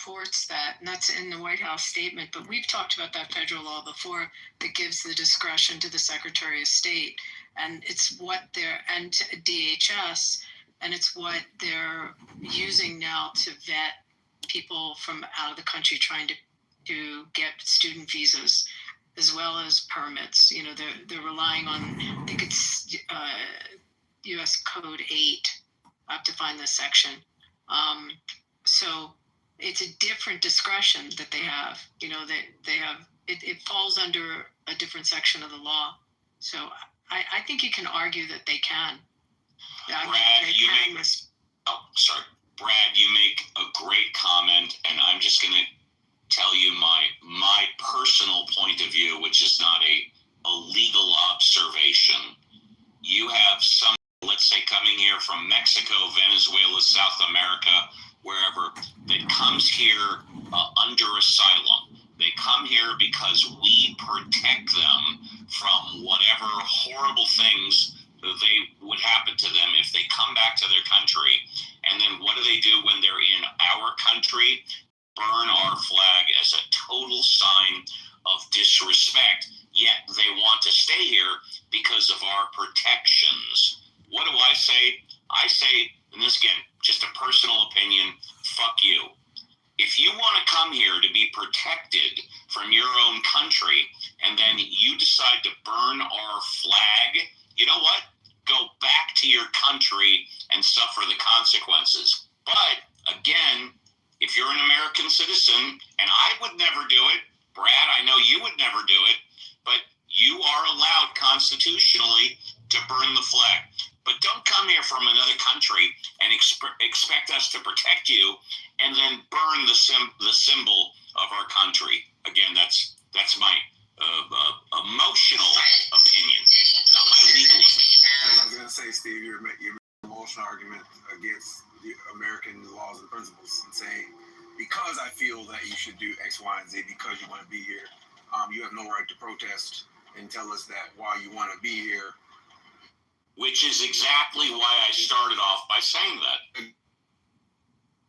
supports that, and that's in the White House statement. But we've talked about that federal law before that gives the discretion to the Secretary of State, and it's what they're and to DHS, and it's what they're using now to vet people from out of the country trying to get student visas as well as permits. You know, they're relying on, I think it's U.S. Code 8. I have to find this section. So it's a different discretion that they have. You know, they have it falls under a different section of the law. So I think you can argue that they can. Brad, you make a great comment, and I'm just going to tell you my personal point of view, which is not a legal observation. You have some, let's say, coming here from Mexico, Venezuela, South America, wherever, that comes here under asylum. They come here because we protect them from whatever horrible things they would happen to them if they come back to their country. And then what do they do when they're in our country? Burn our flag as a total sign of disrespect. Yet they want to stay here because of our protections. What do I say? I say, and this again, just a personal opinion, fuck you. If you want to come here to be protected from your own country, and then you decide to burn our flag, you know what? Go back to your country and suffer the consequences. But again, if you're an American citizen, and I would never do it, Brad, I know you would never do it, but you are allowed constitutionally to burn the flag. But don't come here from another country and expect us to protect you and then burn the symbol of our country. Again, that's my emotional opinion, not my legal opinion. As I was going to say, Steve, you're making an emotional argument against the American laws and principles and saying, because I feel that you should do X, Y, and Z because you want to be here, you have no right to protest and tell us that while you want to be here. Which is exactly why I started off by saying that.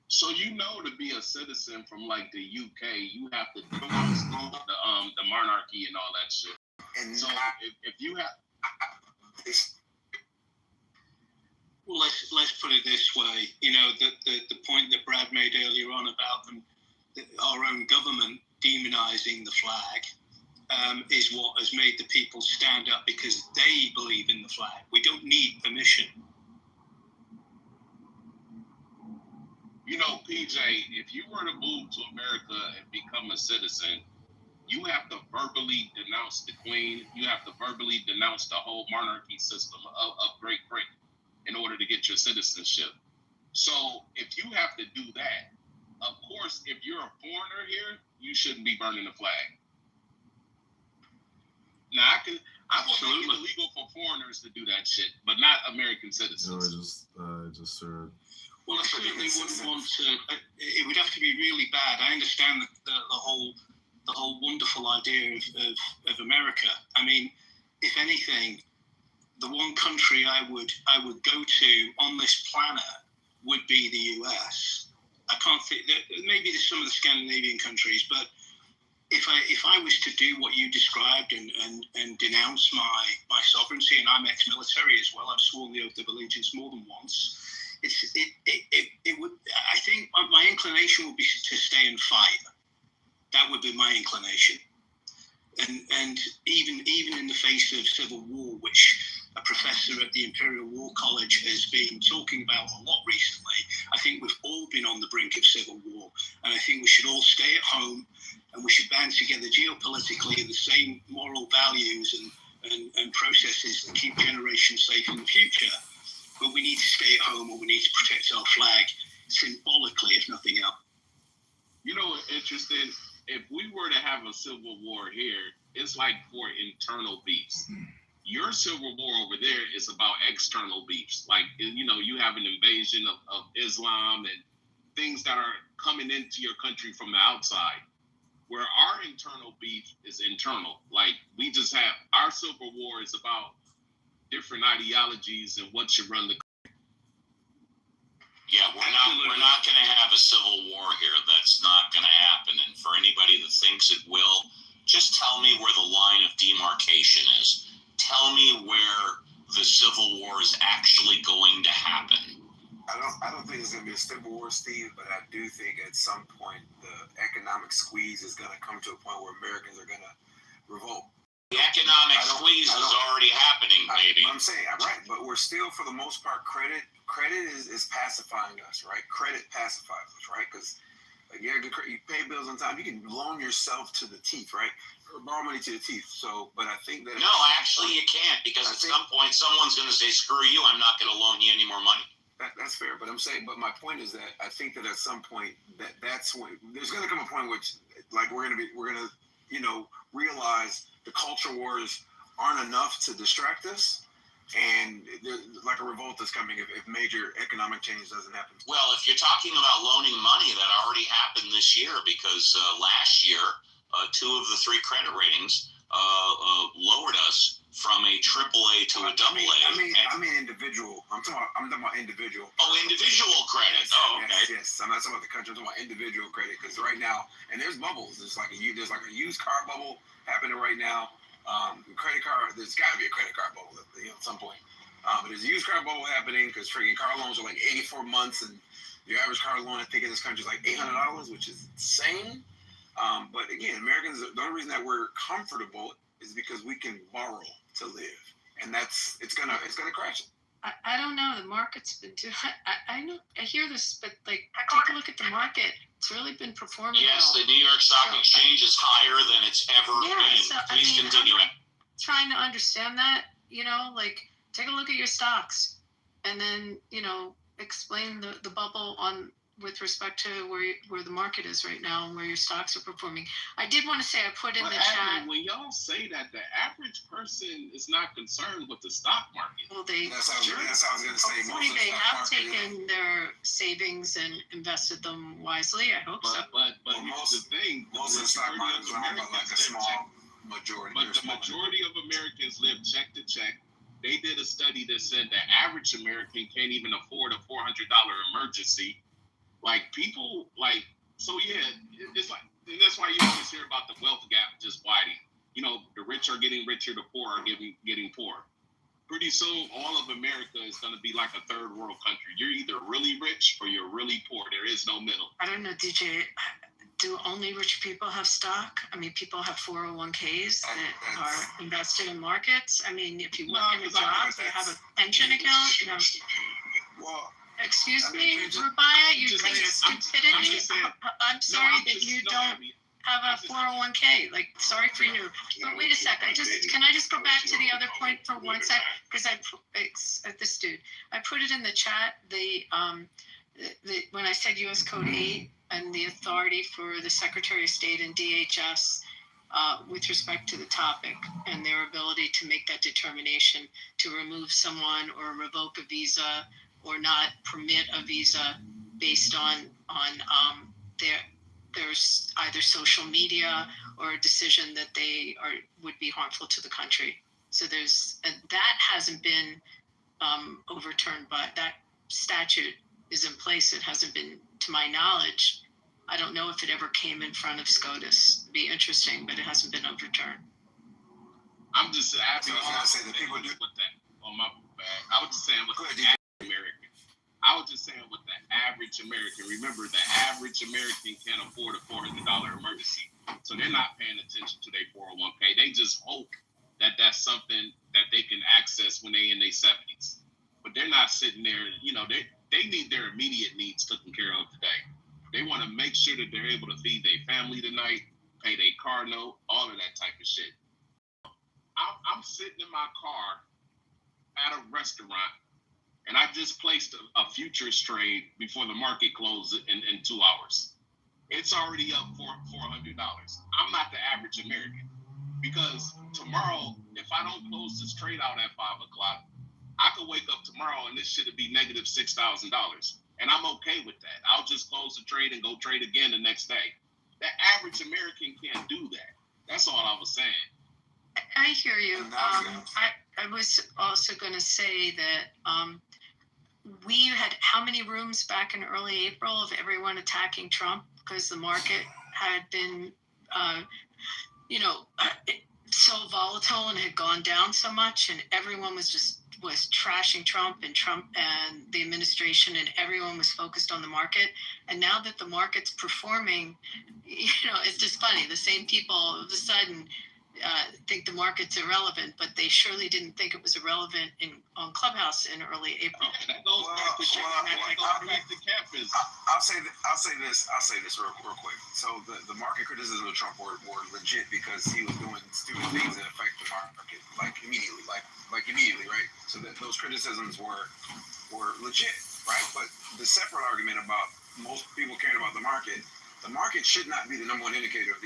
So to be a citizen from like the UK, you have to denounce the monarchy and all that shit. And so if you have, well, let's put it this way. You know, the point that Brad made earlier on about them, our own government demonizing the flag. Is what has made the people stand up because they believe in the flag. We don't need permission. You know, PJ, if you were to move to America and become a citizen, you have to verbally denounce the Queen. You have to verbally denounce the whole monarchy system of Great Britain in order to get your citizenship. So if you have to do that, of course, if you're a foreigner here, you shouldn't be burning the flag. Now, I will make it illegal for foreigners to do that shit, but not American citizens. No, I just heard. Well, I certainly wouldn't want to. It would have to be really bad. I understand the whole wonderful idea of America. I mean, if anything, the one country I would go to on this planet would be the US. I can't think. Maybe there's some of the Scandinavian countries, but if I was to do what you described and denounce my sovereignty, and I'm ex-military as well, I've sworn the oath of allegiance more than once. It would. I think my inclination would be to stay and fight. That would be my inclination. And even in the face of civil war, which a professor at the Imperial War College has been talking about a lot recently, I think we've all been on the brink of civil war, and I think we should all stay at home. And we should band together geopolitically in the same moral values and processes that keep generations safe in the future. But we need to stay at home, or we need to protect our flag symbolically, if nothing else. You know what's interesting? If we were to have a civil war here, it's like for internal beefs. Your civil war over there is about external beefs. Like, you know, you have an invasion of Islam and things that are coming into your country from the outside. Where our internal beef is internal. Like, we just have, our civil war is about different ideologies and what should run the country. Yeah, we're not going to have a civil war here. That's not for Steve, but I do think at some point the economic squeeze is going to come to a point where Americans are going to revolt. The economic squeeze is already happening, baby. I'm saying, right, but we're still, for the most part, credit is pacifying us, right? Credit pacifies us, right? Because you pay bills on time. You can loan yourself to the teeth, right? Or borrow money to the teeth. So, but I think that... No, actually you can't, because at some point someone's going to say, screw you, I'm not going to loan you any more money. That's fair, but I'm saying, but my point is that I think that at some point that's when there's going to come a point which, like, we're going to realize the culture wars aren't enough to distract us, and like a revolt is coming if major economic change doesn't happen. Well, if you're talking about loaning money, that already happened this year, because last year 2 of the 3 credit ratings lowered us from a AAA to a AA. I mean individual. I'm talking about individual. Oh, individual credit. Oh, okay. Yes. I'm not talking about the country. I'm talking about individual credit, because right now, and there's bubbles. There's like a used car bubble happening right now. Credit card. There's got to be a credit card bubble at some point. But there's a used car bubble happening because freaking car loans are like 84 months, and your average car loan I think in this country is like $800, which is insane. But again, Americans, the only reason that we're comfortable is because we can borrow to live, and it's gonna crash. I don't know. The market's been too. I know. I hear this, but like, take a look at the market. It's really been performing yes, well. The New York Stock Exchange is higher than it's ever been. So, Please continue. I'm trying to understand that. Like, take a look at your stocks, and then explain the bubble with respect to where the market is right now and where your stocks are performing. I did want to say, I put in the chat. When y'all say that, the average person is not concerned with the stock market. Well, that's how I was going to say. Hopefully they have taken their savings and invested them wisely. I hope so. But most of the stock market is about like a small majority. But the majority of Americans live check to check. They did a study that said the average American can't even afford a $400 emergency. Like, people, like, so yeah, it's like, and that's why you always hear about the wealth gap just widening. The rich are getting richer, the poor are getting poorer. Pretty soon, all of America is going to be like a third world country. You're either really rich or you're really poor. There is no middle. I don't know, DJ. Do only rich people have stock? I mean, people have 401ks that are invested in markets. I mean, if you work in a job, you have a pension account. Well, excuse me, Rabaya, you're stupidity. I'm sorry that you don't have a 401k. Like, sorry for you. But wait a sec. Can I just go back to the other point for 1 sec? Because this dude, I put it in the chat. When I said U.S. Code 8 and the authority for the Secretary of State and DHS with respect to the topic and their ability to make that determination to remove someone or revoke a visa or not permit a visa based on there's either social media or a decision that would be harmful to the country. So that hasn't been overturned, but that statute is in place. It hasn't been, to my knowledge. I don't know if it ever came in front of SCOTUS. It'd be interesting, but it hasn't been overturned. I'm just happy. I was gonna say that people do with that. Oh, my bad. I was just saying with the average American. I was just saying with the average American. Remember, the average American can't afford a $400 emergency, so they're not paying attention to their 401k. They just hope that that's something that they can access when they're in their 70s. But they're not sitting there. They need their immediate needs taken care of today. They want to make sure that they're able to feed their family tonight, pay their car note, all of that type of shit. I'm sitting in my car at a restaurant, and I just placed a futures trade before the market closed in 2 hours. It's already up for $400. I'm not the average American, because tomorrow, if I don't close this trade out at 5 o'clock, I could wake up tomorrow and this should be negative $6,000. And I'm okay with that. I'll just close the trade and go trade again the next day. The average American can't do that. That's all I was saying. I hear you. I was also going to say that we had how many rooms back in early April of everyone attacking Trump because the market had been, so volatile and had gone down so much, and everyone was just was trashing Trump and the administration, and everyone was focused on the market. And now that the market's performing, it's just funny. The same people all of a sudden think the market's irrelevant, but they surely didn't think it was irrelevant on Clubhouse in early April. Yeah, that goes back to campus. I'll say this real quick. So the market criticism of Trump were legit because he was doing stupid things that affect the market immediately, right? So that those criticisms were legit, right? But the separate argument about most people caring about the market should not be the number one indicator of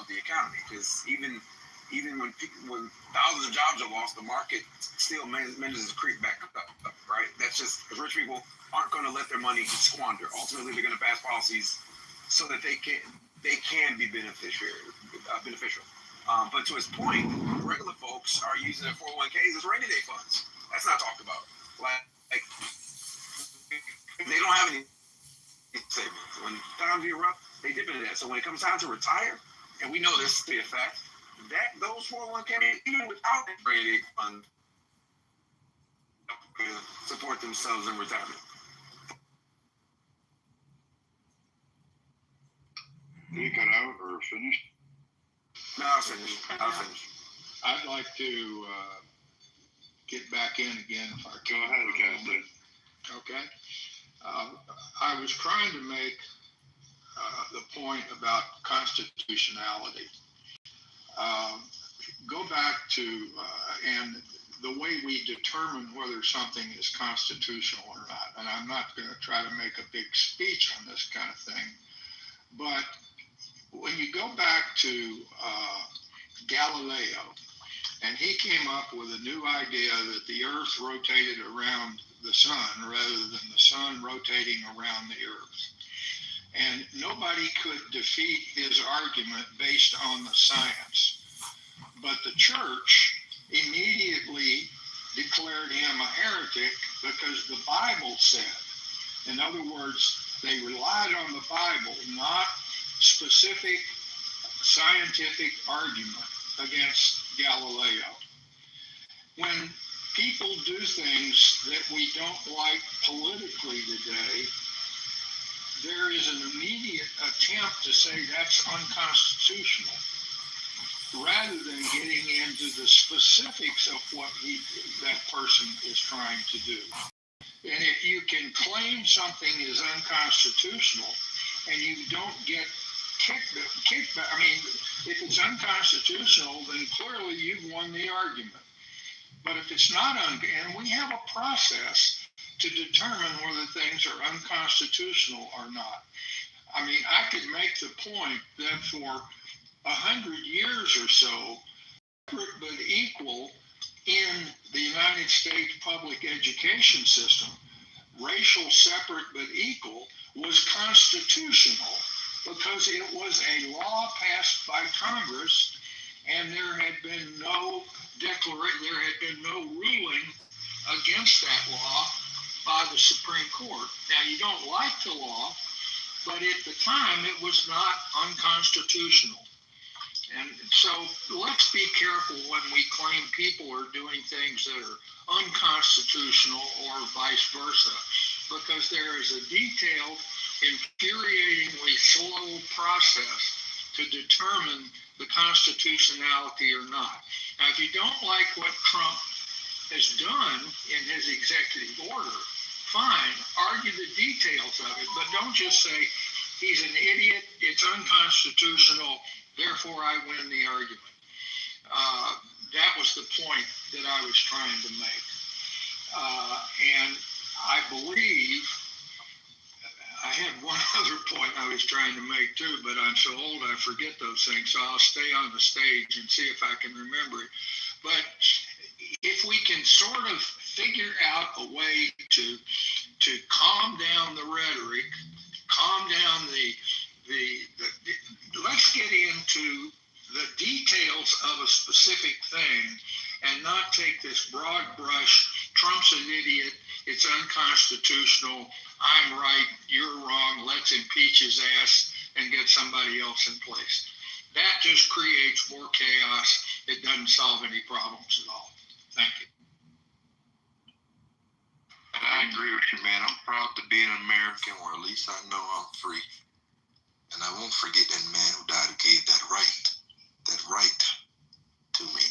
the economy, because even when thousands of jobs are lost, the market still manages to creep back up, right? That's just because rich people aren't going to let their money squander. Ultimately, they're going to pass policies so that they can be beneficial. But to his point, regular folks are using their 401ks as rainy day funds. That's not talked about. Like they don't have any savings. When times get rough, they dip into that. So when it comes time to retire, and we know this to be a fact, that those 401ks, even without that rainy day fund, support themselves in retirement. Did you cut out or finish? No, I'll finish. I'd like to get back in again if I can. Go ahead, Captain. Okay. I was trying to make the point about constitutionality. Go back to and the way we determine whether something is constitutional or not. And I'm not going to try to make a big speech on this kind of thing, but when you go back to Galileo, and he came up with a new idea that the Earth rotated around the sun rather than the sun rotating around the Earth. And nobody could defeat his argument based on the science. But the church immediately declared him a heretic because the Bible said. In other words, they relied on the Bible, not specific scientific argument against Galileo. When people do things that we don't like politically today, there is an immediate attempt to say that's unconstitutional, rather than getting into the specifics of what that person is trying to do. And if you can claim something is unconstitutional and you don't get kickback, I mean, if it's unconstitutional, then clearly you've won the argument. But if it's not, and we have a process to determine whether things are unconstitutional or not. I mean, I could make the point that for 100 years or so, separate but equal in the United States public education system, racial separate but equal was constitutional because it was a law passed by Congress, and there had been no ruling against that law by the Supreme Court. Now, you don't like the law, but at the time it was not unconstitutional. And so let's be careful when we claim people are doing things that are unconstitutional or vice versa, because there is a detailed, infuriatingly slow process to determine the constitutionality or not. Now, if you don't like what Trump has done in his executive order, fine, argue the details of it, but don't just say he's an idiot, it's unconstitutional, therefore I win the argument. That was the point that I was trying to make. And I believe I had one other point I was trying to make too, but I'm so old I forget those things, so I'll stay on the stage and see if I can remember it. But if we can sort of figure out a way to calm down the rhetoric, calm down the let's get into the details of a specific thing and not take this broad brush, Trump's an idiot, it's unconstitutional, I'm right, you're wrong, let's impeach his ass and get somebody else in place. That just creates more chaos. It doesn't solve any problems at all. Thank you. I agree with you, man. I'm proud to be an American, or at least I know I'm free. And I won't forget that man who died who gave that right to me.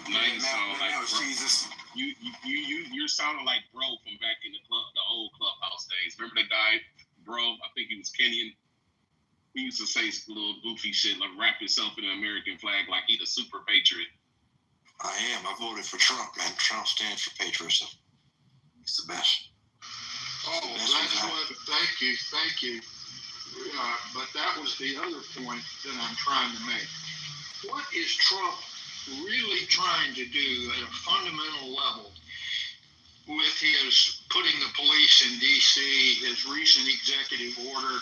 Man, now, Jesus. You're sounding like Bro from back in the old clubhouse days. Remember the guy, Bro? I think he was Kenyan. He used to say little goofy shit, like wrap himself in the American flag like he's a super patriot. I am. I voted for Trump, man. Trump stands for patriotism. He's the best. Oh, that's what. Thank you. But that was the other point that I'm trying to make. What is Trump really trying to do at a fundamental level with his putting the police in D.C., his recent executive order,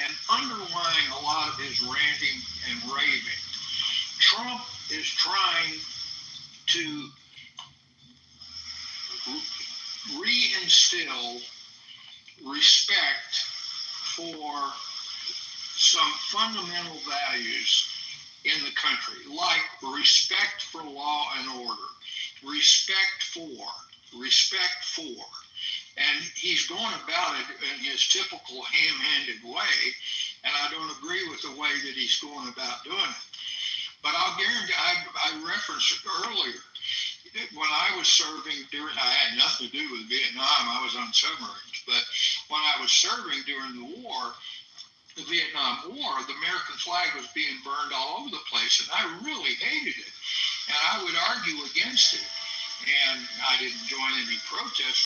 and underlying a lot of his ranting and raving? Trump is trying to reinstill respect for some fundamental values in the country, like respect for law and order, respect for, and he's going about it in his typical ham-handed way, and I don't agree with the way that he's going about doing it. But I'll guarantee, I referenced it earlier, when I was serving I had nothing to do with Vietnam, I was on submarines, but when I was serving during the war, the Vietnam War, the American flag was being burned all over the place, and I really hated it, and I would argue against it, and I didn't join any protests,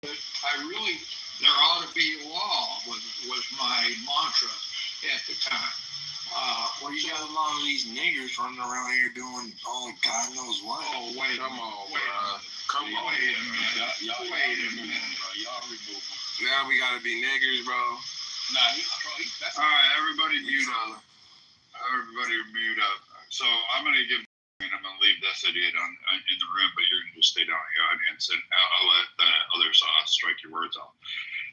but there ought to be a law was my mantra at the time. Well, you got a lot of these niggers running around here doing all God knows what. Oh, wait, Come on, wait a minute. Y'all remove them. Now we gotta be niggers, bro. Nah, that's all right. Everybody mute up. Everybody mute up. So I'm gonna leave this idiot in the room, but you're gonna just stay down in the audience, and I'll let the others strike your words off.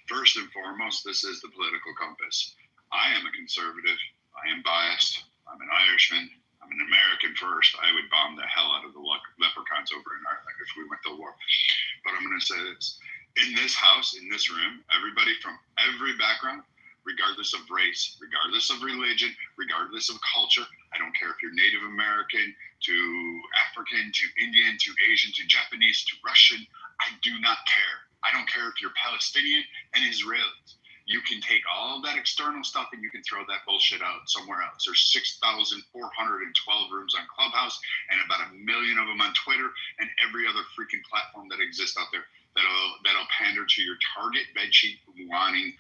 First and foremost, this is the political compass. I am a conservative. I am biased. I'm an Irishman. I'm an American first. I would bomb the hell out of the leprechauns over in Ireland if we went to war. But I'm going to say this. In this house, in this room, everybody from every background, regardless of race, regardless of religion, regardless of culture, I don't care if you're Native American, to African, to Indian, to Asian, to Japanese, to Russian, I do not care. I don't care if you're Palestinian and Israelis. You can take all that external stuff and you can throw that bullshit out somewhere else. There's 6,412 rooms on Clubhouse and about 1 million of them on Twitter and every other freaking platform that exists out there that'll pander to your target bedsheet wanting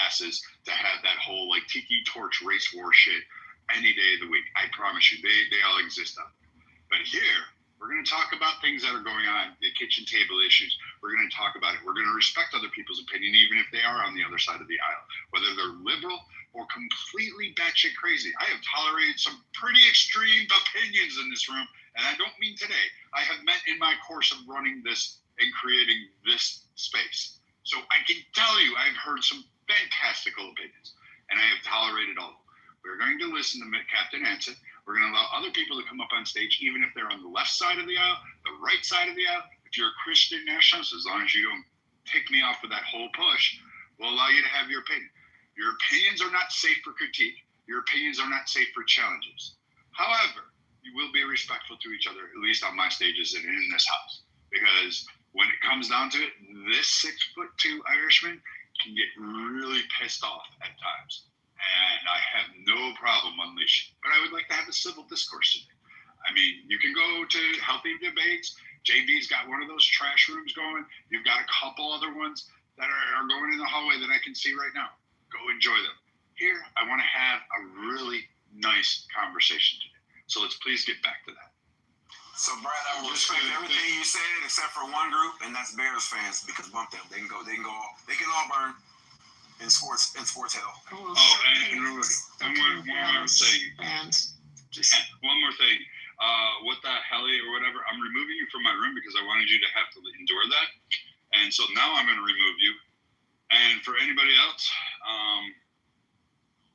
asses to have that whole like tiki torch race war shit any day of the week. I promise you, they all exist out there. But here, we're going to talk about things that are going on, the kitchen table issues. We're going to talk about it. We're going to respect other people's opinion, even if they are on the other side of the aisle, whether they're liberal or completely batshit crazy. I have tolerated some pretty extreme opinions in this room, and I don't mean today. I have met in my course of running this and creating this space. So I can tell you, I've heard some fantastical opinions, and I have tolerated all of them. We're going to listen to Captain Anson. We're going to allow other people to come up on stage, even if they're on the left side of the aisle, the right side of the aisle. If you're a Christian nationalist, as long as you don't take me off with that whole push, we'll allow you to have your opinion. Your opinions are not safe for critique. Your opinions are not safe for challenges. However, you will be respectful to each other, at least on my stages and in this house. Because when it comes down to it, this 6'2" Irishman can get really pissed off at times. And I have no problem unleashing. But I would like to have a civil discourse today. I mean, you can go to healthy debates. JB's got one of those trash rooms going. You've got a couple other ones that are going in the hallway that I can see right now. Go enjoy them. Here, I want to have a really nice conversation today. So let's please get back to that. So, Brad, I will respect everything you said except for one group, and that's Bears fans, because bump them. They can all burn. In sports hell. And one more thing. One more thing. With that heli or whatever, I'm removing you from my room because I wanted you to have to endure that. And so now I'm going to remove you. And for anybody else,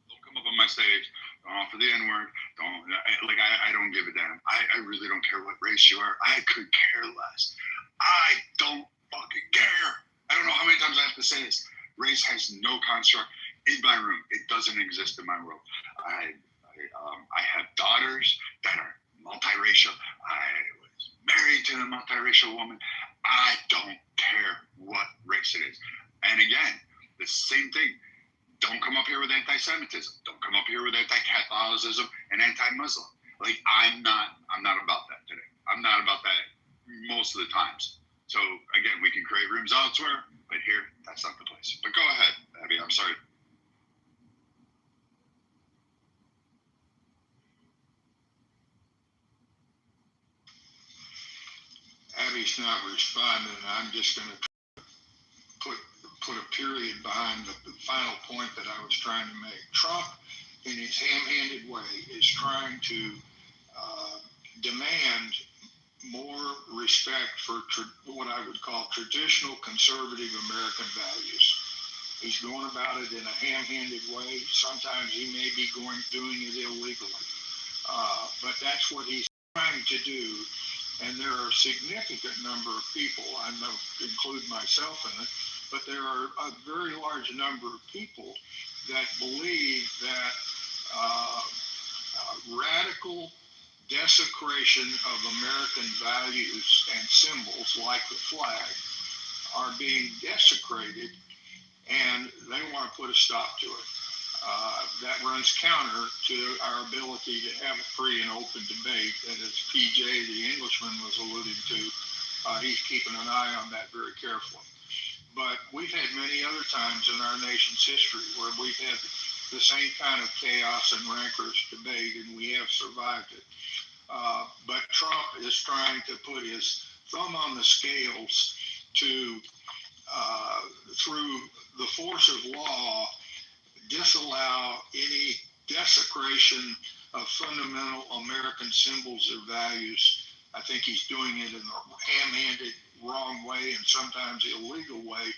don't come up on my stage. Don't offer the N-word. I don't give a damn. I really don't care what race you are. I could care less. I don't fucking care. I don't know how many times I have to say this. Race has no construct in my room. It doesn't exist in my world. I have daughters that are multiracial. I was married to a multiracial woman. I don't care what race it is. And again, the same thing. Don't come up here with anti-Semitism. Don't come up here with anti-Catholicism and anti-Muslim. Like I'm not about that today. I'm not about that most of the times. So again, we can create rooms elsewhere, but here, that's not the place. But go ahead, Abby. I'm sorry. Abby's not responding. I'm just going to put a period behind the final point that I was trying to make. Trump, in his ham-handed way, is trying to demand more respect for what I would call traditional conservative American values. He's going about it in a ham-handed way. Sometimes he may be doing it illegally. But that's what he's trying to do. And there are a significant number of people, I know include myself in it, but there are a very large number of people that believe that radical desecration of American values and symbols like the flag are being desecrated, and they want to put a stop to it. That runs counter to our ability to have a free and open debate. And as PJ, the Englishman, was alluding to, he's keeping an eye on that very carefully. But we've had many other times in our nation's history where we've had the same kind of chaos and rancorous debate, and we have survived it. But Trump is trying to put his thumb on the scales to, through the force of law, disallow any desecration of fundamental American symbols or values. I think he's doing it in a ham-handed, wrong way and sometimes illegal way,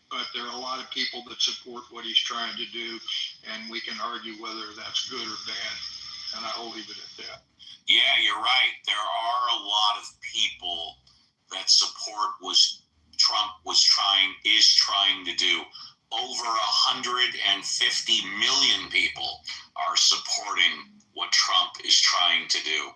but there are a lot of people that support what he's trying to do, and we can argue whether that's good or bad, and I'll leave it at that. Yeah, you're right. There are a lot of people that support what Trump is trying to do. Over 150 million people are supporting what Trump is trying to do.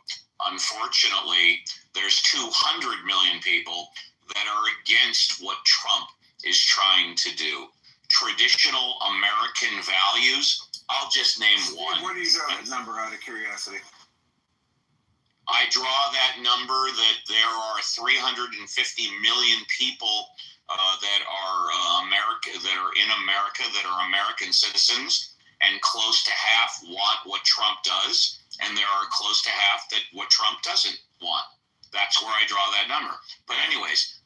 Unfortunately, there's 200 million people that are against what Trump is trying to do. Traditional American values, I'll just name one. Where do you draw that number out of curiosity? I draw that number that there are 350 million people that are in America that are American citizens, and close to half want what Trump does, and there are close to half that what Trump doesn't want. That's where I draw that number. But anyways,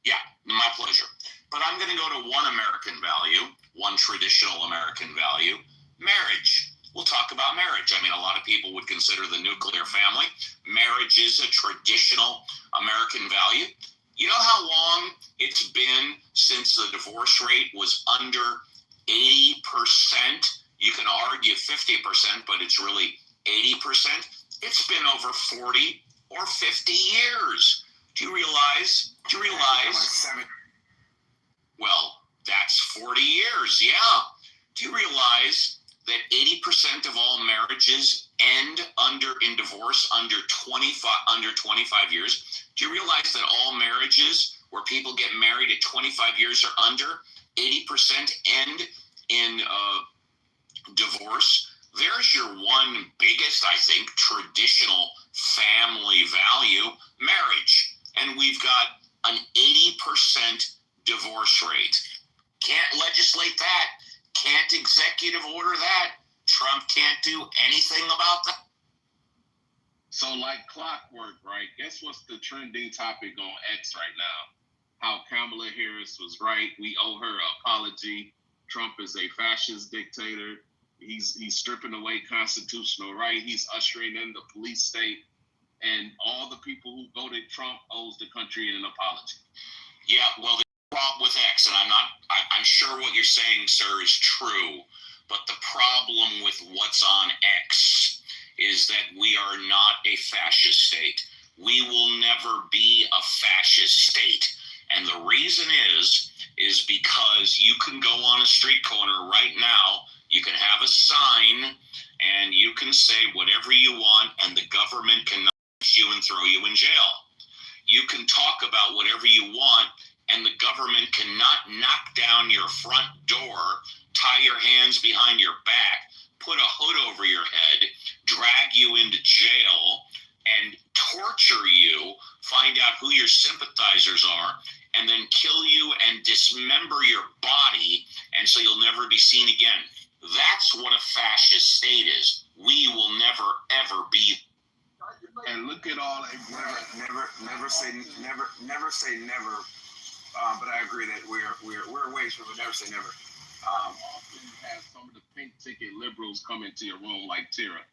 yeah, my pleasure. But I'm going to go to one American value, one traditional American value, marriage. We'll talk about marriage. I mean, a lot of people would consider the nuclear family. Marriage is a traditional American value. You know how long it's been since the divorce rate was under 80%? You can argue 50%, but it's really 80%. It's been over 40 or 50 years. Do you realize? Like 7. Well, that's 40 years, yeah. Do you realize that 80% of all marriages end in divorce under 25 years? Do you realize that all marriages where people get married at 25 years or under, 80% end in divorce? There's your one biggest, I think, traditional family value, marriage. And we've got an 80% divorce rate. Can't legislate that. Can't executive order that. Trump can't do anything about that. So like clockwork, right? Guess what's the trending topic on X right now? How Kamala Harris was right. We owe her an apology. Trump is a fascist dictator. He's stripping away constitutional right. He's ushering in the police state. And all the people who voted Trump owes the country an apology. Yeah, well, the problem with X, and I'm sure what you're saying, sir, is true, but the problem with what's on X is that we are not a fascist state. We will never be a fascist state. And the reason is is because you can go on a street corner right now, you can have a sign, and you can say whatever you want, and the government can knock you and throw you in jail. You can talk about whatever you want, and the government cannot knock down your front door, tie your hands behind your back, put a hood over your head, drag you into jail, and torture you, find out who your sympathizers are, and then kill you and dismember your body, and so you'll never be seen again. That's what a fascist state is. We will never, ever be. And look at all that. Never say never. But I agree that we're a ways from it. Never say never. Often have some of the pink ticket liberals come into your room like Tira.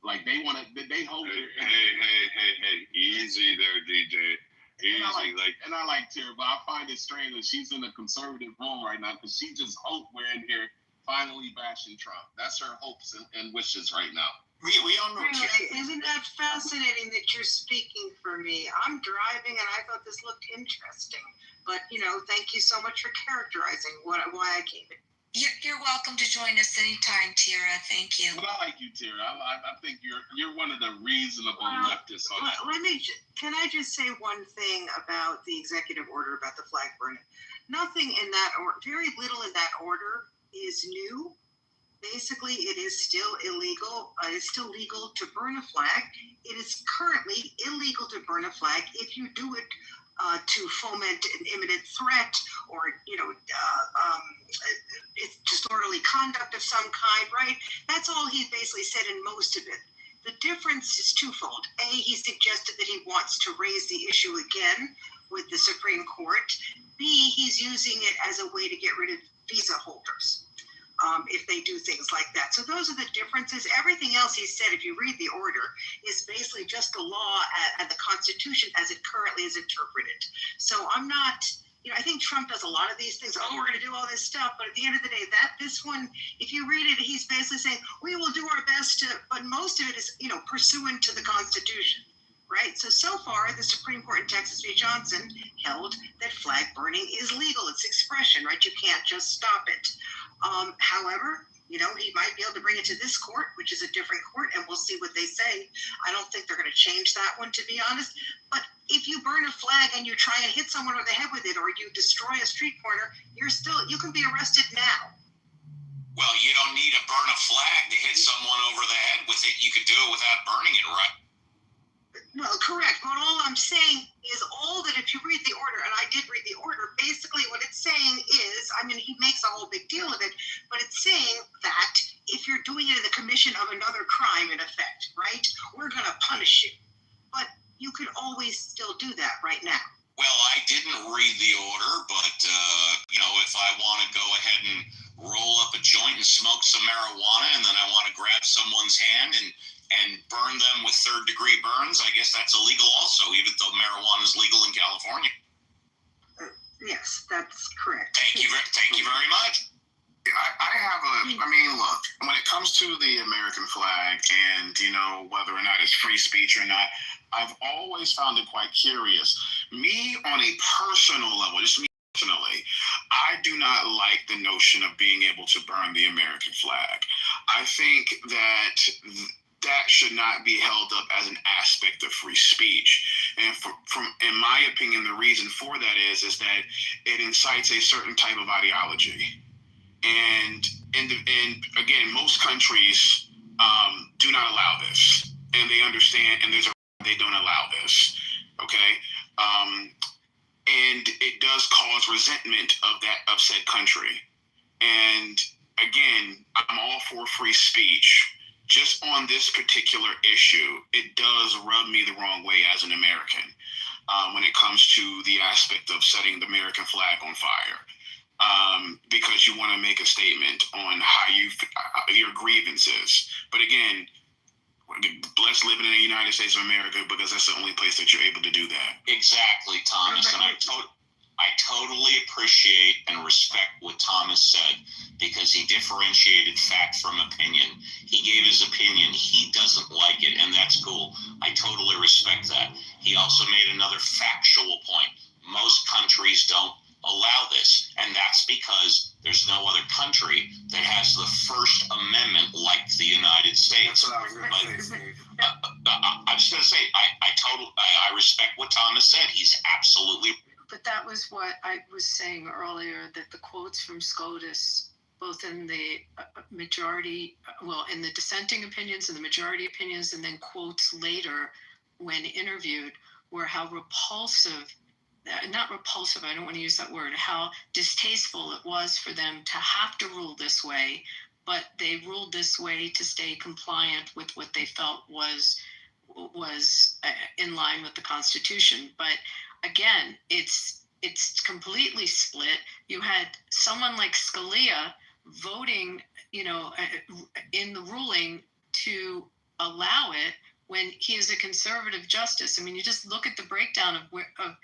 Like they want to, they hold it. Hey, easy there, DJ. Easy, and I like Tira, but I find it strange that she's in a conservative room right now because she just hopes we're in here finally bashing Trump. That's her hopes and wishes right now. We all know. Really? Isn't that fascinating that you're speaking for me? I'm driving and I thought this looked interesting. But, thank you so much for characterizing why I came in. You're welcome to join us anytime, Tira. Thank you. But I like you, Tira. I think you're one of the reasonable leftists on that. Can I just say one thing about the executive order about the flag burning? Nothing in that, or very little in that order is new. Basically, it is still illegal. It is still legal to burn a flag. It is currently illegal to burn a flag if you do it to foment an imminent threat or, it's disorderly conduct of some kind, right? That's all he basically said in most of it. The difference is twofold. A, he suggested that he wants to raise the issue again with the Supreme Court. B, he's using it as a way to get rid of visa holders. If they do things like that. So those are the differences. Everything else he said, if you read the order, is basically just the law and the Constitution as it currently is interpreted. So I'm not, I think Trump does a lot of these things. Oh, we're going to do all this stuff. But at the end of the day, this one, if you read it, he's basically saying, we will do our best to, but most of it is, pursuant to the Constitution. Right? So far, the Supreme Court in Texas v. Johnson held that flag burning is legal. It's expression, right? You can't just stop it. However, he might be able to bring it to this court, which is a different court, and we'll see what they say. I don't think they're going to change that one, to be honest. But if you burn a flag and you try and hit someone over the head with it, or you destroy a street corner, you can be arrested now. Well, you don't need to burn a flag to hit someone over the head with it. You could do it without burning it, right? Well, correct. But all I'm saying is that if you read the order, and I did read the order, basically what it's saying is, he makes a whole big deal of it, but it's saying that if you're doing it in the commission of another crime, in effect, right, we're going to punish you. But you could always still do that right now. Well, I didn't read the order, but, if I want to go ahead and roll up a joint and smoke some marijuana, and then I want to grab someone's hand and burn them with third-degree burns, I guess that's illegal also, even though marijuana is legal in California. Yes, that's correct. Thank you very much. Look, when it comes to the American flag and, whether or not it's free speech or not, I've always found it quite curious. Me, on a personal level, just me personally, I do not like the notion of being able to burn the American flag. I think that should not be held up as an aspect of free speech. And in my opinion, the reason for that is that it incites a certain type of ideology. And again, most countries do not allow this, and they understand, and they don't allow this. Okay, and it does cause resentment of said country. And again, I'm all for free speech. Just on this particular issue, it does rub me the wrong way as an American when it comes to the aspect of setting the American flag on fire. Because you want to make a statement on how your grievances. But again, blessed living in the United States of America, because that's the only place that you're able to do that. Exactly, Thomas. And I totally appreciate and respect what Thomas said, because he differentiated fact from opinion. He gave his opinion. He doesn't like it, and that's cool. I totally respect that. He also made another factual point. Most countries don't allow this, and that's because there's no other country that has the First Amendment like the United States. That's what I was going to say. I'm just going to say, I respect what Thomas said. He's absolutely. But that was what I was saying earlier, that the quotes from SCOTUS, both in the majority, in the dissenting opinions and the majority opinions, and then quotes later when interviewed, were how repulsive, not repulsive, I don't want to use that word, how distasteful it was for them to have to rule this way, but they ruled this way to stay compliant with what they felt was in line with the Constitution. But again, it's completely split. You had someone like Scalia voting, in the ruling to allow it when he is a conservative justice. I mean, you just look at the breakdown of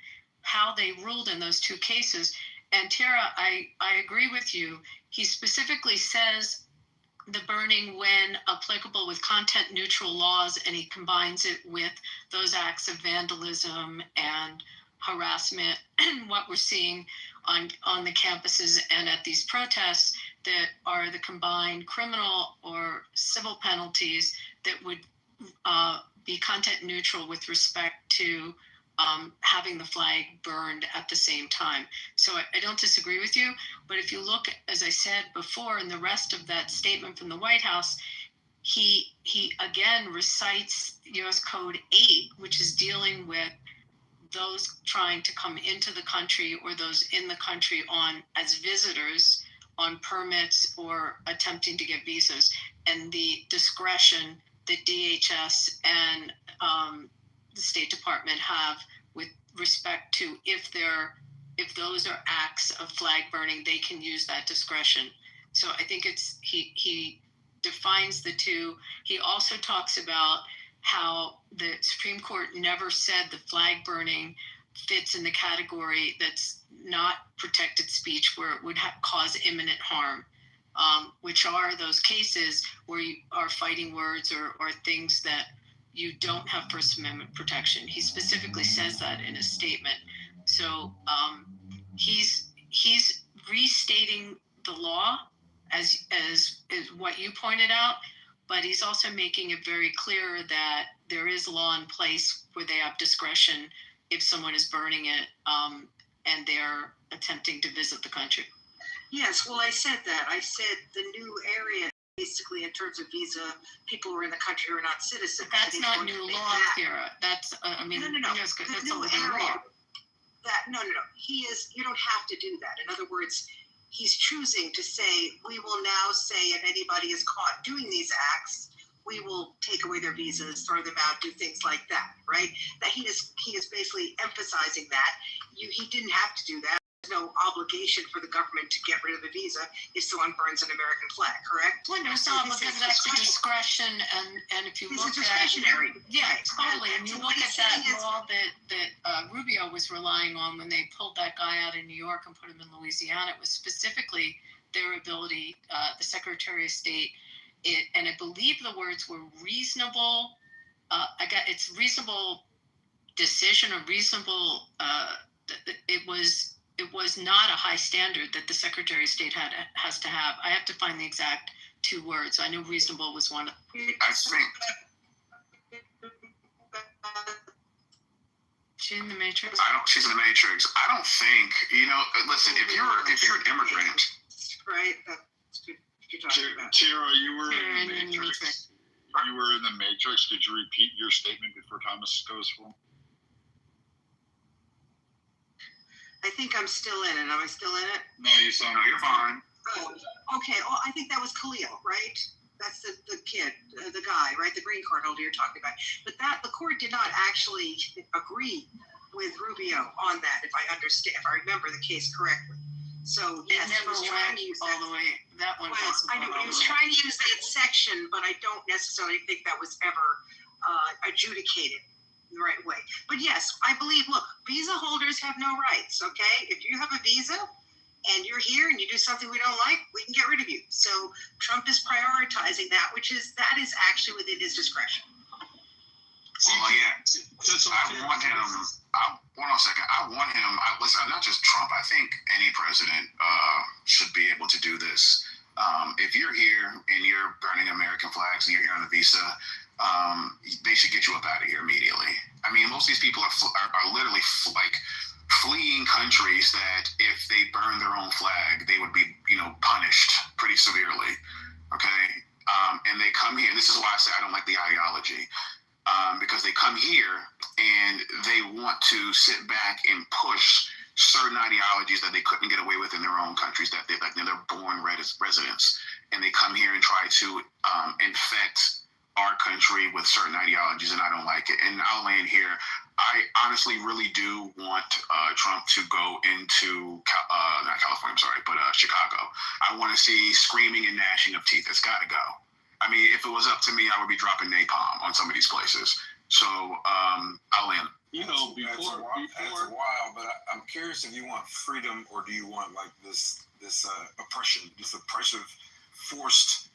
how they ruled in those two cases. And Tara, I agree with you. He specifically says the burning when applicable with content neutral laws, and he combines it with those acts of vandalism and harassment, what we're seeing on the campuses and at these protests that are the combined criminal or civil penalties that would be content neutral with respect to having the flag burned at the same time. So I don't disagree with you, but if you look, as I said before, in the rest of that statement from the White House, he again recites U.S. Code 8, which is dealing with those trying to come into the country or those in the country as visitors on permits or attempting to get visas, and the discretion that DHS and the State Department have with respect to if those are acts of flag burning, they can use that discretion. So I think he defines the two. He also talks about how the Supreme Court never said the flag burning fits in the category that's not protected speech where it would cause imminent harm, which are those cases where you are fighting words or things that you don't have First Amendment protection. He specifically says that in his statement. So he's restating the law as what you pointed out, but he's also making it very clear that there is law in place where they have discretion if someone is burning it and they're attempting to visit the country. Yes, well, I said that. I said the new area, basically, in terms of visa, people who are in the country who are not citizens. But that's not new law, Kira. That's, No. That's The that's new old area. law. No. You don't have to do that. In other words, he's choosing to say, we will now say if anybody is caught doing these acts, we will take away their visas, throw them out, do things like that, right? That he is basically emphasizing that. He didn't have to do that. There's no obligation for the government to get rid of a visa if someone burns an American flag, correct? Well, no, it's not, because that's a discretion, and if you It's look a discretionary. Yeah, totally. And you So look what at he's that saying is- law that Rubio was relying on when they pulled that guy out of New York and put him in Louisiana. It was specifically their ability, the Secretary of State, and I believe the words were reasonable. It's reasonable decision or reasonable. It was not a high standard that the Secretary of State has to have. I have to find the exact two words. I know reasonable was one. I think She in the Matrix? she's in the Matrix. I don't think, listen, if you're an immigrant, Right, that's good. You're talking about. Tara, you were Tara, in the in the Matrix. You were in the Matrix. Could you repeat your statement before Thomas goes full? I think I'm still in it. Am I still in it? No, you sound. no, you're fine. Oh, okay. Oh, I think that was Khalil, right? That's the kid, the guy, right? The green card holder you're talking about. But the court did not actually agree with Rubio on that, if I remember the case correctly. So It yes, he never was trying went to use all that. the way. That one Well, wasn't I know all he was the way. trying to use that section, but I don't necessarily think that was ever adjudicated the right way. But yes, I believe, look, visa holders have no rights, okay? If you have a visa and you're here and you do something we don't like, we can get rid of you. So Trump is prioritizing that is actually within his discretion. Well, yeah, I hold on a second. I want him. Listen, not just Trump. I think any president should be able to do this. If you're here and you're burning American flags and you're here on a visa, they should get you up out of here immediately. I mean, most of these people are literally like fleeing countries that if they burn their own flag, they would be, punished pretty severely. Okay. And they come here. This is why I say I don't like the ideology. Because they come here and they want to sit back and push certain ideologies that they couldn't get away with in their own countries, that they're born residents, and they come here and try to infect our country with certain ideologies, and I don't like it. And I'll land here. I honestly really do want Trump to go into not California, I'm sorry, but Chicago. I want to see screaming and gnashing of teeth. It's got to go. I mean, if it was up to me, I would be dropping napalm on some of these places. So I'll end. That's a while, but I'm curious if you want freedom or do you want like this oppression, this oppressive, forced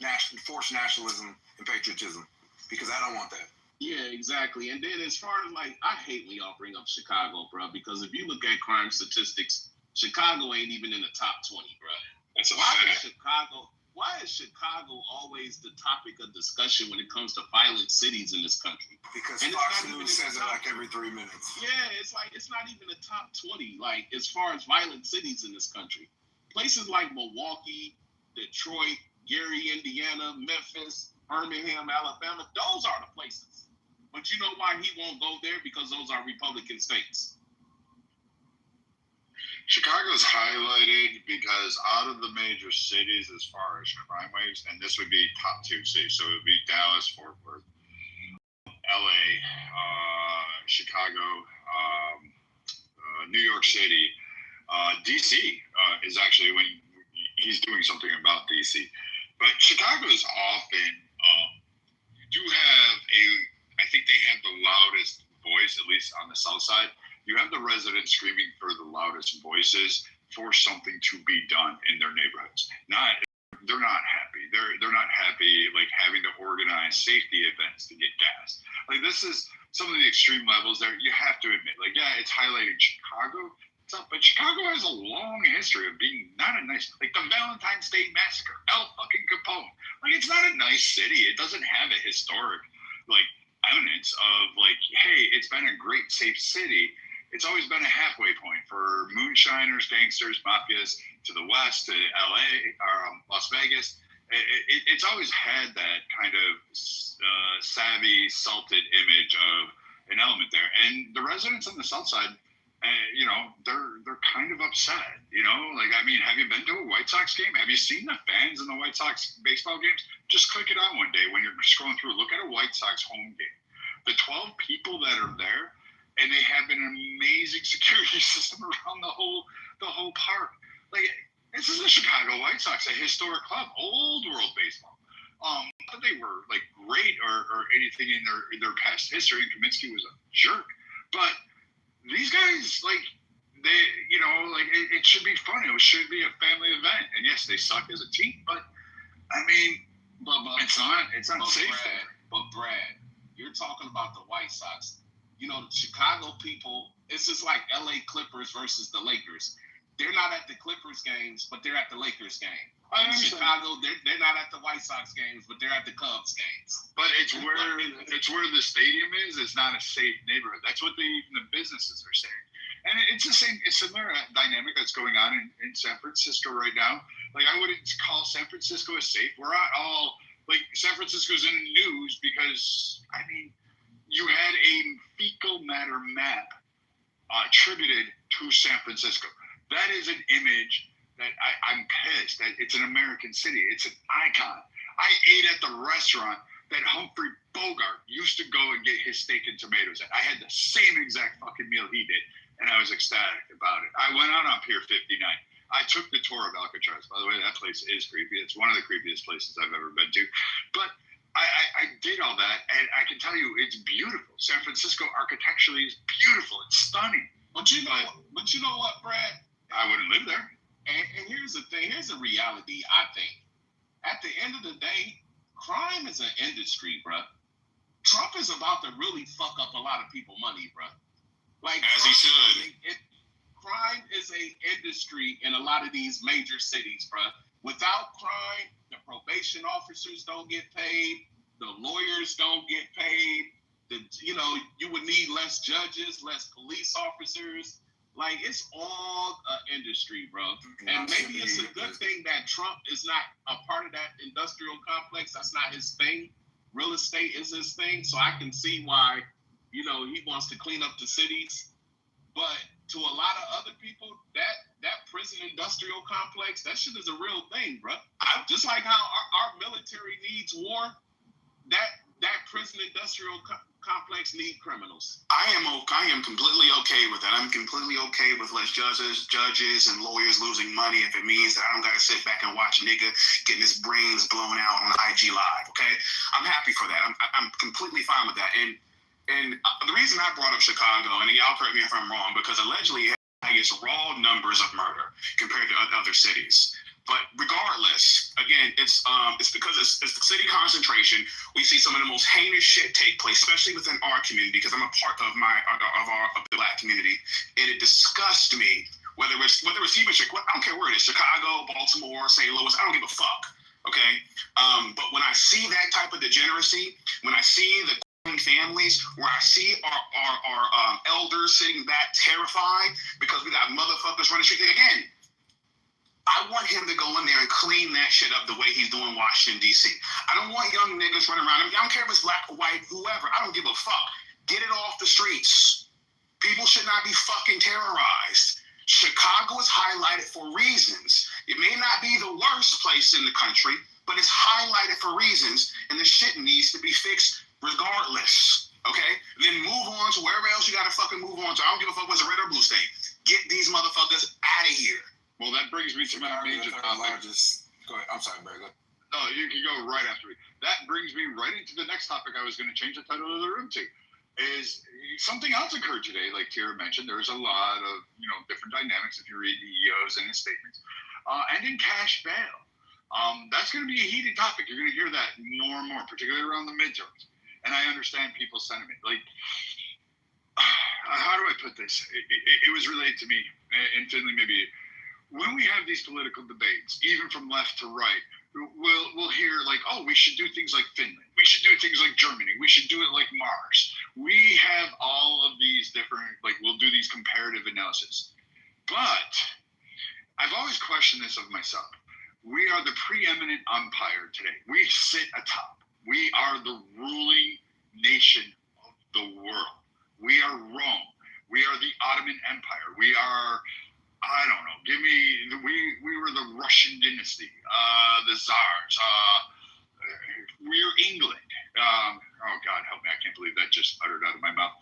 nationalism and patriotism? Because I don't want that. Yeah, exactly. And then as far as I hate when y'all bring up Chicago, bro, because if you look at crime statistics, Chicago ain't even in the top 20, bro. That's a Why is Chicago always the topic of discussion when it comes to violent cities in this country? Because Fox News says it like every 3 minutes. Yeah, it's not even the top 20, as far as violent cities in this country. Places like Milwaukee, Detroit, Gary, Indiana, Memphis, Birmingham, Alabama, those are the places. But you know why he won't go there? Because those are Republican states. Chicago's highlighted because out of the major cities as far as crime waves, and this would be top 2 cities, so it would be Dallas, Fort Worth, LA, Chicago, New York City, DC is actually when he's doing something about DC. But Chicago is often, do have I think they have the loudest voice, at least on the south side. You have the residents screaming for the loudest voices for something to be done in their neighborhoods. They're not happy. They're not happy having to organize safety events to get gas. This is some of the extreme levels there. You have to admit, it's highlighting Chicago. But Chicago has a long history of being not a nice, the Valentine's Day Massacre, El fucking Capone. It's not a nice city. It doesn't have a historic eminence of hey, it's been a great safe city. It's always been a halfway point for moonshiners, gangsters, mafias to the west, to LA, or Las Vegas. It's always had that kind of savvy, salted image of an element there. And the residents on the south side, they're kind of upset. Have you been to a White Sox game? Have you seen the fans in the White Sox baseball games? Just click it on one day when you're scrolling through. Look at a White Sox home game. The 12 people that are there, and they have an amazing security system around the whole park. This is the Chicago White Sox, a historic club, old world baseball. Not that they were great or anything in their past history, and Kaminsky was a jerk, but these guys it should be fun. It should be a family event, and yes, they suck as a team, but it's not safe. But Brad, you're talking about the White Sox. The Chicago people, it's just like LA Clippers versus the Lakers. They're not at the Clippers games, but they're at the Lakers game. In Chicago, they're not at the White Sox games, but they're at the Cubs games. But it's where the stadium is. It's not a safe neighborhood. That's what even the businesses are saying. And it's the same. It's similar dynamic that's going on in San Francisco right now. I wouldn't call San Francisco as safe. We're not all San Francisco's in the news because you had a fecal matter map attributed to San Francisco. That is an image that I'm pissed that it's an American city. It's an icon. I ate at the restaurant that Humphrey Bogart used to go and get his steak and tomatoes at. I had the same exact fucking meal he did, and I was ecstatic about it. I went out on Pier 59. I took the tour of Alcatraz. By the way, that place is creepy. It's one of the creepiest places I've ever been to. But I did all that, and I can tell you it's beautiful. San Francisco architecturally is beautiful. It's stunning. But you know what, Brad? I wouldn't live there. And here's the thing. Here's the reality, I think. At the end of the day, crime is an industry, bro. Trump is about to really fuck up a lot of people money, bro. Like, as he should. Crime is a industry in a lot of these major cities, bro. Without crime, the probation officers don't get paid, the lawyers don't get paid. You would need less judges, less police officers. Like, it's all an industry, bro. And maybe it's a good thing that Trump is not a part of that industrial complex. That's not his thing. Real estate is his thing. So I can see why, he wants to clean up the cities. But to a lot of other people, that prison industrial complex, that shit is a real thing, bro. Just like how our military needs war, that prison industrial complex need criminals. I am completely okay with that. I'm completely okay with less judges and lawyers losing money if it means that I don't gotta sit back and watch a nigga getting his brains blown out on IG Live. Okay, I'm happy for that. I'm completely fine with that. And the reason I brought up Chicago, and y'all correct me if I'm wrong, because allegedly it has raw numbers of murder compared to other cities. But regardless, again, it's because it's the city concentration. We see some of the most heinous shit take place, especially within our community, because I'm a part of the Black community, and it disgusts me. Whether it's even I don't care where it is, Chicago, Baltimore, St. Louis, I don't give a fuck. Okay, but when I see that type of degeneracy, when I see the families, where I see our elders sitting back terrified because we got motherfuckers running shit again. I want him to go in there and clean that shit up the way he's doing Washington, D.C. I don't want young niggas running around. I don't care if it's black or white, whoever. I don't give a fuck. Get it off the streets. People should not be fucking terrorized. Chicago is highlighted for reasons. It may not be the worst place in the country, but it's highlighted for reasons, and the shit needs to be fixed regardless. Okay? Then move on to wherever else you gotta fucking move on to. I don't give a fuck what's a red or blue state. Get these motherfuckers out of here. Well, that brings me to my major topic. Go ahead. I'm sorry, Barry. No, you can go right after me. That brings me right into the next topic I was going to change the title of the room to. Is something else occurred today, like Tara mentioned. There's a lot of different dynamics if you read the EOs and his statements. And in cash bail. That's going to be a heated topic. You're going to hear that more and more, particularly around the midterms. And I understand people's sentiment. Like, how do I put this? It was relayed to me, and Finley maybe. When we have these political debates, even from left to right, we'll hear like, oh, we should do things like Finland. We should do things like Germany. We should do it like Mars. We have all of these different, we'll do these comparative analysis. But I've always questioned this of myself. We are the preeminent umpire today. We sit atop. We are the ruling nation of the world. We are Rome. We are the Ottoman Empire. We are... I don't know. We were the Russian dynasty, the Tsars. We were England. Oh God, help me! I can't believe that just uttered out of my mouth.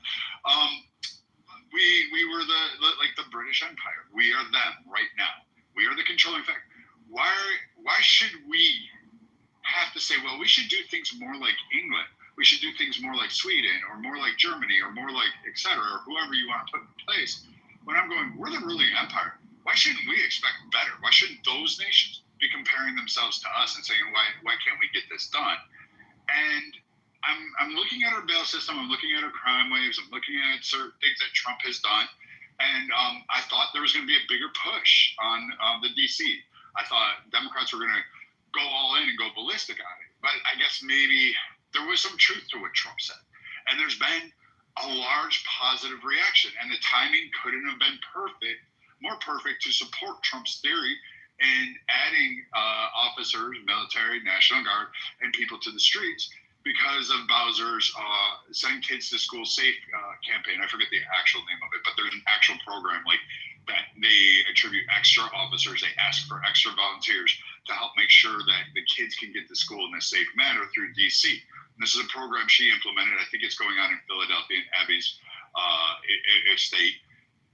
We were the British Empire. We are them right now. We are the controlling factor. Why should we have to say, well, we should do things more like England? We should do things more like Sweden, or more like Germany, or more like etc., or whoever you want to put in place. When I'm going, we're the ruling empire. Why shouldn't we expect better? Why shouldn't those nations be comparing themselves to us and saying, why can't we get this done? And I'm looking at our bail system. I'm looking at our crime waves. I'm looking at certain things that Trump has done. And I thought there was going to be a bigger push on the DC. I thought Democrats were going to go all in and go ballistic on it. But I guess maybe there was some truth to what Trump said. And there's been a large positive reaction, and the timing couldn't have been more perfect to support Trump's theory in adding officers, military, National Guard, and people to the streets because of Bowser's Send Kids to School Safe campaign. I forget the actual name of it, but there's an actual program like that. They attribute extra officers, they ask for extra volunteers to help make sure that the kids can get to school in a safe manner through DC. This is a program she implemented. I think it's going on in Philadelphia and Abby's estate.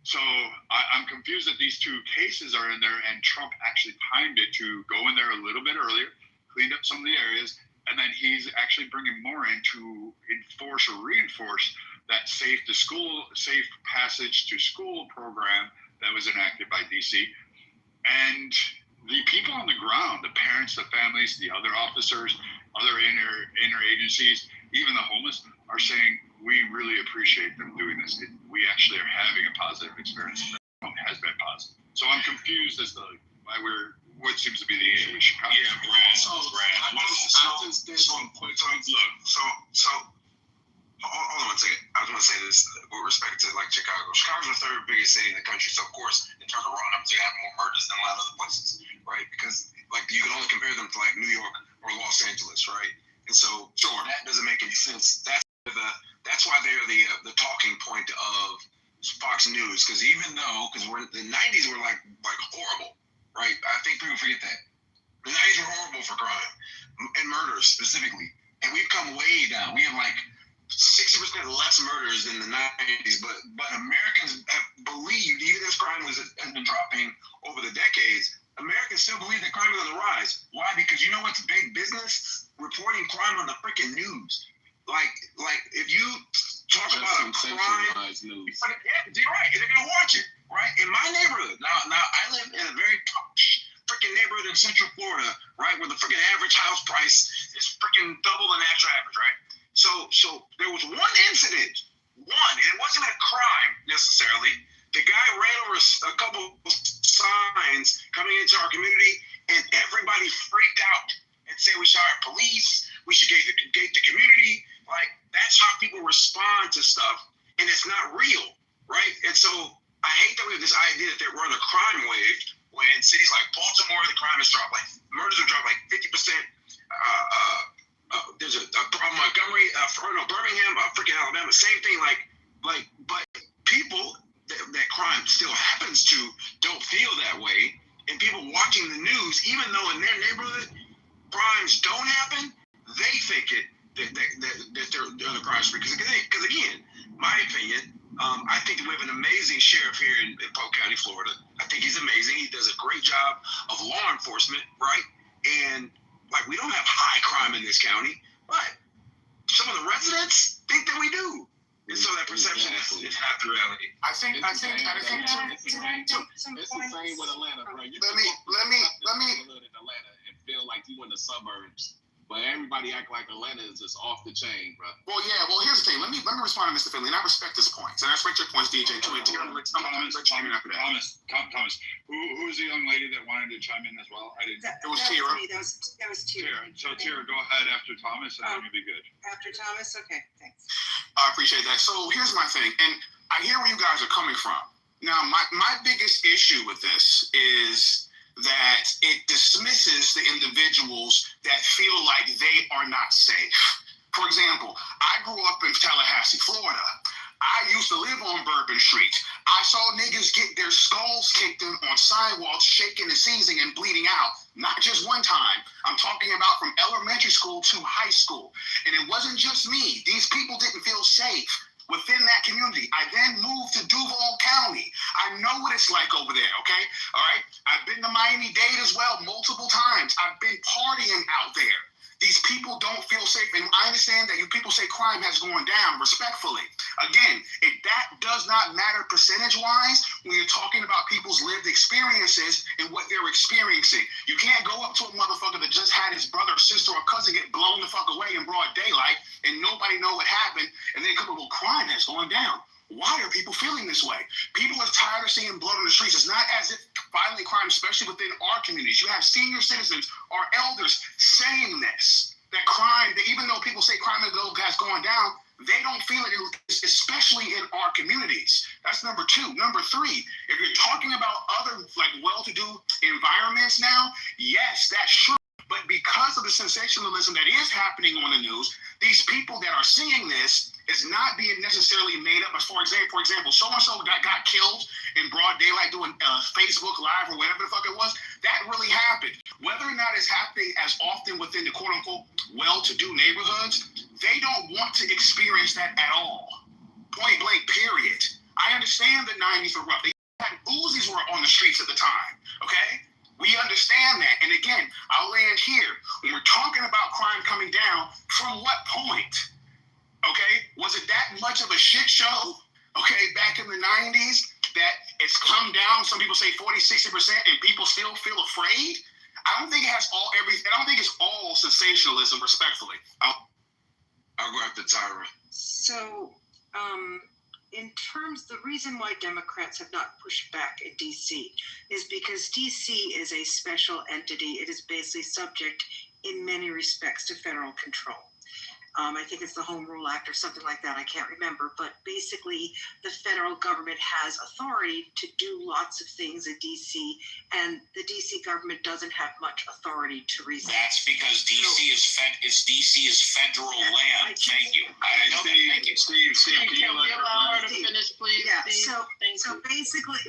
So I'm confused that these two cases are in there, and Trump actually timed it to go in there a little bit earlier, cleaned up some of the areas, and then he's actually bringing more in to enforce or reinforce that safe passage to school program that was enacted by DC. And the people on the ground, the parents, the families, the other officers, other inner agencies, even the homeless are saying, we really appreciate them doing this. We actually are having a positive experience. Has been positive. So I'm confused as to why what seems to be the issue with Chicago. Yeah, Brad. So, Brad. Hold on one second. I was going to say this with respect to like Chicago. Chicago's the third biggest city in the country. So of course, in terms of raw numbers, you have more murders than a lot of other places, right? Because like you can only compare them to like New York or Los Angeles, right? And so that doesn't make any sense. That's why they're the talking point of Fox News. Because we're in the 90s were like horrible, right? I think people forget that. The 90s were horrible for crime and murders specifically, and we've come way down. We have like 60% less murders than the 90s, but Americans have believed, even as crime has been dropping over the decades, Americans still believe that crime is on the rise. Why? Because you know what's big business? Reporting crime on the freaking news. Like if you talk about a crime, news. Yeah, you're right. They're gonna watch it, right? In my neighborhood, now I live in a very posh freaking neighborhood in Central Florida, right, where the freaking average house price is freaking double the national average, right? So there was one incident, and it wasn't a crime necessarily. The guy ran over a couple signs coming into our community, and everybody freaked out and said we should hire police, we should gate the community. Like, that's how people respond to stuff, and it's not real, right? And so I hate that we have this idea that we're on a crime wave when cities like Baltimore, the crime has dropped, like murders have dropped like 50%. There's a Montgomery, Birmingham, freaking Alabama, same thing. But people that crime still happens to don't feel that way, and people watching the news, even though in their neighborhood crimes don't happen, they think that they're on a crime spree. Because again, my opinion, I think that we have an amazing sheriff here in Polk County, Florida. I think he's amazing. He does a great job of law enforcement, right? And like, we don't have high crime in this county, but some of the residents think that we do. And so that perception is half the reality. I think it's the same with Atlanta, bro. Let me in Atlanta and feel like you in the suburbs, but everybody act like Atlanta is just off the chain, bro. Well, here's the thing. Let me respond to Mr. Finley, and I respect his points, and I respect your points, DJ, too. And Thomas, who was the young lady that wanted to chime in as well? I didn't. That was was Tira. me. That was Tira. So Tira, go ahead after Thomas, and then you'll be good. After Thomas? Okay, thanks. I appreciate that. So here's my thing, and I hear where you guys are coming from. Now, my biggest issue with this is that it dismisses the individuals that feel like they are not safe. For example, I grew up in Tallahassee, Florida. I used to live on Bourbon Street. I saw niggas get their skulls kicked in on sidewalks, shaking and seizing and bleeding out. Not just one time. I'm talking about from elementary school to high school. And it wasn't just me. These people didn't feel safe within that community. I then moved to Duval County. I know what it's like over there, okay? All right? I've been to Miami-Dade as well multiple times. I've been partying out there. These people don't feel safe, and I understand that you people say crime has gone down, respectfully. Again, that does not matter percentage-wise when you're talking about people's lived experiences and what they're experiencing. You can't go up to a motherfucker that just had his brother, sister, or cousin get blown the fuck away in broad daylight, and nobody know what happened, and then come up with crime has gone down. Why are people feeling this way? People are tired of seeing blood on the streets. It's not as if violent crime, especially within our communities. You have senior citizens or elders saying this, that crime, that even though people say crime has gone down, they don't feel it, especially in our communities. That's number two. Number three, if you're talking about other like well-to-do environments now, yes, that's true. But because of the sensationalism that is happening on the news, these people that are seeing this is not being necessarily made up. As for example, so-and-so got killed in broad daylight doing Facebook Live or whatever the fuck it was. That really happened. Whether or not it's happening as often within the quote-unquote well-to-do neighborhoods, they don't want to experience that at all. Point blank, period. I understand the 90s were rough. They had Uzis were on the streets at the time, okay? We understand that. And again, I'll land here. When we're talking about crime coming down, from what point? Okay? Was it that much of a shit show, okay, back in the 90s that it's come down, some people say 40, 60%, and people still feel afraid? I don't think it has I don't think it's all sensationalism, respectfully. I I'll go after Tyra. So, in terms, the reason why Democrats have not pushed back in DC is because DC is a special entity. It is basically subject in many respects to federal control. I think it's the Home Rule Act or something like that. I can't remember. But basically, the federal government has authority to do lots of things in D.C., and the D.C. government doesn't have much authority to resist. That's because DC is federal land. Thank you. I know that. Thank you. Steve, can you allow her to finish, please? Yeah. Steve? So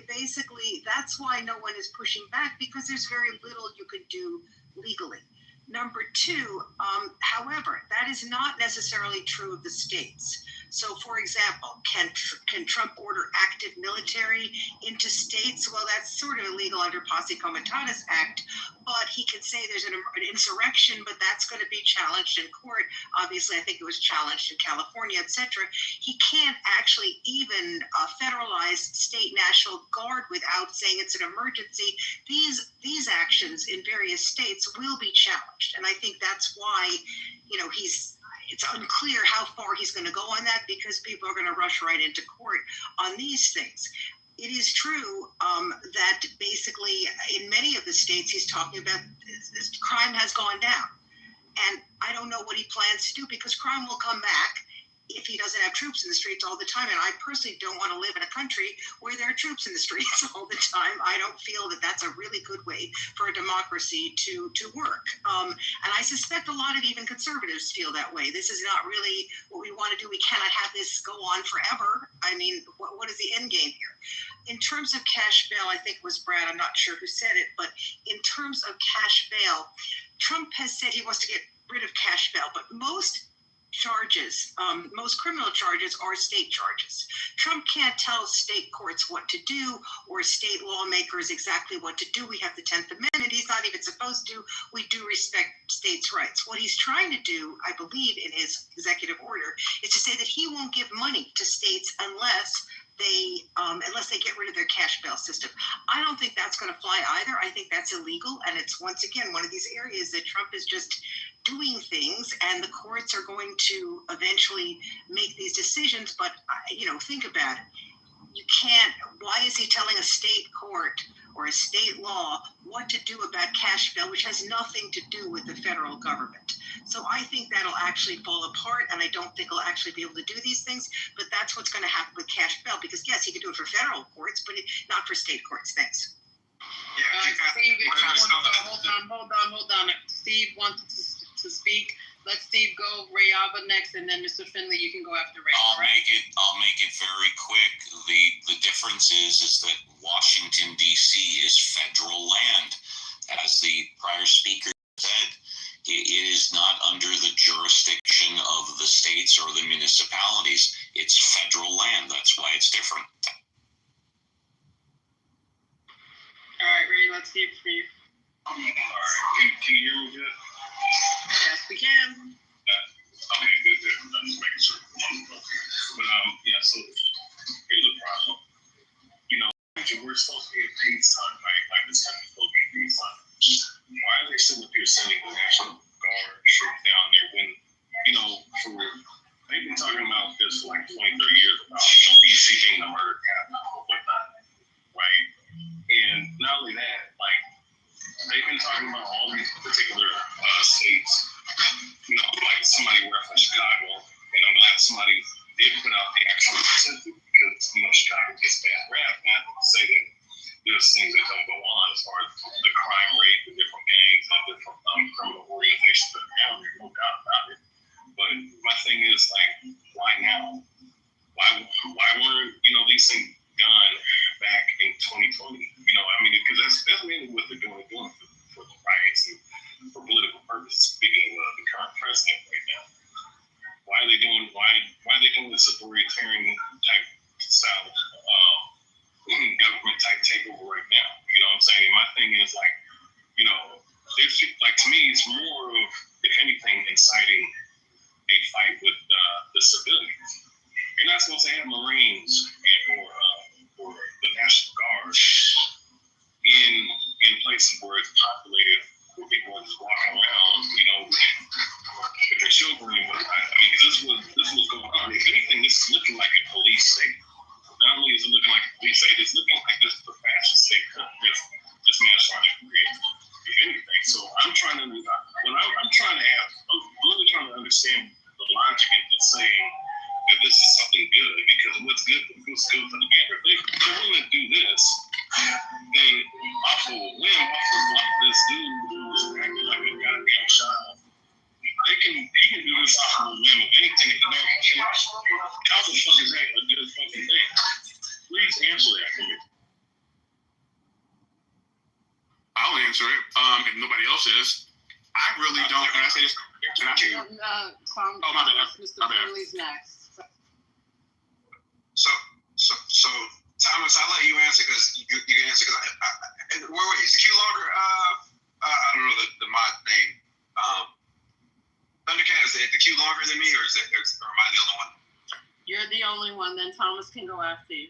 basically, that's why no one is pushing back, because there's very little you could do legally. Number two, however, that is not necessarily true of the states. So, for example, can Trump order active military into states? Well, that's sort of illegal under Posse Comitatus Act, but he can say there's an insurrection, but that's going to be challenged in court. Obviously, I think it was challenged in California, etc. He can't actually even federalize state National Guard without saying it's an emergency. These actions in various states will be challenged, and I think that's why, it's unclear how far he's going to go on that, because people are going to rush right into court on these things. It is true that basically in many of the states he's talking about, this crime has gone down. And I don't know what he plans to do, because crime will come back if he doesn't have troops in the streets all the time. And I personally don't want to live in a country where there are troops in the streets all the time. I don't feel that that's a really good way for a democracy to work. And I suspect a lot of even conservatives feel that way. This is not really what we want to do. We cannot have this go on forever. I mean, what is the end game here? In terms of cash bail, I think it was Brad, I'm not sure who said it, but in terms of cash bail, Trump has said he wants to get rid of cash bail, but most charges, most criminal charges are state charges. Trump can't tell state courts what to do or state lawmakers exactly what to do. We have the 10th Amendment. He's not even supposed to. We do respect states' rights. What he's trying to do, I believe, in his executive order, is to say that he won't give money to states unless they get rid of their cash bail system. I don't think that's going to fly either. I think that's illegal, and it's once again one of these areas that Trump is just doing things, and the courts are going to eventually make these decisions. But think about it. You can't. Why is he telling a state court or a state law what to do about cash bail, which has nothing to do with the federal government? So I think that'll actually fall apart, and I don't think he'll actually be able to do these things. But that's what's going to happen with cash bail, because yes, he can do it for federal courts, but not for state courts. Thanks. Steve, hold on. Steve wanted to speak. Let Steve go. Ray Alba next, and then Mr. Finley, you can go after Ray. I'll make it very quick. The difference is that Washington D.C. is federal land, as the prior speaker said. It is not under the jurisdiction of the states or the municipalities. It's federal land. That's why it's different. All right, Ray, let's hear from you. All right. Can you hear me good? Yes, we can. Okay, good. I'm just making sure. But so here's the problem. We're supposed to be in peacetime, right? Like this country's supposed to be peacetime. Why are they still up here sending the National Guard troops down there when, they've been talking about this for like 20, 30 years about DC being the murder capital or whatnot, right? And not only that, like, they've been talking about all these particular states, like somebody referenced Chicago, and I'm glad somebody did put out the actual statistic, because Chicago gets bad rap. Not to say that there's things that don't go on as far as the crime rate, the different gangs, and different criminal organizations that are down there, no doubt about it. But my thing is, like, why now? Why weren't these things done back in 2020? Because that's mainly what they're doing for the riots and for political purposes. Speaking of the current president right now, why are they doing this authoritarian type style government type takeover right now? You know what I'm saying? And my thing is, like, there's, like, to me, it's more of, if anything, inciting a fight with the civilians. You're not supposed to have Marines or the National Guard in places where it's populated, where people are just walking around, with their children. Because this is impossible to win with anything. You know, how the fuck is that a good fucking thing? Please answer that for me. I'll answer it. If nobody else is, I really don't. Can I say this? Can I? Oh, my bad. Mr. My bad. Curley's next. So, Thomas, I'll let you answer because you can answer because wait, is the queue longer? I don't know the mod name. Thundercat, is the queue longer than me, or am I the only one? You're the only one. Then Thomas can go after you.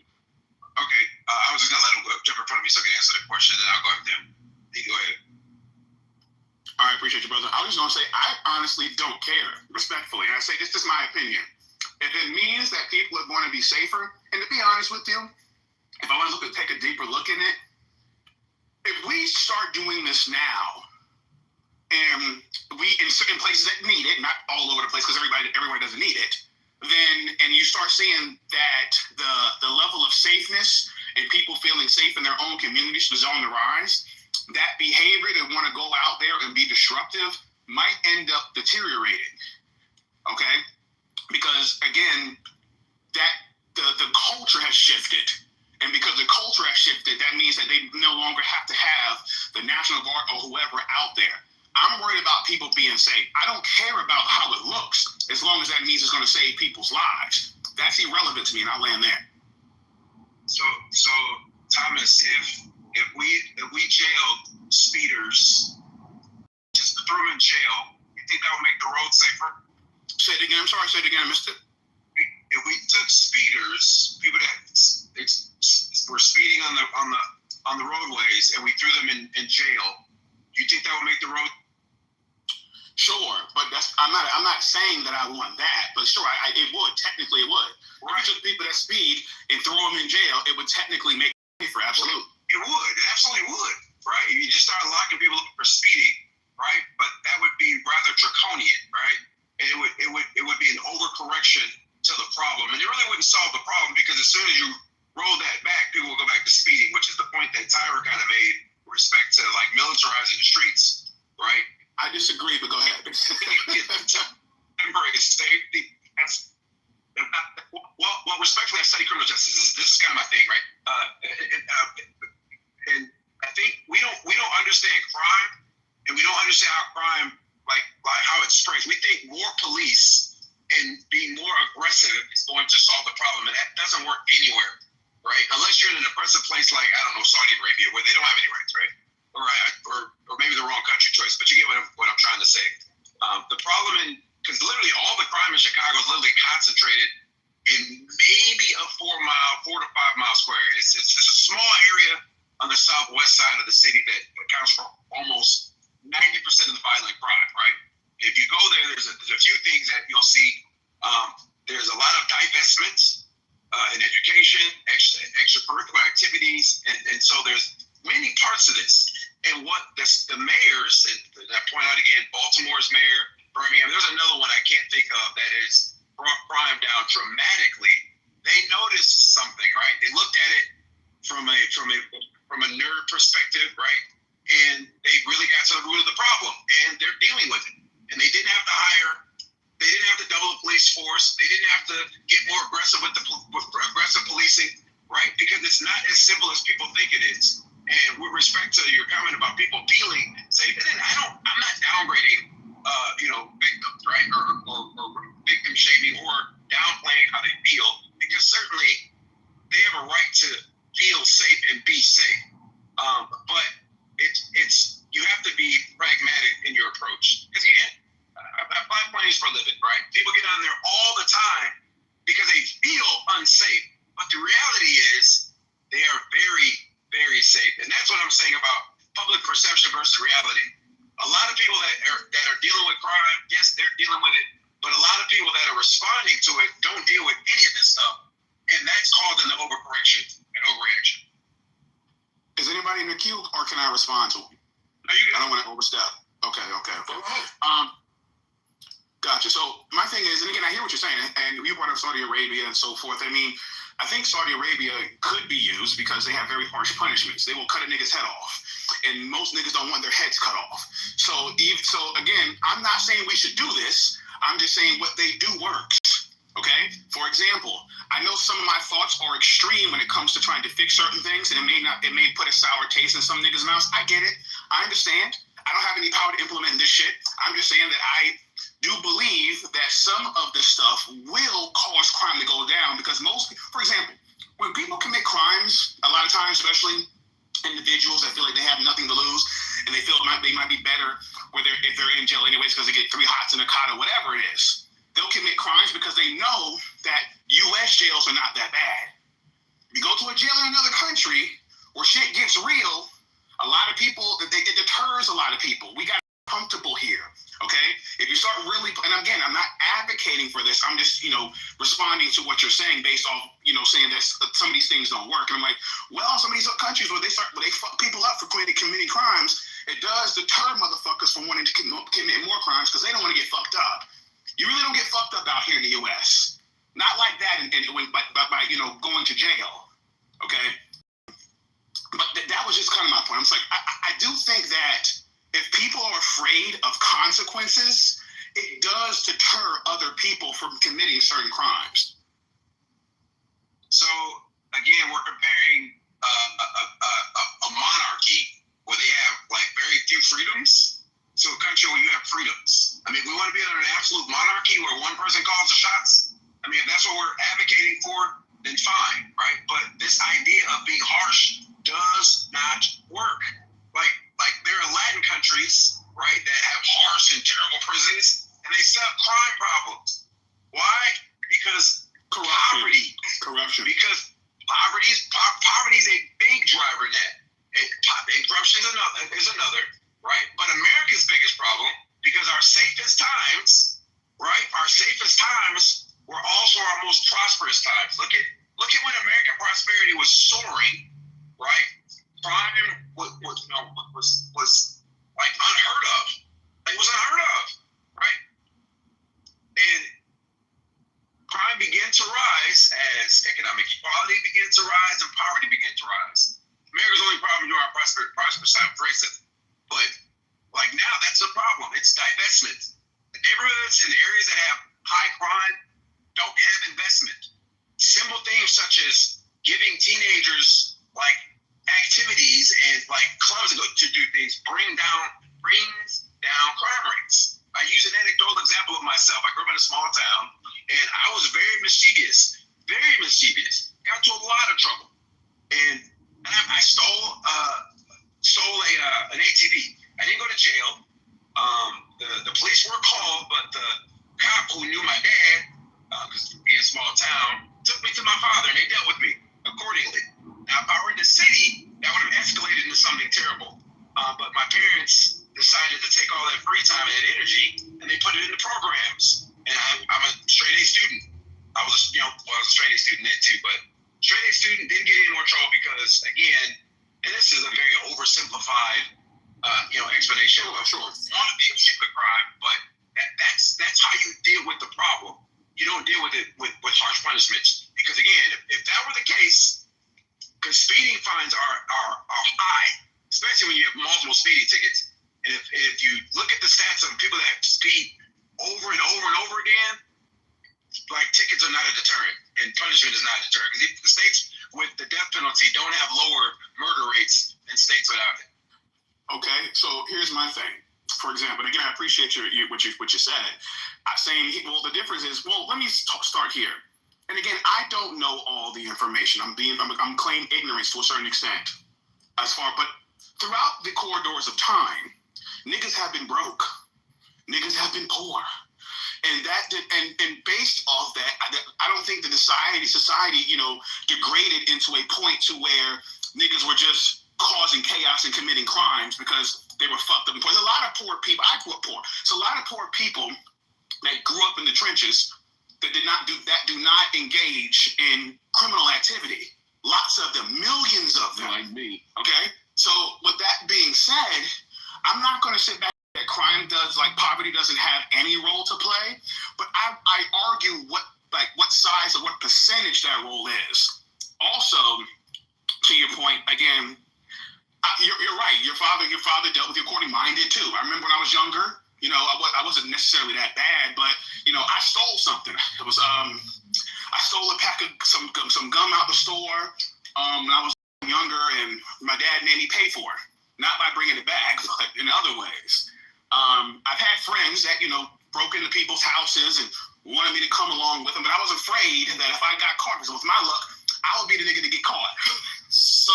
Okay, I was just gonna let him jump in front of me so I can answer the question, and I'll go after him. You go ahead. All right, appreciate you, brother. I was just gonna say, I honestly don't care, respectfully. And I say this is my opinion. If it means that people are going to be safer, and to be honest with you, if I want to take a deeper look at it, if we start doing this now, and we in certain places that need it, not all over the place because everyone doesn't need it, then and you start seeing that the level of safeness and people feeling safe in their own communities is on the rise, that behavior that want to go out there and be disruptive might end up deteriorating. Okay? Because again, that the culture has shifted. And because the culture has shifted, that means that they no longer have to have the National Guard or whoever out there. I'm worried about people being safe. I don't care about how it looks, as long as that means it's going to save people's lives. That's irrelevant to me, and I'll land there. So Thomas, if we jailed speeders, just threw them in jail, you think that would make the road safer? Say it again. I'm sorry. Say it again. I missed it. If we took speeders, people that were speeding on the roadways, and we threw them in jail, you think that would make the road? Sure, but I'm not saying that I want that, but sure, it would. Technically, it would. Right. If you took people that speed and throw them in jail, it would technically make it safer. Absolutely. It would. It absolutely would. Right. If you just start locking people up for speeding, right? But that would be rather draconian, right? And it would be an overcorrection to the problem, and it really wouldn't solve the problem because as soon as you roll that back, people will go back to speeding, which is the point that Tyra kind of made with respect to like militarizing the streets, right? I disagree, but go ahead. Temporary safety. Well, respectfully, I study criminal justice. This is kind of my thing, right? And I think we don't understand crime, and we don't understand how crime, like how it spreads. We think more police and being more aggressive is going to solve the problem, and that doesn't work anywhere, right? Unless you're in an oppressive place like, I don't know, Saudi Arabia, where they don't have any rights, right? Or maybe the wrong country choice, but you get what I'm trying to say. The problem because literally all the crime in Chicago is literally concentrated in maybe a 4 to 5 mile square area. It's a small area on the southwest side of the city that accounts for almost 90% of the violent crime, right? If you go there, there's a few things that you'll see. There's a lot of divestments in education, extracurricular activities, and so there's many parts of this. And what the mayors, and I point out again, Baltimore's mayor, Birmingham, there's another one I can't think of that has brought crime down dramatically. They noticed something, right? They looked at it from a nerd perspective, right? And they really got to the root of the problem, and they're dealing with it. And they didn't have to double the police force. They didn't have to get more aggressive with aggressive policing, right? Because it's not as simple as people think it is. And with respect to your comment about people feeling safe, I'm not downgrading, victims, right, or victim shaming or downplaying how they feel, because certainly they have a right to feel safe and be safe. But it's you have to be pragmatic in your approach. Because again, I fly planes for a living, right? People get on there all the time because they feel unsafe. But the reality is they are very, very safe. And that's what I'm saying about public perception versus reality. A lot of people that are dealing with crime, yes, they're dealing with it. But a lot of people that are responding to it don't deal with any of this stuff. And that's causing the overcorrection and overreaction. Is anybody in the queue, or can I respond to them? No, you I don't want to overstep. Okay. Gotcha. So my thing is, and again, I hear what you're saying, and you brought up Saudi Arabia and so forth. I mean, I think Saudi Arabia could be used because they have very harsh punishments. They will cut a nigga's head off, and most niggas don't want their heads cut off. So again, I'm not saying we should do this. I'm just saying what they do works. Okay? For example, I know some of my thoughts are extreme when it comes to trying to fix certain things, and it may put a sour taste in some niggas' mouths. I get it. I understand. I don't have any power to implement this shit. I'm just saying that I do believe that some of this stuff will cause crime to go down because for example, when people commit crimes, a lot of times, especially individuals that feel like they have nothing to lose and they feel they might be better if they're in jail anyways because they get 3 hots and a cot or whatever it is. They'll commit crimes because they know that U.S. jails are not that bad. If you go to a jail in another country where shit gets real, a lot of people, it deters a lot of people. We got comfortable here, okay? If you start really, and again, I'm not advocating for this. I'm just, responding to what you're saying based off, saying that some of these things don't work. And I'm like, well, some of these countries where they fuck people up for committing crimes, it does deter motherfuckers from wanting to commit more crimes because they don't want to get fucked up. You really don't get fucked up out here in the U.S. Not like that, by going to jail, okay? But that was just kind of my point. I'm like, I do think that if people are afraid of consequences, it does deter other people from committing certain crimes. So again, we're comparing a monarchy where they have like very few freedoms to a country where you have freedoms. I mean, we want to be under an absolute monarchy where one person calls the shots. I mean, if that's what we're advocating for, then fine, right? But this idea of being harsh does not work. Like there are Latin countries, right, that have harsh and terrible prisons, and they still have crime problems. Why? Because corruption. Because poverty is a big driver in that. And corruption is another. Right? But America's biggest problem, because our safest times, right? Our safest times were also our most prosperous times. Look at when American prosperity was soaring, right? Crime was like unheard of. It was unheard of, right? And crime began to rise as economic equality began to rise and poverty began to rise. America's only problem during our prosperous time was racism. But like now, that's a problem. It's divestment. The neighborhoods and the areas that have high crime don't have investment. Simple things such as giving teenagers like activities and like clubs to do things brings down crime rates. I use an anecdotal example of myself. I grew up in a small town and I was very mischievous. Got into a lot of trouble. And I stole an ATV. I didn't go to jail. The police were called, but the cop who knew my dad, because we in a small town, took me to my father, and they dealt with me accordingly. Now, if I were in the city, that would have escalated into something terrible. But my parents decided to take all that free time and that energy, and they put it into programs. And I'm a straight A student. I was a straight A student then too, but straight A student didn't get any more trouble because, again, and this is a very oversimplified, explanation of sure. Want to be a secret crime, but that's how you deal with the problem. You don't deal with it with harsh punishments because, again, if that were the case, because speeding fines are high, especially when you have multiple speeding tickets. And if you look at the stats of people that speed over and over and over again, like tickets are not a deterrent and punishment is not a deterrent. Because states with the death penalty don't have lower murder rates than states without it. Okay, so here's my thing. For example, again, I appreciate what you said. I'm saying, well, the difference is, well, let me start here. And again, I don't know all the information. I'm claiming ignorance to a certain extent. But throughout the corridors of time, niggas have been broke. Niggas have been poor. And based off that, I don't think the society, degraded into a point to where niggas were just causing chaos and committing crimes because they were fucked up. There's a lot of poor people. I grew up poor. So a lot of poor people that grew up in the trenches that do not engage in criminal activity. Lots of them, millions of them. Like me. Okay? So with that being said, I'm not going to sit back that poverty doesn't have any role to play, but I argue what size or what percentage that role is. Also, to your point, again, you're right. Your father dealt with you accordingly. Mine did too. I remember when I was younger, You know, I wasn't necessarily that bad, but you know, I stole something. It was I stole a pack of some gum out the store when I was younger, and my dad made me pay for it. Not by bringing it back, but in other ways. I've had friends that, you know, broke into people's houses and wanted me to come along with them, but I was afraid that if I got caught, because with my luck, I would be the nigga to get caught. So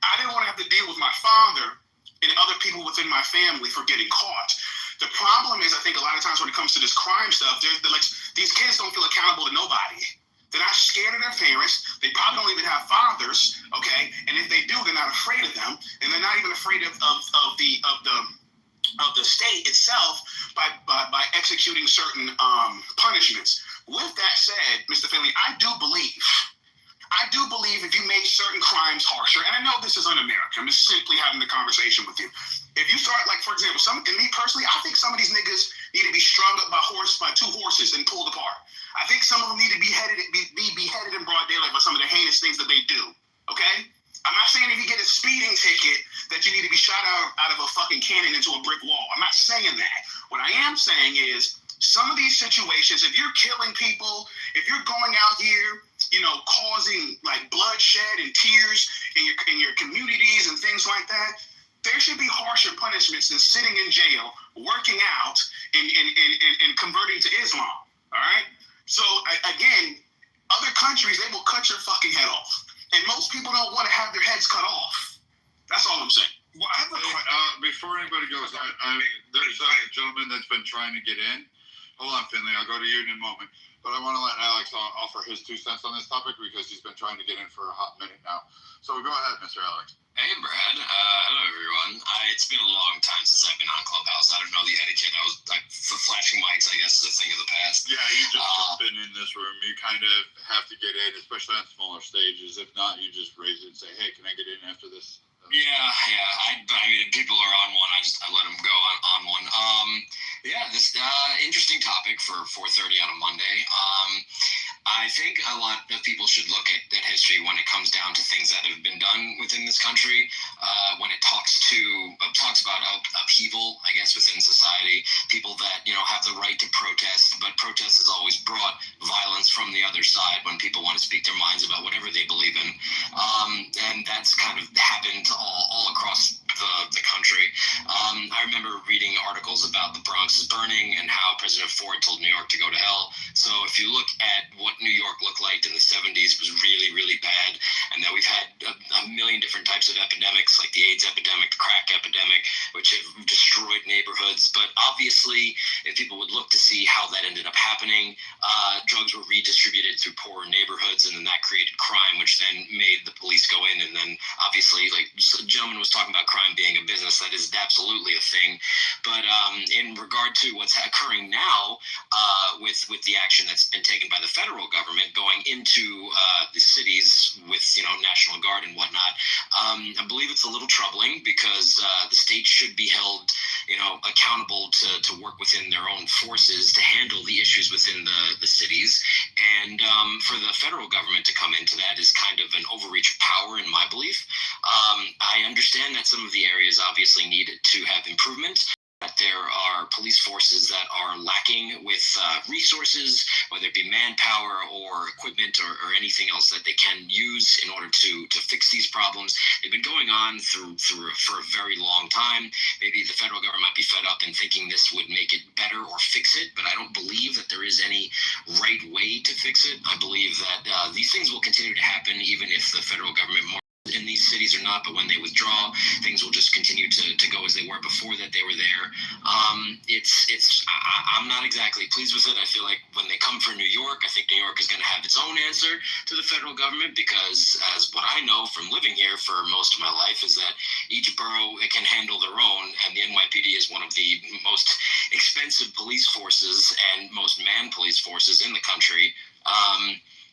I didn't want to have to deal with my father and other people within my family for getting caught. The problem is, I think a lot of times when it comes to this crime stuff, they're like, these kids don't feel accountable to nobody. They're not scared of their parents. They probably don't even have fathers, okay? And if they do, they're not afraid of them, and they're not even afraid of the state itself by executing certain punishments. With that said, Mr. Finley, I do believe if you made certain crimes harsher, and I know this is un-American, I'm just simply having the conversation with you. If you start, like, for example, me personally, I think some of these niggas need to be strung up by two horses and pulled apart. I think some of them need to be beheaded in broad daylight for some of the heinous things that they do, okay? I'm not saying if you get a speeding ticket that you need to be shot out of a fucking cannon into a brick wall. I'm not saying that. What I am saying is, some of these situations, if you're killing people, if you're going out here, you know, causing like bloodshed and tears in your communities and things like that, there should be harsher punishments than sitting in jail, working out, and converting to Islam. All right. So again, other countries, they will cut your fucking head off, and most people don't want to have their heads cut off. That's all I'm saying. Well, I have a question. Before anybody goes, there's a gentleman that's been trying to get in. Hold on, Finley. I'll go to you in a moment. But I want to let Alex offer his 2 cents on this topic because he's been trying to get in for a hot minute now. So go ahead, Mr. Alex. Hey, Brad. Hello, everyone. It's been a long time since I've been on Clubhouse. I don't know the etiquette. I was like, flashing mics, I guess, is a thing of the past. Yeah, you just been in this room. You kind of have to get in, especially on smaller stages. If not, you just raise it and say, hey, can I get in after this? Yeah. I mean, if people are on one, I let them go on one. This interesting topic for 4:30 on a Monday. I think a lot of people should look at history when it comes down to things that have been done within this country. When it talks about upheaval, I guess, within society, people that, you know, have the right to protest, but protest has always brought violence from the other side when people want to speak their minds about whatever they believe in. And that's kind of happened all across the country. I remember reading articles about the Bronx is burning and how President Ford told New York to go to hell. So if you look at what New York looked like in the 70s, it was really, really bad. And that we've had a million different types of epidemics, like the AIDS epidemic, the crack epidemic, which have destroyed neighborhoods. But obviously, if people would look to see how that ended up happening, drugs were redistributed through poorer neighborhoods, and then that created crime, which then made the police go in. And then obviously, like the gentleman was talking about crime being a business, that is absolutely a thing. But in regard to what's occurring now with the action that's been taken by the federal government going into the cities with, you know, National Guard and whatnot, I believe it's a little troubling because the state should be held, you know, accountable to work within their own forces to handle the issues within the cities. And for the federal government to come into that is kind of an overreach of power, in my belief. I understand that some of the areas obviously need to have improvement, that there are police forces that are lacking with resources, whether it be manpower or equipment or anything else that they can use in order to fix these problems. They've been going on for a very long time. Maybe the federal government might be fed up and thinking this would make it better or fix it, but I don't believe that there is any right way to fix it. I believe that these things will continue to happen even if the federal government in these cities or not, but when they withdraw, things will just continue to go as they were before that they were there. I'm not exactly pleased with it. I feel like when they come for New York, I think New York is going to have its own answer to the federal government, because as what I know from living here for most of my life is that each borough can handle their own, and the NYPD is one of the most expensive police forces and most manned police forces in the country.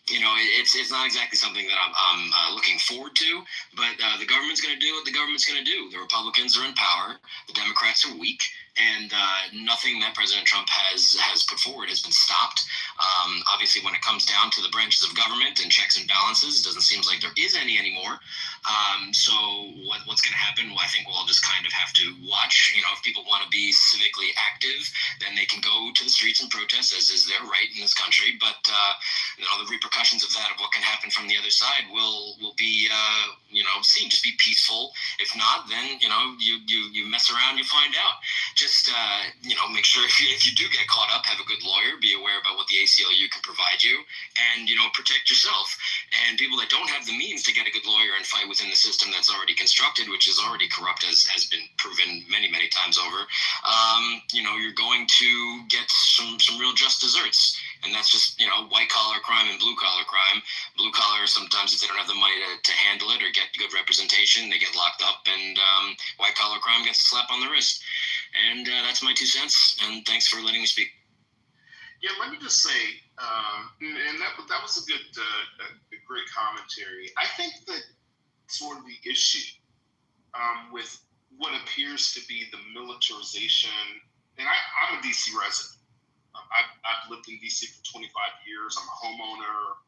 You know, it's not exactly something that I'm looking forward to, but the government's going to do what the government's going to do. The Republicans are in power. The Democrats are weak. and nothing that President Trump has put forward has been stopped. Obviously, when it comes down to the branches of government and checks and balances, it doesn't seem like there is any anymore. So what's going to happen? Well, I think we'll all just kind of have to watch. If people want to be civically active, then they can go to the streets and protest, as is their right in this country. But the repercussions of that, of what can happen from the other side, will be seen. Just be peaceful. If not, then you mess around, you find out. Just make sure if you do get caught up, have a good lawyer. Be aware about what the ACLU can provide you, and protect yourself. And people that don't have the means to get a good lawyer and fight within the system that's already constructed, which is already corrupt, as has been proven many times over, you're going to get some real just desserts. And that's just, white collar crime and blue collar crime. Blue collar, sometimes if they don't have the money to handle it or get good representation, they get locked up, and white collar crime gets a slap on the wrist. And that's my 2 cents. And thanks for letting me speak. Yeah, let me just say, and that was a good, great commentary. I think that sort of the issue with what appears to be the militarization, and I'm a DC resident. I've lived in DC for 25 years. I'm a homeowner.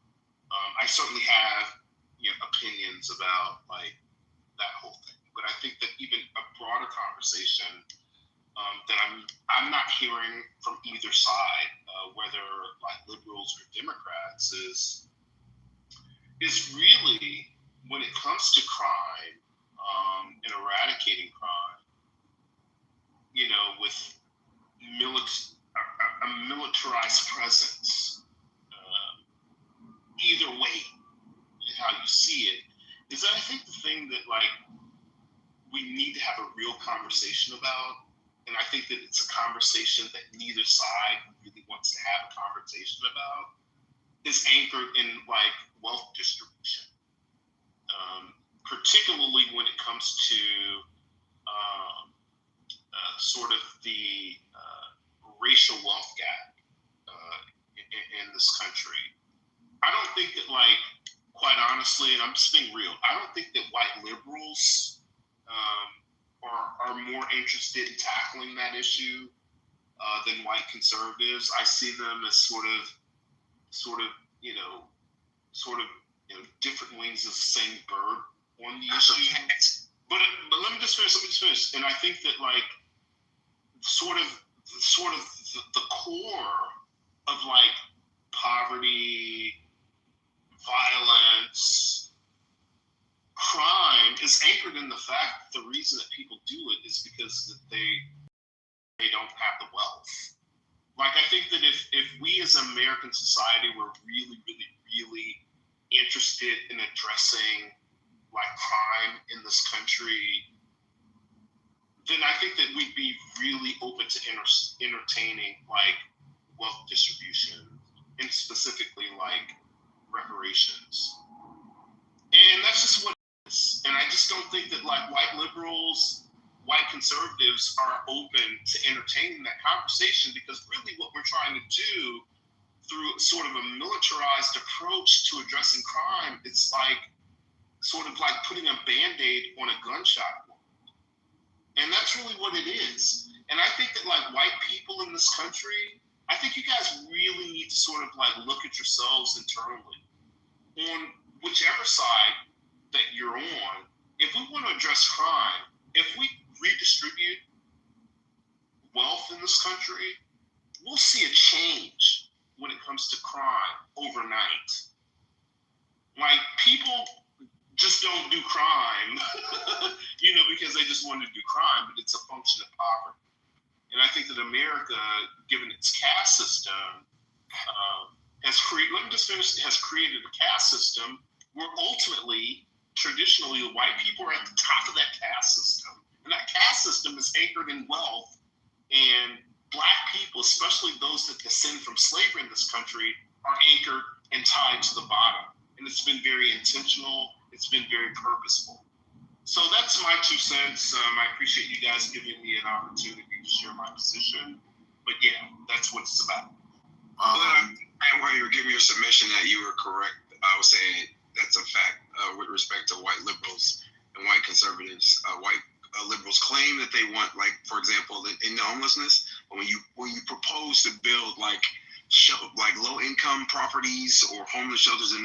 I certainly have opinions about that whole thing. But I think that even a broader conversation that I'm not hearing from either side, whether liberals or Democrats, is really when it comes to crime and eradicating crime, with a militarized presence, either way, how you see it, is that I think the thing that we need to have a real conversation about, and I think that it's a conversation that neither side really wants to have a conversation about, is anchored in wealth distribution, particularly when it comes to sort of the racial wealth gap in this country. I don't think that, quite honestly, and I'm just being real, I don't think that white liberals are more interested in tackling that issue than white conservatives. I see them as sort of different wings of the same bird on the issue. But let me just finish. And I think that sort of the core of poverty, violence, crime is anchored in the fact that the reason that people do it is because they don't have the wealth. I think that if we as American society were really, really, really interested in addressing crime in this country, then I think that we'd be really open to entertaining wealth distribution, and specifically reparations. And that's just what it is. And I just don't think that white liberals, white conservatives are open to entertaining that conversation, because really what we're trying to do through sort of a militarized approach to addressing crime, it's sort of putting a Band-Aid on a gunshot wound. And that's really what it is. And I think that white people in this country, I think you guys really need to sort of look at yourselves internally on whichever side that you're on. If we want to address crime, if we redistribute wealth in this country, we'll see a change when it comes to crime overnight. People just don't do crime, because they just want to do crime, but it's a function of poverty. And I think that America, given its caste system, has created a caste system where ultimately, traditionally, the white people are at the top of that caste system. And that caste system is anchored in wealth, and Black people, especially those that descend from slavery in this country, are anchored and tied to the bottom. And it's been very intentional. It's been very purposeful. So that's my 2 cents. I appreciate you guys giving me an opportunity to share my position. But yeah, that's what it's about. And while you were giving your submission that you were correct, I was saying that's a fact with respect to white liberals and white conservatives, white liberals claim that they want, like, for example, in the homelessness, when you propose to build like low income properties or homeless shelters in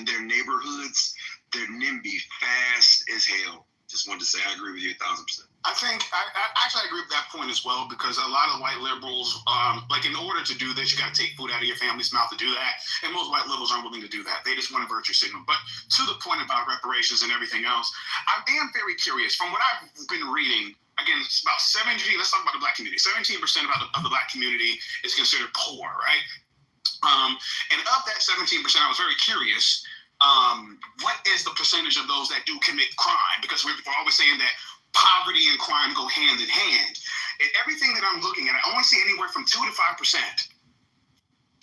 their neighborhoods, they're NIMBY fast as hell. Just wanted to say I agree with you 1,000%. I think I actually agree with that point as well, because a lot of white liberals, like, in order to do this, you got to take food out of your family's mouth to do that, and most white liberals aren't willing to do that. They just want a virtue signal. But to the point about reparations and everything else, I am very curious. From what I've been reading, again, it's about 17. Let's talk about the Black community. 17% of the Black community is considered poor, right? And of that 17%, I was very curious. What is the percentage of those that do commit crime? Because we're always saying that poverty and crime go hand in hand. And everything that I'm looking at, I only see anywhere from 2 to 5%.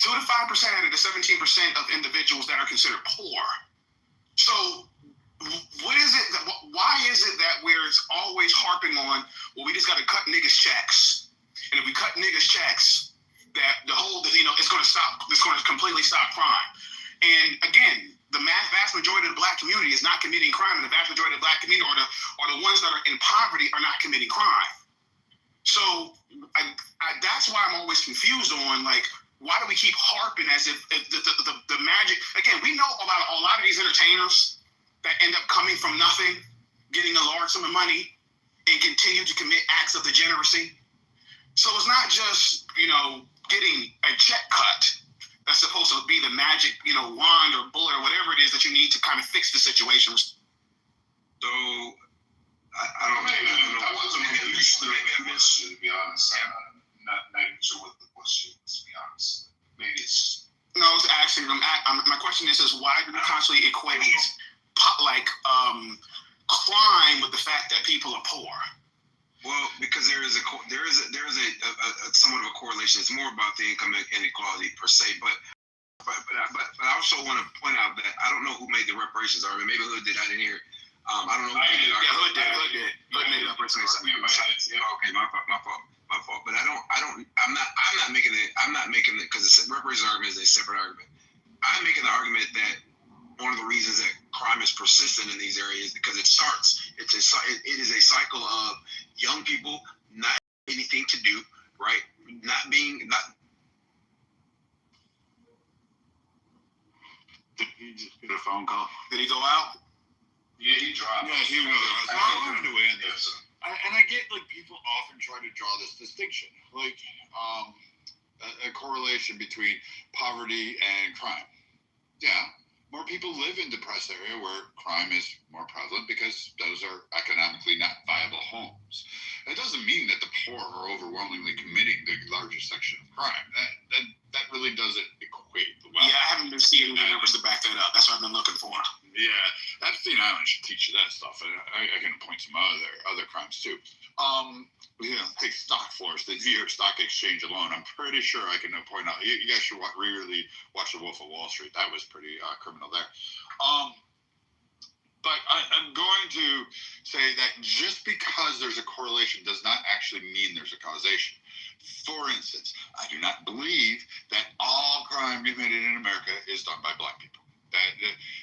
2 to 5% out of the 17% of individuals that are considered poor. So what is it that, why is it that we're always harping on, well, we just got to cut niggas checks. And if we cut niggas checks, that the whole, it's going to completely stop crime. And again, the vast majority of the Black community is not committing crime, and the vast majority of the Black community, or the ones that are in poverty, are not committing crime. So that's why I'm always confused on, like, why do we keep harping as if the magic? Again, we know about a lot of these entertainers that end up coming from nothing, getting a large sum of money, and continue to commit acts of degeneracy. So it's not just getting a check cut that's supposed to be the magic, wand or bullet or whatever it is that you need to kind of fix the situation. So, I don't know. I wasn't really listening to the question, to be honest. I'm not even sure what the question is, to be honest. Maybe it's just... No, I was asking them. My question is why do we constantly equate crime with the fact that people are poor? Well, because there is a somewhat of a correlation. It's more about the income inequality per se, but I also want to point out that I don't know who made the reparations argument. Maybe Hood did. I didn't hear. I don't know. Hood did. Hood made the reparations argument. Okay, my fault. But I'm not making it because the reparations argument is a separate argument. I'm making the argument that one of the reasons that crime is persistent in these areas because it is a cycle of young people not having anything to do, right? Did he just get a phone call? Did he go out? Yeah, he dropped. Yeah, he was. I wanted to end this. And I get, like, people often try to draw this distinction, like a correlation between poverty and crime. Yeah, more people live in depressed area where crime is more prevalent because those are economically not viable homes. It doesn't mean that the poor are overwhelmingly committing the largest section of crime. That really doesn't equate well. Yeah, I haven't been seeing the numbers to back that up. That's what I've been looking for. Yeah, Epstein Island should teach you that stuff. I can point some other crimes too. Take stock floors, the New York Stock Exchange alone. I'm pretty sure I can point out. You guys should really watch The Wolf of Wall Street. That was pretty criminal there. But I'm going to say that just because there's a correlation does not actually mean there's a causation. For instance, I do not believe that all crime committed in America is done by Black people.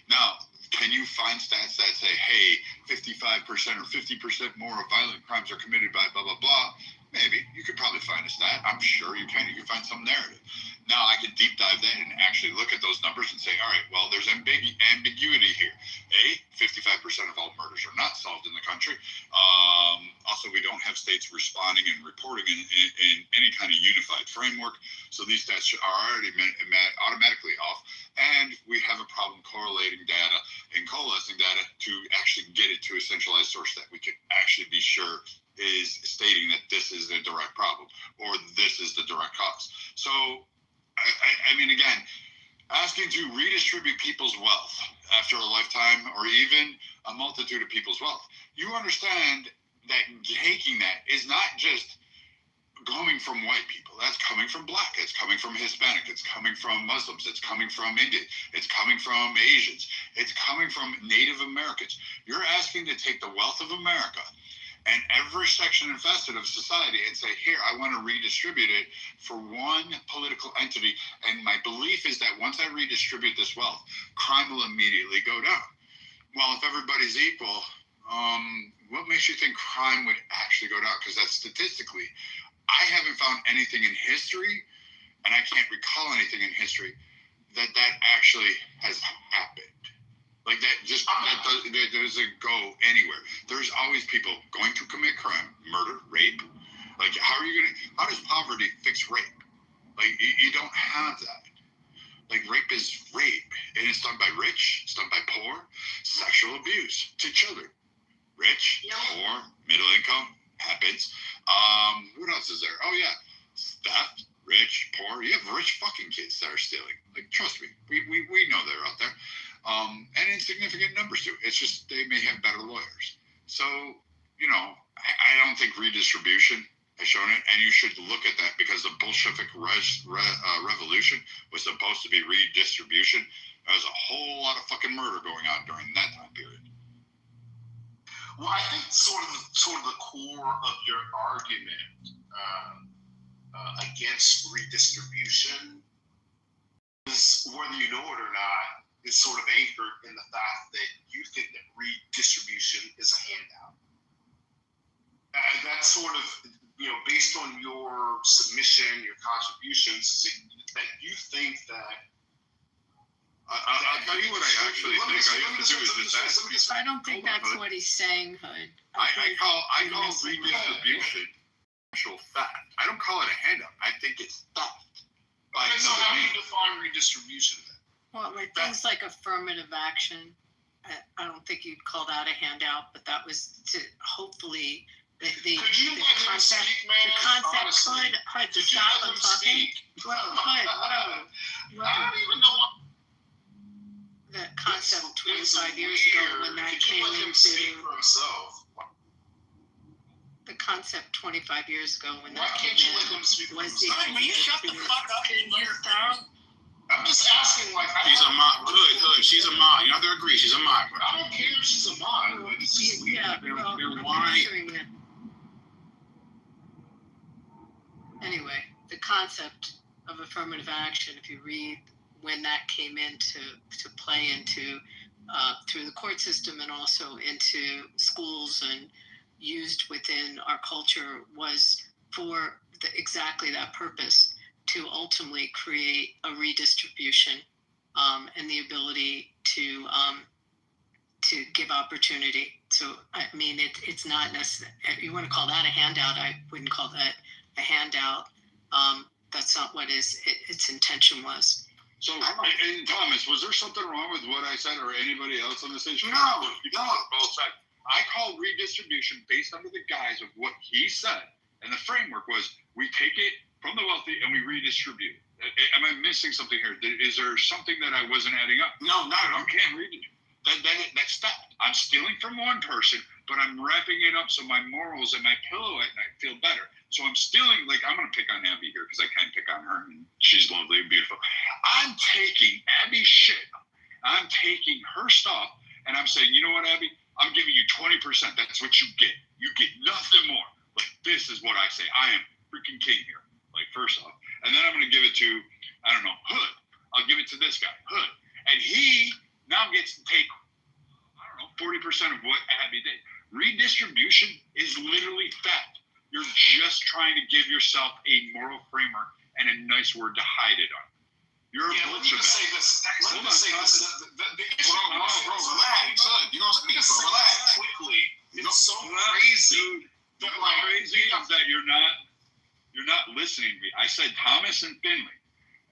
Now, can you find stats that say, hey, 55% or 50% more of violent crimes are committed by blah, blah, blah? Maybe. You could probably find a stat. I'm sure you can. You can find some narrative. Now, I can deep dive that and actually look at those numbers and say, all right, well, there's ambiguity here. 55% of all murders are not solved in the country. Also, we don't have states responding and reporting in any kind of unified framework. So these stats are already automatically off. And we have a problem correlating data and coalescing data to actually get it to a centralized source that we can actually be sure is stating that this is the direct problem or this is the direct cause. So, I mean, again, asking to redistribute people's wealth after a lifetime or even a multitude of people's wealth, you understand that taking that is not just coming from white people. That's coming from Black. It's coming from Hispanic. It's coming from Muslims. It's coming from Indian. It's coming from Asians. It's coming from Native Americans. You're asking to take the wealth of America and every section and facet of society and say, here, I want to redistribute it for one political entity. And my belief is that once I redistribute this wealth, crime will immediately go down. Well, if everybody's equal, What makes you think crime would actually go down? Because that's statistically, I haven't found anything in history, and I can't recall anything in history that actually has happened. Like that doesn't go anywhere. There's always people going to commit crime, murder, rape. Like how does poverty fix rape? Like you don't have that. Like rape is rape, and it's done by rich, it's done by poor. Sexual abuse to children, rich, poor, middle income happens. What else is there? Oh yeah, theft, rich, poor. You have rich fucking kids that are stealing. Like trust me, we know they're out there, and in significant numbers too. It's just they may have better lawyers. So I don't think redistribution has shown it, and you should look at that because the Bolshevik revolution was supposed to be redistribution. There was a whole lot of fucking murder going on during that time period. Well, I think sort of the core of your argument against redistribution is, whether you know it or not, is sort of anchored in the fact that you think that redistribution is a handout. That's sort of, based on your submission, your contributions, that you think that. I'll tell you what I actually think I have to do is this. I don't think that's what he's saying, Hood. I call redistribution actual fact. I don't call it a handout. I think it's theft. So how do you define redistribution then? Well, with things like affirmative action, I don't think you'd call that a handout, but that was to hopefully the concept. The concept could stop them talking. Whoa. I don't even know what. The concept 25 years ago when that came into. The concept 25 years ago when that came in was the. Will you shut the fuck up and hear down? I'm just asking, like. She's a mod. Good. She's a mod. You have to agree. She's a mod. I don't care if she's a mod. But it's just yeah. Well, anyway, the concept of affirmative action, if you read when that came into play into through the court system and also into schools and used within our culture, was for exactly that purpose, to ultimately create a redistribution and the ability to give opportunity. So I mean, it's not necessary. You want to call that a handout? I wouldn't call that a handout. That's not what its intention was. So, and Thomas, was there something wrong with what I said or anybody else on this issue? No. Both sides. I call redistribution based under the guise of what he said, and the framework was we take it from the wealthy and we redistribute. Am I missing something here? Is there something that I wasn't adding up? No, not at all. You can't read it. That's theft. I'm stealing from one person, but I'm wrapping it up so my morals and my pillow at night feel better. So I'm stealing, like, I'm going to pick on Abby here because I can't pick on her, and she's lovely and beautiful. I'm taking Abby's shit. I'm taking her stuff, and I'm saying, you know what, Abby? I'm giving you 20%. That's what you get. You get nothing more. Like, this is what I say. I am freaking king here. Like, first off. And then I'm going to give it to, I don't know, Hood. I'll give it to this guy, Hood. And he now gets to take, I don't know, 40% of what Abby did. Redistribution is literally theft. You're just trying to give yourself a moral framework and a nice word to hide it on. You're a bullshit. Let me just say this. Let me say this. The issue, bro, relax. You're going to speak, bro. Relax. Quickly. It's so crazy. Dude, what's crazy is that you're not listening to me. I said Thomas and Finley.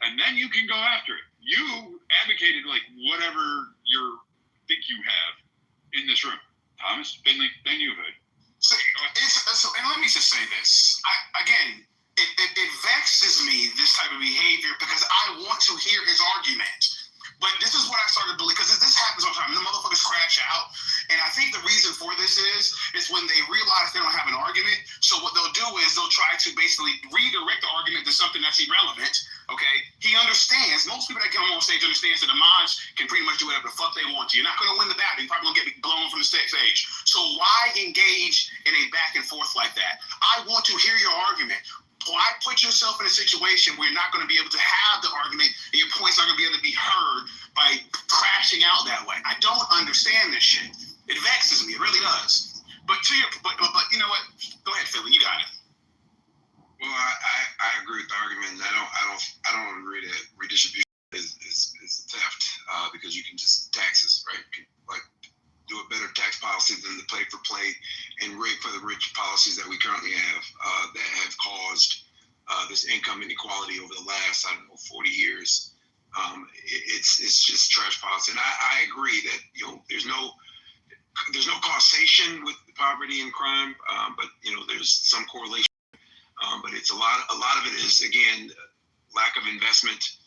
And then you can go after it. You advocated like whatever you think you have in this room. Thomas, Finley, then you, Hood. So, and let me just say this. It vexes me, this type of behavior, because I want to hear his argument. But this is what I started to believe, because this happens all the time. The motherfuckers crash out. And I think the reason for this is when they realize they don't have an argument. So what they'll do is they'll try to basically redirect the argument to something that's irrelevant. Okay? He understands. Most people that come on stage understands that the mods can pretty much do whatever the fuck they want to. You're not going to win the battle. You're probably going to get blown from the stage. So why engage in a back and forth like that? I want to hear your argument. Why put yourself in a situation where you're not going to be able to have the argument and your points aren't going to be able to be heard by crashing out that way? I don't understand this shit. It vexes me. It really does. But you know what? Go ahead, Philly. You got it. Well, I agree with the argument. I don't agree that redistribution is theft because you can just taxes, right? You can, like, do a better tax policy than the play for play and rig for the rich policies that we currently have that have caused this income inequality over the last 40 years. It's just trash policy, and I agree that there's no causation with poverty and crime, but there's some correlation. But it's a lot of it is, again, lack of investment.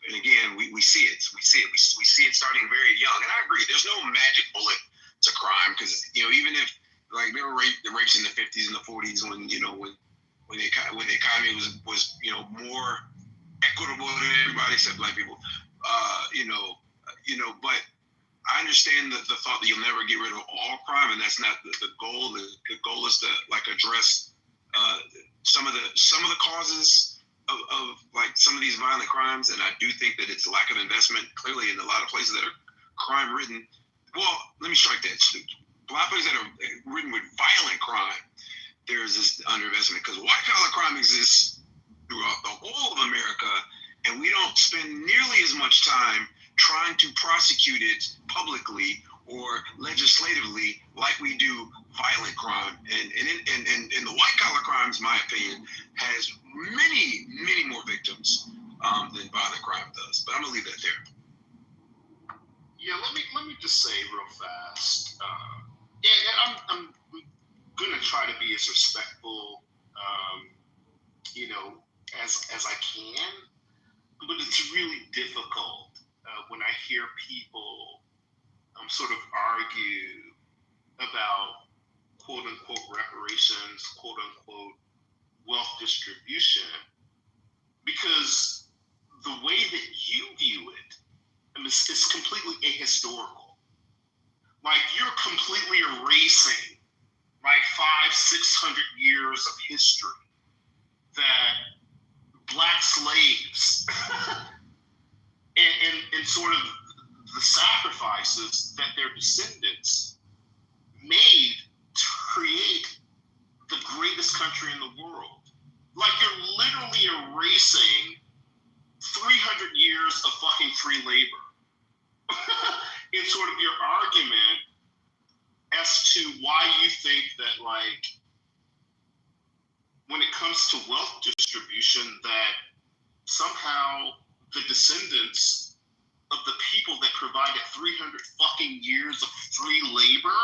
And again, we see it. We see it starting very young. And I agree, there's no magic bullet to crime because even if like there were rapes in the 50s and the 40s when the economy was more equitable to everybody except black people. But I understand the thought that you'll never get rid of all crime, and that's not the goal. The goal is to address some of the causes of like some of these violent crimes, and I do think that it's a lack of investment clearly in a lot of places that are crime ridden. Well, let me strike that. A lot of places that are ridden with violent crime, there's this underinvestment because white collar crime exists throughout the whole of America, and we don't spend nearly as much time trying to prosecute it publicly or legislatively like we do violent crime. And the white collar crimes, in my opinion, has many, many more victims than violent crime does. But I'm gonna leave that there. Yeah, let me just say real fast. And I'm gonna try to be as respectful, as I can. But it's really difficult when I hear people sort of argue about quote unquote reparations, quote unquote wealth distribution, because the way that you view it is completely ahistorical. Like you're completely erasing like 500-600 years of history that Black slaves and sort of the sacrifices that their descendants made to create the greatest country in the world. Like you're literally erasing 300 years of fucking free labor in sort of your argument as to why you think that, like, when it comes to wealth distribution, that somehow the descendants of the people that provided 300 fucking years of free labor,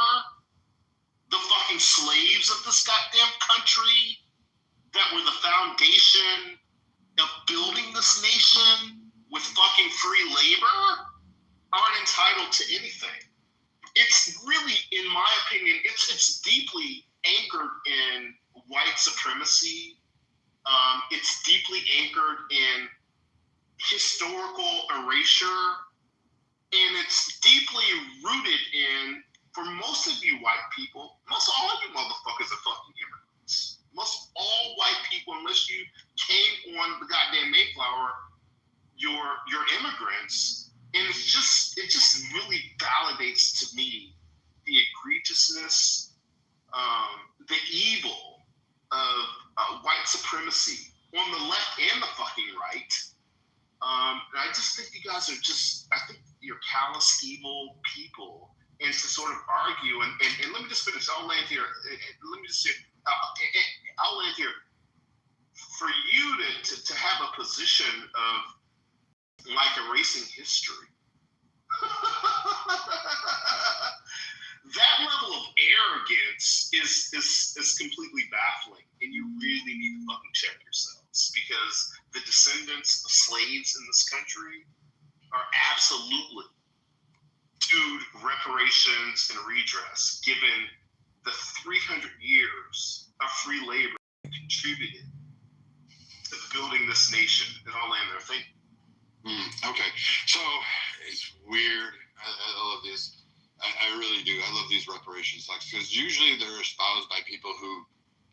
the fucking slaves of this goddamn country that were the foundation of building this nation with fucking free labor, aren't entitled to anything. It's really, in my opinion, it's deeply anchored in white supremacy. It's deeply anchored in historical erasure, and it's deeply rooted in, for most of you white people, most all of you motherfuckers are fucking immigrants. Most all white people, unless you came on the goddamn Mayflower, you're immigrants. And it just really validates to me the egregiousness, the evil of white supremacy on the left and the fucking right. And I just think you guys are I think you're callous, evil people. And to sort of argue, and let me just finish, I'll land here. I'll land here. For you to have a position of like erasing history, that level of arrogance is completely baffling, and you really need to fucking check yourselves, because the descendants of slaves in this country are absolutely due reparations and redress, given the 300 years of free labor contributed to building this nation. And I'll land there. Thank you. Okay, so it's weird. I love this. I really do. I love these reparations talks because usually they're espoused by people who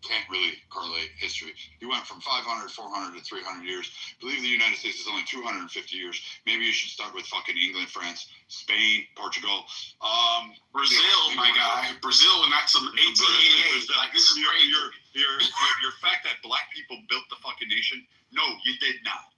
can't really correlate history. You went from 500, 400 to 300 years. I believe the United States is only 250 years. Maybe you should start with fucking England, France, Spain, Portugal. Brazil, my guy. Brazil, and that's some 1888. Like, this is crazy. Your fact that black people built the fucking nation, no, you did not.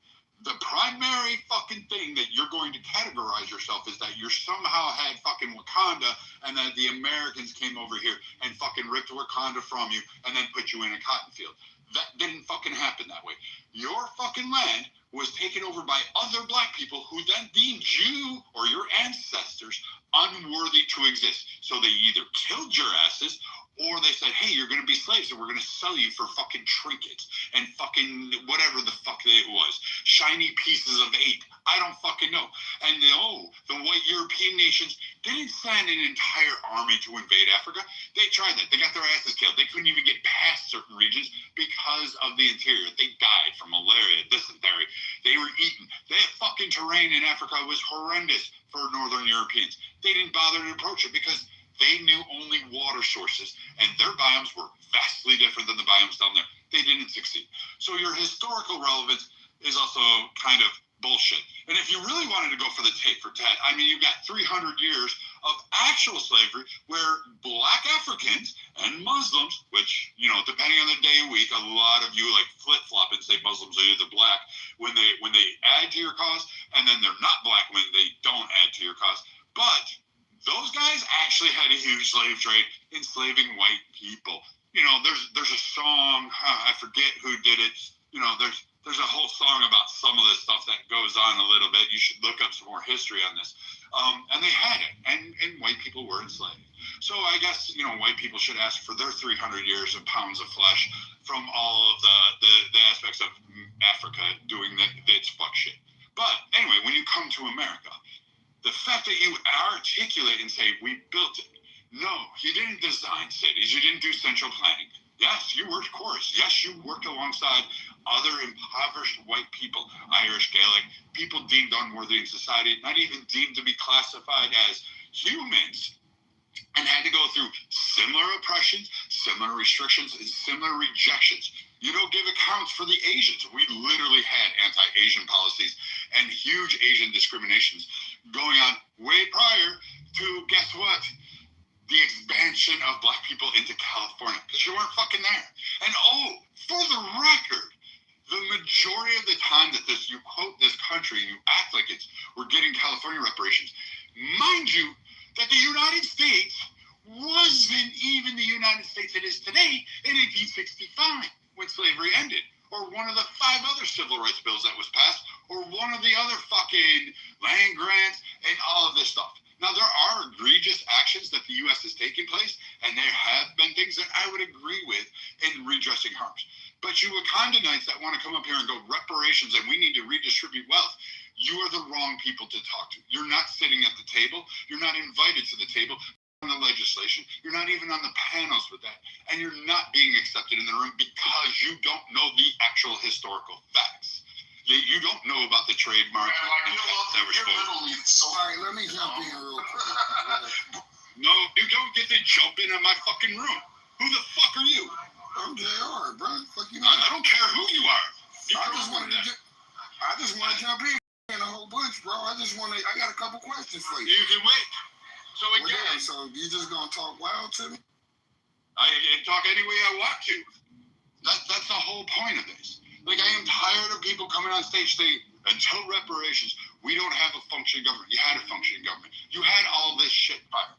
The primary fucking thing that you're going to categorize yourself is that you somehow had fucking Wakanda and that the Americans came over here and fucking ripped Wakanda from you and then put you in a cotton field. That didn't fucking happen that way. Your fucking land was taken over by other black people who then deemed you or your ancestors unworthy to exist. So they either killed your asses or they said, hey, you're going to be slaves and we're going to sell you for fucking trinkets and fucking whatever the fuck it was. Shiny pieces of 8. I don't fucking know. And the white European nations didn't send an entire army to invade Africa. They tried that. They got their asses killed. They couldn't even get past certain regions because of the interior. They died from malaria, dysentery. They were eaten. The fucking terrain in Africa was horrendous for Northern Europeans. They didn't bother to approach it because they knew only water sources, and their biomes were vastly different than the biomes down there. They didn't succeed. So your historical relevance is also kind of bullshit. And if you really wanted to go for the tit for tat, I mean, you've got 300 years of actual slavery where black Africans and Muslims, which, you know, depending on the day of week, a lot of you like flip-flop and say Muslims are either black when they add to your cause, and then they're not black when they don't add to your cause. But those guys actually had a huge slave trade enslaving white people. You know, there's a song, I forget who did it. You know, there's a whole song about some of this stuff that goes on a little bit. You should look up some more history on this. And they had it, and white people were enslaved. So I guess, you know, white people should ask for their 300 years of pounds of flesh from all of the aspects of Africa doing its fuck shit. But anyway, when you come to America, the fact that you articulate and say, we built it. No, you didn't design cities. You didn't do central planning. Yes, you worked chorus. Yes, you worked alongside other impoverished white people, Irish, Gaelic, people deemed unworthy in society, not even deemed to be classified as humans, and had to go through similar oppressions, similar restrictions, and similar rejections. You don't give accounts for the Asians. We literally had anti-Asian policies and huge Asian discriminations going on way prior to, guess what? The expansion of black people into California, because you weren't fucking there. And for the record, the majority of the time that you quote this country and you act like we're getting California reparations, mind you, that the United States wasn't even the United States it is today in 1865 when slavery ended, or one of the 5 other civil rights bills that was passed, or one of the other fucking land grants and all of this stuff. Now, there are egregious actions that the U.S. has taken place, and there have been things that I would agree with in redressing harms. But you Wakandanites that want to come up here and go reparations and we need to redistribute wealth, you are the wrong people to talk to. You're not sitting at the table. You're not invited to the table on the legislation. You're not even on the panels with that. And you're not being accepted in the room because you don't know the actual historical facts. You don't know about the trademark. Sorry, let me jump in real quick. No, you don't get to jump in my fucking room. Who the fuck are you? I'm JR, bro. Fuck you. I don't care who you are. I just want to jump in a whole bunch, bro. I got a couple questions for you. You can wait. So again, so you just gonna talk wild to me? I can talk any way I want to. That's the whole point of this. Like, I am tired of people coming on stage saying, until reparations, we don't have a functioning government. You had a functioning government. You had all this shit prior.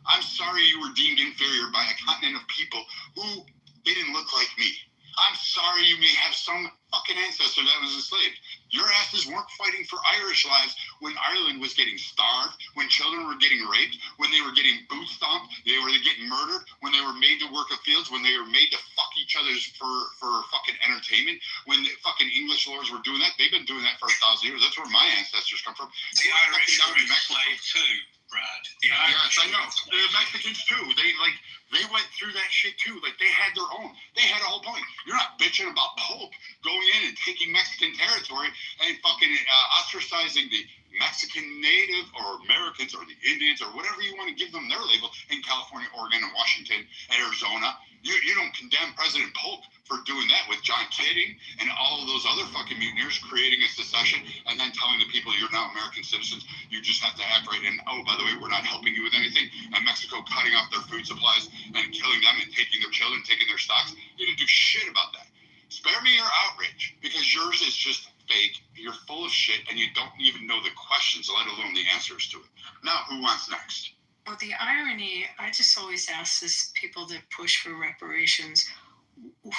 I'm sorry you were deemed inferior by a continent of people who didn't look like me. I'm sorry you may have some fucking ancestor that was enslaved. Your asses weren't fighting for Irish lives when Ireland was getting starved, when children were getting raped, when they were getting boot stomped, they were getting murdered, when they were made to work the fields, when they were made to fuck each other for fucking entertainment, when the fucking English lords were doing that. They've been doing that for 1,000 years. That's where my ancestors come from. The Irish were enslaved too, Brad. Yes, I know. The Mexicans too. They went through that shit too. Like, they had their own. They had a whole point. You're not bitching about Pope going in and taking Mexican territory and fucking ostracizing the Mexican native or Americans or the Indians or whatever you want to give them their label in California, Oregon, and Washington, Arizona. You don't condemn President Polk for doing that with John Kidding and all of those other fucking mutineers creating a secession and then telling the people you're now American citizens, you just have to act right. And oh, by the way, we're not helping you with anything. And Mexico cutting off their food supplies and killing them and taking their children, taking their stocks. You didn't do shit about that. Spare me your outrage, because yours is just fake. You're full of shit and you don't even know the questions, let alone the answers to it. Now, who wants next? Well, the irony, I just always ask this people that push for reparations,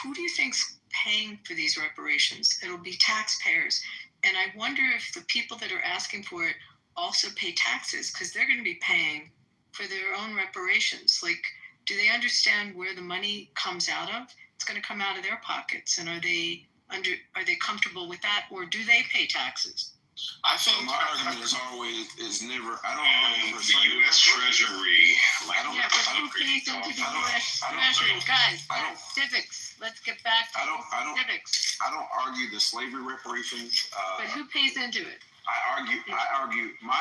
who do you think's paying for these reparations? It'll be taxpayers. And I wonder if the people that are asking for it also pay taxes, because they're going to be paying for their own reparations. Like, do they understand where the money comes out of? It's going to come out of their pockets. And are they comfortable with that, or do they pay taxes? I think my argument is never. I don't argue for the U.S. Treasury. But who pays into the U.S. Treasury, guys? Civics. Let's get back to civics. I don't argue the slavery reparations. But who pays into it? I argue. My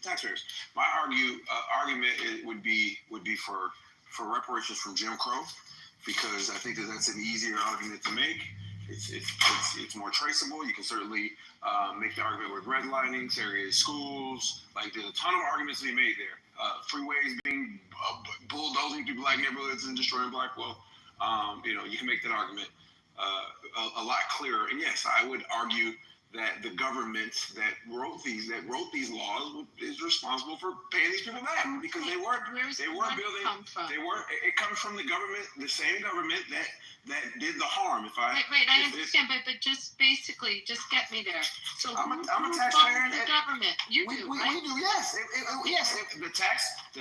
taxpayers. My argument would be for reparations from Jim Crow, because I think that's an easier argument to make. It's more traceable. You can certainly make the argument with redlining, segregated schools. Like, there's a ton of arguments to be made there. Freeways being bulldozing through black neighborhoods and destroying black wealth. You can make that argument a lot clearer. And yes, I would argue that the government that wrote these laws is responsible for paying these people back, because they weren't building. It comes from the government, the same government that did the harm. I understand, but just basically, just get me there. So I'm a taxpayer. The government, you do, right? We do, yes.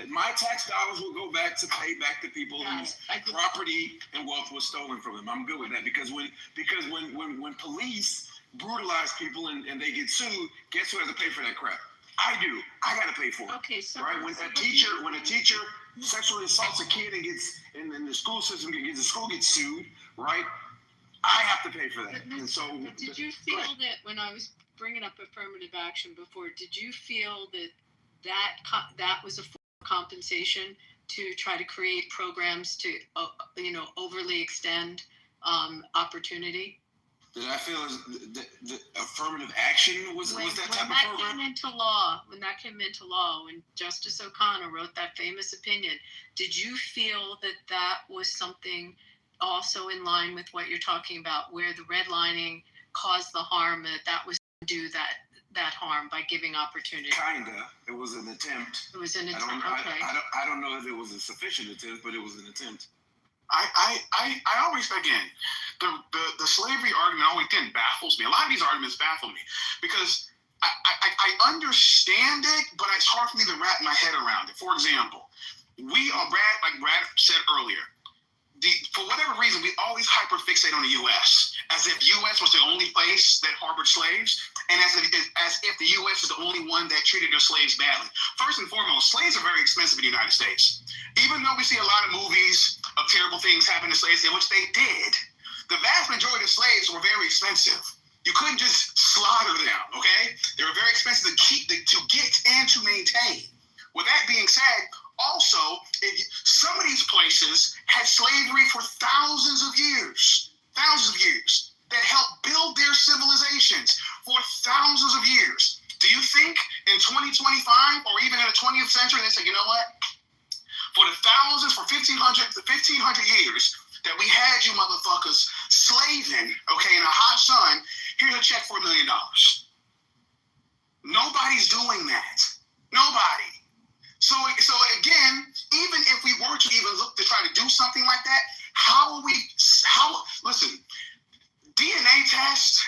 My tax dollars will go back to pay back the people whose property and wealth was stolen from them. I'm good with that, because when police brutalize people and they get sued, guess who has to pay for that crap? I do. I got to pay for it. Okay, so right, when a teacher sexually assaults a kid and gets in the school system, the school gets sued, right? I have to pay for that. But did you feel that when I was bringing up affirmative action before, did you feel that was a form of compensation to try to create programs to overly extend opportunity? Did I feel the affirmative action was that type of program? When that came into law, when Justice O'Connor wrote that famous opinion, did you feel that was something also in line with what you're talking about, where the redlining caused the harm, that was to do that harm by giving opportunity? Kinda. It was an attempt. It was an attempt. I don't know that it was a sufficient attempt, but it was an attempt. I always, again, the slavery argument always baffles me. A lot of these arguments baffle me, because I understand it, but it's hard for me to wrap my head around it. For example, like Brad said earlier, for whatever reason, we always hyperfixate on the U.S. as if U.S. was the only place that harbored slaves, and as if the U.S. is the only one that treated their slaves badly. First and foremost, slaves are very expensive in the United States. Even though we see a lot of movies of terrible things happen to slaves, which they did, the vast majority of slaves were very expensive. You couldn't just slaughter them, okay? They were very expensive to get and to maintain. With that being said, also, some of these places had slavery for thousands of years, that helped build their civilizations for thousands of years. Do you think in 2025 or even in the 20th century, they say, you know what? For the thousands, for 1500 years that we had you motherfuckers slaving, okay, in a hot sun, here's a check for $1 million. Nobody's doing that. Nobody. So again, even if we were to even look to try to do something like that, listen, DNA test,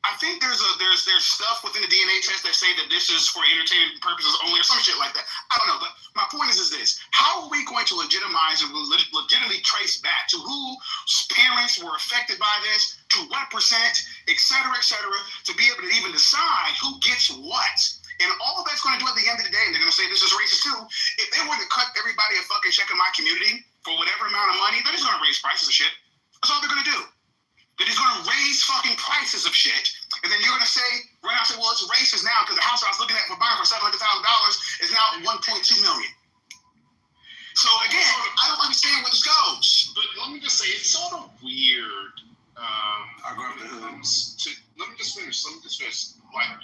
I think there's stuff within the DNA test that say that this is for entertainment purposes only or some shit like that. I don't know, but my point is this. How are we going to legitimize and legitimately trace back to whose parents were affected by this, to what percent, et cetera, to be able to even decide who gets what? And all that's going to do at the end of the day, and they're going to say this is racist too, if they were to cut everybody a fucking check in my community for whatever amount of money, they're just going to raise prices of shit. That's all they're going to do. They're just going to raise fucking prices of shit. And then you're going to say, well, it's racist now because the house I was looking at for buying for $700,000 is now $1.2 million. So again, I don't understand what this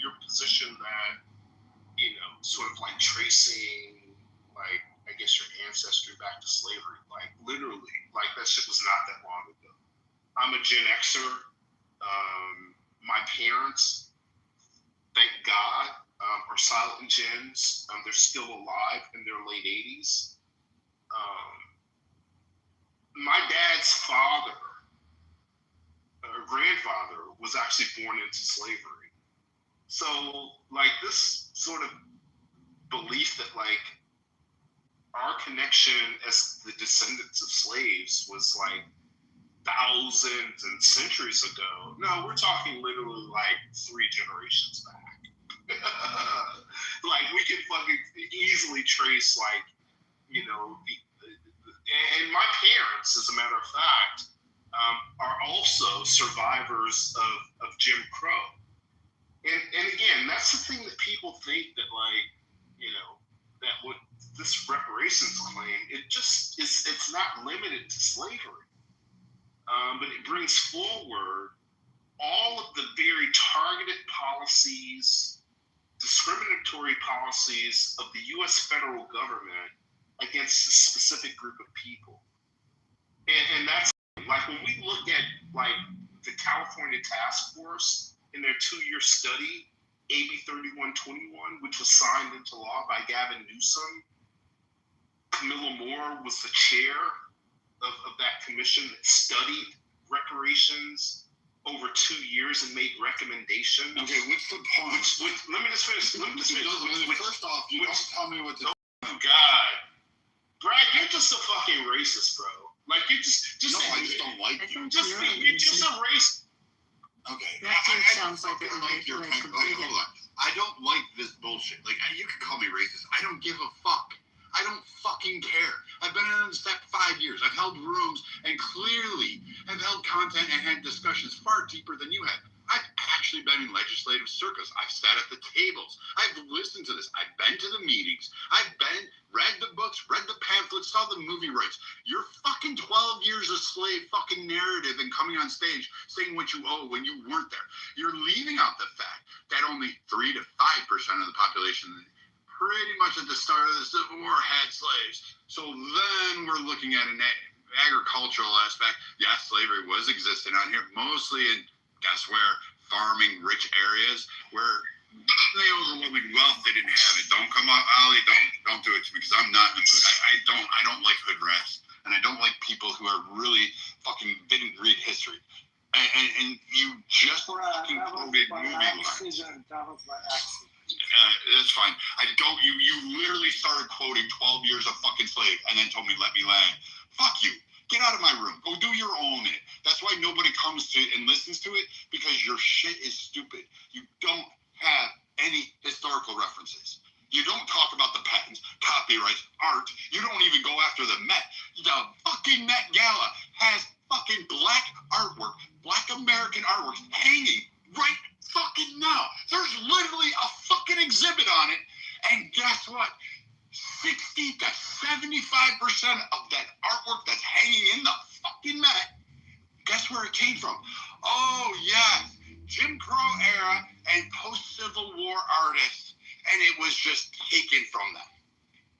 your position that, sort of like tracing, like, I guess your ancestry back to slavery, like literally, like that shit was not that long ago. I'm a Gen Xer. My parents, thank God, are silent gens. They're still alive in their late 80s. My dad's father, or grandfather, was actually born into slavery. So, like, this sort of belief that, like, our connection as the descendants of slaves was, like, thousands and centuries ago. No, we're talking literally, like, 3 generations back. Like, we can fucking easily trace, like, and my parents, as a matter of fact, are also survivors of Jim Crow. And again, that's the thing that people think that, like, that what this reparations claim, it's not limited to slavery. But it brings forward all of the very targeted policies, discriminatory policies of the U.S. federal government against a specific group of people. And that's, like, when we look at, like, the California Task Force in their 2-year study, AB 3121, which was signed into law by Gavin Newsom. Camilla Moore was the chair of that commission that studied reparations over 2 years and made recommendations. Okay, what's the point? Let me just finish. First off, you don't tell me what to do. Oh, God. Brad, you're just a fucking racist, bro. Like, you just no, I just don't like you. You're just a racist. Okay. That dude sounds like a hold bigot. on. I don't like this bullshit. Like, you can call me racist. I don't give a fuck. I don't fucking care. I've been in step 5 years. I've held rooms and clearly have held content and had discussions far deeper than you have. I've actually been in legislative circus. I've sat at the tables. I've listened to this. I've been to the meetings. I've read the books, read the pamphlets, saw the movie rights. Your fucking 12 years of slave fucking narrative and coming on stage saying what you owe when you weren't there. You're leaving out the fact that only 3 to 5% of the population pretty much at the start of the Civil War had slaves. So then we're looking at an agricultural aspect. Yes, slavery was existing on here, mostly in, guess where, farming rich areas where they overwhelming wealth, they didn't have it. Don't come up, Ali, don't do it to me because I'm not in the mood. I don't like hood rats, and I don't like people who are really fucking didn't read history. And you just fucking quoted movie lines. That's fine. You literally started quoting 12 years of fucking slave and then told me, let me land. Fuck you. Get out of my room. Go do your own it. That's why nobody comes to and listens to it, because your shit is stupid. You don't have any historical references. You don't talk about the patents, copyrights, art. You don't even go after the Met. The fucking Met Gala has fucking black artwork, black American artwork hanging right fucking now. There's literally a fucking exhibit on it. And guess what? 60 to 75% of that artwork that's hanging in the fucking Met, guess where it came from? Oh, yeah, Jim Crow era and post-Civil War artists, and it was just taken from them.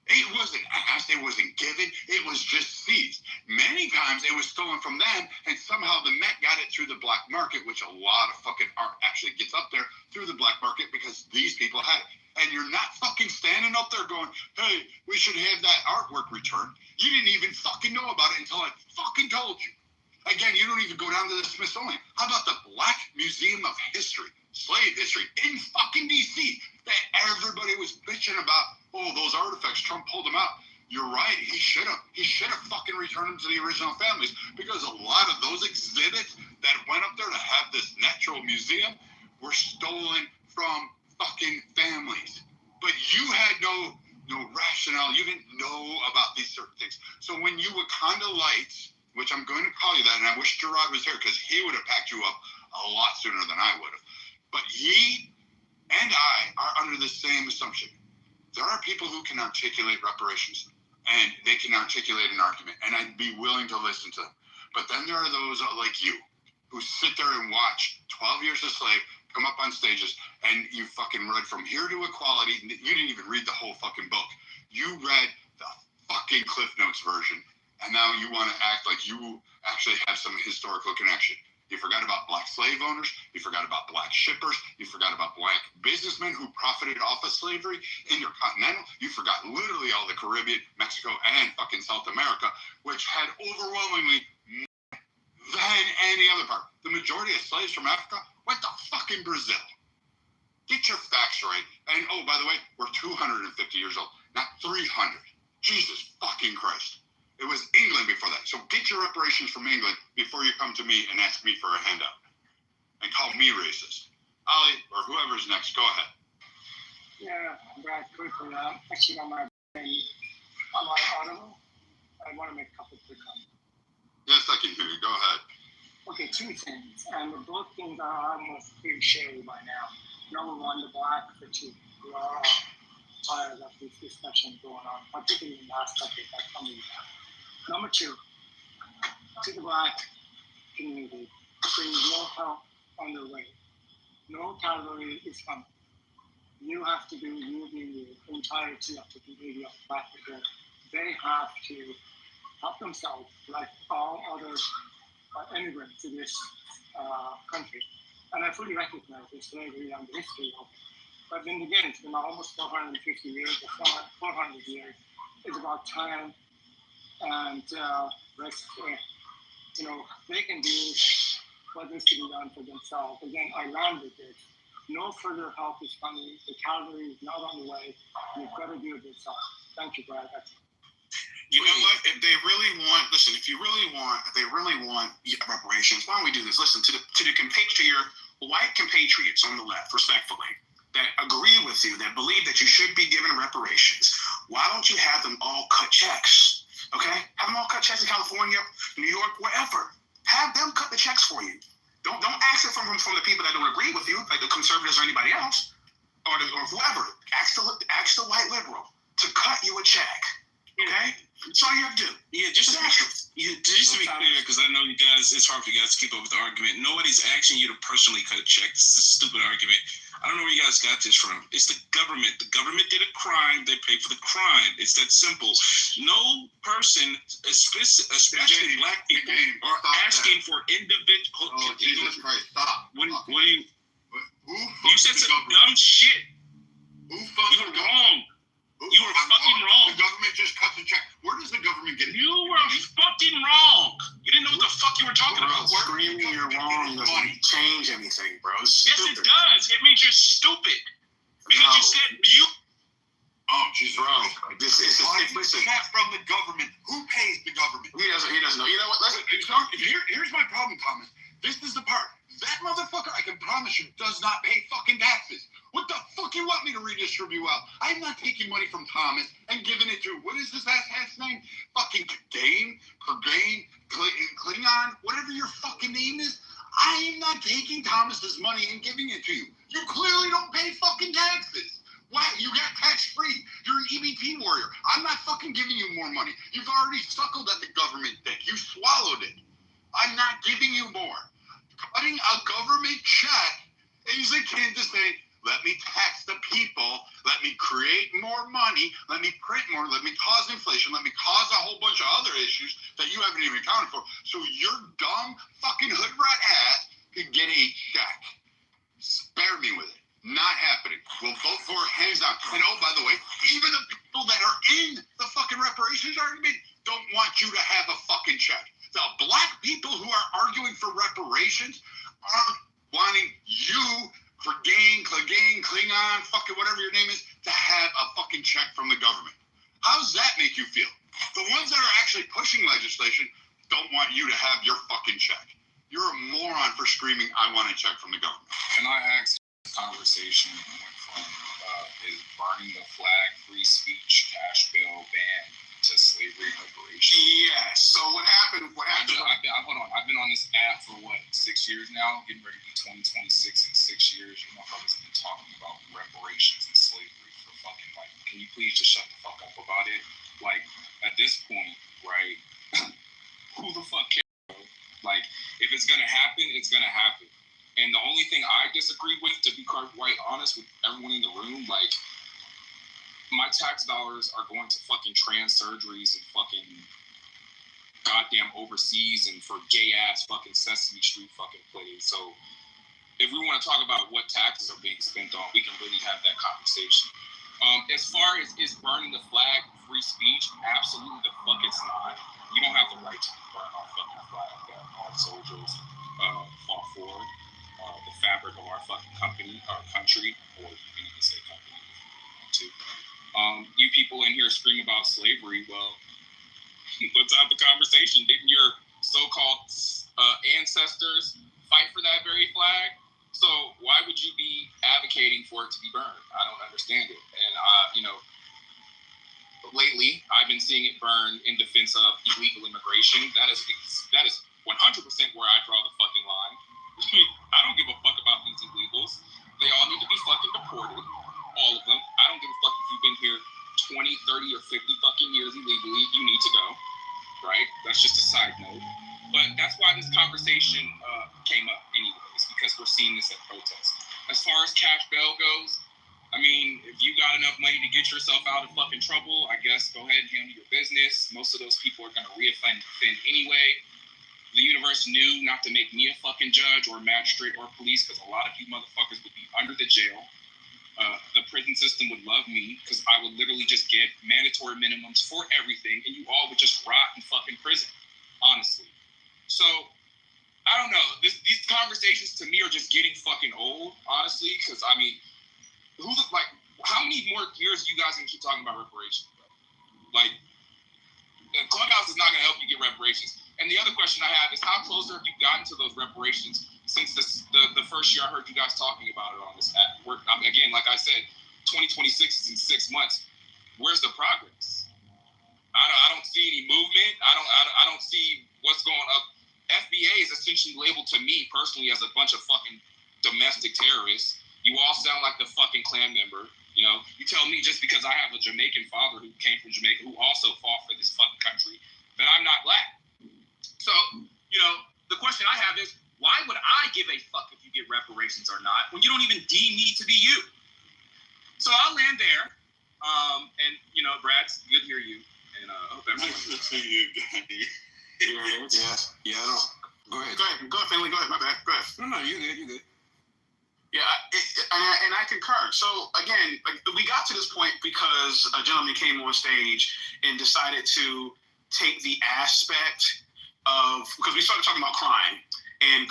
It wasn't asked, it wasn't given, it was just seized. Many times it was stolen from them, and somehow the Met got it through the black market, which a lot of fucking art actually gets up there through the black market because these people had it. And you're not fucking standing up there going, hey, we should have that artwork returned. You didn't even fucking know about it until I fucking told you. Again, you don't even go down to the Smithsonian. How about the Black Museum of History, slave history in fucking D.C. that everybody was bitching about? Oh, those artifacts, Trump pulled them out. You're right, he should have. He should have fucking returned them to the original families, because a lot of those exhibits that went up there to have this natural museum were stolen from fucking families. But you had no rationale. You didn't know about these certain things. So when you Wakanda Lights, which I'm going to call you that, and I wish Gerard was here because he would have packed you up a lot sooner than I would have. But he and I are under the same assumption. There are people who can articulate reparations, and they can articulate an argument, and I'd be willing to listen to them. But then there are those like you who sit there and watch 12 years a slave come up on stages and you fucking read From Here to Equality. You didn't even read the whole fucking book. You read the fucking Cliff Notes version, and now you want to act like you actually have some historical connection. You forgot about black slave owners. You forgot about black shippers. You forgot about black businessmen who profited off of slavery, intercontinental. You forgot literally all the Caribbean, Mexico, and fucking South America, which had overwhelmingly more than any other part. The majority of slaves from Africa went to fucking Brazil. Get your facts right. And oh, by the way, we're 250 years old, not 300. Jesus fucking Christ. It was England before that. So get your reparations from England before you come to me and ask me for a handout. And call me racist. Ali, or whoever's next, go ahead. Yeah, Brad, quickly, actually on my audible, I want to make a couple quick comments. Yes, I can hear you. Go ahead. Okay, two things, and both things are almost cliche by now. Number one, the black fatigue. We are all tired of this discussion going on, particularly in the last topic that coming back. Number two, to the black community, bring no help on the way. No cavalry is coming. You have to do the entirety of the community of black people. They have to help themselves like all other immigrants to this country. And I fully recognize the slavery and the history of it. But then again, it's been almost 450 years, or 400 years. It's about time. And they can do what needs to be done for themselves. Again, I landed this. No further help is coming. The cavalry is not on the way. You've got to do it yourself. Thank you, Brad. That's You know what? If they really want, listen. If they really want reparations, why don't we do this? Listen to your white compatriots on the left, respectfully, that agree with you, that believe that you should be given reparations. Why don't you have them all cut checks? Okay, have them all cut checks in California, New York, wherever. Have them cut the checks for you. Don't ask it from the people that don't agree with you, like the conservatives or anybody else, or whoever. Ask the white liberal to cut you a check. Okay, that's all you have to do. Yeah, just to be clear, because I know you guys, it's hard for you guys to keep up with the argument. Nobody's asking you to personally cut a check. This is a stupid argument. I don't know where you guys got this from. It's the government. The government did a crime. They pay for the crime. It's that simple. No person, especially black people, are asking for individual. Oh, Jesus Christ! Stop. What do you? You said some dumb shit. Who funds you were wrong. You were fucking wrong. The government just cuts a check. Where does the government get it? You were fucking wrong. You didn't know what the fuck you were talking about. Screaming you're wrong doesn't change anything, bro. It's yes, it does. It means you're stupid. Because you said you. Oh, Jesus, bro. This is not from the government. Who pays the government? He doesn't know. You know what? Listen. Here's my problem, Thomas. This is the part. That motherfucker, I can promise you, does not pay fucking taxes. What the fuck you want me to redistribute out? I'm not taking money from Thomas and giving it to, what is this ass name? Fucking Klingon, whatever your fucking name is. I am not taking Thomas's money and giving it to you. You clearly don't pay fucking taxes. Why? You got tax-free. You're an EBT warrior. I'm not fucking giving you more money. You've already suckled at the government dick. You swallowed it. I'm not giving you more. Cutting a government check is akin to saying, let me tax the people, let me create more money, let me print more, let me cause inflation, let me cause a whole bunch of other issues that you haven't even accounted for, so your dumb fucking hood rat ass can get a check. Spare me with it. Not happening. We'll vote for it hands down. And oh, by the way, even the people that are in the fucking reparations argument don't want you to have a fucking check. The black people who are arguing for reparations are wanting you, Klingon, fucking whatever your name is, to have a fucking check from the government. How does that make you feel? The ones that are actually pushing legislation don't want you to have your fucking check. You're a moron for screaming, I want a check from the government. Can I ask, this conversation went from is burning the flag, free speech, cash bill, ban, to slavery liberation. Yes. So what happened? Hold on. I've been on this app for 6 years now, getting ready to be 2026 in 6 years. You motherfuckers have been talking about reparations and slavery for fucking can you please just shut the fuck up about it? Like, at this point, right, who the fuck cares? Like, if it's gonna happen, it's gonna happen. And the only only thing I disagree with, to be quite honest with everyone in the room, like, my tax dollars are going to fucking trans surgeries and fucking goddamn overseas and for gay ass fucking Sesame Street fucking plays. So if we want to talk about what taxes are being spent on, we can really have that conversation. As far as is burning the flag free speech, absolutely the fuck it's not. You don't have the right to burn our fucking flag that our soldiers fought for, the fabric of our fucking country, or you can even say company if you want to. You people in here scream about slavery. Well, let's have the conversation. Didn't your so-called ancestors fight for that very flag? So why would you be advocating for it to be burned? I don't understand it. And lately I've been seeing it burn in defense of illegal immigration. That is 100% where I draw the fucking line. I don't give a fuck about these illegals. They all need to be fucking deported. All of them. I don't give a fuck if you've been here 20, 30, or 50 fucking years illegally. You need to go. Right? That's just a side note. But that's why this conversation came up anyways, because we're seeing this at protests. As far as cash bail goes, I mean, if you got enough money to get yourself out of fucking trouble, I guess go ahead and handle your business. Most of those people are going to reoffend anyway. The universe knew not to make me a fucking judge or magistrate or police, because a lot of you motherfuckers would be under the jail. The prison system would love me because I would literally just get mandatory minimums for everything, and you all would just rot in fucking prison, honestly. So, I don't know. These conversations to me are just getting fucking old, honestly, because, I mean, how many more years you guys can keep talking about reparations, bro? Like, Clubhouse is not going to help you get reparations. And the other question I have is, how closer have you gotten to those reparations since the first year I heard you guys talking about it on this app? Again, like I said, 2026 is in 6 months. Where's the progress? I don't see any movement. I don't see what's going up. FBA is essentially labeled to me personally as a bunch of fucking domestic terrorists. You all sound like the fucking Klan member. You know, you tell me just because I have a Jamaican father who came from Jamaica who also fought for this fucking country that I'm not black. So, you know, the question I have is, why would I give a fuck if you get reparations or not when you don't even deem me to be you? So I'll land there. And, you know, Brad, good to hear you. And I hope everyone. Nice to see you again. Yeah. Go ahead, Finley. Go ahead. My bad. Go ahead. No, you good. Yeah, and I concur. So again, we got to this point because a gentleman came on stage and decided to take the aspect of, because we started talking about crime and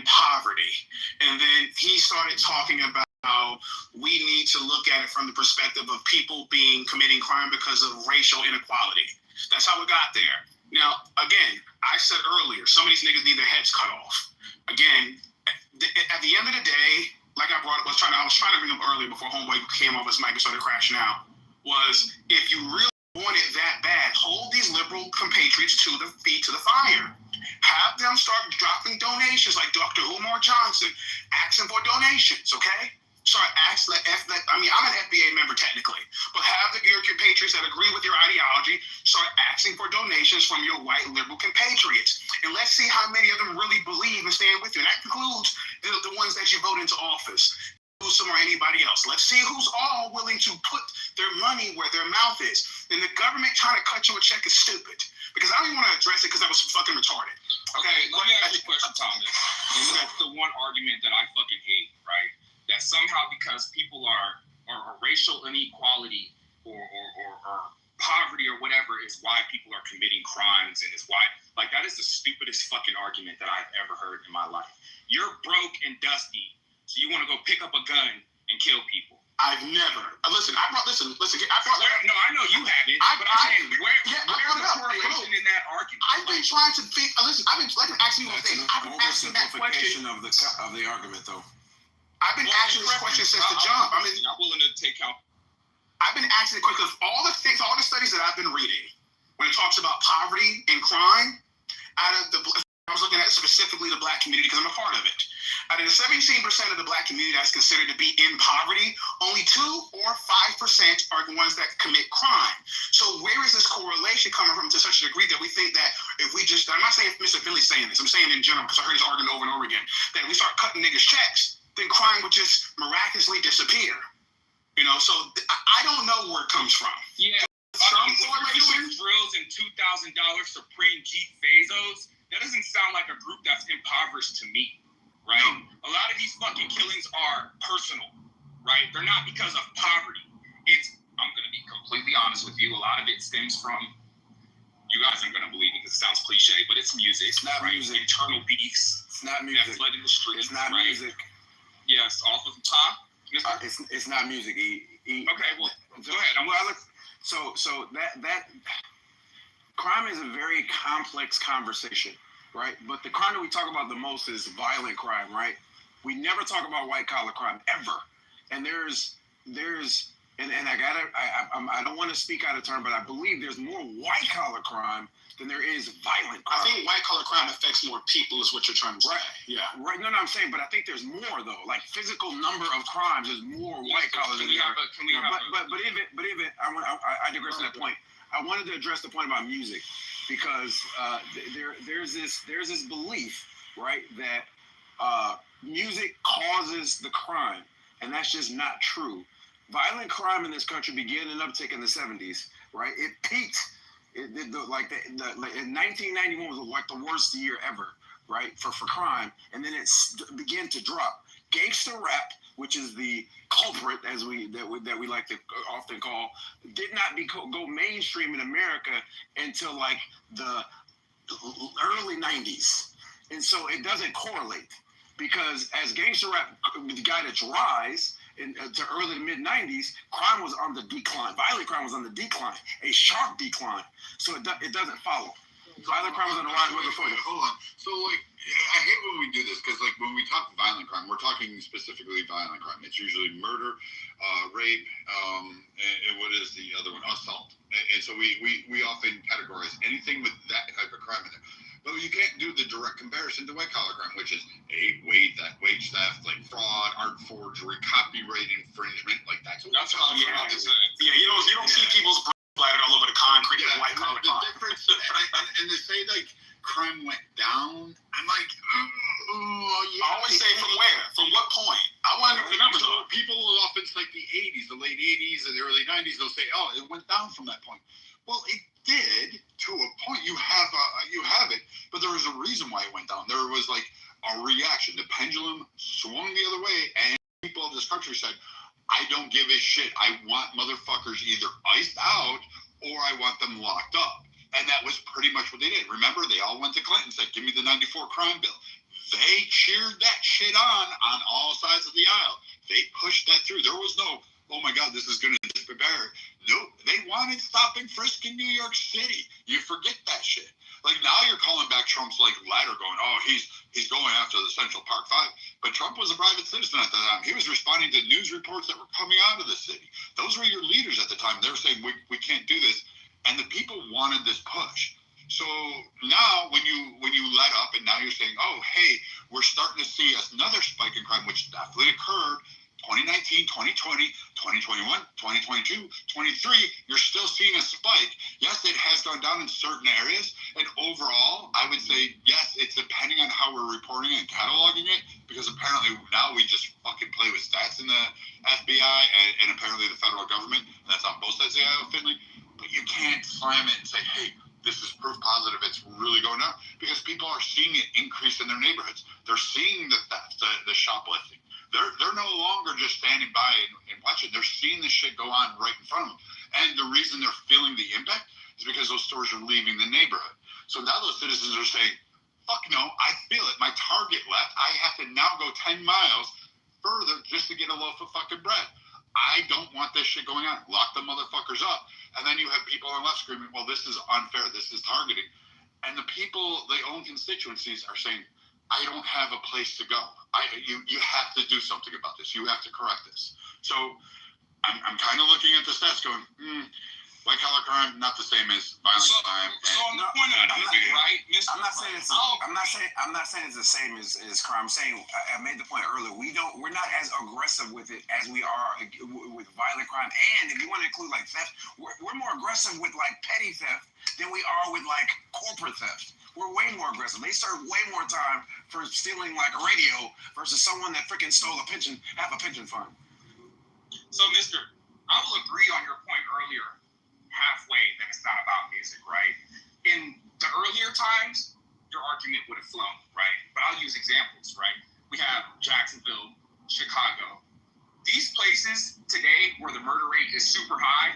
poverty, and then he started talking about how we need to look at it from the perspective of people committing crime because of racial inequality. That's how we got there. Now, again, I said earlier, some of these niggas need their heads cut off. Again, at the end of the day, like I brought up, I was trying to bring up earlier before Homeboy came off his mic and started crashing out, was if you really want it that bad, hold these liberal compatriots to the feet to the fire. Have them start dropping donations like Dr. Umar Johnson, asking for donations, okay? Start asking, I'm an FBA member technically, but have your compatriots that agree with your ideology start asking for donations from your white liberal compatriots. And let's see how many of them really believe and stand with you. And that includes the ones that you vote into office, Newsom or anybody else. Let's see who's all willing to put their money where their mouth is. And the government trying to cut you a check is stupid. Because I don't even want to address it because that was fucking retarded. Okay, let me ask you a question, Thomas. And that's the one argument that I fucking hate, right? That somehow because people are racial inequality or poverty or whatever is why people are committing crimes and is why, like, that is the stupidest fucking argument that I've ever heard in my life. You're broke and dusty, so you want to go pick up a gun and kill people. I've never. Listen. I brought. No, I know you haven't. But I'm saying, where's the correlation in that argument? I've been trying to think. Listen, I've been asking you one thing. I've been asking that question of the argument, though. I've been asking this question since the jump. I'm willing to take out. I've been asking the question because all the studies that I've been reading, when it talks about poverty and crime, I was looking at specifically the black community because I'm a part of it. Out of the 17% of the black community that's considered to be in poverty, only 2 or 5% are the ones that commit crime. So where is this correlation coming from to such a degree that we think that if we just, I'm not saying if Mr. Finley's saying this, I'm saying in general, because I heard this argument over and over again, that if we start cutting niggas checks, then crime would just miraculously disappear. You know, so I don't know where it comes from. Yeah. Some correlation. Drills and $2,000 Supreme Jeep Bezos, that doesn't sound like a group that's impoverished to me, right? A lot of these fucking killings are personal, right? They're not because of poverty. I'm going to be completely honest with you, a lot of it stems from, you guys aren't going to believe me because it sounds cliche, but it's music. It's not right? music. Internal beefs. It's not music. That flood in the streets. It's not right? music. Yes, off of top. It's not music. Okay, well, go ahead. So that crime is a very complex conversation, right? But the crime that we talk about the most is violent crime, right? We never talk about white collar crime ever. And there's I don't want to speak out of turn, but I believe there's more white collar crime than there is violent crime. I think white collar crime affects more people is what you're trying to say. Yeah. Right. No, I'm saying, but I think there's more though. Like physical number of crimes, there's more white collar than there. But even I digress to that point. I wanted to address the point about music because there's this belief, right, that music causes the crime, and that's just not true. Violent crime in this country began an uptick in the 70s, right? It peaked. In 1991 was like the worst year ever, right, for crime, and then it began to drop. Gangster rap, which is the culprit, as we like to often call, did not go mainstream in America until like the early 90s, and so it doesn't correlate because as gangster rap got its rise to early to mid 90s, crime was on the decline. Violent crime was on the decline, a sharp decline. So it doesn't follow. Violent crime was on the rise way before that. Hold on. So like, I hate when we do this because like when we talk violent crime, we're talking specifically violent crime. It's usually murder, rape, and what is the other one? Assault. And so we often categorize anything with that type of crime in there. But you can't do the direct comparison to white collar crime, which is wage theft, like fraud, art forgery, copyright infringement, like that's how you don't see people's splattered all over the concrete with white collar crime. The difference, and to say like crime went down, I'm like, I always say from where? From what point? I want to remember. So people will often cite the 80s, the late 80s and the early 90s. They'll say, oh, it went down from that point. Well, it did to a point. You have it, but there was a reason why it went down. There was like a reaction. The pendulum swung the other way, and people of this country said, I don't give a shit. I want motherfuckers either iced out or I want them locked up. And that was pretty much what they did. Remember, they all went to Clinton and said, give me the 94 crime bill. They cheered that shit on all sides of the aisle. They pushed that through. There was no, oh my God, this is going to disappear. Nope. They wanted stop and frisk in New York City. You forget that shit. Like now you're calling back Trump's like ladder going, oh, he's going after the Central Park 5. But Trump was a private citizen at the time. He was responding to news reports that were coming out of the city. Those were your leaders at the time. They were saying, we can't do this. And the people wanted this push. So now when you let up and now you're saying, oh, hey, we're starting to see another spike in crime, which definitely occurred 2019, 2020, 2021, 2022, 23, you're still seeing a spike. Yes, it has gone down in certain areas. And overall, I would say, yes, it's depending on how we're reporting and cataloging it, because apparently now we just fucking play with stats in the FBI and apparently the federal government. And that's on both sides of the aisle, Finley. But you can't slam it and say, hey, this is proof positive it's really going up, because people are seeing it increase in their neighborhoods. They're seeing the theft, the shoplifting. They're no longer just standing by and watching. They're seeing this shit go on right in front of them. And the reason they're feeling the impact is because those stores are leaving the neighborhood. So now those citizens are saying, fuck no, I feel it. My Target left. I have to now go 10 miles further just to get a loaf of fucking bread. I don't want this shit going on. Lock the motherfuckers up. And then you have people on the left screaming, well, this is unfair. This is targeting. And the people, they own constituencies, are saying, I don't have a place to go. You have to do something about this. You have to correct this. So I'm kind of looking at the stats going, White collar crime, not the same as violent crime. So on the point of music, right, Mr. I'm not saying it's. I'm not saying it's the same as crime. I'm saying I made the point earlier. We're not as aggressive with it as we are with violent crime. And if you want to include like theft, we're more aggressive with like petty theft than we are with like corporate theft. We're way more aggressive. They serve way more time for stealing like a radio versus someone that freaking stole half a pension fund. So, Mr., I will agree on your point earlier, halfway, that it's not about music, right? In the earlier times, your argument would have flown, right? But I'll use examples, right? We have Jacksonville, Chicago. These places today where the murder rate is super high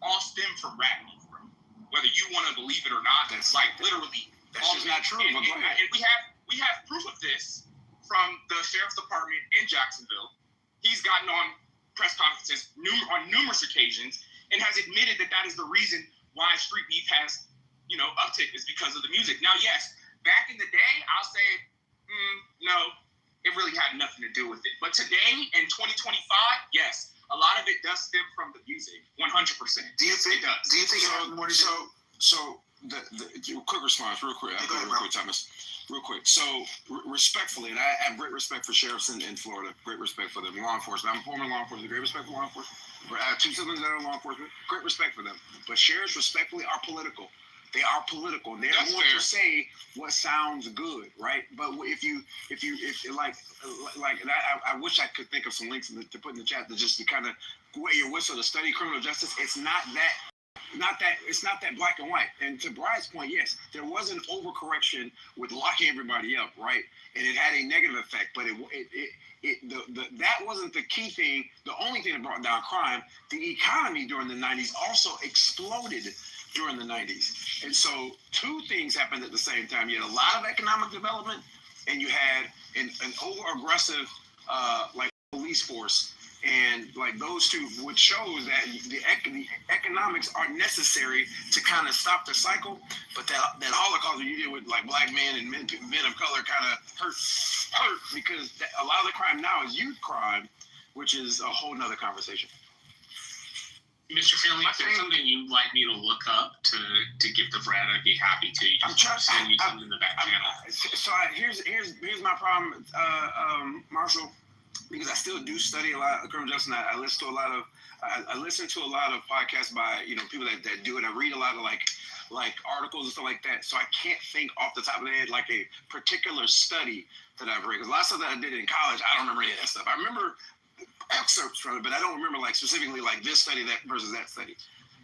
all stem from rap music, bro. Whether you want to believe it or not, it's like literally. That's just not true. And we have proof of this from the sheriff's department in Jacksonville. He's gotten on press conferences on numerous occasions and has admitted that is the reason why street beef has, uptick is because of the music. Now, yes, back in the day, I'll say, no, it really had nothing to do with it. But today, in 2025, yes, a lot of it does stem from the music, 100%. Do you think it does? Do you think it has more to do? So the quick response, real quick, Thomas. Real quick. So, respectfully, and I have great respect for sheriffs in Florida, great respect for them, law enforcement. I'm a former law enforcement, great respect for law enforcement. I have two siblings that are law enforcement, great respect for them. But sheriffs, respectfully, are political. They are political. And they don't want to say what sounds good, right? But if I wish I could think of some links to put in the chat to kind of wet your whistle to study criminal justice. It's not that black and white. And to Brian's point, yes, there was an overcorrection with locking everybody up, right? And it had a negative effect, but that wasn't the key thing. The only thing that brought down crime. The economy during the 90s also exploded during the 90s. And so two things happened at the same time. You had a lot of economic development, and you had an over-aggressive police force. And like those two, which shows that the economics are necessary to kind of stop the cycle. But that Holocaust you did with like black men and men of color kind of hurt because a lot of the crime now is youth crime, which is a whole nother conversation. Mr. Finley, if there's something you'd like me to look up to give to Brad, I'd be happy to. You just send me something in the back channel. So here's my problem, Marshall. Because I still do study a lot of criminal justice, and I listen to a lot of podcasts by people that do it. I read a lot of like articles and stuff like that. So I can't think off the top of the head like a particular study that I've read. Because a lot of stuff that I did in college, I don't remember any of that stuff. I remember excerpts from it, but I don't remember like specifically like this study that versus that study.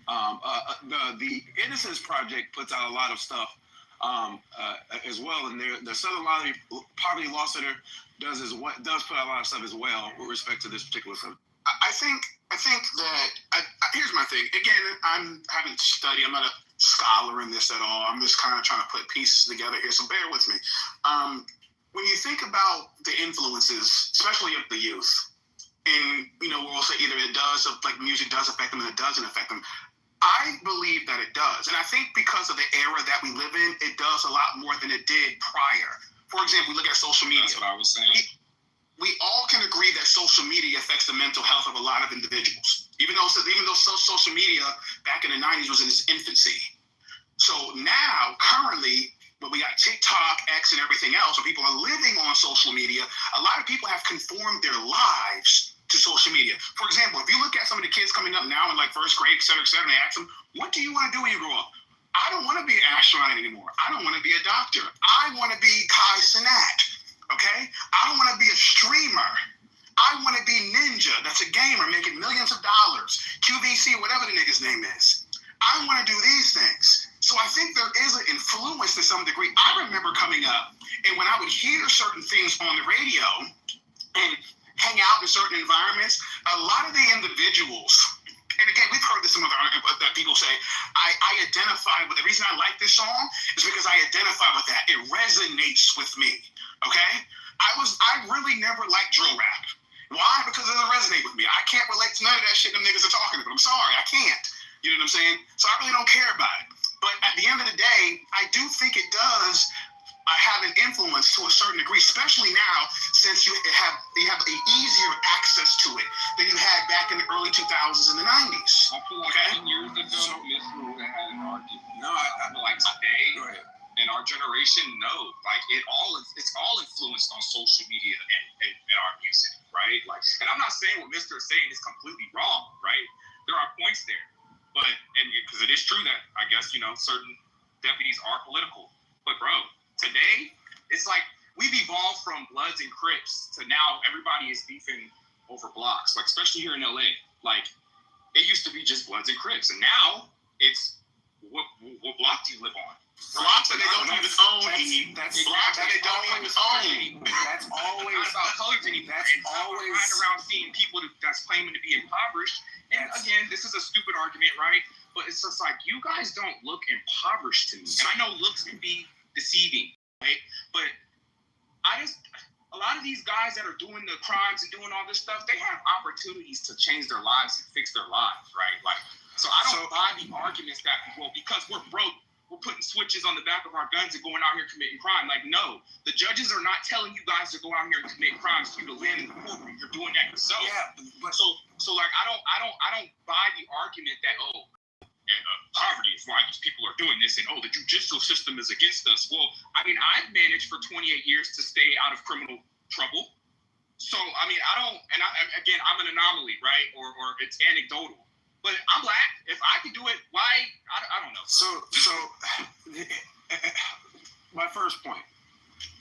The Innocence Project puts out a lot of stuff as well, and the Southern Poverty Law Center does put out a lot of stuff as well with respect to this particular subject. I think that here's my thing. Again, I haven't studied. I'm not a scholar in this at all. I'm just kind of trying to put pieces together here. So bear with me. When you think about the influences, especially of the youth, and we'll say either it does, like music does affect them, and it doesn't affect them. I believe that it does, and I think because of the era that we live in, it does a lot more than it did prior. For example, we look at social media. That's what I was saying. We all can agree that social media affects the mental health of a lot of individuals. Even though social media back in the 90s was in its infancy. So now, currently, when we got TikTok, X, and everything else, where people are living on social media, a lot of people have conformed their lives to social media. For example, if you look at some of the kids coming up now in like first grade, et cetera, and they ask them, what do you want to do when you grow up? I don't want to be an astronaut anymore. I don't want to be a doctor. I want to be Kai Cenat, okay? I don't want to be a streamer. I want to be Ninja, that's a gamer making millions of dollars, QVC, whatever the nigga's name is. I want to do these things. So I think there is an influence to some degree. I remember coming up, and when I would hear certain things on the radio and hang out in certain environments, a lot of the individuals, and again, we've heard this from other that people say, I identify with, the reason I like this song is because I identify with that. It resonates with me, okay? I really never liked drill rap. Why? Because it doesn't resonate with me. I can't relate to none of that shit them niggas are talking about. I'm sorry, I can't. You know what I'm saying? So I really don't care about it. But at the end of the day, I do think it does have an influence to a certain degree, especially now since you have an easier access to it than you had back in the early 2000s and the 90s. years. I feel like Okay? 10 years ago, Mr. would have had an argument. No, I feel like today, go ahead. in our generation, no. Like it's all influenced on social media and our music, right? Like, and I'm not saying what Mr. is saying is completely wrong, right? There are points there, but because it is true that I guess certain deputies are political. But bro, today it's like we've evolved from Bloods and Crips to now everybody is beefing over blocks, like especially here in LA. Like it used to be just Bloods and Crips, and now it's what block do you live on? Blocks that they don't even own. That's blocks that they don't even own. That's always not about colors anymore. That's always riding around seeing people that's claiming to be impoverished. And again, this is a stupid argument, right? But it's just like you guys don't look impoverished to me. And I know looks can be deceiving, right? But a lot of these guys that are doing the crimes and doing all this stuff, they have opportunities to change their lives and fix their lives, right? Like, so I don't buy the arguments that, well, because we're broke, we're putting switches on the back of our guns and going out here committing crime. Like, no, the judges are not telling you guys to go out here and commit crimes for you to land in the courtroom. You're doing that yourself. Yeah, but so like I don't buy the argument that poverty is why these people are doing this, and the judicial system is against us. Well, I mean, I've managed for 28 years to stay out of criminal trouble. So I mean, I'm an anomaly, right? Or it's anecdotal. But I'm black. If I could do it, why? I don't know. So my first point,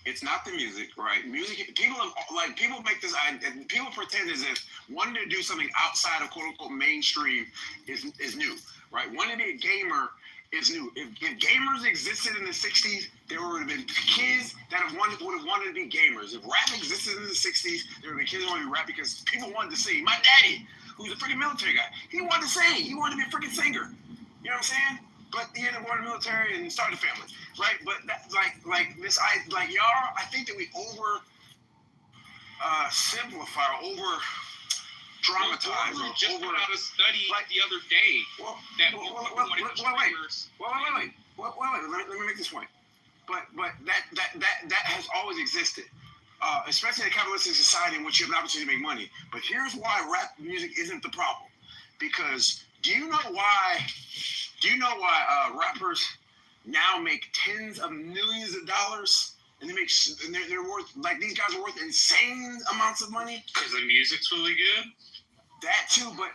it's not the music, right? Music, people make this, and people pretend as if wanting to do something outside of quote unquote mainstream is new, right? Wanting to be a gamer is new. If gamers existed in the 60s, there would have been kids that would have wanted to be gamers. If rap existed in the 60s, there would have been kids that wanted to be rap because people wanted to sing. My daddy, who's a freaking military guy, he wanted to sing. He wanted to be a freaking singer. You know what I'm saying? But he ended up going to the military and started a family, right? But that, y'all, I think that we simplify, dramatize, we just put out a study the other day that Let me make this point. But that has always existed, especially in a capitalistic society in which you have an opportunity to make money. But here's why rap music isn't the problem, because do you know why rappers now make tens of millions of dollars? And they're worth, like, these guys are worth insane amounts of money because the music's really good. That too, but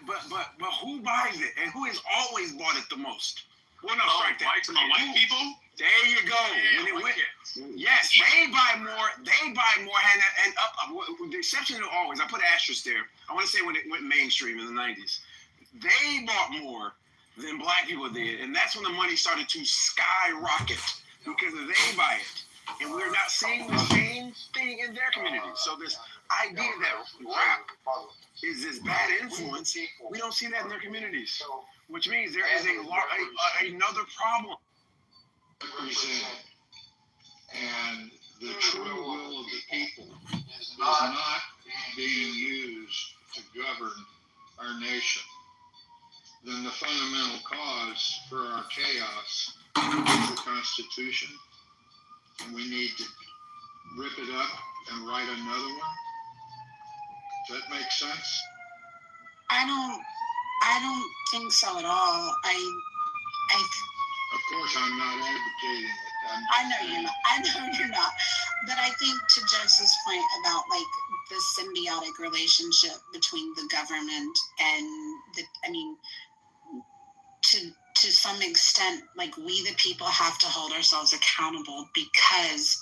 who buys it and who has always bought it the most? Well, no, white people. There you go. Yes, they buy more. And up. With the exception of always, I put asterisk there. I want to say when it went mainstream in the 90s, they bought more than black people did, and that's when the money started to skyrocket because they buy it. And we're not seeing the same thing in their community. So this idea that rap is this bad influence, we don't see that in their communities, which means there is another problem. And the true will of the people is not being used to govern our nation. Then the fundamental cause for our chaos is the Constitution. And we need to rip it up and write another one. Does that make sense? I don't think so at all. Of course, I'm not advocating it. I know you're not. But I think to Joseph's point about like the symbiotic relationship between the government and to some extent, like we the people have to hold ourselves accountable because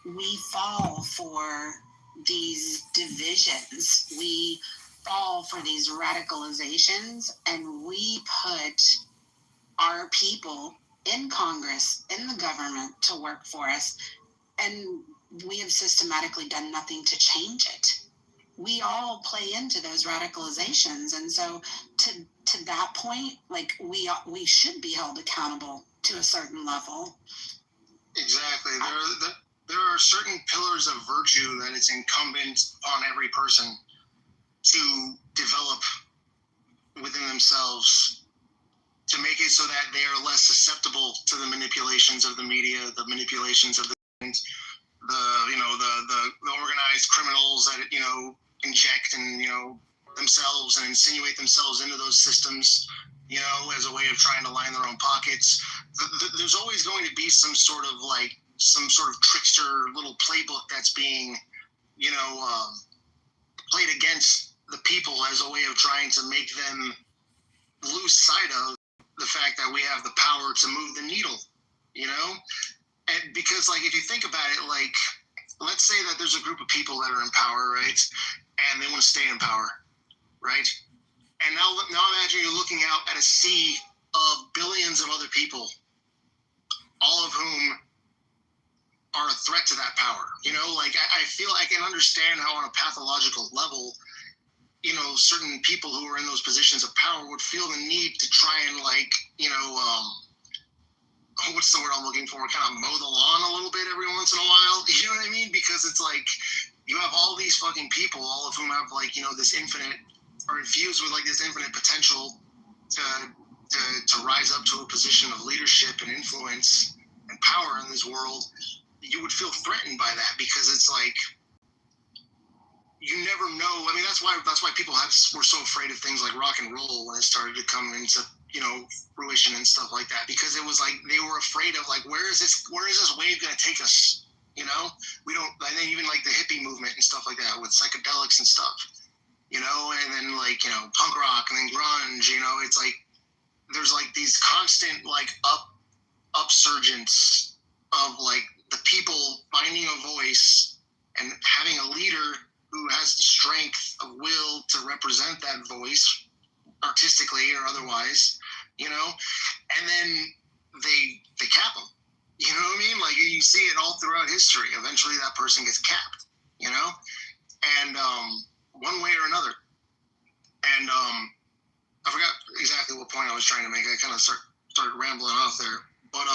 we fall for these divisions. We fall for these radicalizations, and we put our people in Congress, in the government, to work for us, and we have systematically done nothing to change it. We all play into those radicalizations, and so to that point, like we should be held accountable to a certain level. Exactly. There are certain pillars of virtue that it's incumbent on every person to develop within themselves to make it so that they are less susceptible to the manipulations of the media, the manipulations of the organized criminals that inject and themselves and insinuate themselves into those systems as a way of trying to line their own pockets. There's always going to be some sort of trickster little playbook that's being, played against the people as a way of trying to make them lose sight of the fact that we have the power to move the needle, And because, if you think about it, let's say that there's a group of people that are in power, right? And they want to stay in power, right? And now imagine you're looking out at a sea of billions of other people, all of whom are a threat to that power. I feel I can understand how on a pathological level, certain people who are in those positions of power would feel the need to try and what's the word I'm looking for? Kind of mow the lawn a little bit every once in a while. You know what I mean? Because it's you have all these fucking people, all of whom have this infinite, or infused with this infinite potential to rise up to a position of leadership and influence and power in this world. You would feel threatened by that because it's you never know. I mean, that's why people were so afraid of things like rock and roll when it started to come into fruition and stuff like that, because it was they were afraid of where is this wave going to take us? We don't. And then even the hippie movement and stuff like that with psychedelics and stuff, and then punk rock and then grunge. It's there's these constant upsurgence of the people finding a voice and having a leader who has the strength of will to represent that voice artistically or otherwise, and then they cap them. You know what I mean? You see it all throughout history. Eventually that person gets capped, and one way or another. And I forgot exactly what point I was trying to make. I kind of started rambling off there, but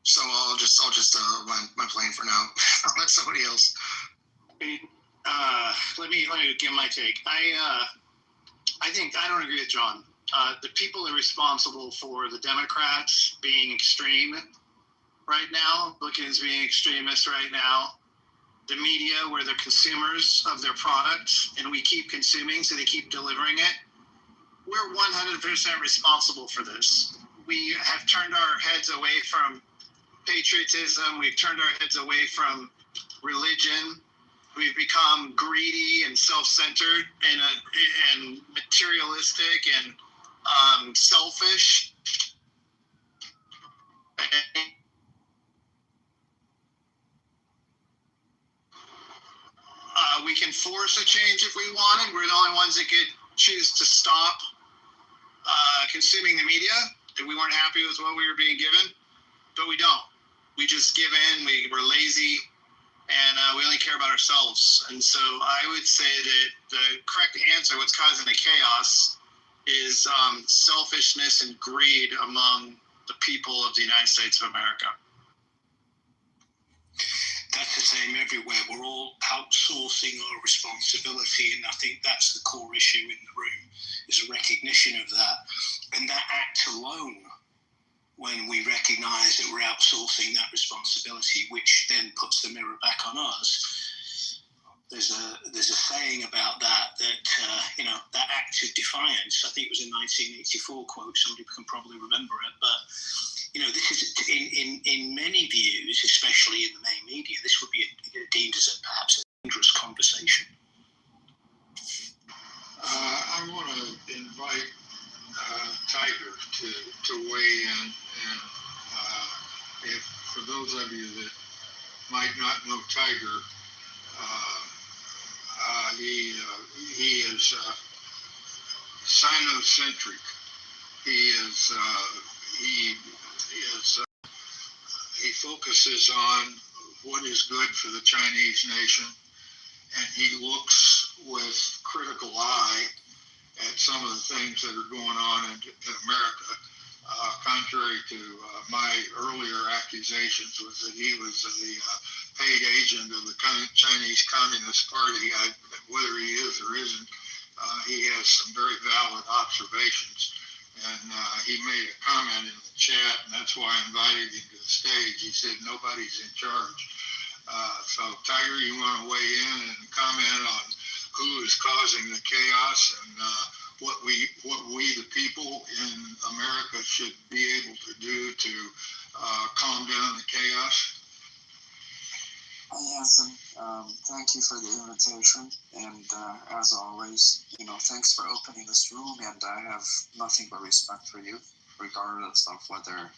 so I'll just land my plane for now. I'll let somebody else. Let me give my take. I think I don't agree with John. The people are responsible for the Democrats being extreme right now, Republicans being extremists right now. The media, where they're consumers of their products, and we keep consuming, so they keep delivering it. We're 100% responsible for this. We have turned our heads away from patriotism. We've turned our heads away from religion. We've become greedy and self-centered and materialistic and selfish. We can force a change if we wanted. We're the only ones that could choose to stop consuming the media if we weren't happy with what we were being given, but we don't. We just give in. We're lazy, and we only care about ourselves. And so I would say that the correct answer, what's causing the chaos, is selfishness and greed among the people of the United States of America. That's the same everywhere. We're all outsourcing our responsibility, and I think that's the core issue in the room, is a recognition of that. And that act alone, when we recognize that we're outsourcing that responsibility, which then puts the mirror back on us, there's a saying about that that act of defiance, I think it was a 1984 quote, somebody can probably remember it, but this is in many views, especially in the main media, this would be deemed as perhaps a dangerous conversation. I want to invite Tiger to weigh in, and if for those of you that might not know Tiger, he is sinocentric. He focuses on what is good for the Chinese nation, and he looks with critical eye at some of the things that are going on in America. Contrary to my earlier accusations, was that he was the paid agent of the Chinese Communist Party. Whether he is or isn't, he has some very valid observations. And he made a comment in the chat, and that's why I invited him to the stage. He said, nobody's in charge. So, Tiger, you want to weigh in and comment on who is causing the chaos and what we the people in America should be able to do to calm down the chaos? Yes, and thank you for the invitation. And as always, thanks for opening this room. And I have nothing but respect for you, regardless of whether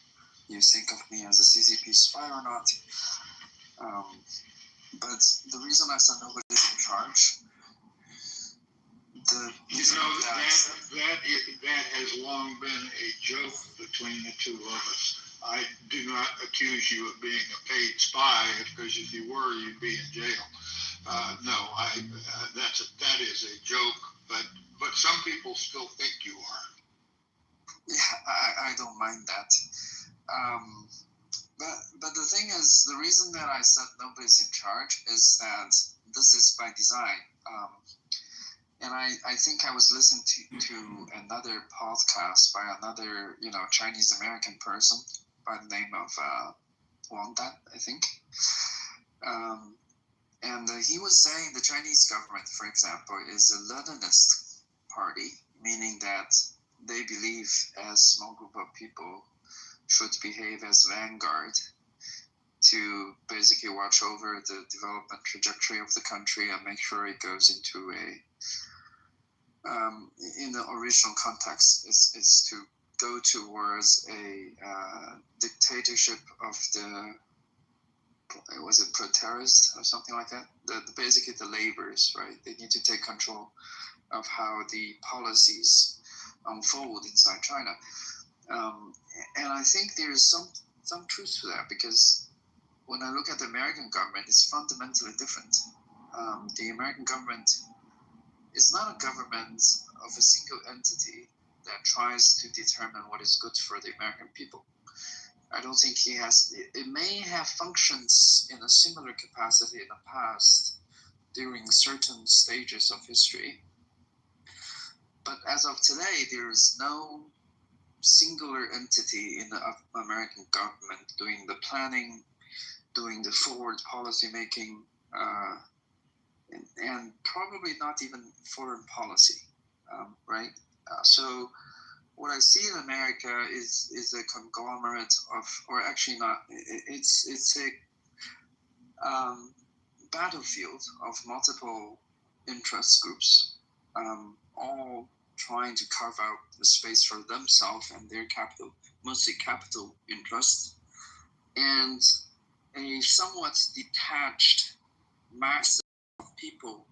you think of me as a CCP spy or not. But the reason I said nobody's in charge, that has long been a joke between the two of us. I do not accuse you of being a paid spy, because if you were, you'd be in jail. That is a joke, but some people still think you are. Yeah, I don't mind that. But the thing is, the reason that I said nobody's in charge is that this is by design. And I think I was listening to another podcast by another, Chinese American person by the name of Wang Dan, I think. And he was saying the Chinese government, for example, is a Leninist party, meaning that they believe a small group of people should behave as vanguard to basically watch over the development trajectory of the country and make sure it goes into in the original context, is to go towards a dictatorship of was it pro-terrorist or something like that? Basically the laborers, right? They need to take control of how the policies unfold inside China. And I think there is some truth to that, because when I look at the American government, it's fundamentally different. The American government is not a government of a single entity that tries to determine what is good for the American people. I don't think he has. It may have functions in a similar capacity in the past during certain stages of history. But as of today, there is no singular entity in the American government doing the planning, doing the forward policy making, and probably not even foreign policy, right? So what I see in America is a conglomerate of, or actually not, it's a battlefield of multiple interest groups, all trying to carve out the space for themselves and their capital, mostly capital interests, and a somewhat detached mass of people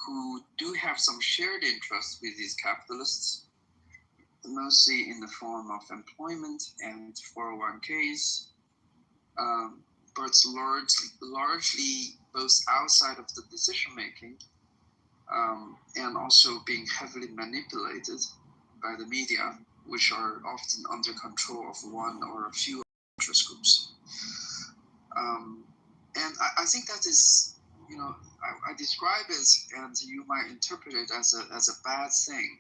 who do have some shared interests with these capitalists, mostly in the form of employment and 401ks, but largely both outside of the decision making and also being heavily manipulated by the media, which are often under control of one or a few interest groups. And I think that is, I describe it, and you might interpret it as a bad thing,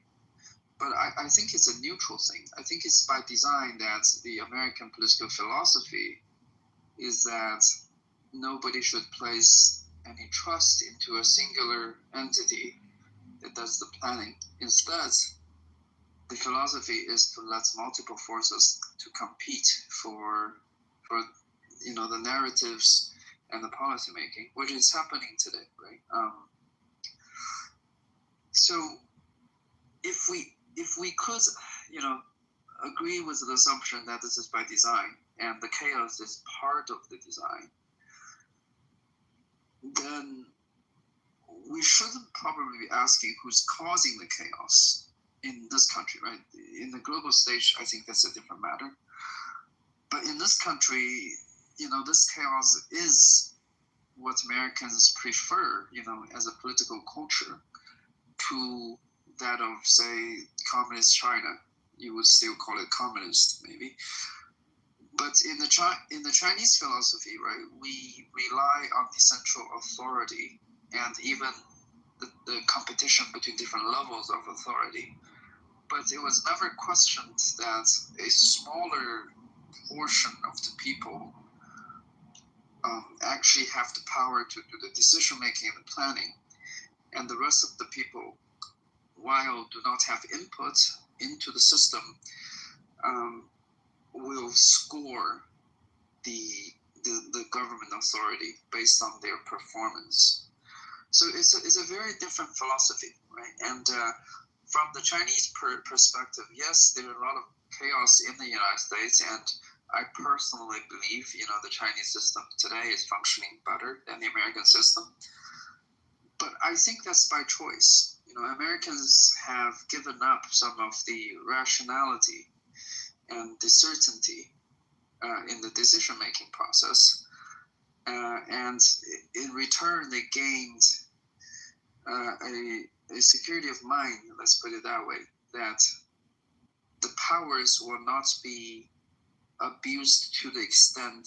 but I think it's a neutral thing. I think it's by design that the American political philosophy is that nobody should place any trust into a singular entity that does the planning. Instead, the philosophy is to let multiple forces to compete for the narratives and the policy making, which is happening today, right? So if we could, agree with the assumption that this is by design and the chaos is part of the design, then we shouldn't probably be asking who's causing the chaos in this country, right? In the global stage, I think that's a different matter. But in this country, this chaos is what Americans prefer, as a political culture, to that of, say, communist China. You would still call it communist, maybe. But in the Chinese philosophy, right, we rely on the central authority and even the competition between different levels of authority. But it was never questioned that a smaller portion of the people actually have the power to do the decision making and the planning, and the rest of the people while do not have input into the system, will score the government authority based on their performance. So it's a very different philosophy, right? And from the Chinese perspective, yes, there are a lot of chaos in the United States, and I personally believe, the Chinese system today is functioning better than the American system. But I think that's by choice. Americans have given up some of the rationality and the certainty in the decision-making process. And in return, they gained a security of mind, let's put it that way, that the powers will not be abused to the extent,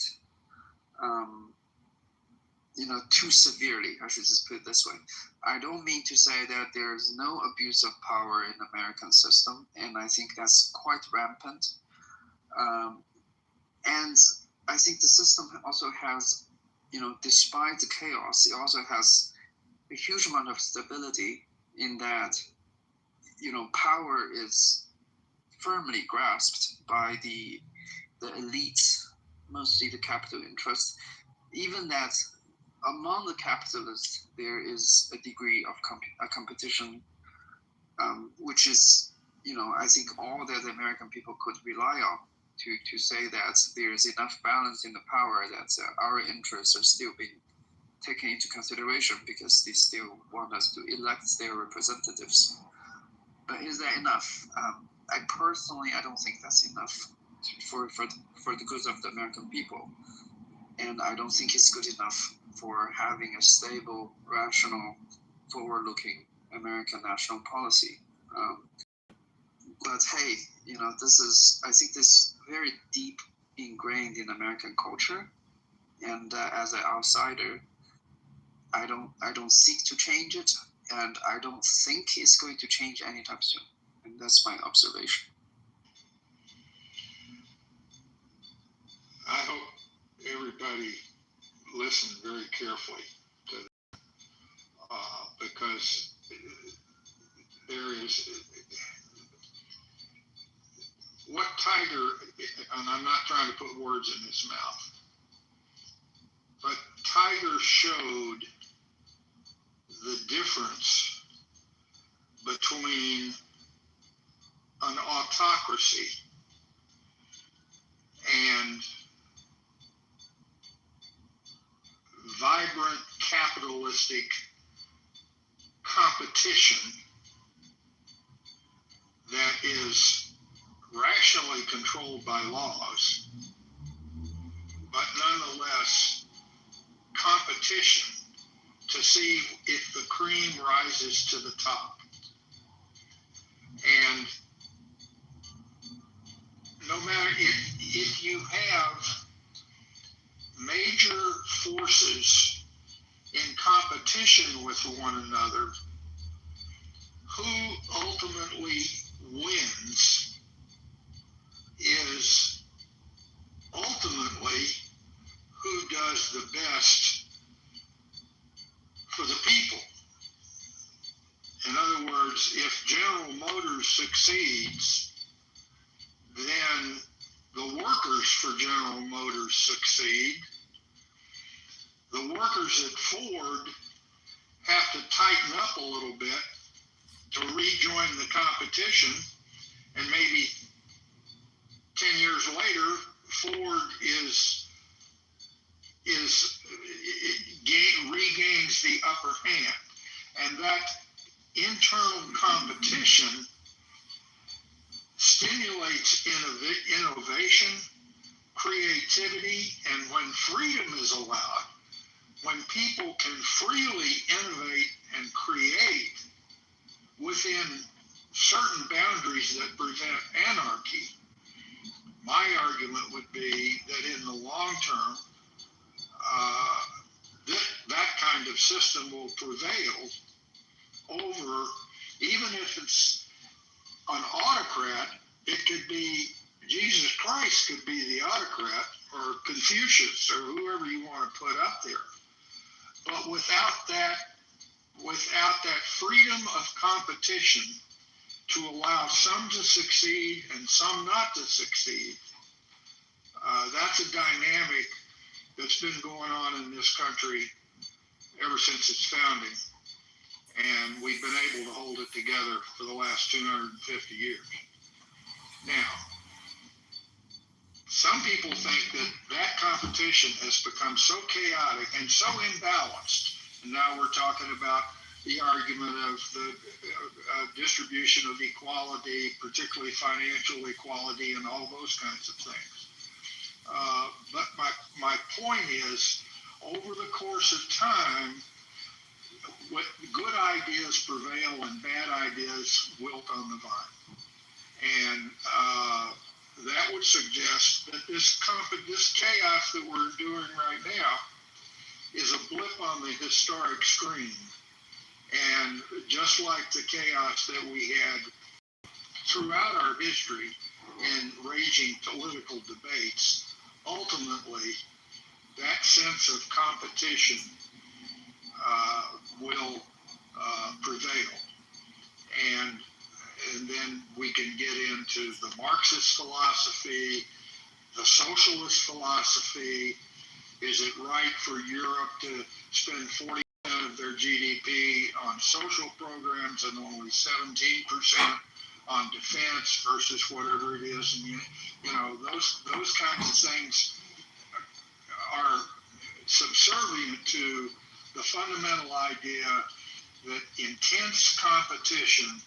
too severely. I should just put it this way. I don't mean to say that there's no abuse of power in the American system, and I think that's quite rampant. And I think the system also has, despite the chaos, it also has a huge amount of stability in that, power is firmly grasped by the elites, mostly the capital interests. Even that among the capitalists, there is a degree of competition, which is, I think all that the American people could rely on to say that there is enough balance in the power that our interests are still being taken into consideration because they still want us to elect their representatives. But is that enough? I don't think that's enough for the goods of the American people. And I don't think it's good enough for having a stable, rational, forward-looking American national policy. But hey, I think this is very deep ingrained in American culture. And as an outsider, I don't seek to change it, and I don't think it's going to change anytime soon. And that's my observation. I hope everybody listened very carefully to that, because there is what Tiger, and I'm not trying to put words in his mouth, but Tiger showed the difference between an autocracy and vibrant capitalistic competition that is rationally controlled by laws, but nonetheless competition to see if the cream rises to the top. And no matter if you have major forces in competition with one another, who ultimately wins is ultimately who does the best for the people. In other words, if General Motors succeeds, then the workers for General Motors succeed. The workers at Ford have to tighten up a little bit to rejoin the competition, and maybe 10 years later, Ford regains the upper hand. And that internal competition stimulates innovation, creativity, and when freedom is allowed, when people can freely innovate and create within certain boundaries that prevent anarchy, my argument would be that in the long term, that kind of system will prevail over, even if it's an autocrat, it could be Jesus Christ could be the autocrat, or Confucius, or whoever you want to put up there. But without that freedom of competition to allow some to succeed and some not to succeed. That's a dynamic that's been going on in this country ever since its founding. And we've been able to hold it together for the last 250 years. Now, some people think that that competition has become so chaotic and so imbalanced. And now we're talking about the argument of the distribution of equality, particularly financial equality and all those kinds of things. But my point is, over the course of time, what good ideas prevail and bad ideas wilt on the vine. And that would suggest that this chaos that we're doing right now is a blip on the historic screen. And just like the chaos that we had throughout our history in raging political debates, ultimately that sense of competition will prevail. And then we can get into the Marxist philosophy, the socialist philosophy. Is it right for Europe to spend 40% of their GDP on social programs and only 17% on defense versus whatever it is? And you know, those kinds of things are subservient to the fundamental idea that intense competition,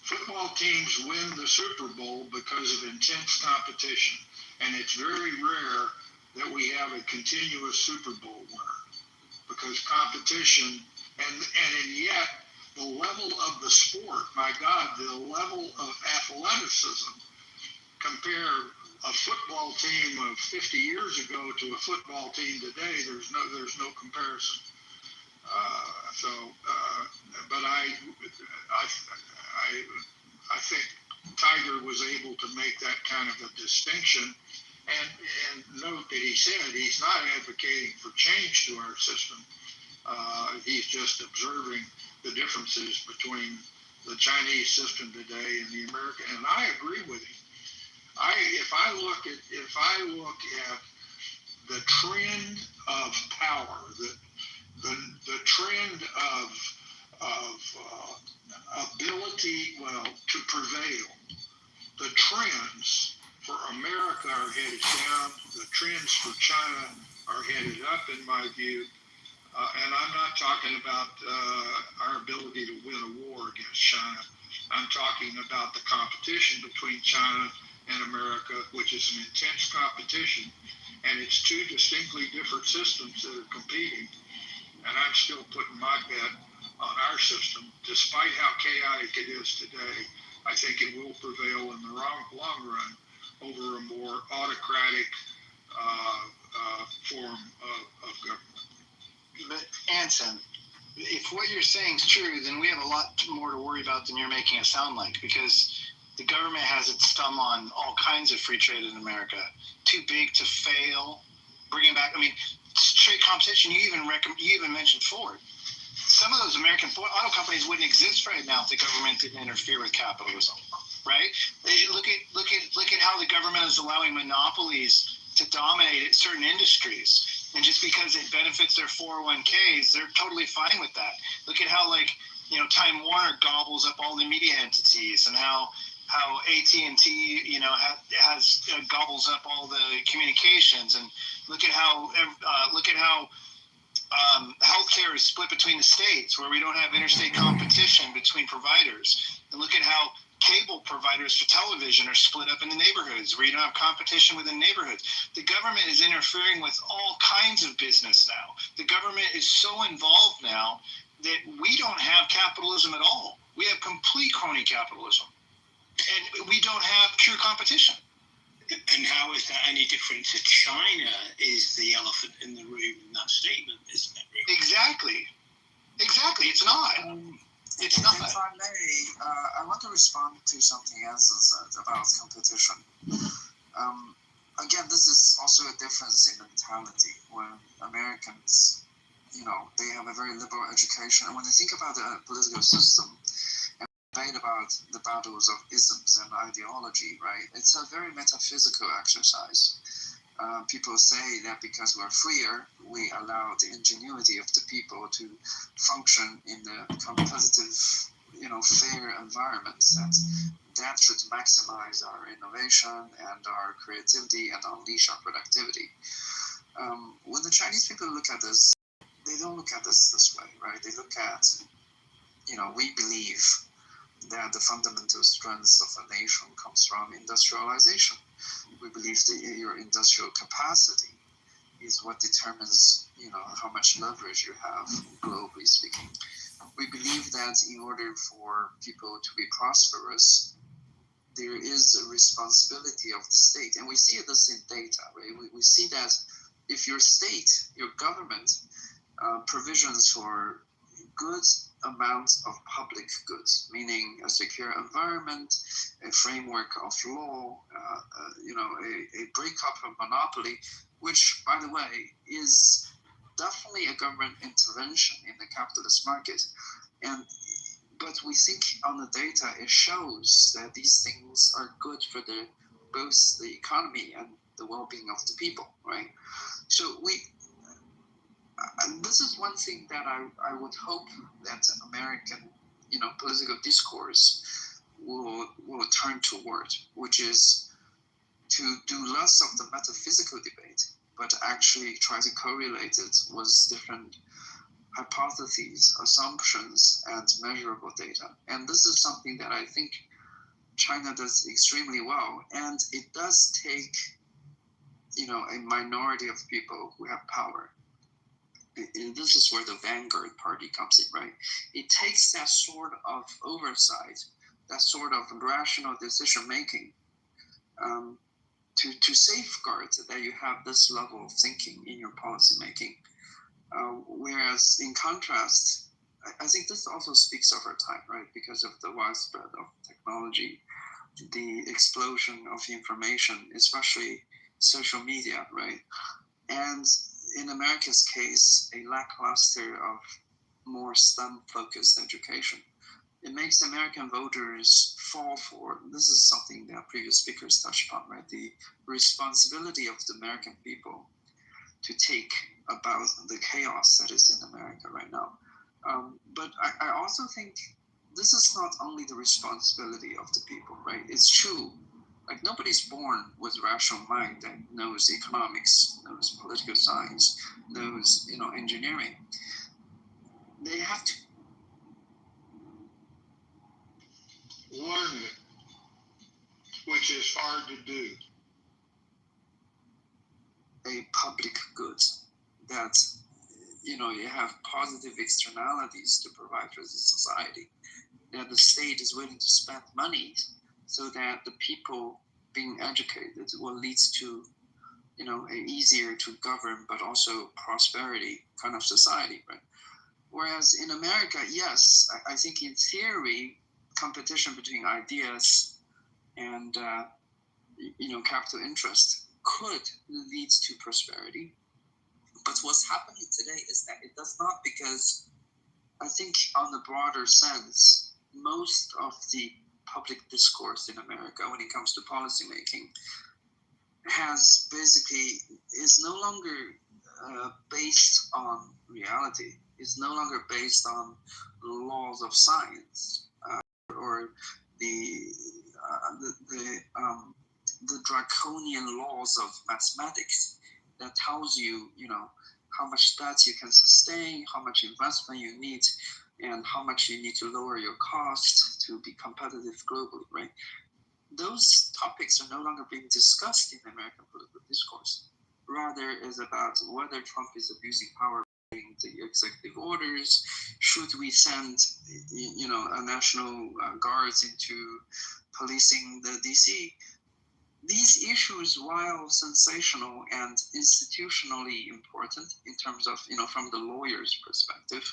football teams win the Super Bowl because of intense competition. And it's very rare that we have a continuous Super Bowl winner, because competition, and yet the level of the sport, my God, the level of athleticism, compare a football team of 50 years ago to a football team today, there's no comparison. But I think Tiger was able to make that kind of a distinction, and note that he said he's not advocating for change to our system. He's just observing the differences between the Chinese system today and the American, and I agree with him. If I look at the trend of power, the trend of ability, to prevail, the trends for America are headed down. The trends for China are headed up, in my view. And I'm not talking about our ability to win a war against China. I'm talking about the competition between China and America, which is an intense competition. And it's two distinctly different systems that are competing. And I'm still putting my bet on our system. Despite how chaotic it is today, I think it will prevail in the long run over a more autocratic form of government. But Anson, if what you're saying is true, then we have a lot more to worry about than you're making it sound like, because the government has its thumb on all kinds of free trade in America. Too big to fail, bringing back, trade competition. You even mentioned Ford. Some of those American auto companies wouldn't exist right now if the government didn't interfere with capitalism, right? Look at how the government is allowing monopolies to dominate certain industries. And just because it benefits their 401ks, they're totally fine with that. Look at how, Time Warner gobbles up all the media entities, and how AT&T, gobbles up all the communications. And look at how healthcare is split between the states, where we don't have interstate competition between providers. And look at how cable providers for television are split up in the neighborhoods, where you don't have competition within neighborhoods. The government is interfering with all kinds of business now. The government is so involved now that we don't have capitalism at all. We have complete crony capitalism, and we don't have true competition. And how is that any different to China is the elephant in the room in that statement, isn't it? Really? Exactly. It's not. It's not. If I may, I want to respond to something Anson said about competition. Again, this is also a difference in mentality. When Americans, they have a very liberal education, and when they think about the political system, debate about the battles of isms and ideology, right? It's a very metaphysical exercise. People say that because we're freer, we allow the ingenuity of the people to function in the competitive, fair environments. That should maximize our innovation and our creativity and unleash our productivity. When the Chinese people look at this, they don't look at this way, right? They look at, we believe that the fundamental strength of a nation comes from industrialization. We believe that your industrial capacity is what determines, how much leverage you have, globally speaking. We believe that in order for people to be prosperous, there is a responsibility of the state. And we see this in data, right? We see that if your state, your government, provisions for good amounts of public goods, meaning a secure environment, a framework of law, a breakup of monopoly, which, by the way, is definitely a government intervention in the capitalist market. But we think on the data, it shows that these things are good for both the economy and the well-being of the people, right? So this is one thing that I would hope that American, political discourse will turn toward, which is to do less of the metaphysical debate, but actually try to correlate it with different hypotheses, assumptions, and measurable data. And this is something that I think China does extremely well. And it does take, a minority of people who have power. And this is where the vanguard party comes in, right? It takes that sort of oversight, that sort of rational decision-making to safeguard that you have this level of thinking in your policy-making. Whereas in contrast, I think this also speaks over time, right? Because of the widespread of technology, the explosion of information, especially social media, right? And in America's case, a lackluster of more STEM-focused education. It makes American voters fall for, this is something that previous speakers touched upon, right? The responsibility of the American people to take about the chaos that is in America right now. But I also think this is not only the responsibility of the people, right? It's true. Like, nobody's born with a rational mind that knows economics, knows political science, knows, engineering. They have to learn it, which is hard to do. A public good that, you have positive externalities to provide for the society, that the state is willing to spend money so that the people being educated will lead to, a easier to govern but also prosperity kind of society, right? Whereas in America, yes, I think in theory, competition between ideas and, capital interest could lead to prosperity. But what's happening today is that it does not, because I think on the broader sense, most of the public discourse in America when it comes to policymaking is no longer based on reality. It's no longer based on laws of science or the draconian laws of mathematics that tells you, how much debt you can sustain, how much investment you need, and how much you need to lower your cost to be competitive globally, right? Those topics are no longer being discussed in American political discourse. Rather, it's about whether Trump is abusing power, the executive orders. Should we send, a national guards into policing the DC? These issues, while sensational and institutionally important in terms of, from the lawyer's perspective,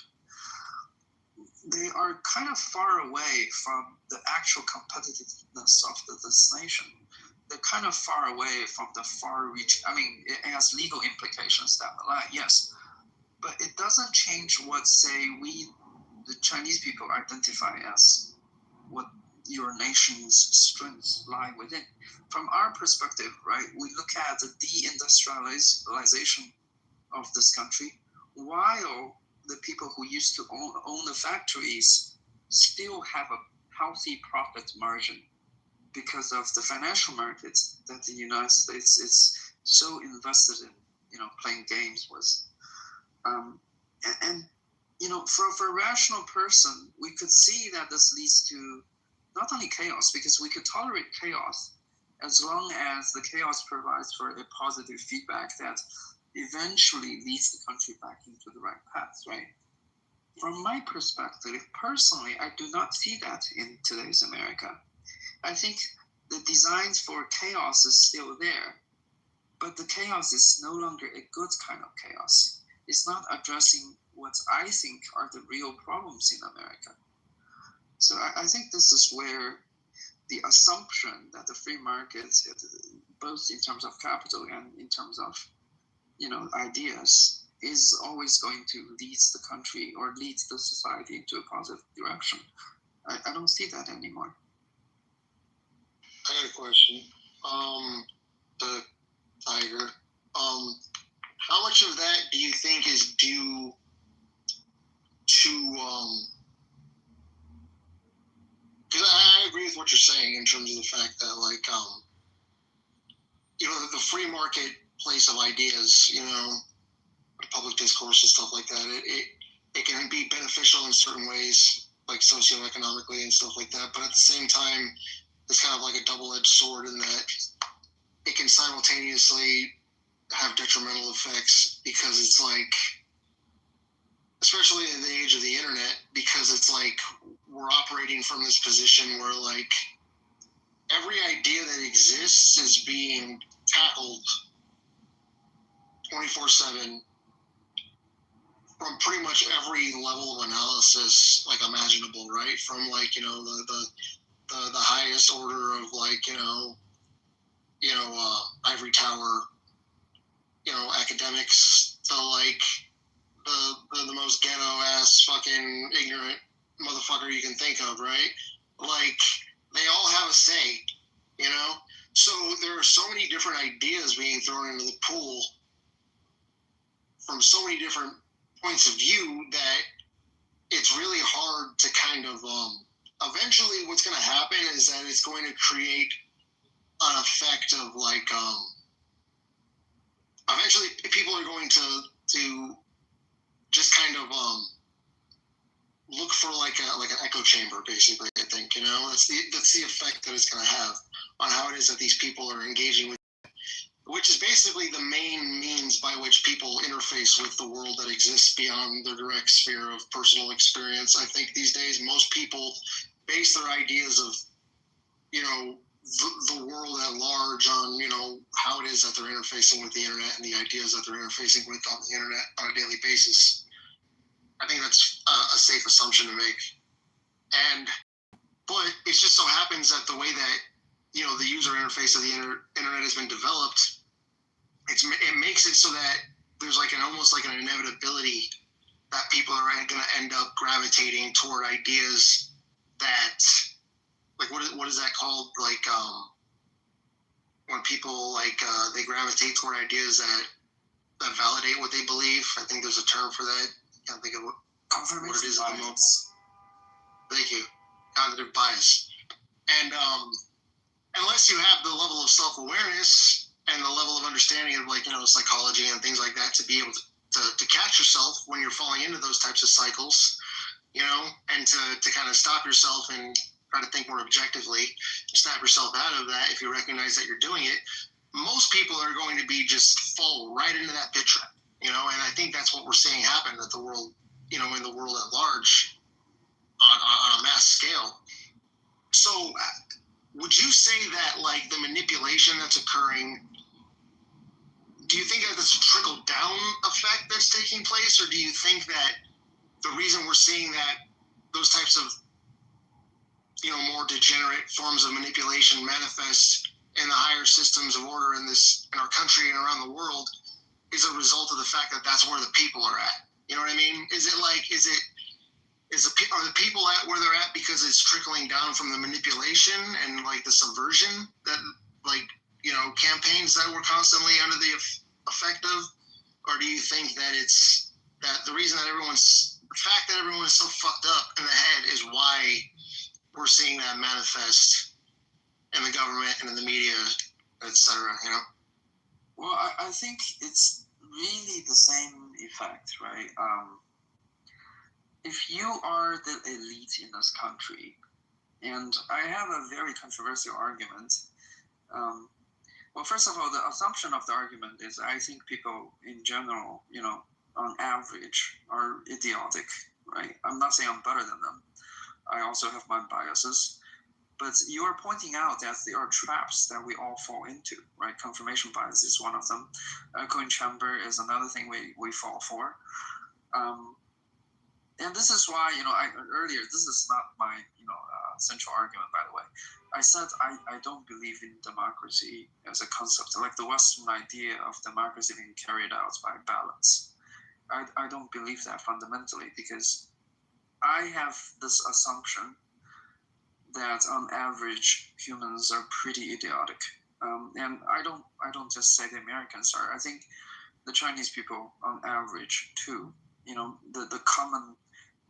they are kind of far away from the actual competitiveness of this nation. They're kind of far away from the far reach. I mean, it has legal implications down the line, yes, but it doesn't change what, say, we, the Chinese people, identify as what your nation's strengths lie within. From our perspective, right, we look at the deindustrialization of this country, while the people who used to own the factories still have a healthy profit margin because of the financial markets that the United States is so invested in, playing games with. And for a rational person, we could see that this leads to not only chaos, because we could tolerate chaos as long as the chaos provides for a positive feedback that eventually leads the country back into the right path, right? From my perspective, personally, I do not see that in today's America. I think the designs for chaos is still there, but the chaos is no longer a good kind of chaos. It's not addressing what I think are the real problems in America. So I think this is where the assumption that the free market, both in terms of capital and in terms of, ideas, is always going to lead the country or lead the society into a positive direction. I don't see that anymore. I got a question. The Tiger. How much of that do you think is due to because I agree with what you're saying in terms of the fact that the free marketplace of ideas, public discourse and stuff like that, it can be beneficial in certain ways, like socioeconomically and stuff like that, but at the same time it's kind of like a double-edged sword in that it can simultaneously have detrimental effects, because it's like, especially in the age of the internet, because it's like we're operating from this position where like every idea that exists is being tackled 24/7 from pretty much every level of analysis like imaginable, right? From like the highest order of like ivory tower academics to like the most ghetto ass fucking ignorant motherfucker you can think of, right? Like they all have a say, so there are so many different ideas being thrown into the pool from so many different points of view that it's really hard to kind of eventually what's going to happen is that it's going to create an effect of like eventually people are going to just kind of look for like an echo chamber, basically. I think that's the effect that it's going to have on how it is that these people are engaging with, which is basically the main means by which people interface with the world that exists beyond their direct sphere of personal experience. I think these days most people base their ideas of the world at large on how it is that they're interfacing with the internet and the ideas that they're interfacing with on the internet on a daily basis. I think that's a safe assumption to make. But it just so happens that the way that the user interface of the internet has been developed, it makes it so that there's like almost like an inevitability that people are going to end up gravitating toward ideas that, like, what is that called? Like when people like they gravitate toward ideas that validate what they believe. I think there's a term for that. I can't think of what it is at the moment. Thank you. Cognitive bias. And unless you have the level of self-awareness and the level of understanding of like psychology and things like that to be able to catch yourself when you're falling into those types of cycles, and to kind of stop yourself and try to think more objectively, snap yourself out of that if you recognize that you're doing it, most people are going to be just fall right into that pit trap, and I think that's what we're seeing happen at the world, in the world at large on a mass scale. So would you say that like the manipulation that's occurring, do you think that it's a trickle down effect that's taking place, or do you think that the reason we're seeing that those types of more degenerate forms of manipulation manifest in the higher systems of order in our country and around the world is a result of the fact that that's where the people are at? You know what I mean? Is it like, are the people at where they're at because because it's trickling down from the manipulation and like the subversion that campaigns that we're constantly under the effect of? Or do you think that it's that the reason that the fact that everyone is so fucked up in the head is why we're seeing that manifest in the government and in the media, etc., Well, I think it's really the same effect, right? If you are the elite in this country, and I have a very controversial argument. Well, first of all, the assumption of the argument is I think people in general, on average, are idiotic, right? I'm not saying I'm better than them. I also have my biases. But you are pointing out that there are traps that we all fall into, right? Confirmation bias is one of them. Echoing chamber is another thing we fall for. And this is why, earlier, this is not my, central argument, by the way. I said I don't believe in democracy as a concept, like the Western idea of democracy being carried out by ballots. I don't believe that fundamentally, because I have this assumption that on average humans are pretty idiotic, and I don't just say the Americans are. I think the Chinese people on average too. The common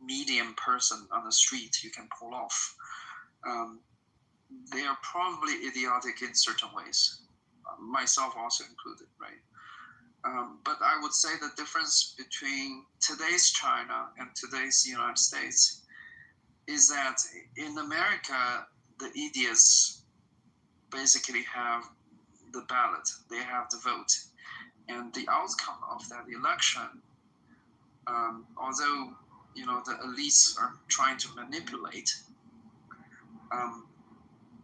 medium person on the street you can pull off. They are probably idiotic in certain ways, myself also included, right? But I would say the difference between today's China and today's United States is that in America, the idiots basically have the ballot, they have the vote. And the outcome of that election, although, the elites are trying to manipulate,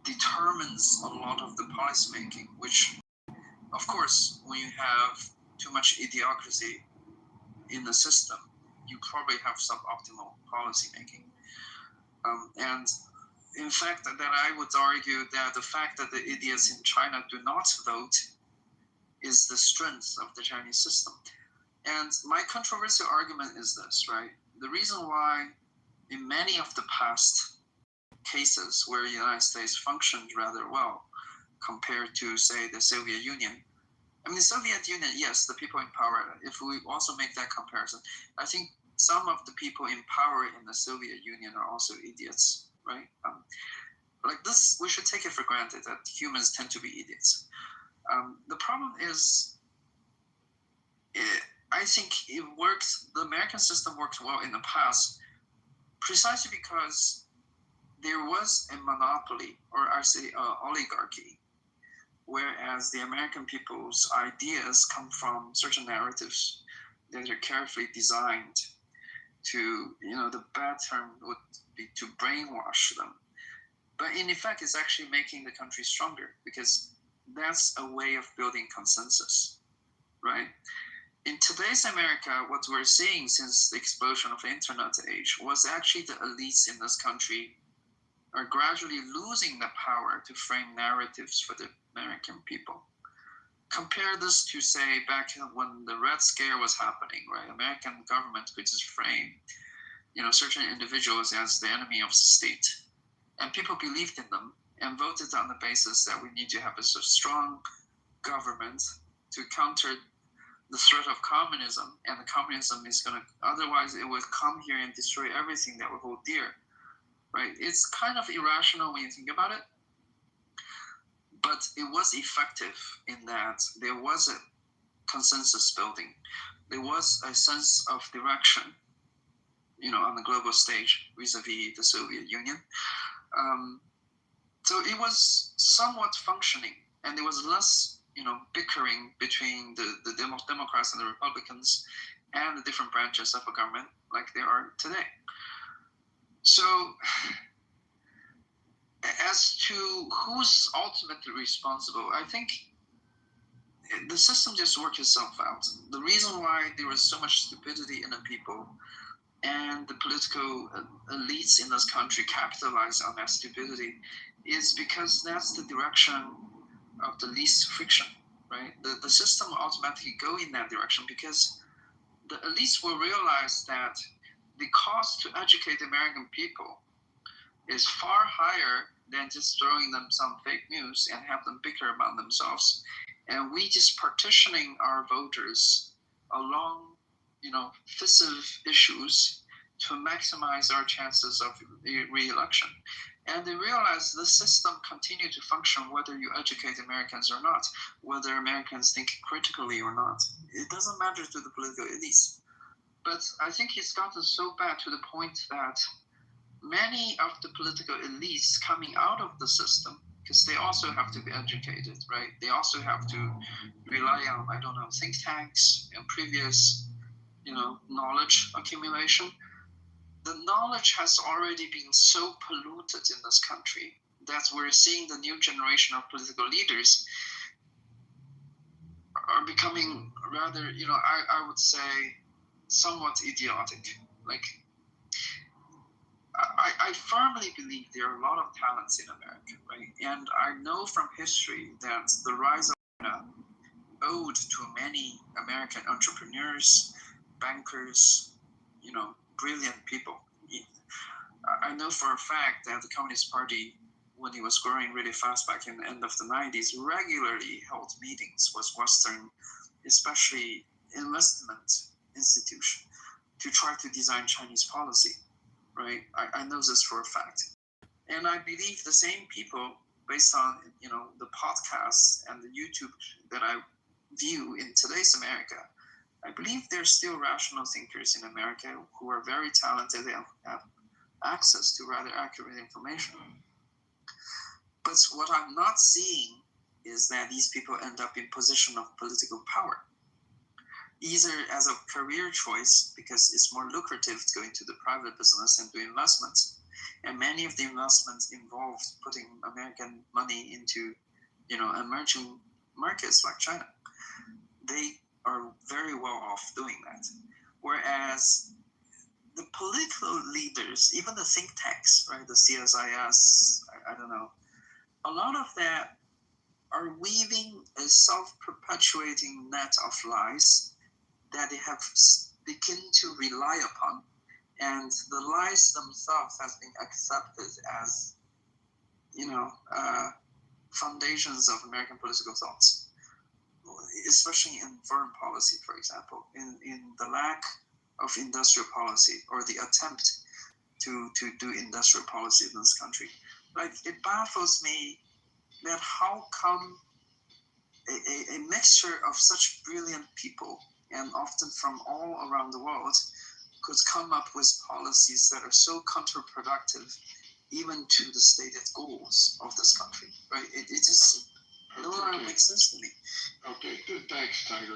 determines a lot of the policy making, which, of course, when you have too much idiocracy in the system, you probably have suboptimal policy making. And in fact, that I would argue that the fact that the idiots in China do not vote is the strength of the Chinese system. And my controversial argument is this, right? The reason why in many of the past cases where the United States functioned rather well compared to, say, the Soviet Union. I mean, the Soviet Union, yes, the people in power, if we also make that comparison, I think some of the people in power in the Soviet Union are also idiots, right? Like this, we should take it for granted that humans tend to be idiots. The problem is, I think it worked, the American system worked well in the past, precisely because there was a monopoly, or I say oligarchy, whereas the American people's ideas come from certain narratives that are carefully designed to, the bad term would be to brainwash them. But in effect, it's actually making the country stronger, because that's a way of building consensus, right? In today's America, what we're seeing since the explosion of the internet age was actually the elites in this country are gradually losing the power to frame narratives for the American people. Compare this to, say, back when the Red Scare was happening, right? American government could just frame, certain individuals as the enemy of the state. And people believed in them and voted on the basis that we need to have a strong government to counter the threat of communism. And the communism is going to, otherwise it would come here and destroy everything that we hold dear. Right? It's kind of irrational when you think about it, but it was effective in that there was a consensus building. There was a sense of direction, on the global stage vis-a-vis the Soviet Union. So it was somewhat functioning, and there was less, bickering between the Democrats and the Republicans and the different branches of the government like there are today. So, as to who's ultimately responsible, I think the system just worked itself out. The reason why there was so much stupidity in the people and the political elites in this country capitalize on that stupidity is because that's the direction of the least friction, right? The system will automatically go in that direction because the elites will realize that the cost to educate the American people is far higher than just throwing them some fake news and have them bicker among themselves. And we just partitioning our voters along, fissile issues to maximize our chances of re-election. And they realize the system continue to function whether you educate Americans or not, whether Americans think critically or not. It doesn't matter to the political elites. But I think it's gotten so bad to the point that many of the political elites coming out of the system, because they also have to be educated, right? They also have to rely on, think tanks and previous, knowledge accumulation. The knowledge has already been so polluted in this country that we're seeing the new generation of political leaders are becoming rather, I would say, somewhat idiotic. Like, I firmly believe there are a lot of talents in America, right? And I know from history that the rise of China owed to many American entrepreneurs, bankers, brilliant people. I know for a fact that the Communist Party, when it was growing really fast back in the end of the 90s, regularly held meetings with Western, especially investment institutions, to try to design Chinese policy, right? I know this for a fact. And I believe the same people, based on, the podcasts and the YouTube that I view in today's America, I believe there's still rational thinkers in America who are very talented and have access to rather accurate information. But what I'm not seeing is that these people end up in position of political power, either as a career choice because it's more lucrative to go into the private business and do investments. And many of the investments involve putting American money into, emerging markets like China. They are very well off doing that. Whereas the political leaders, even the think tanks, right, the CSIS, I don't know, a lot of that are weaving a self-perpetuating net of lies that they have begin to rely upon, and the lies themselves has been accepted as, foundations of American political thoughts, especially in foreign policy, for example, in the lack of industrial policy or the attempt to do industrial policy in this country. Like, it baffles me that how come a mixture of such brilliant people, and often from all around the world, could come up with policies that are so counterproductive even to the stated goals of this country, right? It just no longer makes sense to me. Okay, good. Thanks, Tiger.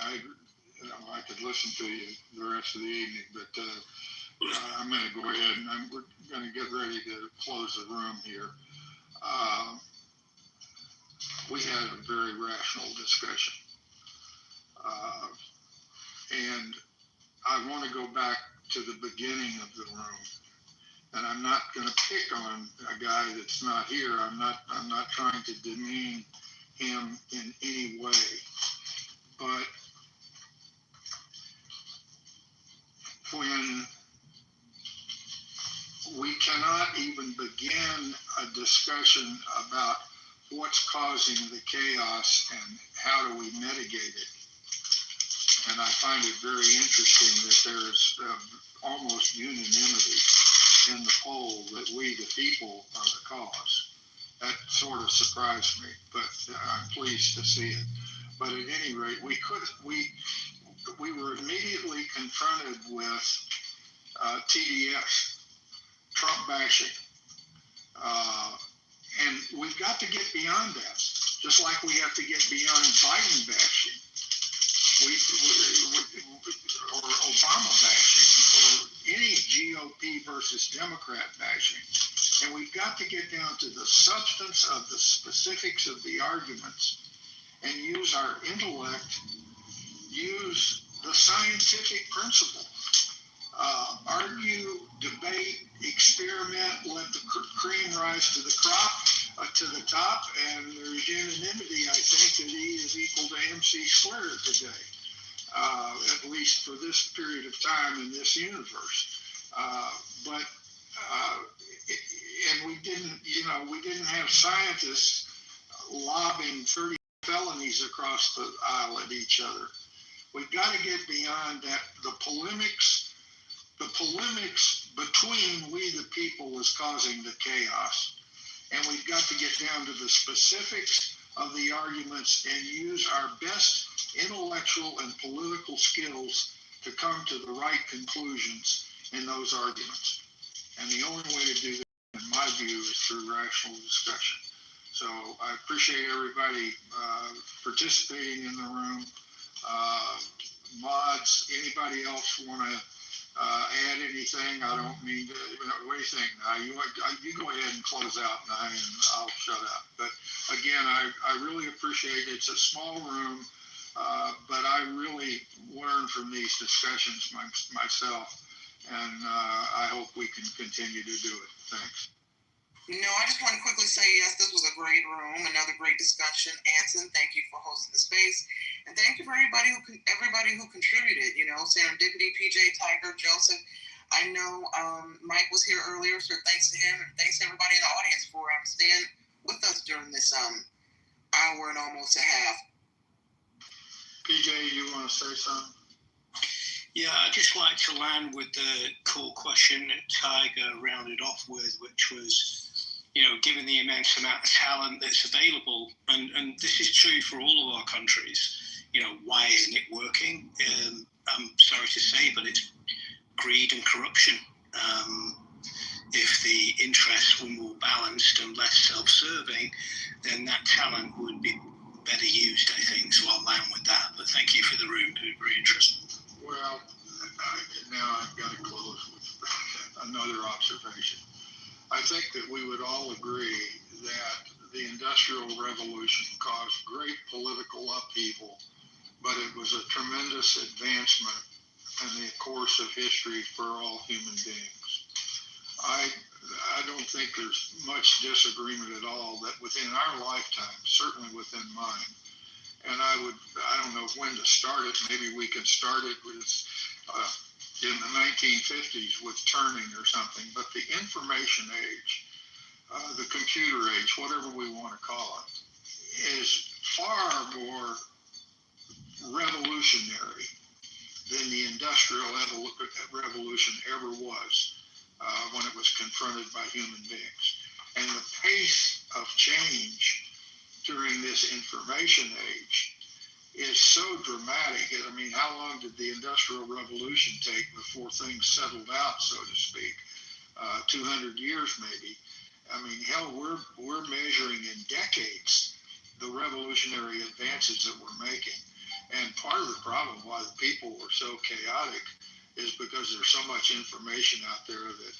I could listen to you the rest of the evening, but I'm going to go ahead and we're going to get ready to close the room here. We had a very rational discussion. And I want to go back to the beginning of the room. And I'm not going to pick on a guy that's not here. I'm not trying to demean him in any way. But when we cannot even begin a discussion about what's causing the chaos and how do we mitigate it. And I find it very interesting that there's almost unanimity in the poll that we, the people, are the cause. That sort of surprised me, but I'm pleased to see it. But at any rate, we were immediately confronted with TDS, Trump bashing. And we've got to get beyond that, just like we have to get beyond Biden bashing. Or Obama bashing, or any GOP versus Democrat bashing. And we've got to get down to the substance of the specifics of the arguments and use our intellect, use the scientific principle. Argue, debate, experiment, let the cream rise to the top, and there's unanimity, I think, that E is equal to MC squared today. At least for this period of time in this universe. But and we didn't have scientists lobbing 30 felonies across the aisle at each other. We've got to get beyond that. The polemics between we the people is causing the chaos. And we've got to get down to the specifics of the arguments and use our best intellectual and political skills to come to the right conclusions in those arguments. And the only way to do that, in my view, is through rational discussion. So I appreciate everybody participating in the room. Mods, anybody else want to add anything? I don't mean to. What do you think? You go ahead and close out, and I'll shut up. But again, I really appreciate it. It's a small room, but I really learn from these discussions myself, and I hope we can continue to do it. Thanks. No, I just want to quickly say, yes, this was a great room, another great discussion. Anson, thank you for hosting the space. And thank you for everybody who contributed, Serendipity, PJ, Tiger, Joseph. I know Mike was here earlier, so thanks to him, and thanks to everybody in the audience for staying with us during this hour and almost a half. PJ, you want to say something? Yeah, I'd just like to land with the core question that Tiger rounded off with, which was, given the immense amount of talent that's available, and this is true for all of our countries, why isn't it working? I'm sorry to say, but it's greed and corruption. If the interests were more balanced and less self-serving, then that talent would be better used, I think. So I'll land with that. But thank you for the room. It was very interesting. Well, now I've got to close with another observation. I think that we would all agree that the Industrial Revolution caused great political upheaval, but it was a tremendous advancement in the course of history for all human beings. I don't think there's much disagreement at all that within our lifetime, certainly within mine, and I don't know when to start it. Maybe we could start it with in the 1950s with Turning or something, but the information age, the computer age, whatever we want to call it, is far more revolutionary than the Industrial Revolution ever was when it was confronted by human beings. And the pace of change during this information age is so dramatic. I mean, how long did the Industrial Revolution take before things settled out, so to speak? 200 years maybe. I mean, hell, we're measuring in decades the revolutionary advances that we're making. And part of the problem why the people were so chaotic is because there's so much information out there that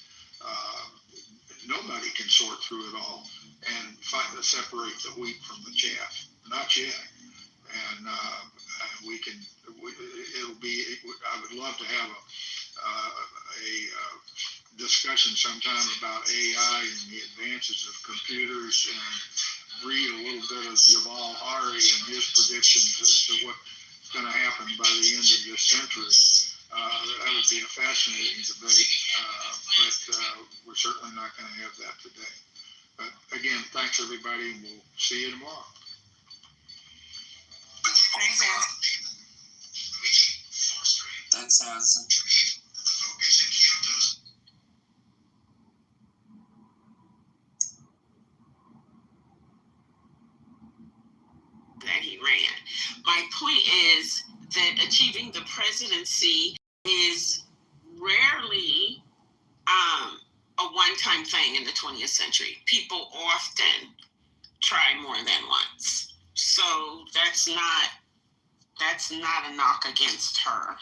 nobody can sort through it all and separate the wheat from the chaff. Not yet. And I would love to have a discussion sometime about AI and the advances of computers, and read a little bit of Yuval Harari and his predictions as to what's going to happen by the end of this century. That would be a fascinating debate, but we're certainly not going to have that today. But again, thanks everybody, and we'll see you tomorrow. Thanks, Anson. That he ran. My point is that achieving the presidency is rarely a one-time thing in the 20th century. People often try more than once. So that's not a knock against her.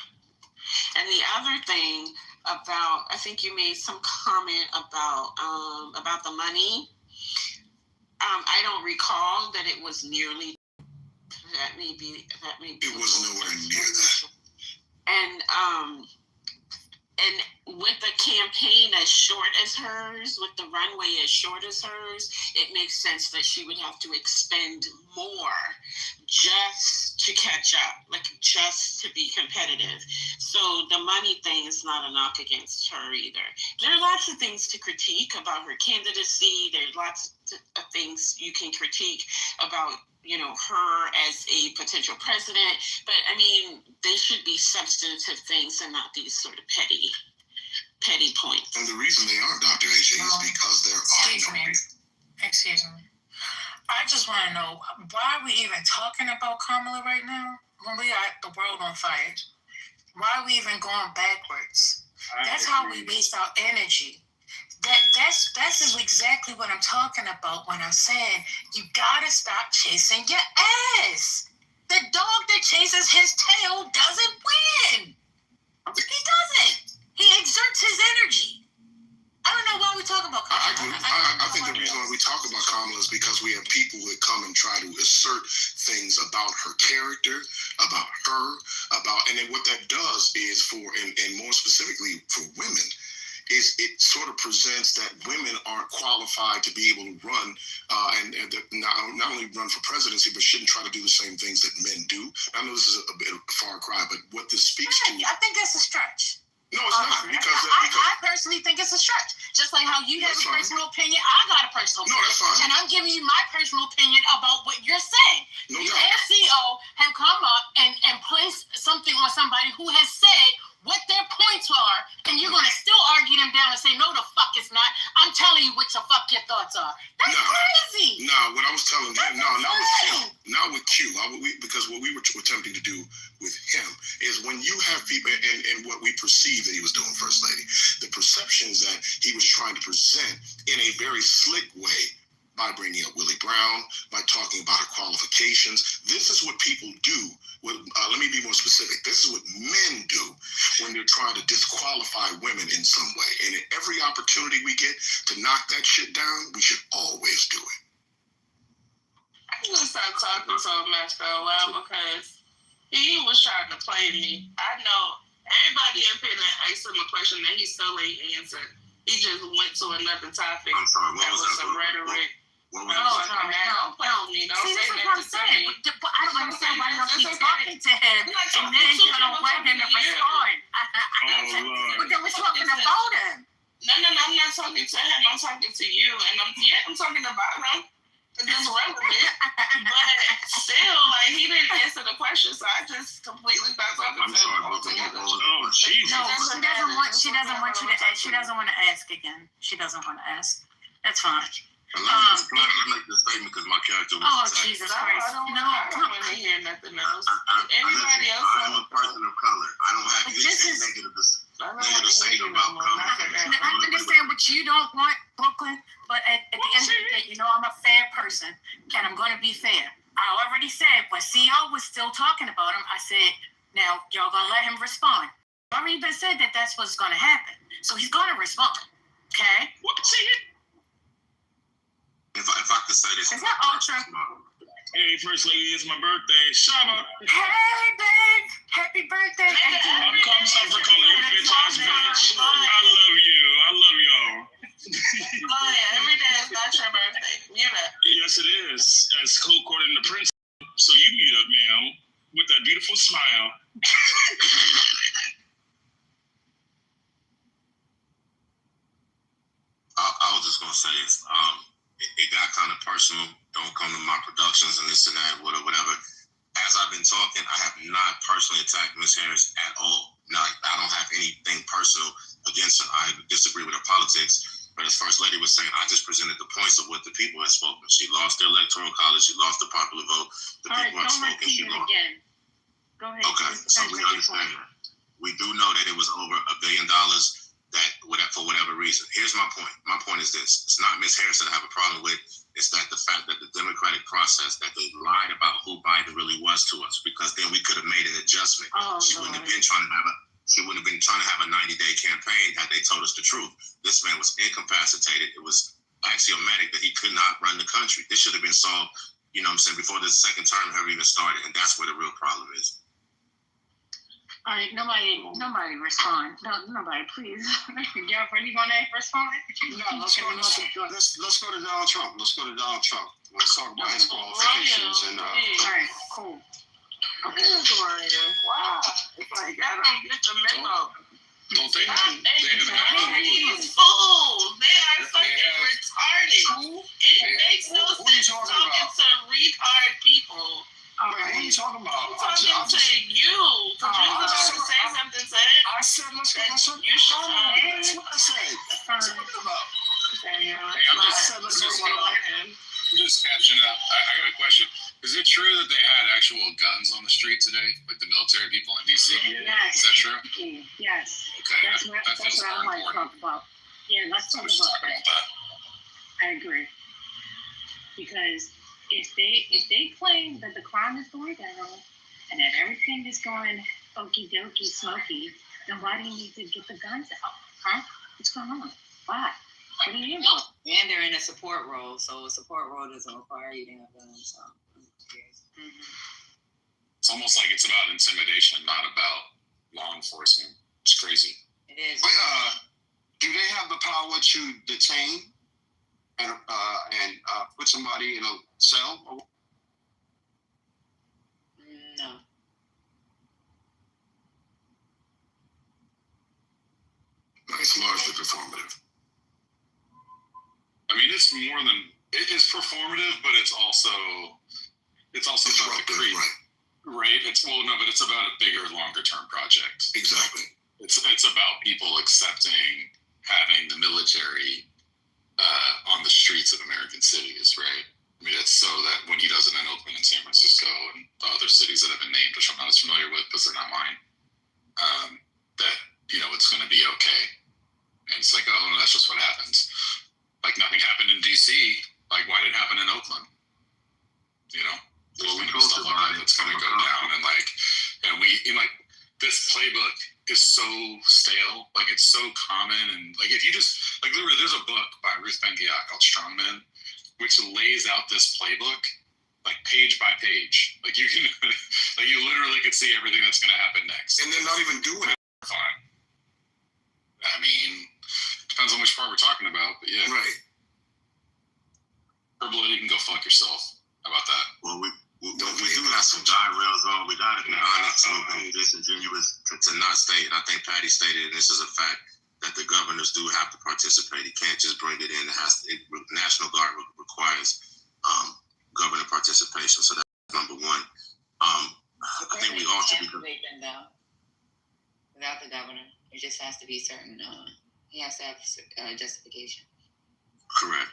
And the other thing about, I think you made some comment about the money. I don't recall that it was nearly. That may be. It was nowhere near that. And And with the campaign as short as hers, with the runway as short as hers, it makes sense that she would have to expend more just to catch up, like just to be competitive. So the money thing is not a knock against her either. There are lots of things to critique about her candidacy. There's lots of things you can critique about, you know, her as a potential president. But I mean, they should be substantive things and not these sort of petty points. And the reason they are, Dr. AJ, is because there are no reasons. Excuse me. I just want to know, why are we even talking about Kamala right now when we got the world on fire? Why are we even going backwards? That's how we waste our energy. That's exactly what I'm talking about when I'm saying you gotta stop chasing your ass. The dog that chases his tail doesn't win. He doesn't. He exerts his energy. I don't know why we talk about Kamala. I think the reason why we talk about Kamala is because we have people that come and try to assert things about her character, about her, and then what that does is and more specifically for women, is it sort of presents that women aren't qualified to be able to run and not only run for presidency, but shouldn't try to do the same things that men do. I know this is a bit of a far cry, but what this speaks to... I think that's a stretch. No, it's not. Because I personally think it's a stretch. Just like how you have a personal opinion, I got a personal opinion. No, that's fine. And I'm giving you my personal opinion about what you're saying. No You doubt. as CEO have come up and placed something on somebody who has said what their points are, and you're going to still argue them down and say, no, the fuck it's not. I'm telling you what the fuck your thoughts are. That's crazy. No, what I was telling him, not with Q, because what we were attempting to do with him is when you have people, and what we perceive that he was doing, First Lady, the perceptions that he was trying to present in a very slick way by bringing up Willie Brown, by talking about her qualifications. This is what people do. Let me be more specific. This is what men do when they're trying to disqualify women in some way. And at every opportunity we get to knock that shit down, we should always do it. I'm gonna stop talking so much for a while because he was trying to play me. I know everybody up here that asked him a question that he still ain't answered. He just went to another topic. I'm sorry, what was that? Some rhetoric. What No, don't play with me. Don't See, say this is that what I'm to saying. me. I don't understand why y'all keep That's okay. talking to him I'm not and talking then to you you, don't I'm want him to talking to you. respond. Lord. But then we're talking about him. No, I'm not talking to him. I'm talking to you, and I'm talking about him. It's relevant, but still, like he didn't answer the question, so I just completely stopped talking to him altogether. Oh, Jesus. No, she doesn't want you to ask. She doesn't want to ask again. She doesn't want to ask. That's fine. Can I just make this statement because my character was attacked? Jesus Christ. I don't want to hear nothing else. Anybody else? I am a person of color. I don't have anything negative to say about Kamala. I understand what you don't want, Brooklyn, but at the end of the day, you know I'm a fair person, and I'm going to be fair. I already said when CEO was still talking about him, I said, now y'all going to let him respond. Already been said that that's what's going to happen, so he's going to respond. Okay? If I could say this. Is that ultra? Hey, First Lady, it's my birthday. Shaba. Hey, babe. Happy birthday. I'm sorry for calling you a bitch ass bitch. I love you. I love y'all. Every day is not your birthday. You know. Yes, it is. As according to Prince. So you mute up, ma'am, with that beautiful smile. I was just gonna say this. It got kind of personal. Don't come to my productions and this and that, whatever. As I've been talking, I have not personally attacked Ms. Harris at all. No, I don't have anything personal against her. I disagree with her politics. But as First Lady was saying, I just presented the points of what the people have spoken. She lost the electoral college. She lost the popular vote. The people have spoken. She lost. Again. Go ahead. Okay, so we understand that. We do know that it was over $1 billion. That for whatever reason. Here's my point. My point is this. It's not Ms. Harris that I have a problem with. It's that the fact that the democratic process, that they lied about who Biden really was to us, because then we could have made an adjustment. She wouldn't have been trying to have a 90-day campaign had they told us the truth. This man was incapacitated. It was axiomatic that he could not run the country. This should have been solved, you know what I'm saying, before the second term ever even started. And that's where the real problem is. All right, nobody respond. No, nobody, please. Y'all really want to respond? No, Let's go to Donald Trump. Let's talk about his qualifications and. All right, cool. Okay. Wow. It's like y'all don't get the memo. Don't they have These fools, they are fucking retarded. It makes no sense talking to retard people. All right, what are you talking about? I'm talking to you. Because you're about to say something to him. I said, let's go. You should That's what I said. What's talking about? I'm just catching up. I got a question. Is it true that they had actual guns on the street today, like the military people in DC? Yes. Is that true? Yes. Okay. That's what I want to talk about. Yeah, let's talk about that. I agree. Because if they claim that the crime is going down and that everything is going okie dokie smoky, then why do you need to get the guns out? Huh? What's going on? Why? What are you doing? And they're in a support role, so a support role doesn't require you to have guns. So. It's almost like it's about intimidation, not about law enforcement. It's crazy. It is. Do they have the power to detain and put somebody in a cell? No. It's largely performative. I mean, it's more than it's performative, but it's also about the creep, right? It's but it's about a bigger, longer term project. Exactly. It's about people accepting having the military on the streets of American cities, right? I mean, it's so that when he does it in Oakland and San Francisco and the other cities that have been named, which I'm not as familiar with because they're not mine, that it's going to be okay. And it's like, oh, no, that's just what happens. Like nothing happened in DC. Like why did it happen in Oakland? Stuff like that that's going to go down, and this playbook is so stale. Like it's so common, and like if you just literally, there's a book by Ruth Ben-Ghiat called Strongmen, which lays out this playbook like page by page. Like you can, you literally could see everything that's going to happen next, and they're not even doing it. Fine. I mean, depends on which part we're talking about, but yeah. Right. Herbal, you can go fuck yourself. How about that? Well, we do have some guardrails on. We got to be honest and disingenuous to not state, and I think Patty stated, and this is a fact, that the governors do have to participate. You can't just bring it in. National Guard requires governor participation, so that's number one. I think we all should be. Without the governor, it just has to be certain. He has to have justification. Correct.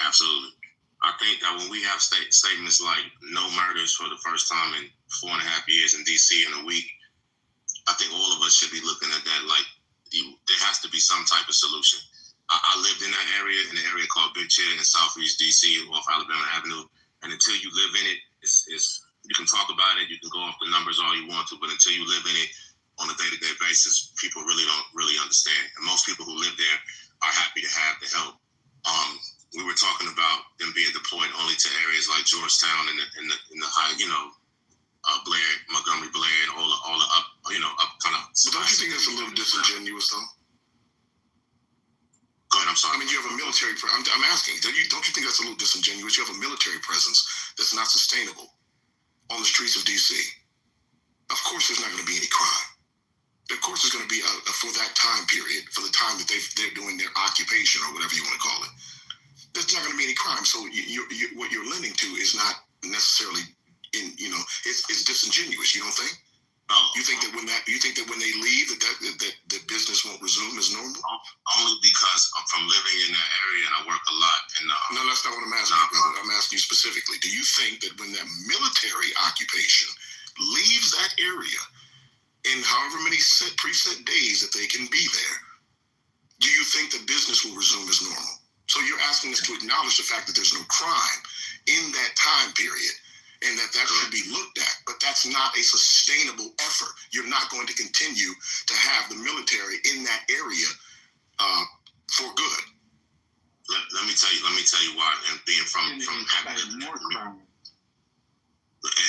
Absolutely. I think that when we have statements like no murders for the first time in 4.5 years in DC in a week, I think all of us should be looking at that like there has to be some type of solution. I lived in that area, in an area called Big Chair in Southeast DC off Alabama Avenue, and until you live in it, it's you can talk about it, you can go off the numbers all you want to, but until you live in it on a day-to-day basis, people really don't understand. And most people who live there are happy to have the help. We were talking about them being deployed only to areas like Georgetown and in the high, Blair, Montgomery Blair, and all the up kind of. But don't you think that's a little disingenuous, though? Go ahead. I'm sorry. I mean, you have a military. I'm asking. Don't you think that's a little disingenuous? You have a military presence that's not sustainable on the streets of DC. Of course, there's not going to be any crime. Of course, there's going to be for that time period, for the time that they're doing their occupation or whatever you want to call it. There's not going to be any crime. So what you're lending to is not necessarily it's disingenuous. You don't think? No. You think that when they leave that business won't resume as normal? Only because I'm from living in that area and I work a lot. And no, that's not what I'm asking you, brother. I'm asking you specifically. Do you think that when that military occupation leaves that area in however many preset days that they can be there, do you think the business will resume as normal? So you're asking us to acknowledge the fact that there's no crime in that time period and that should be looked at, but that's not a sustainable effort. You're not going to continue to have the military in that area for good. Let me tell you why. And being from having and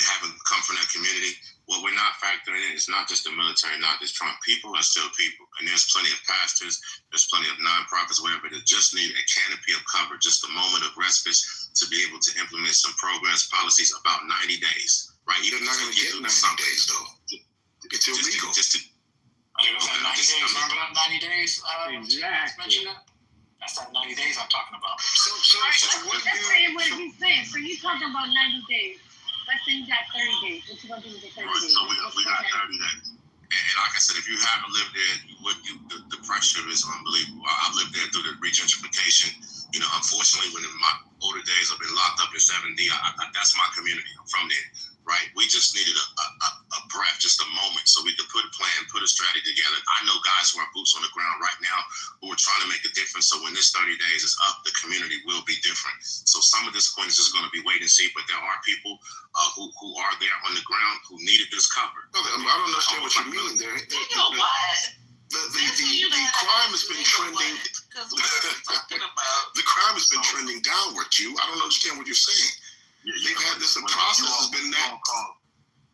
having come from that community. What we're not factoring in is not just the military, not just Trump. People are still people. And there's plenty of pastors, there's plenty of nonprofits, whatever, that just need a canopy of cover, just a moment of respite to be able to implement some programs, policies about 90 days, right? You're not going to get 90 days, though. It's illegal. Remember that 90 days? Mentioned that? That's that 90 days I'm talking about. So what he's saying. So you talking about 90 days. Let's say you got 30 days. What you going to do with the 30 days? So we got 30 days. And like I said, if you haven't lived there, the pressure is unbelievable. I've lived there through the regentrification. You know, unfortunately, when in my older days, I've been locked up in 7D. That's my community. I'm from there, right? We just needed a breath, just a moment, so we could put a plan, put a strategy together. I know guys who are boots on the ground right now who are trying to make a difference. So when this 30 days is up, the community will be different. So some of this point is just going to be wait and see, but there are people who are there on the ground who needed this cover. I don't understand what you mean there. You know what? The crime has been trending. The crime has been trending downward, Q. I don't understand what you're saying. They've had this, the process has been that.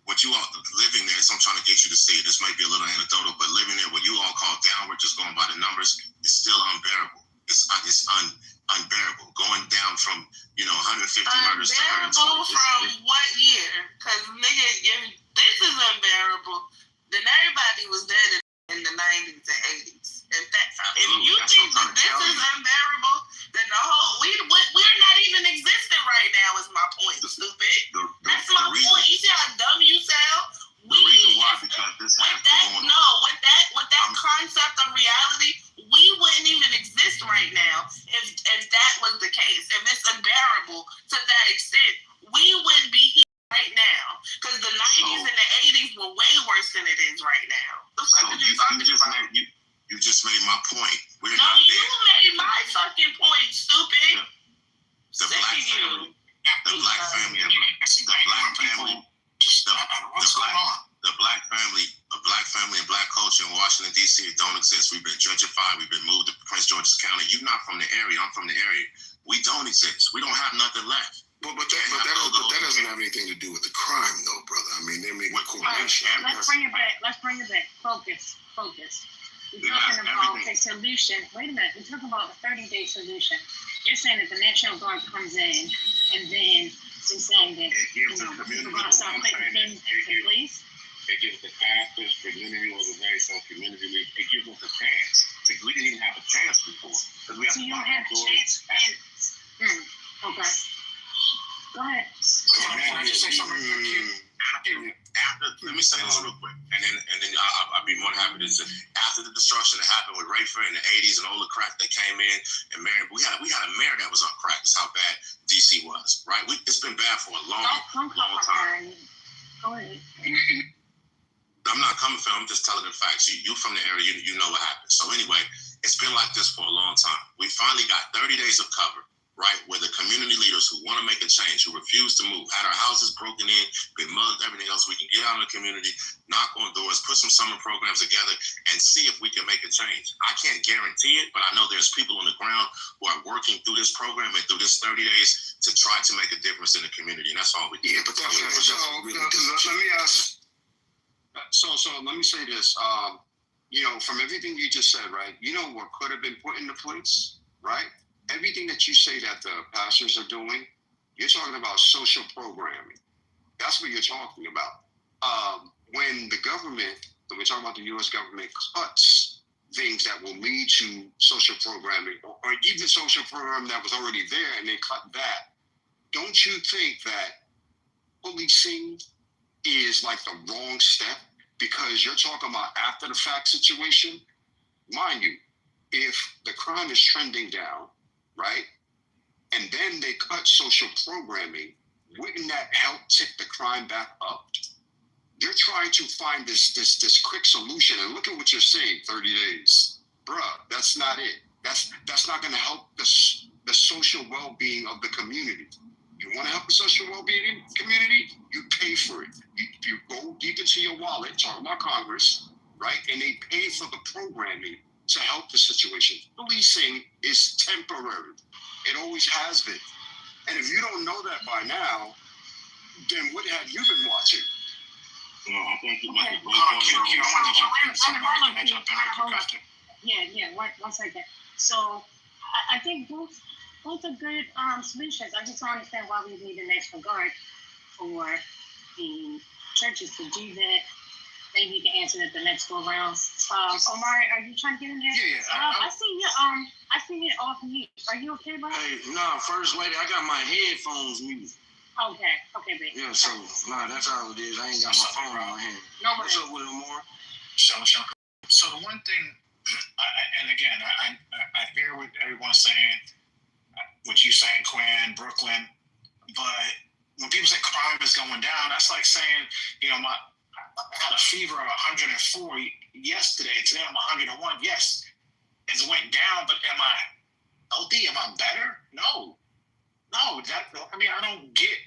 What you all living there, so I'm trying to get you to see. This might be a little anecdotal, but living there, what you all call downward, just going by the numbers, is still unbearable. It's unbearable. Going down from 150 murders to 120. Unbearable from what year? Because nigga, if this is unbearable, then everybody was dead in the 90s and 80s. If you think that this is unbearable, then the whole we're not even existing right now. Is my point, stupid. That's my point. You see how dumb you sound? The reason why, because this has been going on. With that concept of reality, we wouldn't even exist right now if that was the case. If it's unbearable to that extent, we wouldn't be here right now, because the 90s and the 80s were way worse than it is right now. So you just made my point. We're not there. You made my fucking point, stupid. The black family, the black family, a black family and black culture in Washington, D.C. don't exist. We've been gentrified. We've been moved to Prince George's County. You're not from the area. I'm from the area. We don't exist. We don't have nothing left. But that doesn't have anything to do with the crime, though, brother. I mean, they're making a correlation. Let's bring it back. Focus. We're talking about a solution. Wait a minute. We're talking about a 30-day solution. You're saying that the National Guard comes in, and then they're saying that we're going to start putting things into place. It gives the pastors, community organizations, community leaders, it gives us a chance. We didn't even have a chance before. So you don't have a chance. Okay. Go ahead. Can I just say something real quick? Let me say this real quick, and then I'll be more than happy to say. After the destruction that happened with Rayford in the 80s and all the crack that came in, and Mary, we had a mayor that was on crack. That's how bad DC was, right? It's been bad for a long time. Go ahead. I'm not coming from. I'm just telling the facts. You from the area, you know what happened. So anyway, it's been like this for a long time. We finally got 30 days of cover, right? Where the community leaders who want to make a change, who refuse to move, had our houses broken in, been mugged, everything else. We can get out in the community, knock on doors, put some summer programs together, and see if we can make a change. I can't guarantee it, but I know there's people on the ground who are working through this program and through this 30 days to try to make a difference in the community, and that's all we do. Yeah, but let me ask. So let me say this. From everything you just said, right? You know what could have been put into place, right? Everything that you say that the pastors are doing, you're talking about social programming. That's what you're talking about. When the government, when we're talking about the U.S. government, cuts things that will lead to social programming, or even social program that was already there, and they cut that, don't you think that policing is like the wrong step? Because you're talking about after the fact situation. Mind you, if the crime is trending down, right, and then they cut social programming, wouldn't that help tick the crime back up? You're trying to find this quick solution, and look at what you're saying, 30 days. Bruh, that's not it. That's not going to help the social well-being of the community. You want to help the social well-being community? You pay for it. You go deep into your wallet, talking about Congress, right? And they pay for the programming to help the situation. Policing is temporary. It always has been. And if you don't know that by now, then what have you been watching? So I think you might be Yeah, one second. So I think both are good solutions. I just don't understand why we need an extra guard for the churches to do that. Maybe you can answer it the next go round. Omar, are you trying to get in there? Yeah. I see you off mute. Are you okay, bro? Hey, no, First Lady, I got my headphones muted. Okay, baby. Yeah, so that's all it is. I ain't got my phone in my hand. No What's worries. up with Omar? So the one thing, and again, I hear what everyone's saying, what you saying, Quinn, Brooklyn, but when people say crime is going down, that's like saying, I had a fever of 104 yesterday. Today I'm 101. Yes, it went down, but am I healthy? Am I better? No. I don't get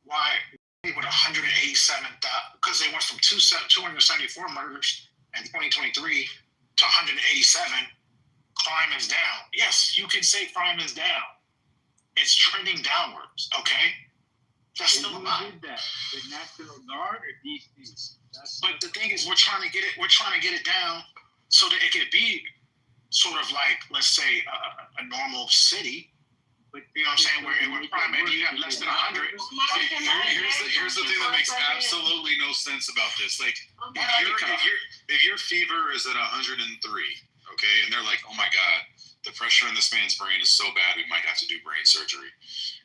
why with 187, because they went from 274 murders in 2023 to 187. Crime is down. Yes, you can say crime is down. It's trending downwards. Okay. That's still not. Who did that? The National Guard or DC? But the thing is, we're trying to get it down so that it could be sort of like, let's say, a normal city. But you know what I'm saying? Where crime, maybe you have less than 100. Here's the thing that makes absolutely no sense about this. Like, if your fever is at 103, okay, and they're like, oh my God, the pressure in this man's brain is so bad, we might have to do brain surgery.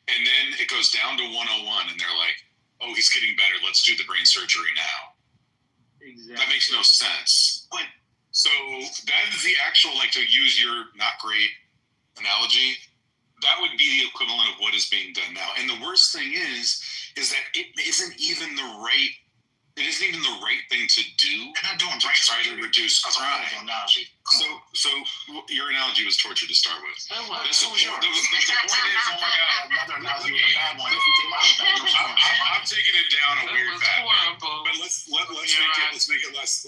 And then it goes down to 101, and they're like, oh, he's getting better. Let's do the brain surgery now. Exactly. That makes no sense. So that is the actual, like, to use your not great analogy, that would be the equivalent of what is being done now. And the worst thing is that it isn't even the right thing to do. They're not doing to try to reduce crime. So your analogy was torture to start with. The point is, oh my God, another analogy was a bad one. If you think about it, I'm taking it down a weird path. But let's make it less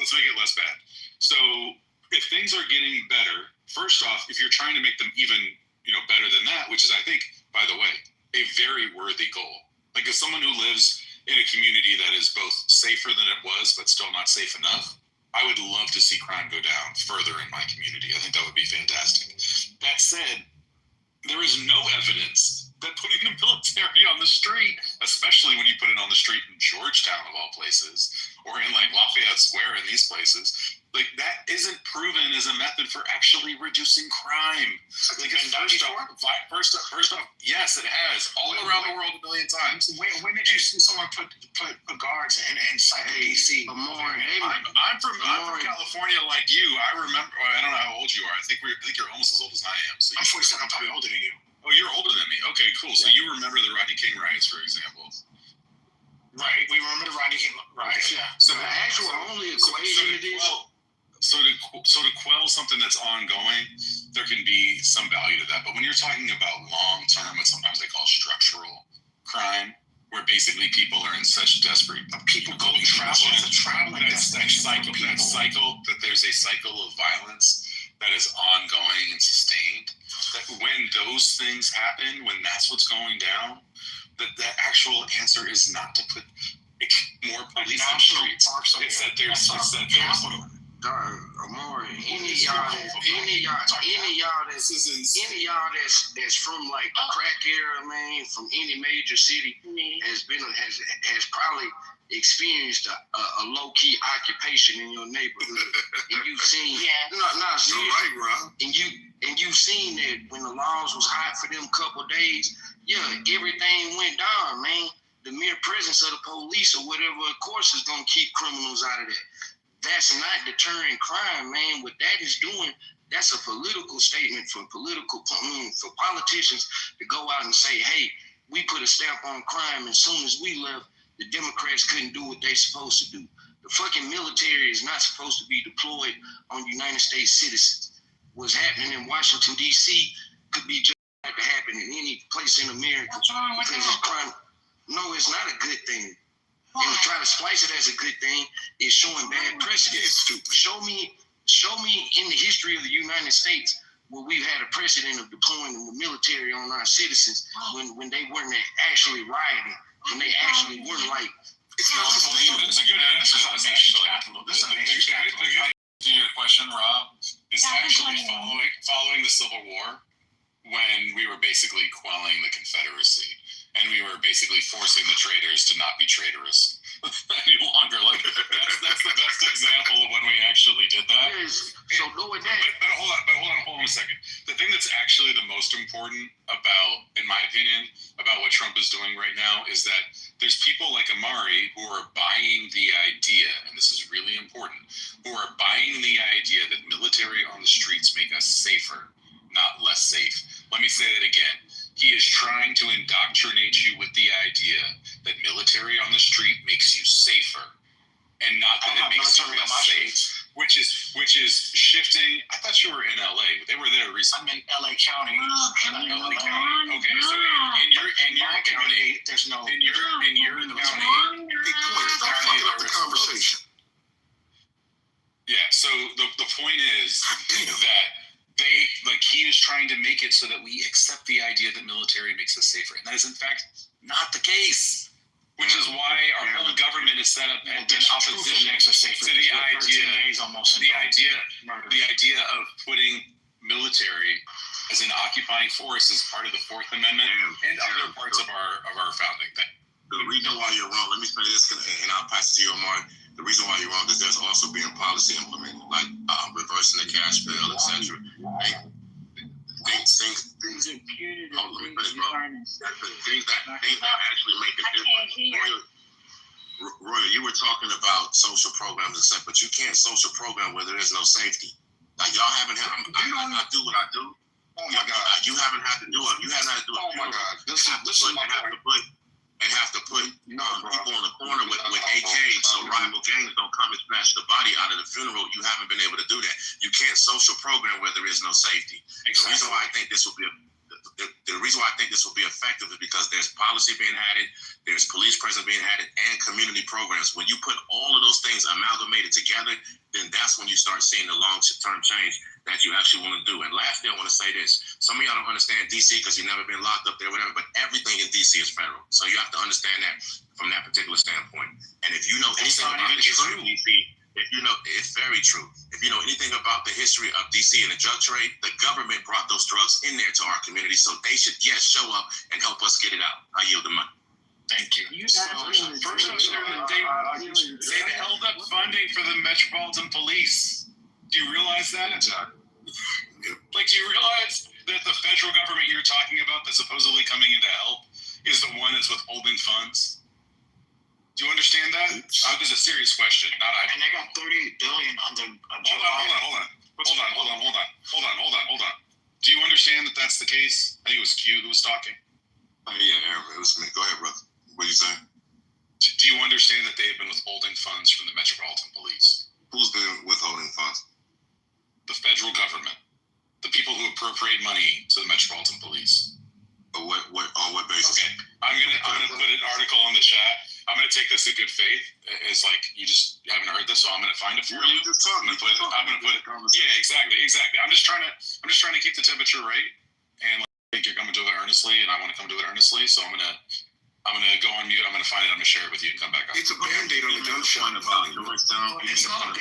bad. So if things are getting better, first off, if you're trying to make them even better than that, which is, I think, by the way, a very worthy goal. Like, as someone who lives in a community that is both safer than it was, but still not safe enough, I would love to see crime go down further in my community. I think that would be fantastic. That said, there is no evidence that putting the military on the street, especially when you put it on the street in Georgetown of all places, or in like Lafayette Square in these places, like, that isn't proven as a method for actually reducing crime. Like, first off, yes, it has all around the world a million times. When did you see someone put guards inside the DC? I'm from California, like you. I remember. I don't know how old you are. I think you're almost as old as I am. So I'm 47. I'm probably older than you. Oh, you're older than me. Okay, cool. So you remember the Rodney King riots, for example? Right. We remember the Rodney King riots. Yeah. So the actual only equation it is. So to quell something that's ongoing, there can be some value to that. But when you're talking about long-term, what sometimes they call structural crime, where basically people are in such desperate, people go traveling. That there's a cycle of violence that is ongoing and sustained. That when those things happen, when that's what's going down, that the actual answer is not to put more police on the streets. It's that there's Amore, any of y'all that's from like the crack era, man, from any major city has probably experienced a low key occupation in your neighborhood, and you've seen and you've seen that when the laws was hot for them couple days, everything went down, man. The mere presence of the police or whatever, of course, is gonna keep criminals out of that. That's not deterring crime, man. What that is doing, that's a political statement for politicians to go out and say, hey, we put a stamp on crime, and as soon as we left, the Democrats couldn't do what they're supposed to do. The fucking military is not supposed to be deployed on United States citizens. What's happening in Washington, D.C. could be just like to happen in any place in America. Because of crime. No, it's not a good thing. And to try to splice it as a good thing is showing bad precedent. Show me in the history of the United States where we've had a precedent of deploying the military on our citizens when they weren't actually rioting when they actually were like, it's not sustainable. It's a good answer. This is a nation's capital. The good answer to your question, Rob, is actually following the Civil War, when we were basically quelling the Confederacy, and we were basically forcing the traitors to not be traitorous any longer. Like that's the best example of when we actually did that. So doing that. But hold on a second. The thing that's actually the most important about, in my opinion, about what Trump is doing right now is that there's people like Amari who are buying the idea, and this is really important, who are buying the idea that military on the streets make us safer, not less safe. Let me say that again. He is trying to indoctrinate you with the idea that military on the street makes you safer, and not that it makes you less safe. Which is shifting. I thought you were in LA. They were there recently. I'm in LA County. LA County. Okay, so in your county, there's no. In your county. Big point. Stop fucking up the conversation. Yeah. So the point is that he is trying to make it so that we accept the idea that military makes us safer, and that is in fact not the case. Which is why our whole government is set up in opposition to the idea of putting military as an occupying force as part of the Fourth Amendment and other parts of our founding. The reason why you're wrong, let me say this, and I'll pass it to you, Omar. The reason why you're wrong is there's also being policy implemented, like reversing the cash bill, etc. Things imputed. Things that actually make a difference. Roy, you were talking about social programs and stuff, but you can't social program where there is no safety. Like y'all haven't had. I do what I do. Oh my God! You haven't had to do it. You haven't had to do it. Oh my God! This is have to put people in the corner with AKs so rival gangs don't come and snatch the body out of the funeral. You haven't been able to do that. You can't social program where there is no safety. Exactly. The reason why I think this will be effective is because there's policy being added, there's police presence being added, and community programs. When you put all of those things amalgamated together, then that's when you start seeing the long-term change that you actually want to do. And lastly, I want to say this. Some of y'all don't understand D.C. because you've never been locked up there, whatever, but everything in D.C. is federal. So you have to understand that from that particular standpoint. And if you know anything about the history of D.C., it's very true. If you know anything about the history of D.C. and the drug trade, the government brought those drugs in there to our community, so they should, show up and help us get it out. I yield the mic. Thank you. First, they held up funding for the Metropolitan Police. Do you realize that? Exactly. Like, do you realize that the federal government you're talking about that's supposedly coming in to help is the one that's withholding funds? Do you understand that? This is a serious question. And they got $38 billion on the. Hold on. Do you understand that that's the case? I think it was Q who was talking. Yeah, it was me. Go ahead, brother. What are you saying? Do you understand that they've been withholding funds from the Metropolitan Police? Who's been withholding funds? The federal government. The people who appropriate money to the Metropolitan Police. On what basis? Okay. I'm gonna put an article in the chat. I'm gonna take this in good faith. It's like you just haven't heard this, so I'm gonna find it for you. I'm gonna put it. Yeah, exactly. I'm just trying to keep the temperature right, and I think you're coming to it earnestly, and I want to come to it earnestly. So I'm gonna go on mute. I'm gonna find it. I'm gonna share it with you and come back up. It's a band-aid on the gunshot. It's not a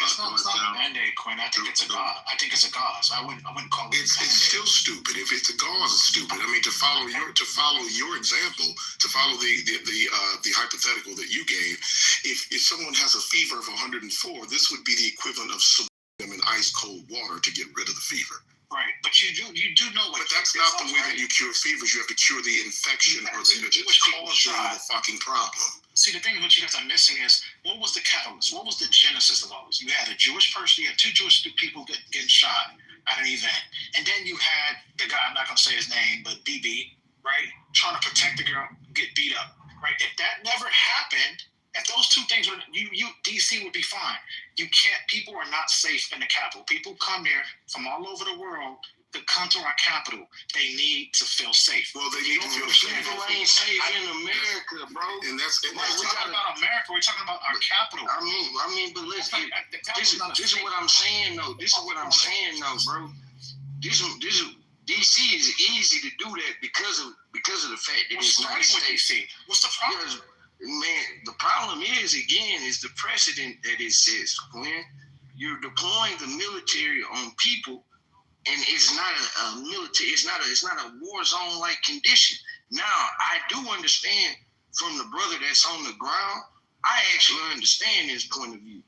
band-aid, Quinn. I think it's a gauze. I wouldn't call it. It's still stupid. If it's a gauze, it's stupid. I mean, to follow your example, to follow the hypothetical that you gave, if someone has a fever of 104, this would be the equivalent of soaking them in ice cold water to get rid of the fever. Right, but you do know what. But that's not the way that you cure fevers. You have to cure the infection or the fucking problem. See, the thing what you guys are missing is what was the catalyst? What was the genesis of all this? You had a Jewish person. You had two Jewish people getting shot at an event, and then you had the guy. I'm not gonna say his name, but BB, right, trying to protect the girl, get beat up, right? If that never happened. If those two things were, DC would be fine. You can't. People are not safe in the capital. People come there from all over the world to come to our capital. They need to feel safe. Well, they need to feel safe. People ain't safe in America, bro. And we're talking about America. We're talking about our capital. I mean, but listen, this is what I'm saying, though. Bro. This is DC is easy to do that because of the fact that it's not safe. DC? What's the problem? man, the problem is the precedent that it sets. When you're deploying the military on people, and it's not a military, it's not a war zone like condition. Now, I do understand from the brother that's on the ground. I actually understand his point of view.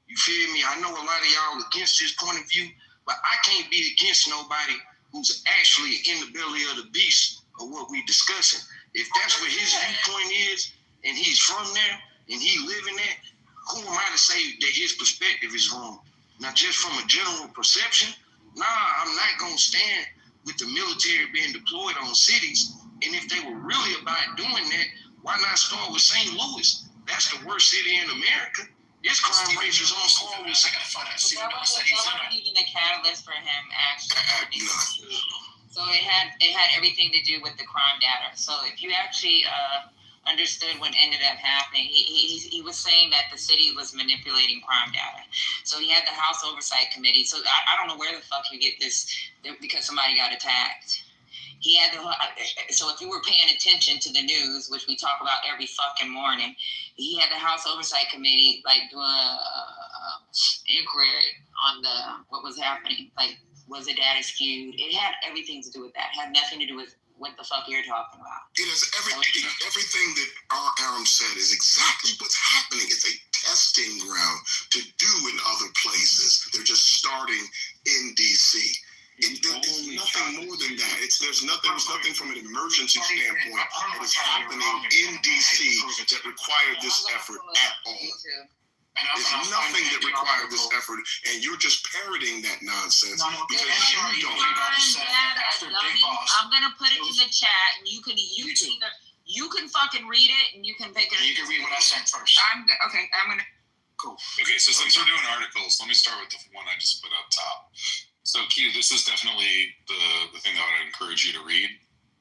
You feel me? I know a lot of y'all against his point of view, but I can't be against nobody who's actually in the belly of the beast of what we discussing. If that's what his viewpoint is, and he's from there, and he living there, who am I to say that his perspective is wrong? Now, just from a general perception, I'm not going to stand with the military being deployed on cities. And if they were really about doing that, why not start with St. Louis? That's the worst city in America. Its crime rate is on par with That wasn't even the catalyst for him actually. So it had everything to do with the crime data. So if you actually understood what ended up happening, he was saying that the city was manipulating crime data. So he had the House Oversight Committee. So I don't know where the fuck you get this because somebody got attacked. He had so if you were paying attention to the news, which we talk about every fucking morning, he had the House Oversight Committee like doing a inquiry on what was happening. Like, was the data skewed? It had everything to do with that. It had nothing to do with what the fuck you're talking about. It has everything that Aram said is exactly what's happening. It's a testing ground to do in other places. They're just starting in D.C. It's nothing more than that. There's nothing from an emergency standpoint that is happening in D.C. that required this effort at all. There's nothing that required this effort, and you're just parroting that nonsense because you don't. I'm gonna put it in the chat, and you can fucking read it, and you can pick it. You can read what I sent first. I'm gonna. Cool. Okay, so since we're doing articles, let me start with the one I just put up top. So Q, this is definitely the thing that I would encourage you to read.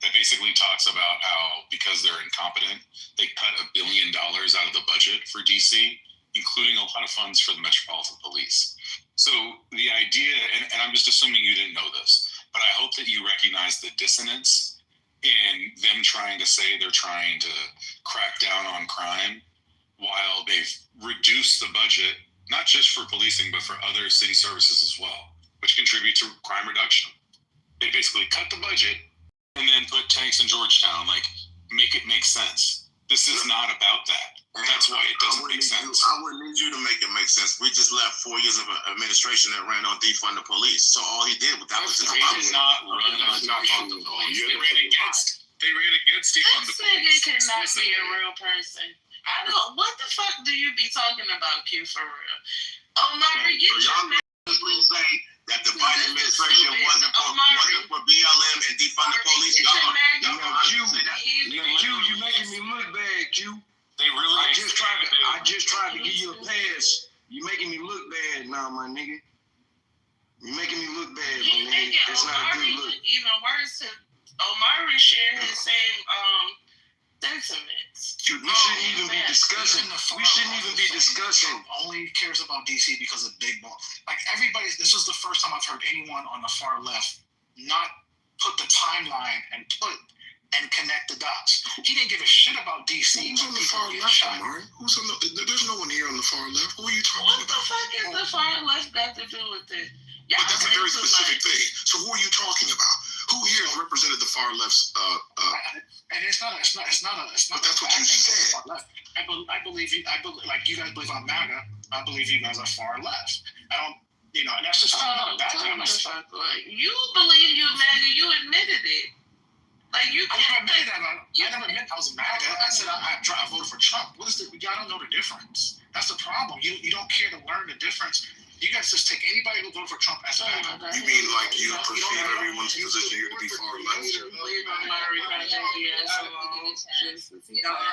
That basically talks about how because they're incompetent, they cut $1 billion out of the budget for DC, including a lot of funds for the Metropolitan Police. So the idea, and I'm just assuming you didn't know this, but I hope that you recognize the dissonance in them trying to say they're trying to crack down on crime while they've reduced the budget, not just for policing, but for other city services as well, which contribute to crime reduction. They basically cut the budget and then put tanks in Georgetown, like make it make sense. This is not about that. That's why it doesn't make sense. I wouldn't need you to make it make sense. We just left 4 years of an administration that ran on defund the police. So all he did was that was his They did not run on the police. They ran against defund the police. This nigga cannot be a real person. I don't. What the fuck do you be talking about, Q, for real? Omari, get your please say that the Biden administration wasn't for BLM and defund the police. Q, you making me look bad, Q. They really. I just tried to give you a pass. You making me look bad now, my nigga. You making me look bad, my nigga. It's not a good look. Even worse, Omari shared his same sentiments. We shouldn't even be discussing. Only cares about DC because of big ball. Like everybody, this was the first time I've heard anyone on the far left not put the timeline and connect the dots. He didn't give a shit about DC. Who's on the far left, Omar? There's no one here on the far left. Who are you talking about? What the fuck is the far left got to do with it? Yeah, but that's a very specific thing. So who are you talking about? Who here has represented the far left's? And it's not. But that's what you said. I believe like you guys believe I'm MAGA. I believe you guys are far left. I don't. And that's just not a bad thing. You believe you're MAGA. You admitted it. Like you can't. I never admitted I was MAGA. I said I voted for Trump. What is the? Y'all don't know the difference. That's the problem. You don't care to learn the difference. You guys just take anybody who voted for Trump as MAGA. You mean like you perceive everyone's position here to be far left?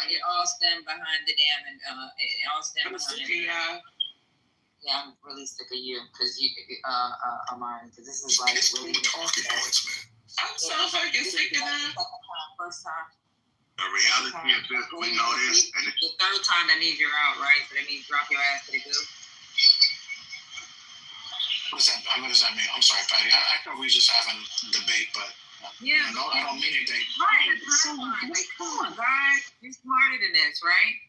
It all stemmed behind the damn, and it all stemmed behind. Yeah, I'm really sick of you because Amari, because this is like really talking points, man. I'm so fucking sick of them. First time. The reality is this: we know this, and the third time that means you're out, right? So that means drop your ass to the goo. What does that mean? I'm sorry, Patty. I thought we were just having debate, but yeah, I don't mean anything. Like, come on, guys. You're smarter than this, right?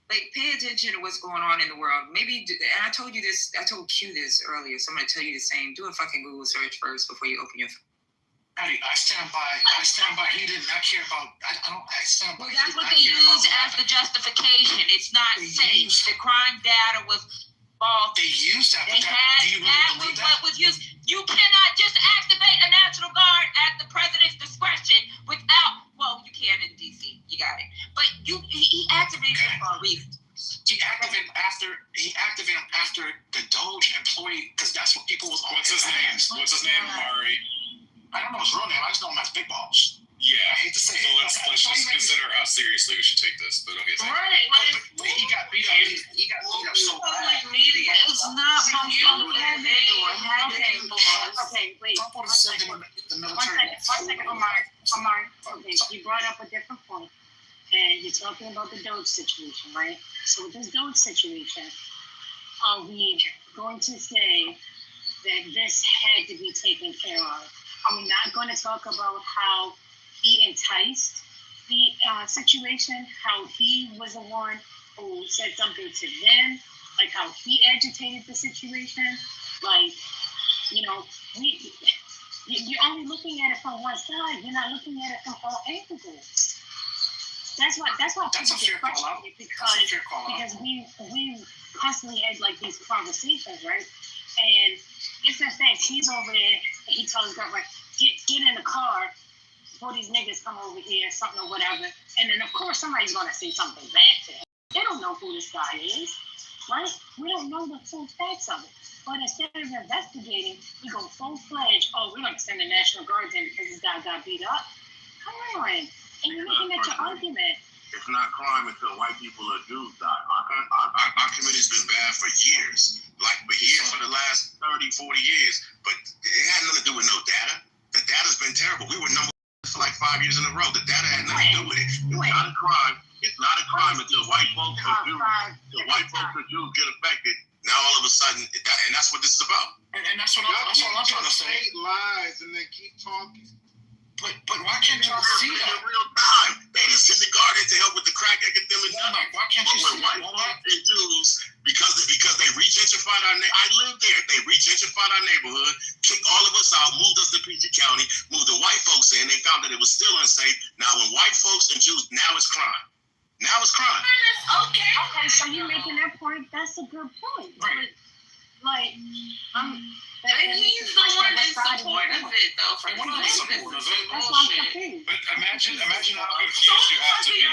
like, pay attention to what's going on in the world. Maybe, and I told you this, I told Q this earlier, so I'm going to tell you the same. Do a fucking Google search first before you open your phone. Patty, I stand by. He did not care about. I stand by. Well, that's what they use as the justification. It's not safe. The crime data was false. They used that. They had that was what was used. You cannot just activate a National Guard at the president's discretion without. Well, you can in D.C. You got it. But he activated it for a reason. He activated after the Doge employee, because that's what people was. What's his name? What's his name, Mari? I don't know his real name. I just know him as Big Balls. Yeah, I hate to say so it. let's just consider how seriously we should take this. But okay, But he got beat up. He got beat up so bad. Media. It's not Okay, wait. One second, Omar. Okay, you brought up a different point, and you're talking about the Doge situation, right? So with this Doge situation, are we going to say that this had to be taken care of? Are we not going to talk about how he enticed the situation, how he was the one who said something to them, like how he agitated the situation? Like, you're only looking at it from one side. You're not looking at it from all angles. That's why people get frustrated, because we constantly had like these conversations, right? And it's in fact, he's over there and he tells his girlfriend, get in the car before these niggas come over here, something or whatever. And then of course somebody's gonna say something back to him. They don't know who this guy is, right? We don't know the full facts of it. But instead of investigating, we go full-fledged, we're gonna send the National Guard in because this guy got beat up. Come on. And you're looking at your argument. It's not crime until white people or Jews die. Our community's been bad for years. For the last 30, 40 years. But it had nothing to do with no data. The data's been terrible. We were number one for like 5 years in a row. The data had nothing to do with it. It's not a crime. It's not a crime until white folks or Jews get affected. Now all of a sudden, and that's what this is about. And that's what I'm trying to say. Lies and then keep talking. But why can't y'all see that in real time? They just send the guard in to help with the crack epidemic. Why can't you see white folks and Jews, because they re-gentrified our neighborhood. I lived there. They re-gentrified our neighborhood, kicked all of us out, moved us to PG County, moved the white folks in. They found that it was still unsafe. Now when white folks and Jews, now it's crime. Now it's crime. Okay, so you're making that point. That's a good point. Right. Like, And he's the one in support of it, though. That's what I'm saying. But imagine how confused you have to be.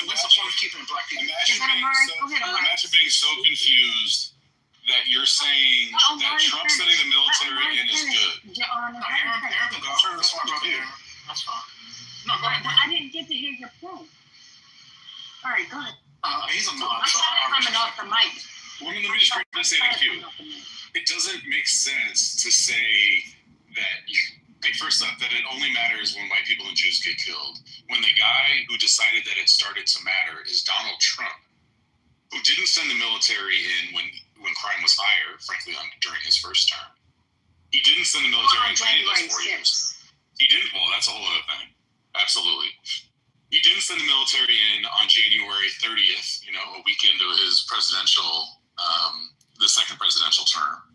What's the point of keeping black people? Imagine being so confused that you're saying that Trump sending the military in is good. Aaron can go. That's fine. No, go ahead. I didn't get to hear your point. All right, go ahead. He's a mod. I'm coming off the mic. Let me just say the Q. It doesn't make sense to say that, first off, that it only matters when white people and Jews get killed, when the guy who decided that it started to matter is Donald Trump, who didn't send the military in when crime was higher, frankly, during his first term. He didn't send the military in for any of those 4 years. He didn't. Well, that's a whole other thing. Absolutely. He didn't send the military in on January 30th, a week into his presidential the second presidential term.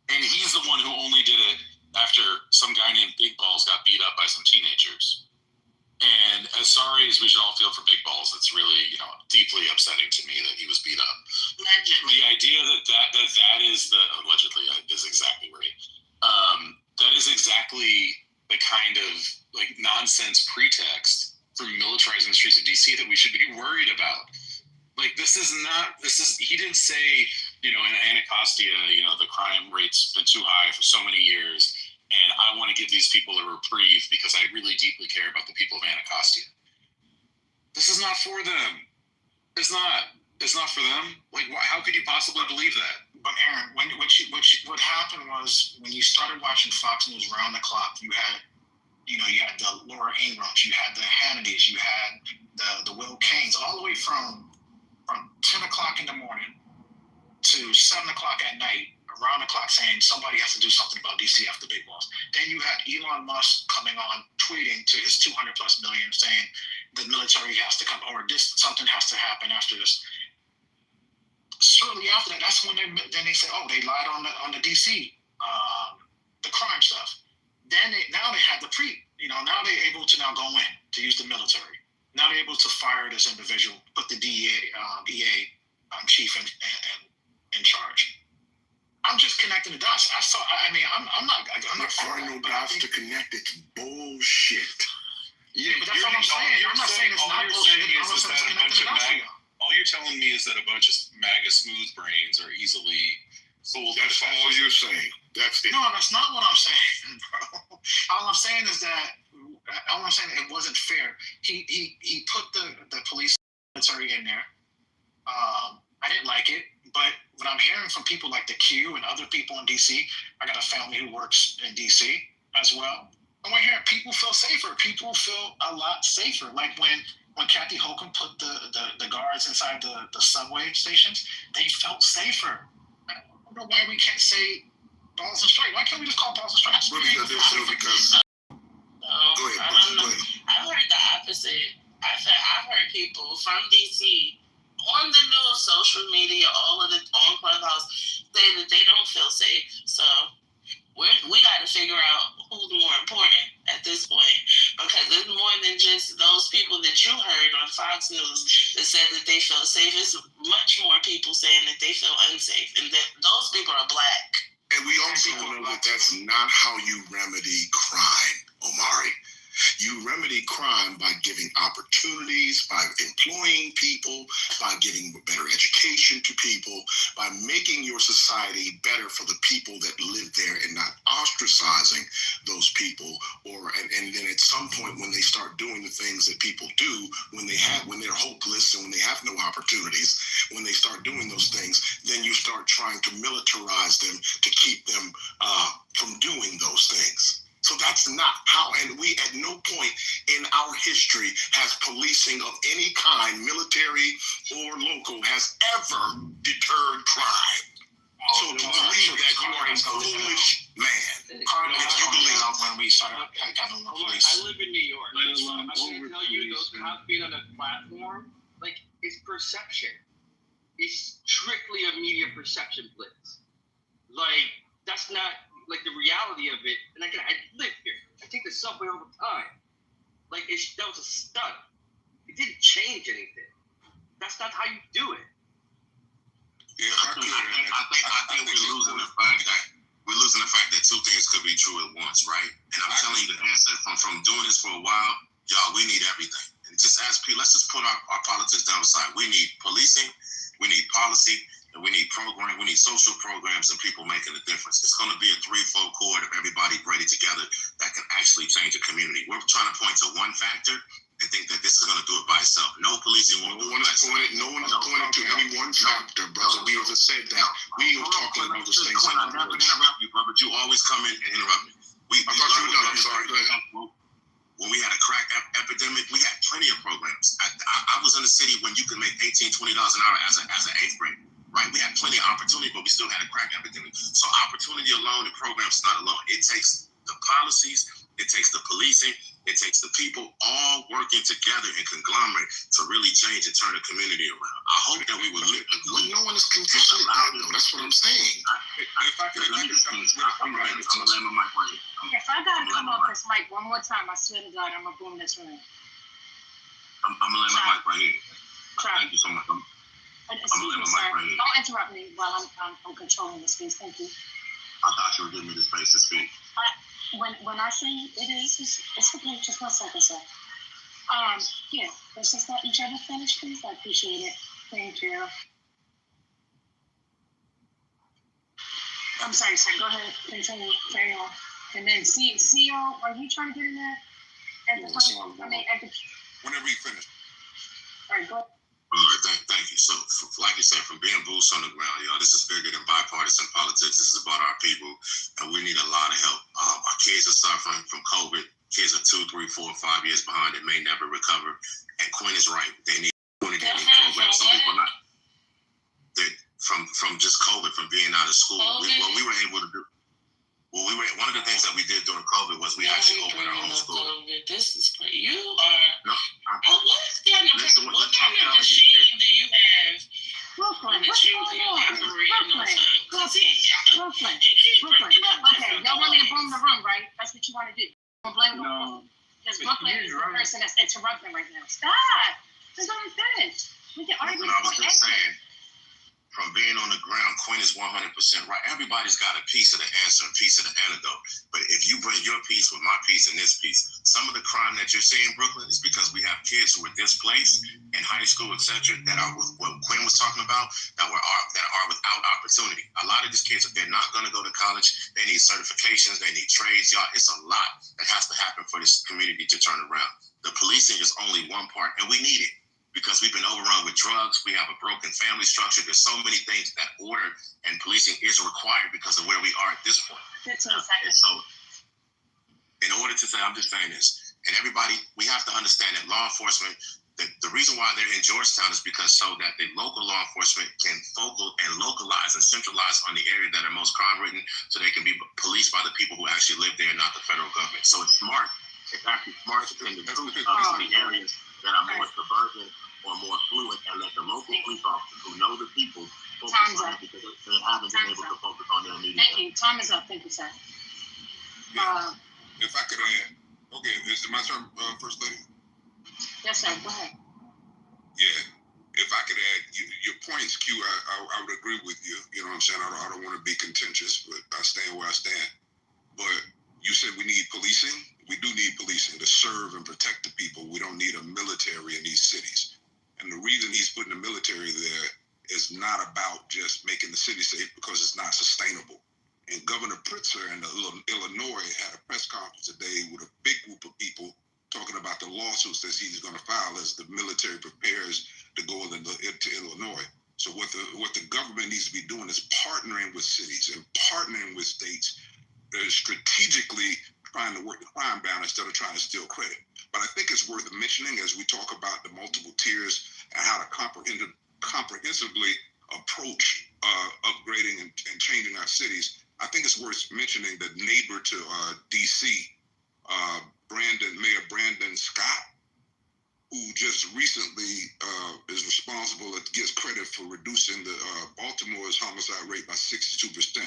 And he's the one who only did it after some guy named Big Balls got beat up by some teenagers. And as sorry as we should all feel for Big Balls, it's really, deeply upsetting to me that he was beat up. The idea that is allegedly is exactly right. That is exactly the kind of nonsense pretext for militarizing the streets of DC that we should be worried about. He didn't say, in Anacostia, the crime rate's been too high for so many years, and I want to give these people a reprieve because I really deeply care about the people of Anacostia. This is not for them. It's not for them. How could you possibly believe that? But Aaron, what happened was when you started watching Fox News around the clock, you had the Laura Ingrams, you had the Hannitys, you had the Will Canes, all the way from 10 o'clock in the morning to 7 o'clock at night, around the clock, saying somebody has to do something about DC after Big Balls. Then you had Elon Musk coming on, tweeting to his 200 plus million, saying, the military has to come, or something has to happen after this. Shortly after that, that's when they say, oh, they lied on the DC, the crime stuff. Then now they have now they're able to now go in to use the military. Now they're able to fire this individual, put the EA chief in charge. I'm just connecting the dots. I'm not firing no dots to connect. It's bullshit. Yeah, but that's what I'm saying. I'm not saying it's not bullshit. All you're telling me is that a bunch of MAGA smooth brains are easily fooled. That's all you're saying. That's it. No, that's not what I'm saying, bro. All I'm saying is that it wasn't fair. He put the police military in there. I didn't like it, but what I'm hearing from people like the Q and other people in DC, I got a family who works in DC as well. And we're hearing people feel safer. People feel a lot safer. Like when Kathy Hochul put the guards inside the subway stations, they felt safer. I don't know why we can't say balls and strikes. Why can't we just call balls and strikes? Because Go ahead. I heard the opposite. I've heard people from DC on the news, social media, on Clubhouse, say that they don't feel safe. So we got to figure out who's more important at this point, because it's more than just those people that you heard on Fox News that said that they feel safe. It's much more people saying that they feel unsafe, and that those people are black. And we also know that that's not how you remedy crime, Omari. You remedy crime by giving opportunities, by employing people, by giving better education to people, by making your society better for the people that live there and not ostracizing those people. And then at some point when they start doing the things that people do, when they're hopeless and when they have no opportunities, when they start doing those things, then you start trying to militarize them to keep them from doing those things. So that's not how, and we at no point in our history has policing of any kind, military or local, has ever deterred crime. So to believe that you are a foolish man. When we started having the police. I live in New York. I'm going to tell you, those cops being on a platform, it's perception. It's strictly a media perception blitz. That's not the reality of it. And I live here. I take the subway all the time. That was a stunt. It didn't change anything. That's not how you do it. Yeah, I think we're losing the fact that two things could be true at once, right? And I'm telling you the answer from doing this for a while, y'all, we need everything. And just ask people, let's just put our politics down the side. We need policing, we need policy, and we need program. We need social programs and people making a difference. It's going to be a threefold cord of everybody braided together that can actually change a community. We're trying to point to one factor and think that this is going to do it by itself. No policing won't do it by itself. No one is pointing to any one factor, brother. We have said that. We are talking about those things. I'm not going to interrupt you, brother, but you always come in and interrupt me. I thought you were done. I'm sorry. Go ahead. When we had a crack epidemic, we had plenty of programs. I was in the city when you could make $18, $20 an hour as an eighth grader. Right, we had plenty of opportunity, but we still had a crack epidemic. So opportunity alone, the program's not alone. It takes the policies, it takes the policing, it takes the people all working together in conglomerate to really change and turn the community around. I hope that we will live. No one is contesting that, though. That's what I'm saying. I'm right. I'm gonna land my mic right here. If I gotta come off this mic one more time, I swear to God, I'm gonna boom this room. I'm gonna land my mic right here. Thank you so much. Excuse me, sir. Don't interrupt me while I'm controlling the space. Thank you. I thought you were giving me the space to speak. When I say it is, it's okay. Just 1 second, sir. Yeah, let's just let each other finish, please. I appreciate it. Thank you. I'm sorry, sir. Go ahead. Continue. Carry on. And then CEO, are you trying to get in there? Whenever you finish. All right, go ahead. All right, thank you. So, like you said, from being boots on the ground, y'all, this is bigger than bipartisan politics. This is about our people, and we need a lot of help. Our kids are suffering from COVID. Kids are 2, 3, 4, 5 years behind and may never recover. And Quinn is right. They need programs. Some people not. From just COVID, from being out of school, what we were able to do. One of the things that we did during COVID was we actually opened our home school. This is great. You are. No, person that's interrupting right now. Stop. Just let me finish. We can argue. I was just saying, from being on the ground, Quinn is 100% right. Everybody's got a piece of the answer, a piece of the antidote. But if you bring your piece with my piece and this piece, some of the crime that you're seeing, Brooklyn, is because we have kids who are displaced in high school, etc., that are what Quinn was talking about, that are without opportunity. A lot of these kids, if they're not going to go to college, they need certifications, they need trades. Y'all, it's a lot that has to happen for this community to turn around. The policing is only one part, and we need it. Because we've been overrun with drugs, we have a broken family structure. There's so many things that order and policing is required because of where we are at this point. 15 seconds. So, in order to say, I'm just saying this, and everybody, we have to understand that law enforcement, the reason why they're in Georgetown is because so that the local law enforcement can localize and centralize on the area that are most crime-ridden, so they can be policed by the people who actually live there, not the federal government. So it's smart. It's actually smart to tend to the areas that are more suburban or more affluent, and let the local police officers who know the people focus on it because they haven't been able to focus on their immediate. Thank you. Time is up. Thank you, sir. If I could add, okay, is it my turn, First Lady? Yes, sir. Go ahead. Yeah. If I could add, your points, Q, I would agree with you. You know what I'm saying? I don't want to be contentious, but I stand where I stand. But you said we need policing. We do need policing to serve and protect the people. We don't need a military in these cities. And the reason he's putting the military there is not about just making the city safe, because it's not sustainable. And Governor Pritzker in Illinois had a press conference today with a big group of people talking about the lawsuits that he's going to file as the military prepares to go into Illinois. So what the government needs to be doing is partnering with cities and partnering with states, strategically trying to work the crime down instead of trying to steal credit. But I think it's worth mentioning as we talk about the multiple tiers and how to comprehensively approach upgrading and changing our cities. I think it's worth mentioning the neighbor to DC, Mayor Brandon Scott, who just recently is responsible, gets credit for reducing the Baltimore's homicide rate by 62%.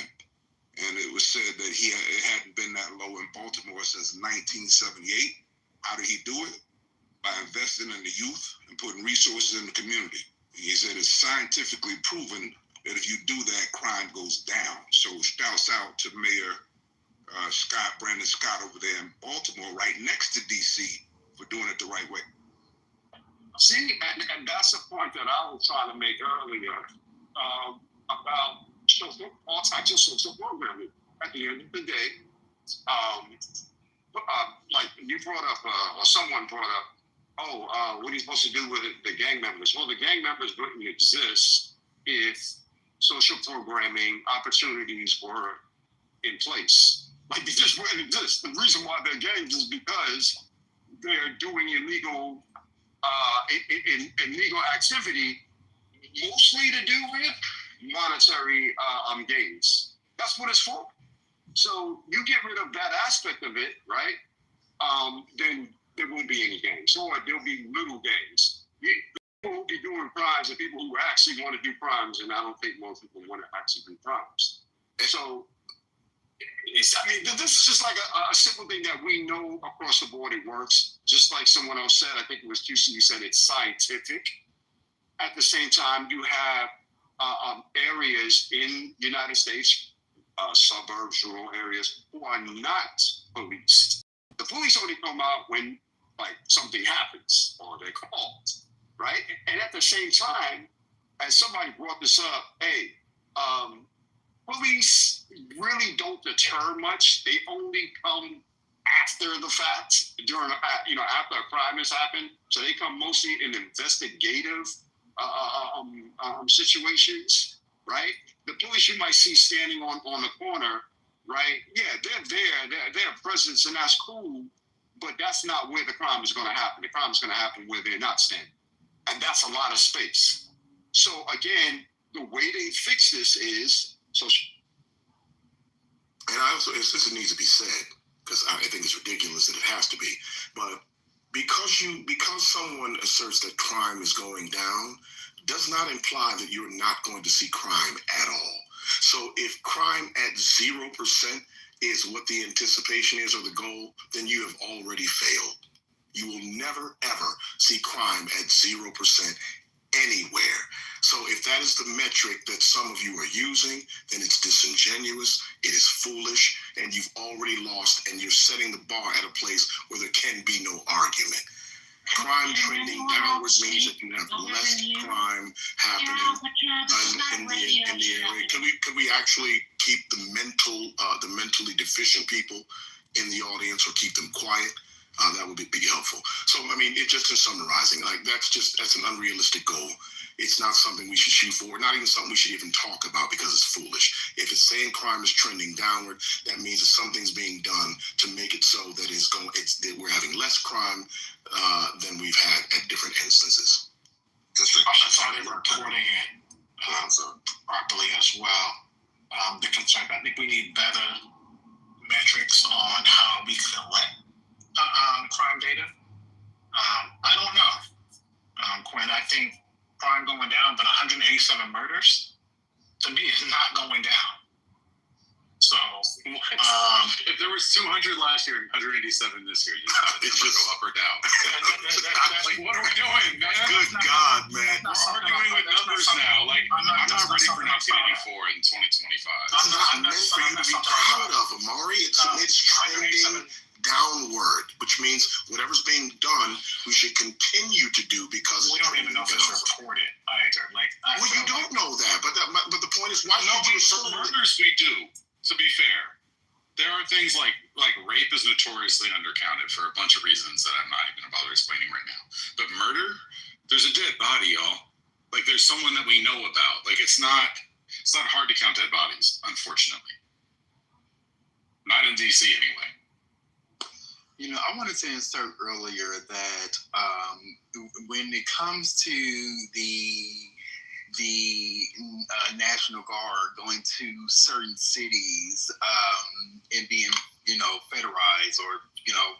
And it was said that it hadn't been that low in Baltimore since 1978. How did he do it? By investing in the youth and putting resources in the community. He said it's scientifically proven that if you do that, crime goes down. So shouts out to Mayor Brandon Scott over there in Baltimore, right next to DC, for doing it the right way. See, and that's a point that I was trying to make earlier about all types of social programming. At the end of the day, like you brought up, or someone brought up, what are you supposed to do with the gang members? Well, the gang members wouldn't exist if social programming opportunities were in place. Like, they just wouldn't exist. The reason why they're gangs is because they're doing illegal activity, mostly to do with monetary gains. That's what it's for. So you get rid of that aspect of it, right? Then there won't be any gangs, or there'll be little gangs. People who be doing crimes are people who actually want to do crimes, and I don't think most people want to actually do crimes. So, this is just like a simple thing that we know across the board it works. Just like someone else said, I think it was QC, you said it's scientific. At the same time, you have areas in the United States, suburbs, rural areas, who are not policed. The police only come out when something happens or they're called, right? And at the same time, as somebody brought this up, police really don't deter much. They only come after the fact, after a crime has happened. So they come mostly in investigative situations, right? The police you might see standing on the corner, right? Yeah, they're there, they're a presence, and that's cool, but that's not where the crime is going to happen. The crime is going to happen where they're not standing, and that's a lot of space. So again, the way they fix this is social. And I also, this needs to be said, because I think it's ridiculous that it has to be, but because someone asserts that crime is going down, does not imply that you're not going to see crime at all. So if crime at 0% is what the anticipation is or the goal, then you have already failed. You will never, ever see crime at 0% anywhere. So if that is the metric that some of you are using, then it's disingenuous, it is foolish, and you've already lost, and you're setting the bar at a place where there can be no argument. Crime trending downward means that you have less crime happening in the area. Could we actually keep the mentally deficient people in the audience, or keep them quiet? That would be helpful. So, I mean, it just in summarizing, like that's an unrealistic goal. It's not something we should shoot for. Not even something we should even talk about, because it's foolish. If it's saying crime is trending downward, that means that something's being done to make it so that that we're having less crime than we've had at different instances. That's how they're reporting it properly as well. The concern, I think we need better metrics on how we collect crime data. I don't know, Quinn. I think crime going down, but 187 murders to me is not going down. So if there was 200 last year, 187 this year, it's just go up or down. Like, what are we doing, man? Good God, man. We're arguing with numbers now. Like, I'm not ready for 1984 in 2025. It's not meant for you to be proud of, Amari. It's trending downward, which means whatever's being done, we should continue to do, because we don't even know if it's reported either. Like, well, you don't know that, but the point is, why no, for murders we do. To be fair, there are things like rape is notoriously undercounted for a bunch of reasons that I'm not even going to bother explaining right now. But murder, there's a dead body, y'all. Like, there's someone that we know about. Like, it's not hard to count dead bodies, unfortunately. Not in DC anyway. You know, I wanted to insert earlier that when it comes to the National Guard going to certain cities and being, you know, federalized, or, you know,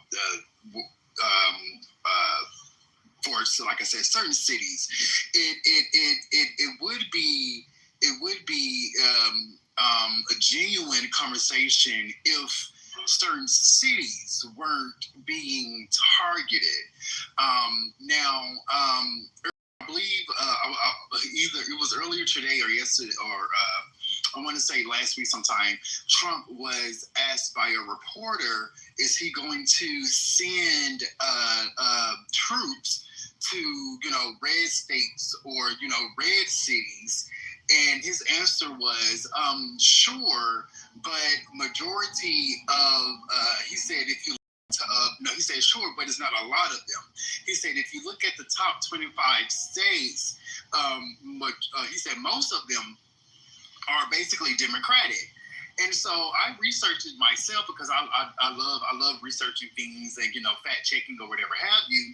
for, like I said, certain cities, it would be a genuine conversation if certain cities weren't being targeted. I believe either it was earlier today or yesterday, or I want to say last week sometime, Trump was asked by a reporter, is he going to send troops to, you know, red states or, you know, red cities? And his answer was, sure, but majority of, he said, if you no, he said, sure, but it's not a lot of them. He said, if you look at the top 25 states, he said most of them are basically Democratic. And so I researched it myself, because I love researching things and, you know, fact checking or whatever have you.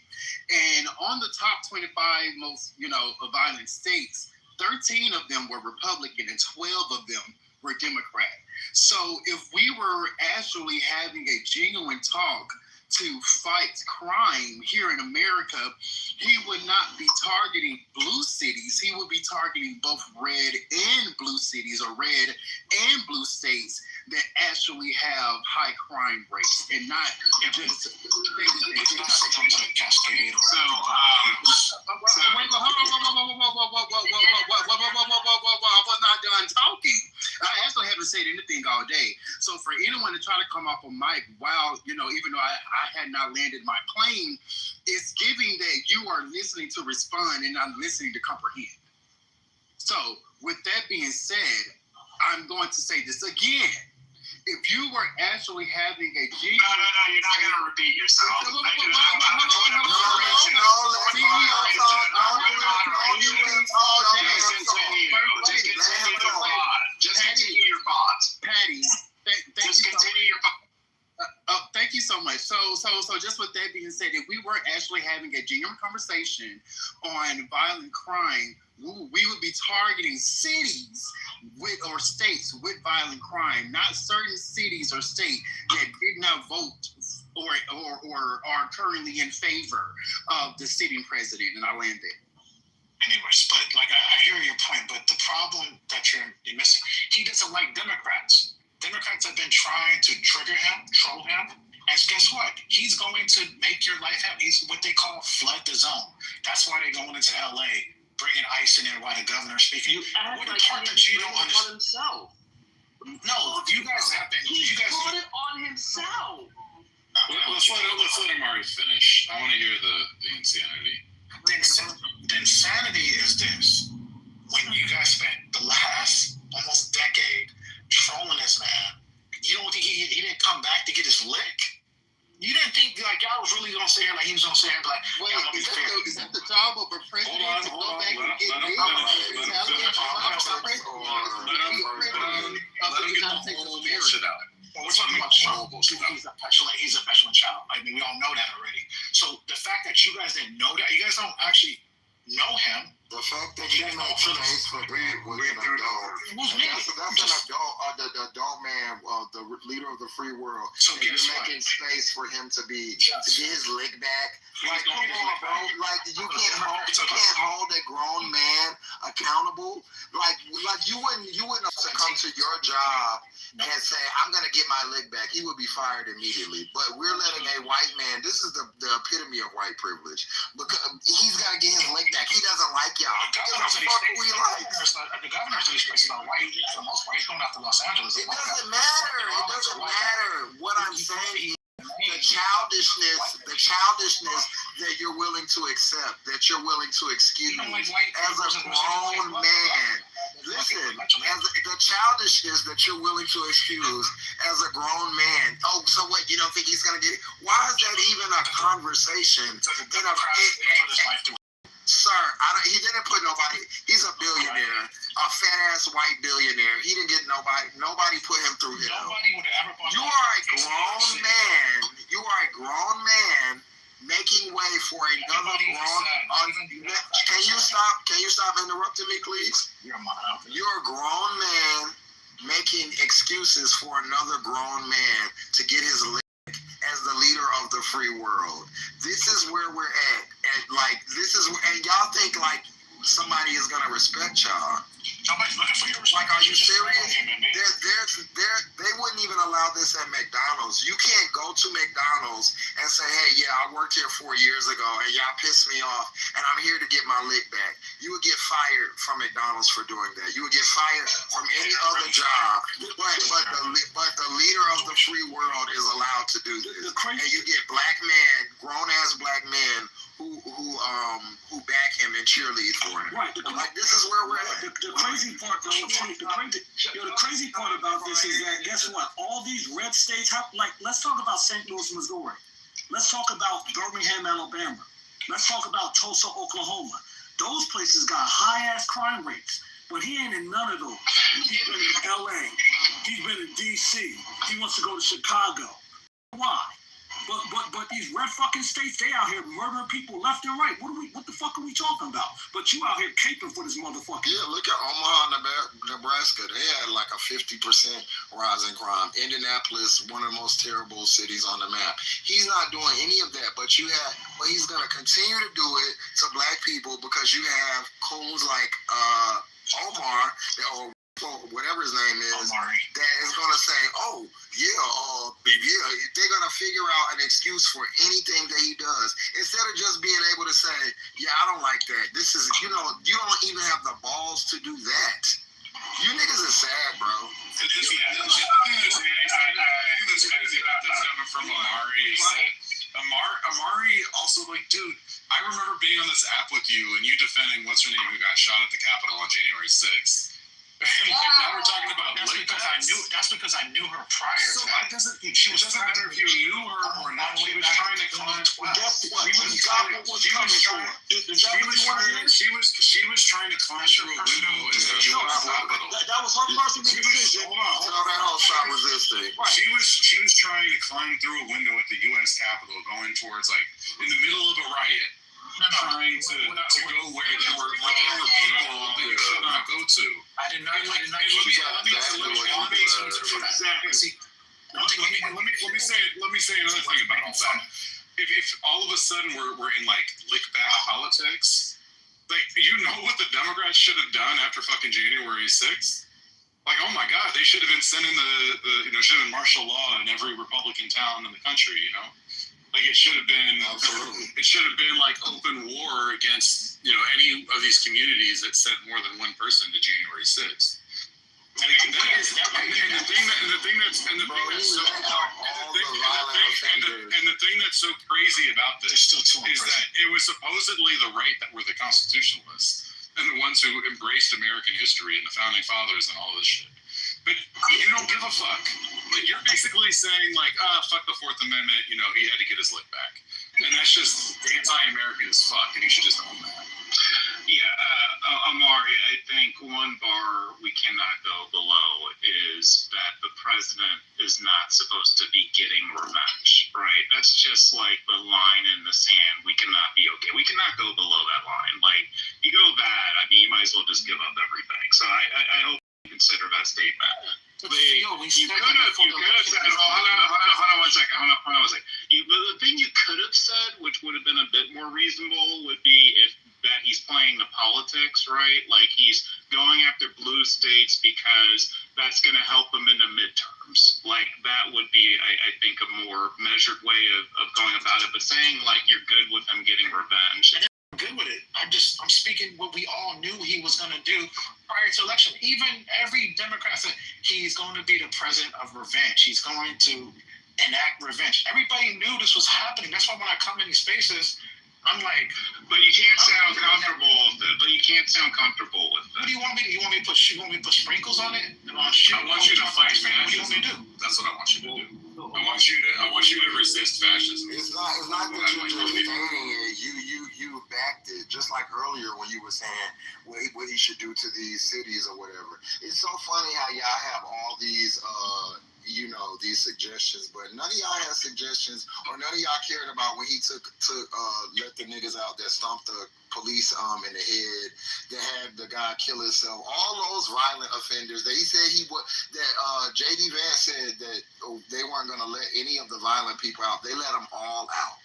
And on the top 25 most, you know, violent states, 13 of them were Republican and 12 of them were Democrat. So if we were actually having a genuine talk to fight crime here in America, he would not be targeting blue cities. He would be targeting both red and blue cities, or red and blue states that actually have high crime rates, and not just cascade. So, I was not done talking. I actually haven't said anything all day. So for anyone to try to come off a mic while, you know, even though I had not landed my plane, it's giving that you are listening to respond and not listening to comprehend. So with that being said, I'm going to say this again. If you were actually having a genuine... No, you're not going to repeat yourself. Just continue your thoughts. Patty, thank you so much. So just with that being said, if we were actually having a genuine conversation on violent crime, we would be targeting cities or states with violent crime, not certain cities or states that did not vote or are currently in favor of the sitting president. And I landed. Anyways, but like I hear your point, but the problem that you're missing, he doesn't like Democrats. Democrats have been trying to trigger him, troll him, And guess what? He's going to make your life happen. He's what they call flood the zone. That's why they're going into LA, bringing ICE in there while the governor's speaking. What the part that you don't understand? Himself. No, you guys have been. He brought it on himself. Let's let Amari finish. I want to hear the insanity. The insanity is this. When you guys spent the last almost decade trolling this man, you don't think he didn't come back to get his lick? You didn't think like y'all was really gonna sit here like he was gonna sit here and be like, wait, is that the job of a president to go back and get let him get the whole bullshit out. Well, we're talking about Trump. He's a petulant child. I mean, we all know that already. So the fact that you guys didn't know that, you guys don't actually know him. The fact that you know Chase for that was an adult. That's an adult, the adult man, the leader of the free world. So and you're making space for him to get his lick back. Like, come on, bro. Like, you can't hold a grown man accountable. Like you wouldn't succumb to your job and say, I'm gonna get my lick back. He would be fired immediately. But we're letting a white man. This is the epitome of white privilege, because he's gotta get his lick back. He doesn't like y'all. The governors of these places are white for the most part. He's going out to Los Angeles. It doesn't matter. It doesn't matter. What I'm saying is the childishness that you're willing to accept, that you're willing to excuse as a grown man. Listen, as the childishness that you're willing to excuse as a grown man. Oh, so what? You don't think he's gonna get it? Why is that even a conversation? Sir, he didn't put nobody. He's a billionaire, a fat ass white billionaire. He didn't get nobody. Nobody put him through hell. You are a grown man. You are a grown man making way for another grown. Can you stop? Can you stop interrupting me, please? You're a grown man making excuses for another grown man to get his lick as the leader of the free world. This is where we're at. And y'all think like somebody is gonna respect y'all. Nobody's looking for your respect. Like, are you serious? They wouldn't even allow this at McDonald's. You can't go to McDonald's and say, hey, yeah, I worked here 4 years ago and y'all pissed me off and I'm here to get my lick back. You would get fired from McDonald's for doing that. You would get fired from any other job. But the leader of the free world is allowed to do this. And you get black men, grown ass black men who back him and cheerlead for him. Right. Like, this is where we're at. The crazy part, though, the crazy part about this is that, guess what? All these red states have, like, let's talk about St. Louis, Missouri. Let's talk about Birmingham, Alabama. Let's talk about Tulsa, Oklahoma. Those places got high-ass crime rates. But he ain't in none of those. He's been in LA. He's been in DC. He wants to go to Chicago. Why? But these red fucking states, they out here murdering people left and right. What the fuck are we talking about? But you out here caping for this motherfucker. Yeah, look at Omaha, Nebraska. They had like a 50% rise in crime. Indianapolis, one of the most terrible cities on the map. He's not doing any of that, but he's gonna continue to do it to black people because you have coons like Omar or whatever his name is, that is going to say, oh, yeah, they're going to figure out an excuse for anything that he does. Instead of just being able to say, yeah, I don't like that. This is, you don't even have the balls to do that. You niggas are sad, bro. The thing that's crazy about this from Amari is that Amari also, like, dude, I remember being on this app with you and you defending what's her name who got shot at the Capitol on January 6th. Now we're talking about that's because I knew her prior. So it doesn't matter if you knew her or not. She was trying to climb. Guess what? She was trying to climb through a window in the U.S. Capitol. That was her personal decision. That whole shot resisting. She was trying to climb through a window at the U.S. Capitol, going towards in the middle of a riot. Trying to go where there were people that you should not go to. I did not. Let me say another thing about all that. If all of a sudden we're in lick back politics, you know what the Democrats should have done after fucking January 6th? Like, oh my God, they should have been sending should have been martial law in every Republican town in the country, Like it should have been, it should have been like open war against, any of these communities that sent more than one person to January 6th. And the thing that's so crazy about this is that it was supposedly the right that were the constitutionalists and the ones who embraced American history and the founding fathers and all this shit. But you don't give a fuck. Like you're basically saying like, fuck the Fourth Amendment. He had to get his lick back, and that's just anti-American as fuck. And he should just own that. Yeah, Amari, I think one bar we cannot go below is that the president is not supposed to be getting revenge, right? That's just like the line in the sand. We cannot be okay. We cannot go below that line. Like, you go bad, you might as well just give up everything. So I hope you consider that statement. You could have said, hold on one second. The thing you could have said, which would have been a bit more reasonable, would be that he's playing the politics, right? Like he's going after blue states because that's going to help him in the midterms. Like that would be, I think, a more measured way of going about it. But saying like you're good with him getting revenge. I'm good with it. I'm speaking what we all knew he was going to do prior to election. Even every Democrat said he's going to be the president of revenge. He's going to enact revenge. Everybody knew this was happening. That's why when I come in these spaces, I'm like, but you can't sound comfortable with it. What do you want me to do? You want me to put sprinkles on it? I want you to fight fascism. What do you want me to do? That's what I want you to do. I want you to resist fascism. It's not that you're just saying it. You backed it, just like earlier when you were saying what he should do to these cities or whatever. It's so funny how y'all have all these these suggestions, but none of y'all had suggestions, or none of y'all cared about when he took let the niggas out that stomped the police in the head, that had the guy kill himself. All those violent offenders that he said JD Vance said that they weren't going to let any of the violent people out. They let them all out.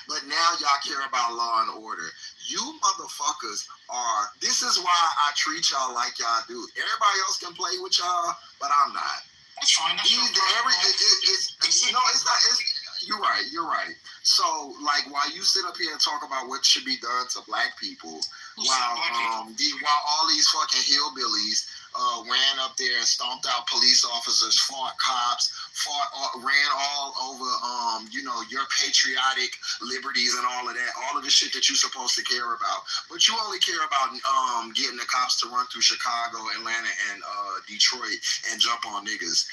But now y'all care about law and order. You motherfuckers this is why I treat y'all like y'all do. Everybody else can play with y'all, but I'm not. That's fine. You're right. So, like, while you sit up here and talk about what should be done to black people, while all these fucking hillbillies ran up there and stomped out police officers, fought cops, ran all over, your patriotic liberties and all of that, all of the shit that you're supposed to care about. But you only care about getting the cops to run through Chicago, Atlanta, and Detroit and jump on niggas.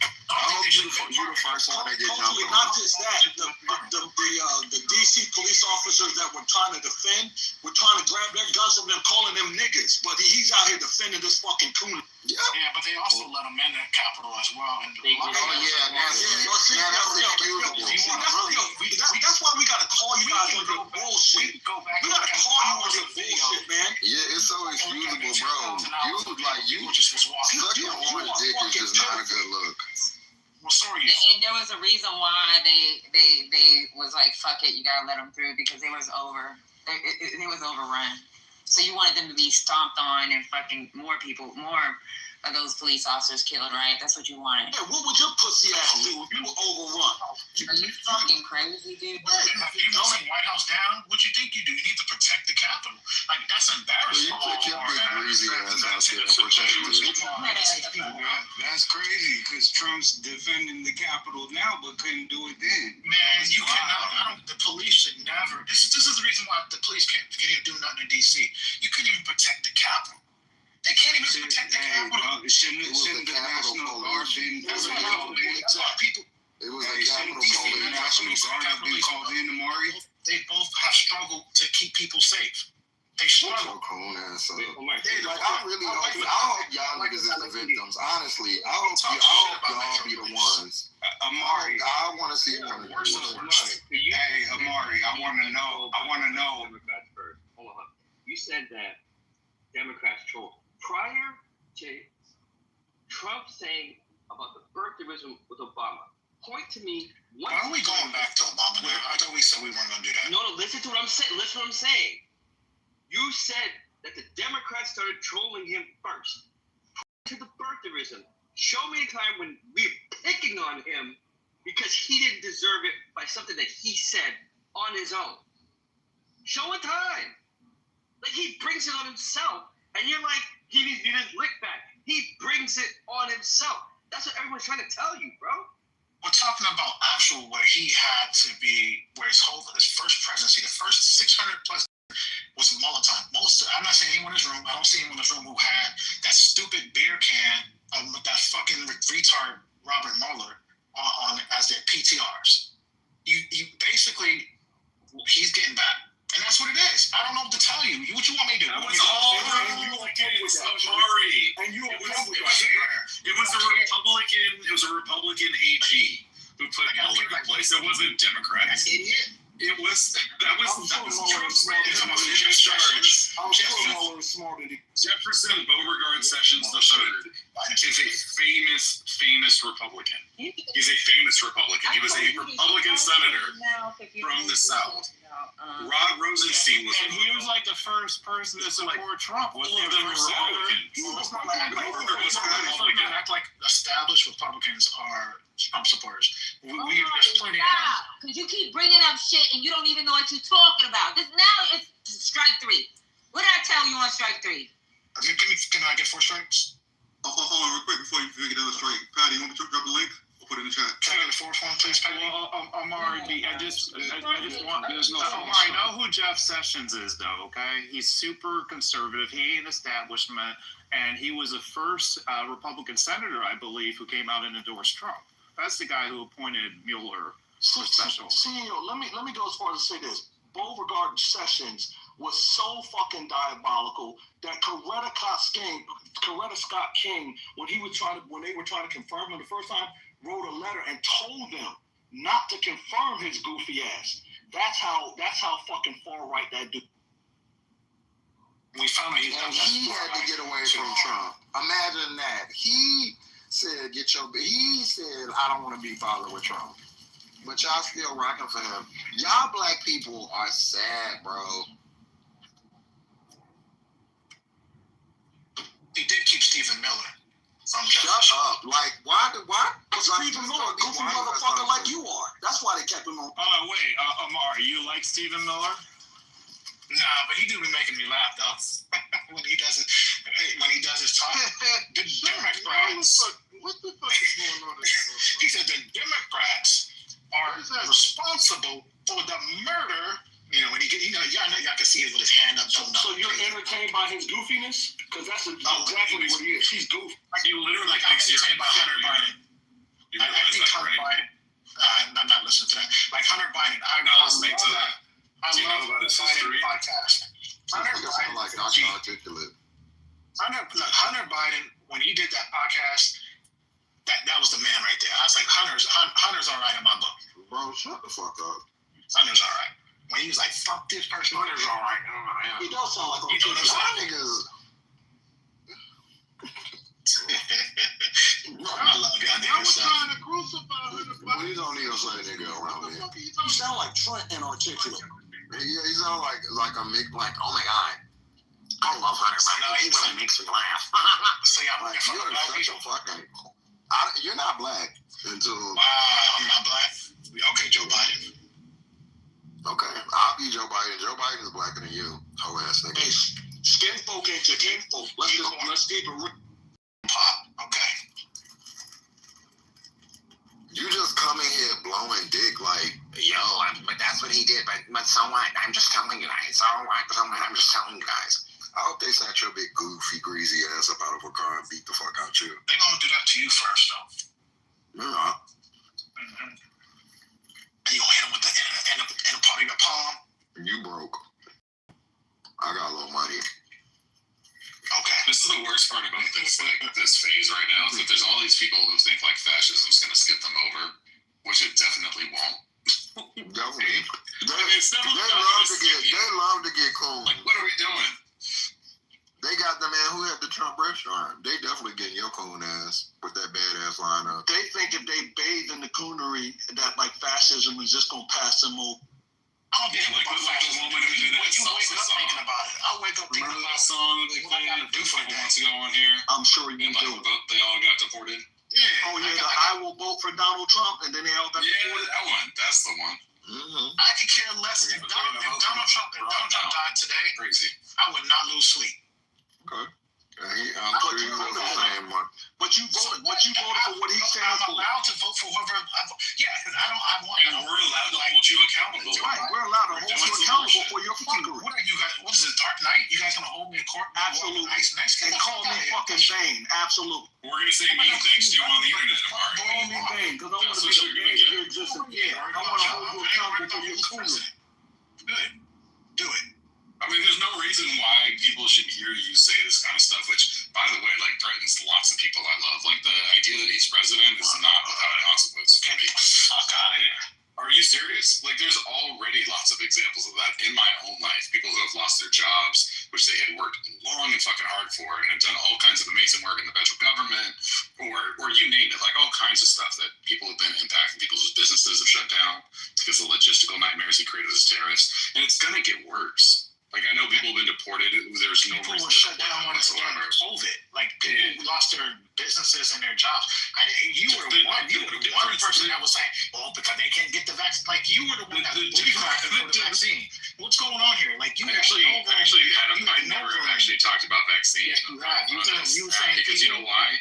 I hope you the first one that did jump on. Not just that, the DC police officers that were trying to defend were trying to grab their guns from them, calling them niggas. But he's out here defending this fucking coon. Yeah, but they also let him in the Capitol as well. And that's why we gotta call you guys on your bullshit. We gotta call you on your bullshit, man. Yeah, it's so excusable, bro. Sucking on dick is just not a good look. And there was a reason why they was like, fuck it, you gotta let them through, because it was overrun. So you wanted them to be stomped on and fucking more of those police officers killed, right? That's what you wanted. Yeah, what would your pussy ass do if you were overrun? Are you fucking crazy, dude? If you don't take White House down, what you think you do? You need to protect the Capitol. Like, that's embarrassing. That's crazy, because Trump's defending the Capitol now, but couldn't do it then. Man, you cannot. The police should never. This is the reason why the police can't even do nothing in D.C. You couldn't even protect the Capitol. They can't even protect the Capitol. Shouldn't the National Guard been called in? It was the Capitol Police. The National Guard have been called in, Amari? They both have struggled to keep people safe. They struggle. I really hope y'all niggas is the victims. Honestly, I hope y'all be the ones. Amari, I want to see one of the worst. Hey, Amari, I want to know. Democrats first. Hold on. You said that Democrats troll. Prior to Trump saying about the birtherism with Obama, point to me. Why are we going back to Obama? I thought we said we weren't going to do that. No, listen to what I'm saying. Listen to what I'm saying. You said that the Democrats started trolling him first. to the birtherism. Show me a time when we're picking on him because he didn't deserve it by something that he said on his own. Show a time. Like, he brings it on himself, and you're like, he needs to get his lick back. He brings it on himself. That's what everyone's trying to tell you, bro. We're talking about actual where he had to be, where his first presidency, the first 600 plus was Mueller time. I'm not saying anyone in this room, I don't see anyone in this room who had that stupid beer can with that fucking retard Robert Mueller on as their PTRs. You basically, he's getting back. And that's what it is. I don't know what to tell you. What you want me to do? That was all Republicans, Amari. And you it was a Republican AG who put Mueller in place. It wasn't Democrats. It was Trump's Jefferson Beauregard Sessions III is a famous Republican. He's a famous Republican. He was a Republican senator from the South. Rod Rosenstein was and he was like the first person to support Trump. All of them were Republicans. Act like established Republicans are Trump supporters. There's plenty of because you keep bringing up shit and you don't even know what you're talking about. Now it's strike 3. What did I tell you on strike 3? Can I get 4 strikes? Hold on, real quick before you get another strike. Patty, you want me to drop the link? I'll put it in the chat. Can I get the 4th one, please, Patty? Amari, I just want Amari, know who Jeff Sessions is, though, okay? He's super conservative. He ain't establishment, and he was the first Republican senator, I believe, who came out and endorsed Trump. That's the guy who appointed Mueller for special. CEO, let me go as far as to say this. Beauregard Sessions was so fucking diabolical that Coretta Scott King, when they were trying to confirm him the first time, wrote a letter and told them not to confirm his goofy ass. That's how fucking far right that dude. We found out he had to get away from Trump. Imagine that. He said, he said, I don't want to be bothered with Trump. But y'all still rocking for him. Y'all black people are sad, bro. He did keep Stephen Miller from Shut up. Like, why? Stephen Miller, goofy motherfucker like you are. That's why they kept him on. Wait, Amari, you like Stephen Miller? Nah, but he do be making me laugh though. when he does his talk. The Democrats. What the fuck is going on? He said the Democrats are responsible for the murder. You know, when he get, y'all can see it with his hand up. So you're entertained by his goofiness? Because that's exactly what he is. He's goofy. You literally I'm entertained by Hunter Biden. I think Hunter Biden. I'm not listening to that. Like Hunter Biden. I love the Biden podcast. Hunter Biden, when he did that podcast, that was the man right there. I was like, Hunter's all right in my book. Bro, shut the fuck up. Hunter's all right. When he was like, fuck this person, Hunter's all right. He does sound like y'all niggas. I love y'all niggas. Trying to crucify him. We don't need to say nigga around here. You sound like Trent inarticulate. Yeah, he sound like a mix, like, oh my god. I love Hunter Biden. He really makes me laugh. So y'all like, you're such a fucking... you're not black until... I'm not black. Okay, Joe Biden. Okay, I'll be Joe Biden. Joe Biden is blacker than you, hoe ass nigga. Hey, skin folk ain't your kin folk. Let's keep it real. Pop, okay. You just come in here blowing dick like, yo, but that's what he did. But so what? I'm just telling you guys. All right, I'm just telling you guys. I hope they sat your big goofy greasy ass up out of a car and beat the fuck out you. They gonna do that to you first, though. Yeah. Mm-hmm. And you gonna hit him with the in a part of your palm? You broke. I got a little money. Okay. This is the worst part about this phase right now is that there's all these people who think like fascism's gonna skip them over, which it definitely won't. Definitely. They love to get cool. Like, what are we doing? They got the man who had the Trump restaurant. They definitely getting your coon ass with that badass lineup. They think if they bathe in the coonery, that like fascism is just gonna pass them over. I don't think like the woman who did that you wake up thinking about it. I wake probably go think Remember about that song that they what I played gotta a do for couple that. months ago on here? I'm sure you And like, do. they all got deported. Yeah. Oh yeah, I will vote for Donald Trump, and then they all got Yeah, deported. that one. That's the one. I could care less if Donald Trump died today. Crazy. I would not lose sleep. Okay. I'm sure you feel the same one. But you voted for what he stands I'm for. allowed to vote for whoever. Yeah, because I want. And we're allowed to hold you accountable. Right, we're allowed to hold you accountable for your fuckery. What are you guys? What is it? Dark Knight? You guys gonna hold me in court? Absolutely. Nice. And call me fucking Bane. Absolutely. We're gonna say mean things to you on the internet tomorrow. Call me Bane, because I want to be the Bane of your existence. Yeah, I want to hold you accountable for your foolery. Good. Do it. I mean, there's no reason why people should hear you say this kind of stuff, which, by the way, like, threatens lots of people I love. Like, the idea that he's president is not without consequence for me. Fuck out of here. Are you serious? Like, there's already lots of examples of that in my own life. People who have lost their jobs, which they had worked long and fucking hard for, and have done all kinds of amazing work in the federal government, or you name it, like all kinds of stuff that people have been impacting. People's businesses have shut down because of the logistical nightmares he created as terrorists. And it's gonna get worse. Like, I know people have been deported. There's no People reason were shut to down when whatsoever. COVID. Like, people lost their businesses and their jobs. You were the one person that was saying, "Oh, because they can't get the vaccine." Like, you were the one that was for the vaccine. What's going on here? Like, you I actually had I never have actually talked about vaccines. Yes, you have. You were saying because you know why?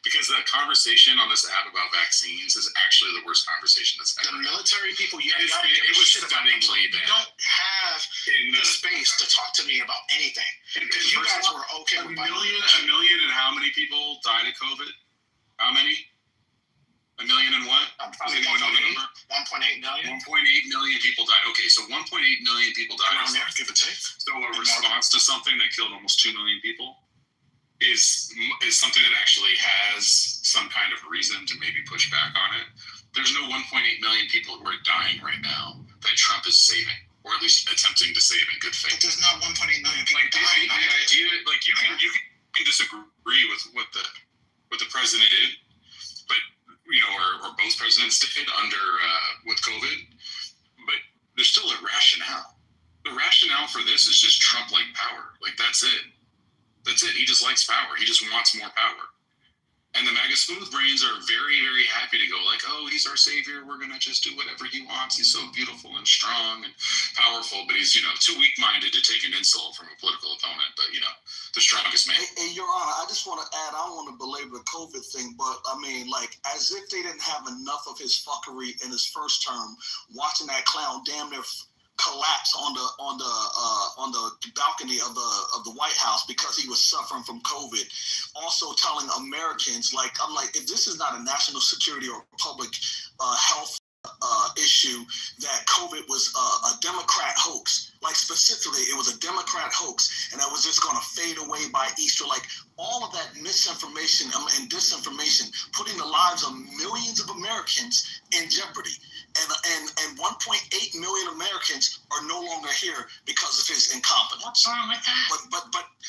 Because the conversation on this app about vaccines is actually the worst conversation that's ever. The military people, it was stunningly bad. You don't have the space to talk to me about anything. Because you guys were okay with a million and how many people died of COVID? How many? 1 million and what? 1.8 million. 1.8 million people died. Okay, so 1.8 million people died. Around there, give or take. So a response to something that killed almost 2 million people is something that actually has some kind of reason to maybe push back on it. There's no 1.8 million people who are dying right now that Trump is saving, or at least attempting to save in good faith. But there's not 1.8 million people like dying. the idea, like you can disagree with what the president did, but or both presidents did under with COVID, but there's still a rationale. The rationale for this is just Trump-like power. Like, that's it. That's it. He just likes power. He just wants more power. And the MAGA smooth brains are very, very happy to go like, oh, he's our savior. We're going to just do whatever he wants. He's so beautiful and strong and powerful, but he's, too weak-minded to take an insult from a political opponent. But, the strongest man. Hey, Your Honor, I just want to add, I don't want to belabor the COVID thing, but I mean, like, as if they didn't have enough of his fuckery in his first term, watching that clown damn near collapse on the balcony of the White House because he was suffering from COVID. Also telling Americans, I'm like, if this is not a national security or public health issue, that COVID was a Democrat hoax. Like, specifically, it was a Democrat hoax, and that was just going to fade away by Easter. Like, all of that misinformation and disinformation, putting the lives of millions of Americans in jeopardy. And 1.8 million Americans are no longer here because of his incompetence. What's wrong with that?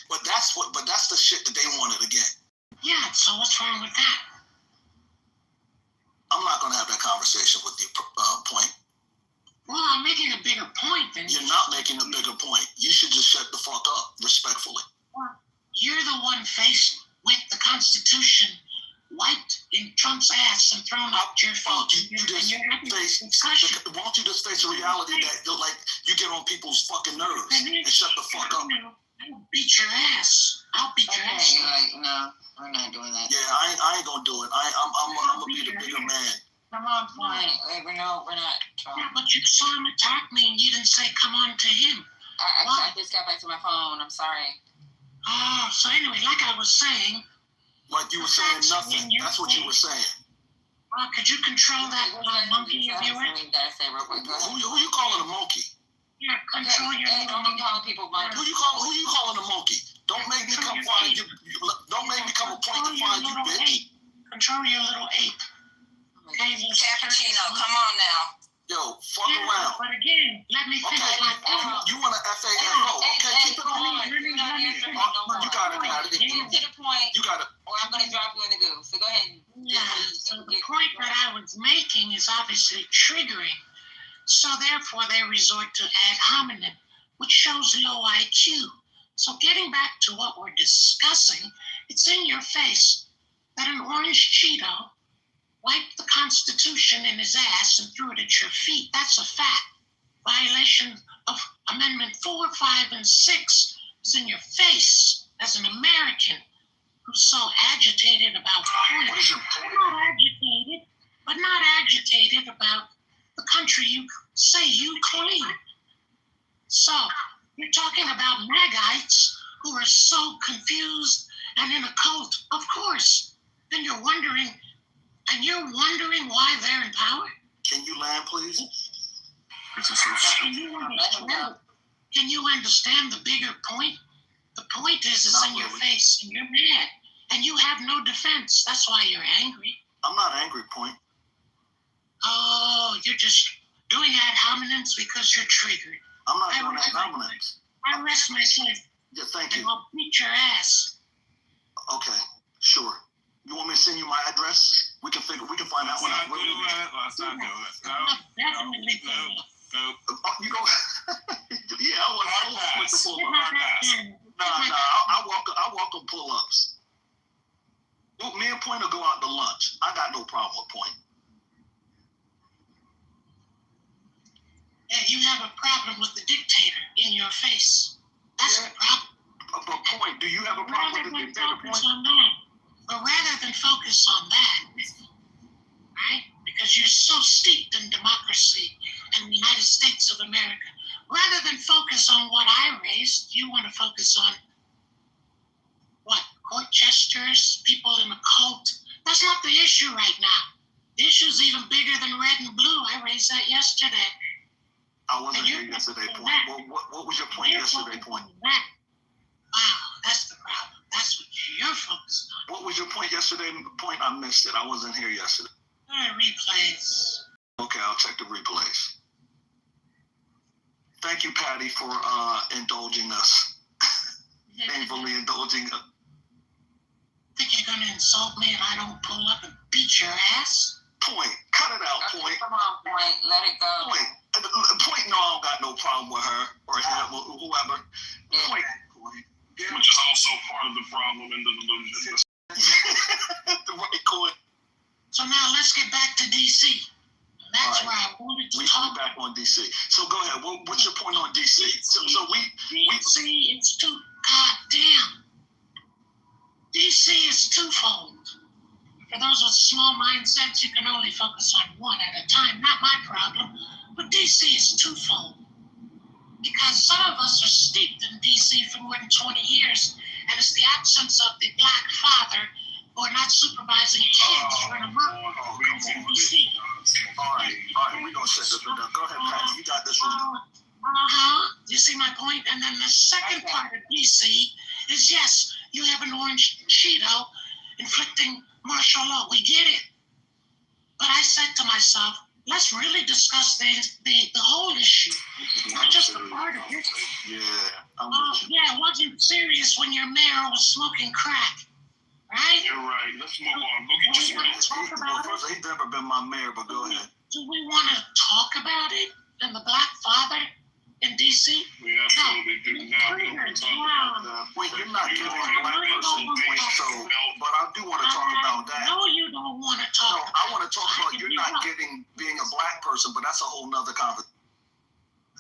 But that's the shit that they wanted again. Yeah, so what's wrong with that? I'm not going to have that conversation with you, Point. Well, I'm making a bigger point than You're not making a bigger point. You should just shut the fuck up, respectfully. Well, you're the one faced with the Constitution wiped in Trump's ass and thrown out your feet. Won't you just face the reality that you get on people's fucking nerves and shut the fuck up? I'll beat your ass. I'll beat your ass. No, we're not doing that. Yeah, I ain't gonna do it. I'm gonna be the bigger man. Come on, fine. We're not. Yeah, but you saw him attack me and you didn't say come on to him. I just got back to my phone. I'm sorry. Oh, so anyway, like I was saying. Like you were saying nothing. That's what you were saying. Could you control that little monkey of yours? Who you calling a monkey? Yeah, control your little monkey. Who you calling a monkey? Don't make me come find you. Don't make me come a point to find you, bitch. Control your little ape. Okay, Cappuccino, come on now. Yo, fuck around. But again, let me finish my thought. You want to FAO? Okay, keep it on. You got it, got it. Get to the point. You got it. Or I'm going to drop you in the goo. So go ahead. Yeah, so the point that I was making is obviously triggering. So therefore, they resort to ad hominem, which shows low IQ. So getting back to what we're discussing, it's in your face that an orange Cheeto wiped the Constitution in his ass and threw it at your feet. That's a fact. Violation of Amendment 4, 5, and 6 is in your face as an American who's so agitated about points. Not agitated about the country you say you claim. So, you're talking about Magites who are so confused and in a cult, of course. And you're wondering why they're in power? Can you land, please? Can you understand the bigger point? The point is it's in your face and you're mad. And you have no defense. That's why you're angry. I'm not angry, Point. Oh, you're just doing ad hominems because you're triggered. I'm not doing ad hominems. I rest myself. Yeah, thank you. And I'll beat your ass. Okay, sure. You want me to send you my address? We can find out when I Let's not do it. No. Definitely. You go. Yeah, I want to pull up. I walk on pull-ups. Well, me and Point will go out to lunch. I got no problem with Point. Yeah, you have a problem with the dictator in your face. That's the problem. But Point, do you have a problem with the dictator, Point? But rather than focus on that, right? Because you're so steeped in democracy and the United States of America, rather than focus on what I raised, you want to focus on what? Court gestures, people in a cult. That's not the issue right now. The issue's even bigger than red and blue. I raised that yesterday. I wasn't here yesterday, Point. What was your point yesterday, Point? Wow, that's the problem. That's what you're focused on. What was your point yesterday, Point? I missed it. I wasn't here yesterday. Replays. Okay, I'll check the replays. Thank you, Patty, for indulging us. Painfully indulging us. Think you're gonna insult me and I don't pull up and beat your ass? Point. Cut it out, Point. Come on, Point. Let it go. Point, no, I don't got no problem with her or him or whoever. Point. Which is also part of the problem in the the right coin. So now let's get back to DC. That's where I wanted to talk. Back on DC. So go ahead. What's your point on DC? So we DC is too goddamn. DC is twofold. For those with small mindsets, you can only focus on one at a time. Not my problem. But DC is twofold. Because some of us are steeped in DC for more than 20 years, and it's the absence of the black father who are not supervising kids run amok in DC. All right, we're going to set this one down. Go ahead, Patty. You got this one. You see my point? And then the second part of DC is, yes, you have an orange Cheeto inflicting martial law. We get it. But I said to myself, let's really discuss the whole issue, not just a part of it. Yeah, it wasn't serious when your mayor was smoking crack, right? You're right. Let's move on. Go get your First, he's never been my mayor, but go ahead. Do we want to talk about it and the black father in D.C.? We absolutely do now. Wait, you're not giving a black person point, so, but I do want to talk about that. No, you don't want to talk. No, I want to talk about you're not getting being a black person, but that's a whole nother conversation.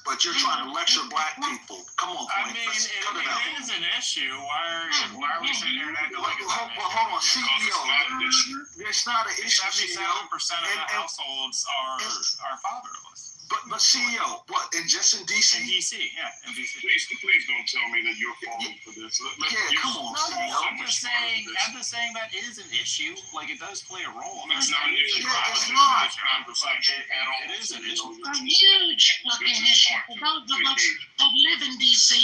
But you're trying to lecture black people. Come on, Point. Let's cut it out. It is an issue. Why are we sitting here and acting like it's not an issue? Hold on, CEO. It's not an issue. 77% of the households are fatherless. But CEO, what? And just in DC? In DC, yeah. In DC. Please don't tell me that you're falling for this. Come on, CEO. I'm just saying that is an issue. Like, it does play a role. It's not an issue. It's not. It is an issue. A huge fucking issue for those of us that live in DC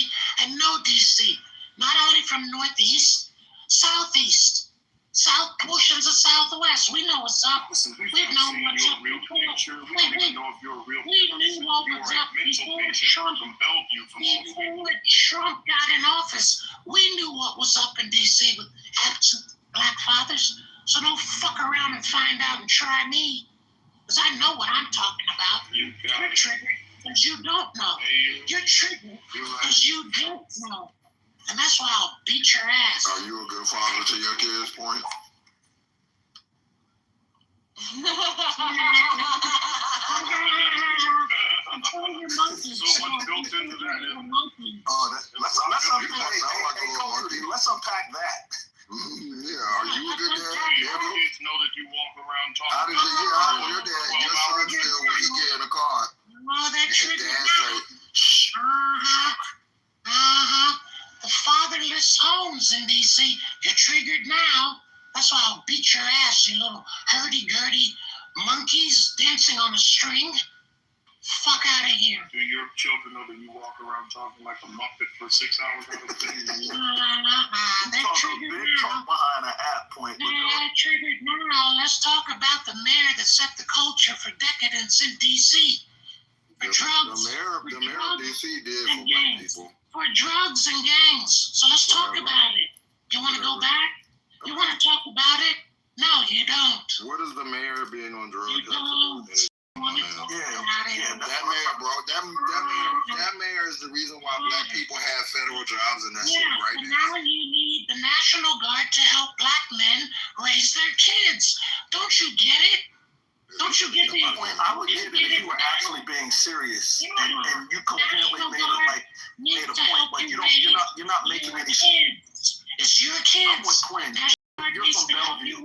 and know DC. Not only from Northeast, Southeast, South portions of Southwest. We know what's up. We've known what's up before. We knew what was up before Trump got in office. We knew what was up in DC with absent black fathers. So don't fuck around and find out and try me. Because I know what I'm talking about. You're triggered because you don't know. You're triggered because you don't know. and that's why I'll beat your ass. Are you a good father to your kids, Point? So what's built into that is... Let's unpack that. Yeah, are you a good dad? Yeah, Kids know that you walk around talking. how does your dad, your son feel when he get in a car? Oh, that His triggered dad now. say, shh. The fatherless homes in D.C. You're triggered now. That's why I'll beat your ass, you little hurdy-gurdy monkeys dancing on a string. Fuck out of here. Do your children know that you walk around talking like a muppet for 6 hours out of the day? They're triggered now. Behind an app Point. They're triggered now. Let's talk about the mayor that set the culture for decadence in D.C. For drugs. The mayor of D.C. did for black people. For drugs and gangs. So let's talk about it. You want to go back? You want to talk about it? No, you don't. What does the mayor being on drugs You have to do don't. with it? That mayor is the reason why black people have federal jobs and that's it right now. Now you need the National Guard to help black men raise their kids. Don't you get it? Don't you get the point? I would get it if you were actually being serious and you coherently made a point, but you're not making any sense. It's your kids. I'm with Quinn. You're from Bellevue.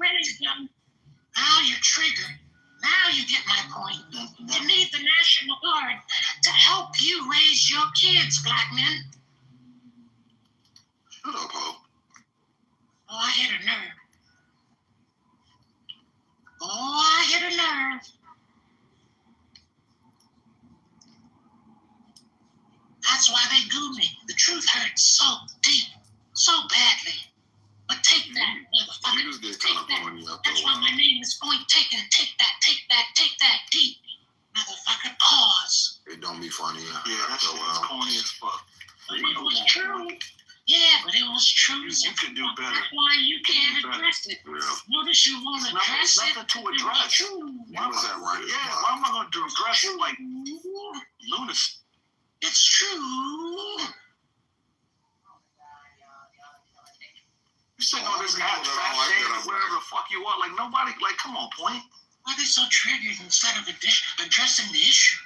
Now you're triggered. Now you get my point. You need the National Guard to help you raise your kids, black men. Shut up, Ho. Oh, I hit a nerve. Oh, I hit a nerve. That's why they goo me. The truth hurts so deep, so badly. But take that, motherfucker. You just get kind of blowing you up. That's why my name is Point Taken. Take that deep. Motherfucker, pause. It don't be funny. Yeah, that shit is corny as fuck. But it was true. Yeah, but it was true. You could do better. That's why you can't address it. Notice you won't address it. There's nothing to address. Why was that right? Yeah, why am I going to address it like lunacy? It's true. You sitting on this app, wherever the fuck you are, like nobody, like, come on, Point. Why are they so triggered instead of addressing the issue?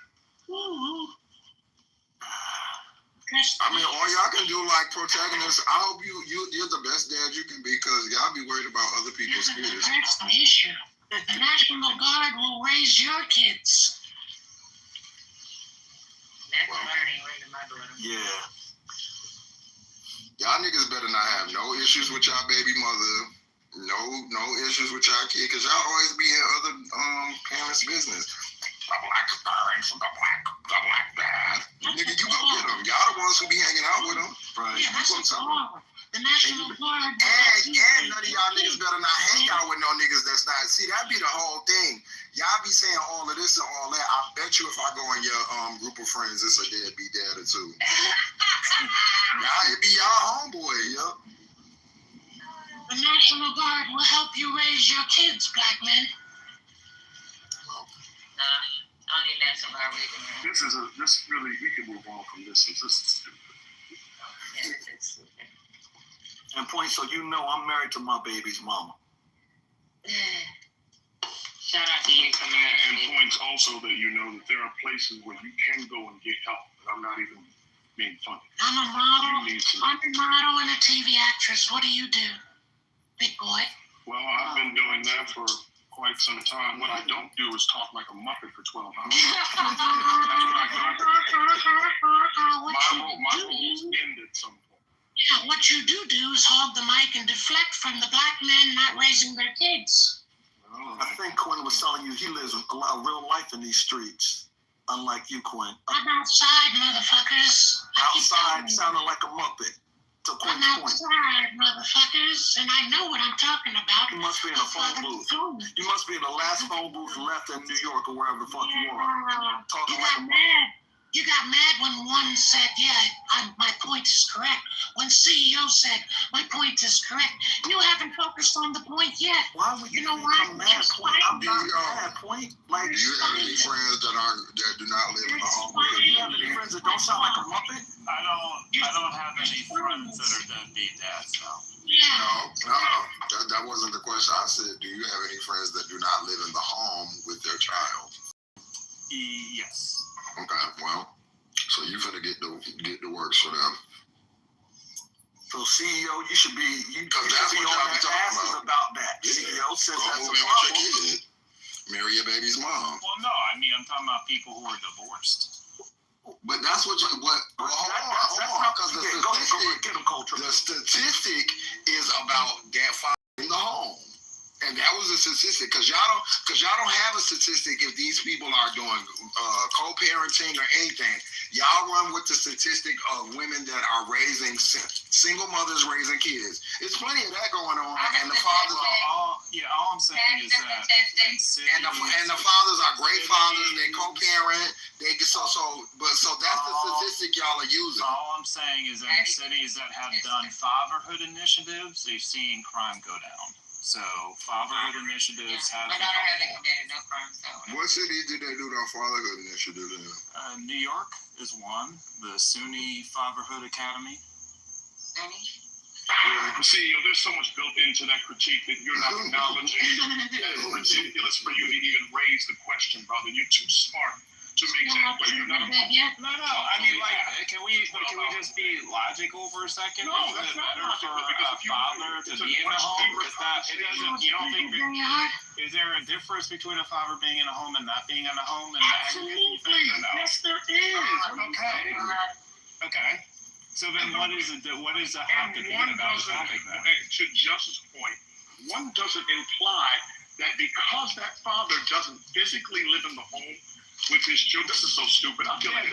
I mean, all y'all can do like protagonists. I hope you're the best dad you can be, because y'all be worried about other people's kids. That's the issue. The National Guard will raise your kids. That's what I ain't raising my daughter. Yeah. Y'all niggas better not have no issues with y'all baby mother. No issues with y'all kid, because y'all always be in other parents' business. The black parents, the black dad. Nigga, you go get them. Y'all the ones who be hanging out with them. Right. Yeah, that's what's wrong. The National Guard. And none of y'all niggas better not hang out with no niggas that's not. See, that'd be the whole thing. Y'all be saying all of this and all that. I bet you if I go in your group of friends, it's a deadbeat dad or two. It be y'all homeboy, yo. The National Guard will help you raise your kids, black men. Nah, I don't need National Guard raising. This really, we can move on from this. This is stupid. Yeah, it's stupid. And Point, so you know I'm married to my baby's mama. Shout out to you, Commander. And Points also that you know that there are places where you can go and get help. But I'm not even being funny. I'm a model. I'm a model and a TV actress. What do you do, big boy? Well, I've been doing that for quite some time. What I don't do is talk like a muppet for 12 hours. That's what I got. My role's ended at some point. Yeah, what you do is hog the mic and deflect from the black men not raising their kids. I think Quinn was telling you he lives a lot of real life in these streets, unlike you, Quinn. I'm outside, motherfuckers. Outside sounded like a muppet. To Quinn's I'm point. outside, motherfuckers, and I know what I'm talking about. You must be in a phone booth. You must be in the last phone booth left in New York or wherever the fuck you are. Talking You like got mad. You got mad when one said, yeah, my point is correct. When CEO said, my point is correct. You haven't focused on the point yet. Why would you know become what? mad? Point. I'm not mad. Point. Like, Do you have any friends that do not live in the home? do you have any friends that don't sound like a Muppet? I don't have any friends that are deadbeat dads, no. No. That wasn't the question. I said, do you have any friends that do not live in the home with their child? Yes. Okay, well, so you finna get the works for them. So CEO, you should be Because that's what y'all be talking about that. CEO says that's a with your problem. kid. Marry your baby's mom. Well, no, I mean, I'm talking about people who are divorced. But that's what hold on, because the statistic is about that father in the home. And that was a statistic, because y'all don't have a statistic if these people are doing co-parenting or anything. Y'all run with the statistic of women that are raising single mothers raising kids. It's plenty of that going on, and the fathers all I'm saying is that and the fathers are great fathers. They co-parent. So that's the statistic y'all are using. All I'm saying is in the cities that have done fatherhood initiatives, they've seen crime go down. So fatherhood initiatives have. My daughter hasn't committed no crime, so. What city did they do that fatherhood initiative in? New York is one. The SUNY Fatherhood Academy. See, there's so much built into that critique that you're not acknowledging. It's ridiculous for you to even raise the question, brother. You're too smart to make that question. No. I mean, like, can we just be logical for a second? No, Is that's it not better for logical, a father to be in the home? You don't think is there a difference between a father being in a home and not being in a home? Absolutely. Yes, there is. Okay. So then, what is the have to be about the topic then? To Justice's point, one doesn't imply that because that father doesn't physically live in the home with his children. This is so stupid. I feel like it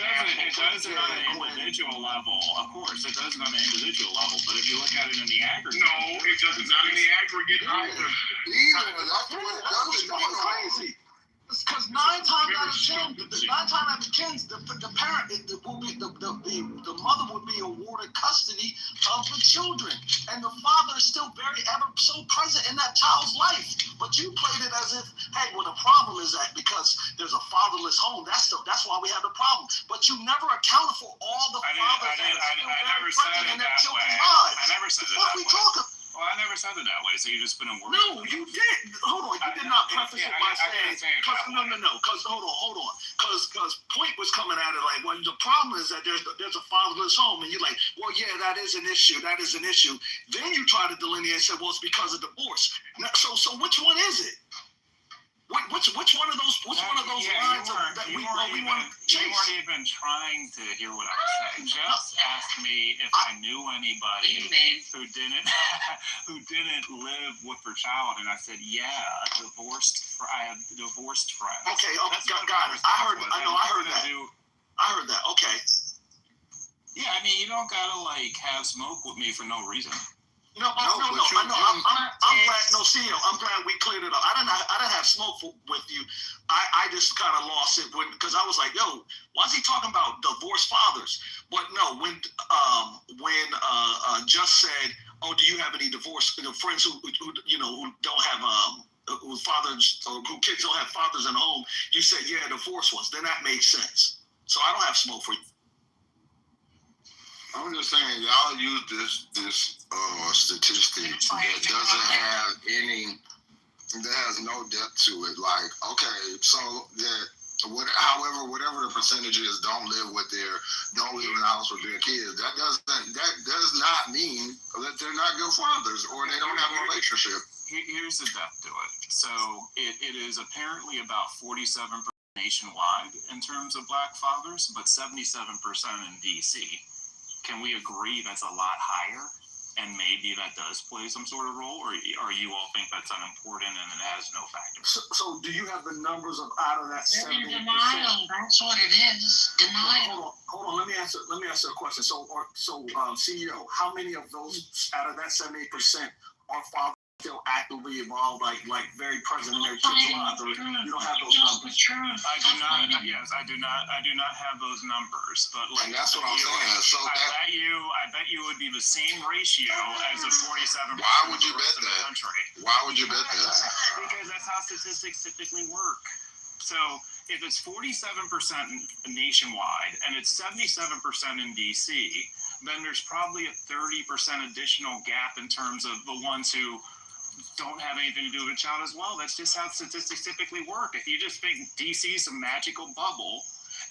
does on an individual level. Of course, it does on an individual level. But if you look at it in the aggregate, no, it doesn't. Not in the aggregate either. That's what it doesn't. Crazy. Because 9 times out of 10, the parent will be the mother would be awarded custody of the children, and the father is still ever so present in that child's life. But you played it as if, hey, well, the problem is that because there's a fatherless home, that's why we have the problem. But you never accounted for all the fathers that are still very present in their children's lives. I never said it that way. Well, I never said it that way, so you just put in words. No, you did. Hold on, you did not preface it by saying. No. Because hold on. Because Point was coming at it like, well, the problem is that there's a fatherless home, and you're like, well, yeah, that is an issue. Then you try to delineate and say, well, it's because of divorce. Now, so which one is it? Which one of those lines that we want to chase? You weren't even trying to hear what I was saying. Just asked me if I knew anybody who didn't live with their child, and I said, yeah, I have divorced friends. Okay, got it. I heard that. Okay. Yeah, I mean, you don't gotta have smoke with me for no reason. No. I'm glad. No, CEO, I'm glad we cleared it up. I didn't have smoke with you. I just kind of lost it because I was like, yo, why is he talking about divorced fathers? But no, when Just said, oh, do you have any divorced friends who don't have whose fathers or who kids don't have fathers in the home? You said, yeah, divorced ones. Then that makes sense. So I don't have smoke for you. I'm just saying, y'all use this statistic that doesn't have that has no depth to it. Like, okay, so whatever the percentage is, don't live in the house with their kids. That does not mean that they're not good fathers or they don't have a relationship. Here's the depth to it. So it is apparently about 47% nationwide in terms of black fathers, but 77% in DC. Can we agree that's a lot higher? And maybe that does play some sort of role, or you all think that's unimportant and it has no factor? So do you have the numbers out of that 70%? Denial. That's what it is. Denial. Hold on. Let me answer a question. So CEO, how many of those out of that 78% are fathers still actively involved, like very present in their kids' lives, or you don't have those numbers? I do not. Yes, I do not. I do not have those numbers. But like, And that's what I'm saying. So I bet you would be the same ratio as a 47%. Why would you bet that? Country. Why would you bet that? Because that's how statistics typically work. So if it's 47% nationwide and it's 77% in DC, then there's probably a 30% additional gap in terms of the ones who don't have anything to do with a child as well. That's just how statistics typically work. If you just think DC is a magical bubble,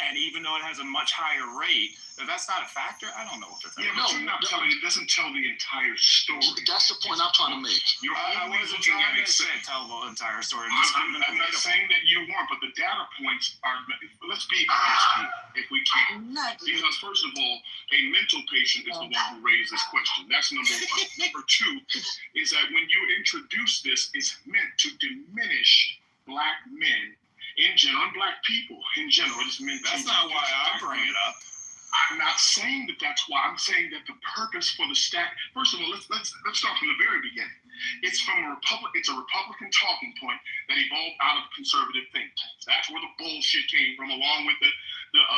and even though it has a much higher rate, if that's not a factor, I don't know what to think. Yeah, but you're not telling, it doesn't tell the entire story. That's the point I'm trying to make. You're I only wasn't looking trying at to tell the entire story. I'm not saying that you weren't, but the data points are, let's be honest here, if we can. Because first of all, a mental patient is the one who raised this question. That's number one. Number two is that when you introduce this, it's meant to diminish black men in general, and black people in general. It's meant That's not why I bring it up. I'm not saying that that's why. I'm saying that the purpose for the stat. First of all, let's start from the very beginning. It's from a Republican talking point that evolved out of conservative think tanks. That's where the bullshit came from, along with the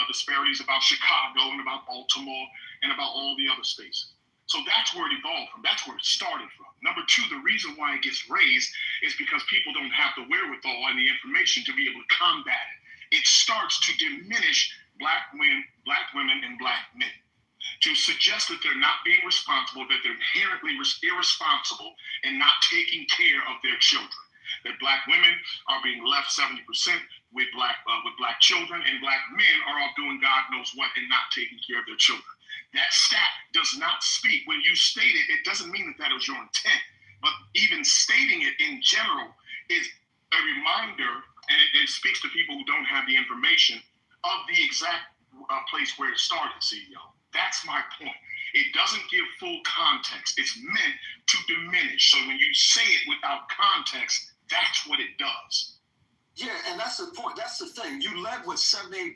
disparities about Chicago and about Baltimore and about all the other spaces. So that's where it evolved from. That's where it started from. Number two, the reason why it gets raised is because people don't have the wherewithal and the information to be able to combat it. It starts to diminish black women, and black men. To suggest that they're not being responsible, that they're inherently irresponsible and not taking care of their children. That black women are being left 70% with black children, and black men are all doing God knows what and not taking care of their children. That stat does not speak. When you state it, it doesn't mean that that was your intent. But even stating it in general is a reminder, and it speaks to people who don't have the information of the exact place where it started, CEO. That's my point. It doesn't give full context. It's meant to diminish. So when you say it without context, that's what it does. Yeah, and that's the point. That's the thing. You led with 78%,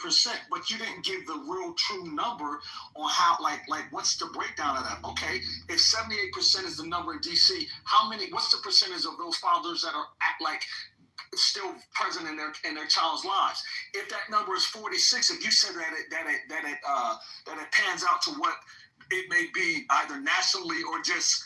but you didn't give the real true number on how, like what's the breakdown of that? Okay, if 78% is the number in DC, what's the percentage of those fathers that are still present in their child's lives? If that number is 46, if you said that it pans out to what it may be either nationally or just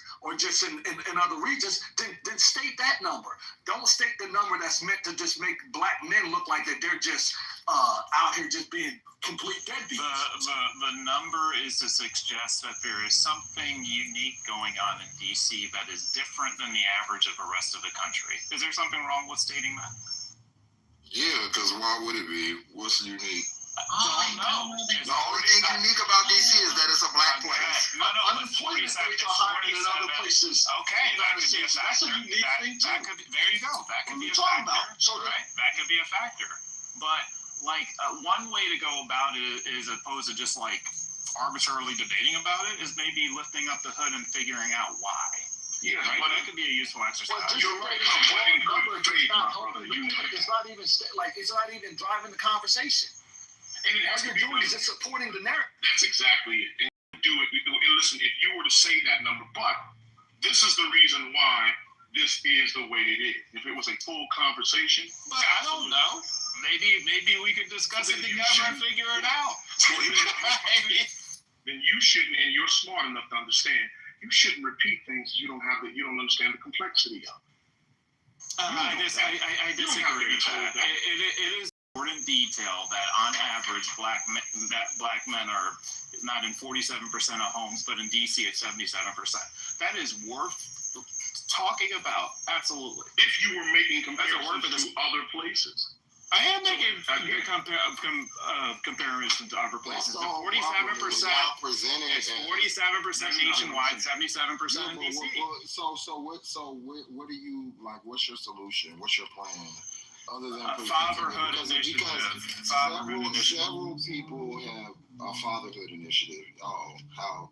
in other regions, then state that number. Don't state the number that's meant to just make black men look like that they're just out here just being complete deadbeats. The number is to suggest that there is something unique going on in DC that is different than the average of the rest of the country. Is there something wrong with stating that? Yeah, because why would it be? What's unique? Don't know. The only thing unique about DC is that it's a black place. Unemployment rates are higher than other places. Okay, that could be a factor. That's a unique thing too. There you go. That could be a factor. Right? That could be a factor. But one way to go about it is opposed to just arbitrarily debating about it is maybe lifting up the hood and figuring out why. Yeah, right? but That could be a useful exercise. You're right. It's not even driving the conversation. And it has to be doing is it's supporting the narrative. That's exactly it. And do it. And listen, if you were to say that number, but this is the reason why this is the way it is. If it was a full conversation, but I don't know. Maybe we could discuss it together and figure it out. Then you shouldn't, and you're smart enough to understand. You shouldn't repeat things you don't understand the complexity of. I disagree with that. It is important detail that on average black men are not in 47% of homes, but in DC it's 77%. That is worth talking about. Absolutely. If you were making comparisons to other places. I am making comparisons to other places. The 47% is 47% nationwide, 77% in DC. So what do you like? What's your solution? What's your plan? Other than fatherhood initiative. Several people have a fatherhood initiative. Oh, how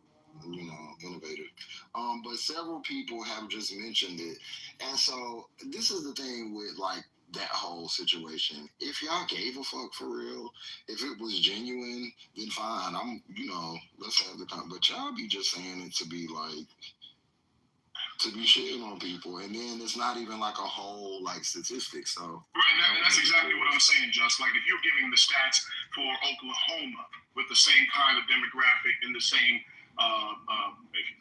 innovative. But several people have just mentioned it, and so this is the thing with that whole situation. If y'all gave a fuck for real, if it was genuine, then fine. let's have the time. But y'all be just saying it to be to be shitting on people, and then it's not even like a whole like statistic. So right, that's exactly what I'm saying, Just. Like if you're giving the stats for Oklahoma with the same kind of demographic and the same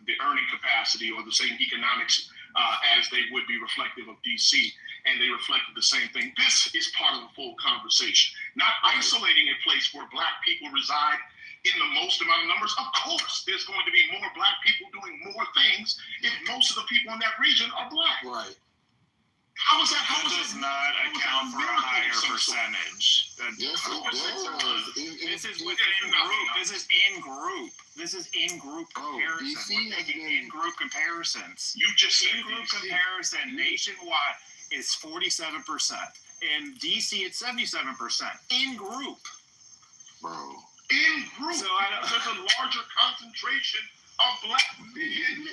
the earning capacity or the same economics as they would be reflective of DC, and they reflected the same thing. This is part of the full conversation, not isolating a place where Black people reside in the most amount of numbers. Of course, there's going to be more Black people doing more things if most of the people in that region are Black. Right. That does not account for a higher percentage. Yes, it does. This is within group. This is in group. This is in group comparison. We're taking in group comparisons. You just said in group comparison nationwide is 47%. In DC, it's 77%. In group. Bro. In group. So there's a larger concentration of Black men.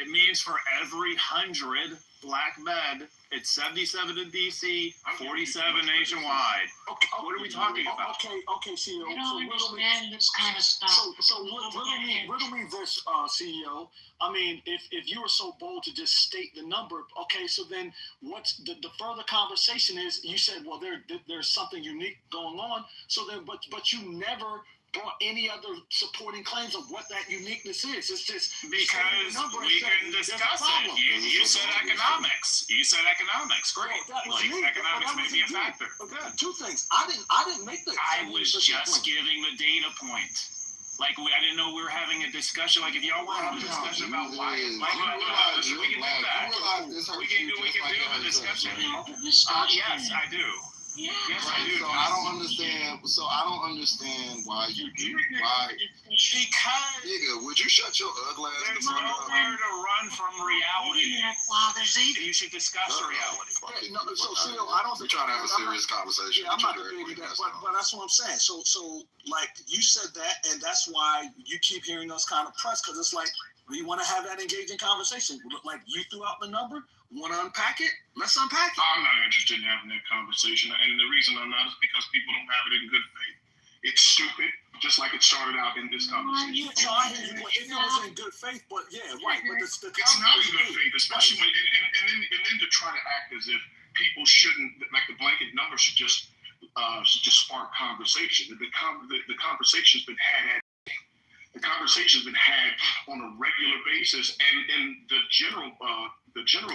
It means for every 100 Black men, it's 77 in DC, 47 nationwide. Okay, what are we talking about? Okay, CEO. I don't understand this kind of stuff. So riddle me this, CEO. I mean, if you were so bold to just state the number, okay, so then what's the further conversation is, you said, well, there's something unique going on, so then, but you never brought any other supporting claims of what that uniqueness is. It's just because we can discuss it. You said economics. You said economics. Great. Economics may be a factor. Okay. Two things. I didn't make that. I was just giving the data point. Like I didn't know we were having a discussion. Like if y'all want to have a discussion about why it's like we can do that. We can do a discussion. Yes, I do. Yeah. Yes, I do. So I don't understand why you do. Why? Because nigga, would you shut your ugly ass? There's nowhere to run from reality. You should discuss reality. Okay, no, so I don't. We're trying to have a serious conversation. Yeah, I'm not debating that, but that's what I'm saying. So like you said that, and that's why you keep hearing those kind of press, because it's like we want to have that engaging conversation. Like you threw out the number. Want to unpack it? Let's unpack it. I'm not interested in having that conversation, and the reason I'm not is because people don't have it in good faith. It's stupid, just like it started out in this conversation. So I hear you. If it was in good faith, but yeah, right. But it's not in good faith, especially when and then to try to act as if people shouldn't, like the blanket number should just spark conversation. The conversation's been had at. The conversation's been had on a regular basis, and the general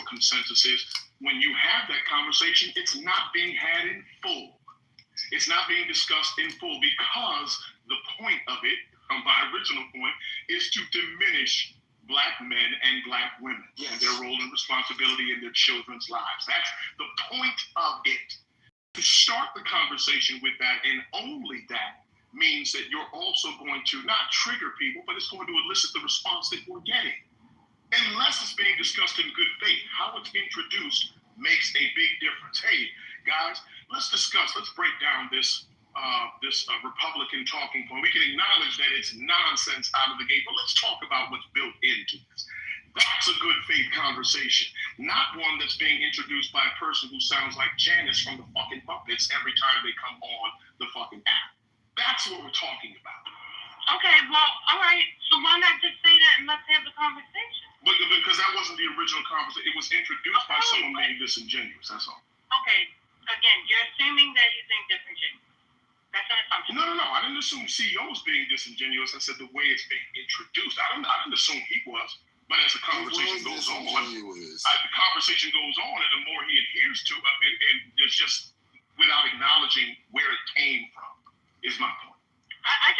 consensus is when you have that conversation, it's not being had in full. It's not being discussed in full because the point of it, my original point, is to diminish Black men and Black women and their role and responsibility in their children's lives. That's the point of it. To start the conversation with that, and only that, means that you're also going to not trigger people, but it's going to elicit the response that we're getting. Unless it's being discussed in good faith, how it's introduced makes a big difference. Hey, guys, let's break down this Republican talking point. We can acknowledge that it's nonsense out of the gate, but let's talk about what's built into this. That's a good faith conversation, not one that's being introduced by a person who sounds like Janice from the fucking Muppets every time they come on the fucking app. That's what we're talking about. Okay, well, all right. So why not just say that and let's have the conversation? Because that wasn't the original conversation. It was introduced by someone being disingenuous. That's all. Okay. Again, you're assuming that he's being disingenuous. That's an assumption. No. I didn't assume CEO was being disingenuous. I said the way it's being introduced. I didn't assume he was. But as the conversation goes on, and the more he adheres to it, and it's just without acknowledging where it came from. Is my point. I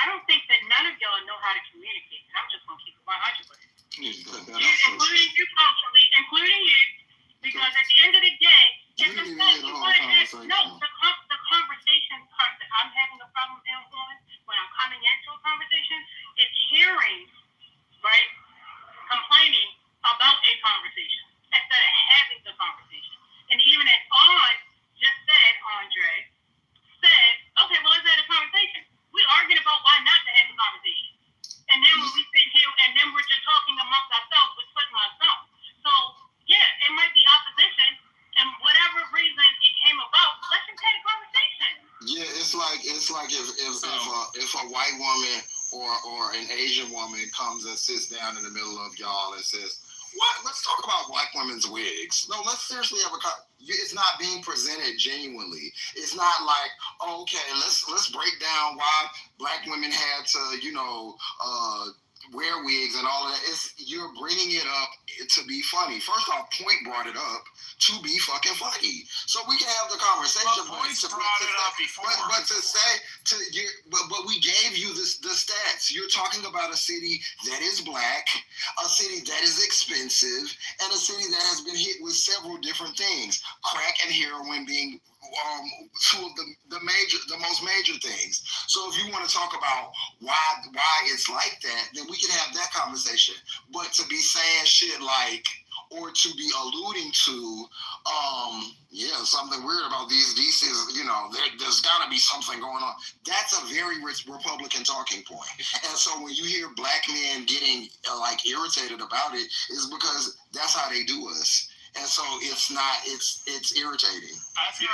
don't think that none of y'all know how to communicate. I'm just gonna keep it 100 with you. Including you culturally, including you, because at the end of the day, the conversation part that I'm having a problem on when I'm coming into a conversation is hearing, right, complaining about a conversation instead of having the conversation. And even as just said, Andre, okay, well, let's have a conversation. We're arguing about why not to have a conversation. And then when we sit here and then we're just talking amongst ourselves, we're splitting ourselves. So, yeah, it might be opposition, and whatever reason it came about, let's just have a conversation. Yeah, it's like if a white woman or an Asian woman comes and sits down in the middle of y'all and says, "What? Let's talk about black women's wigs." No, let's seriously have it's not being presented genuinely. It's not like, okay, let's break down why black women had to, wear wigs and all that. You're bringing it up to be funny. First off, Point brought it up to be fucking funny, so we can have the conversation. But we gave you the stats. You're talking about a city that is black, a city that is expensive, and a city that has been hit with several different things, crack and heroin being two of the most major things. So if you want to talk about why it's like that, then we can have that conversation. But to be saying shit like, or to be alluding to, something weird about these DCs, there's got to be something going on. That's a very Republican talking point. And so when you hear black men getting irritated about it, is because that's how they do us. And so it's irritating. I've heard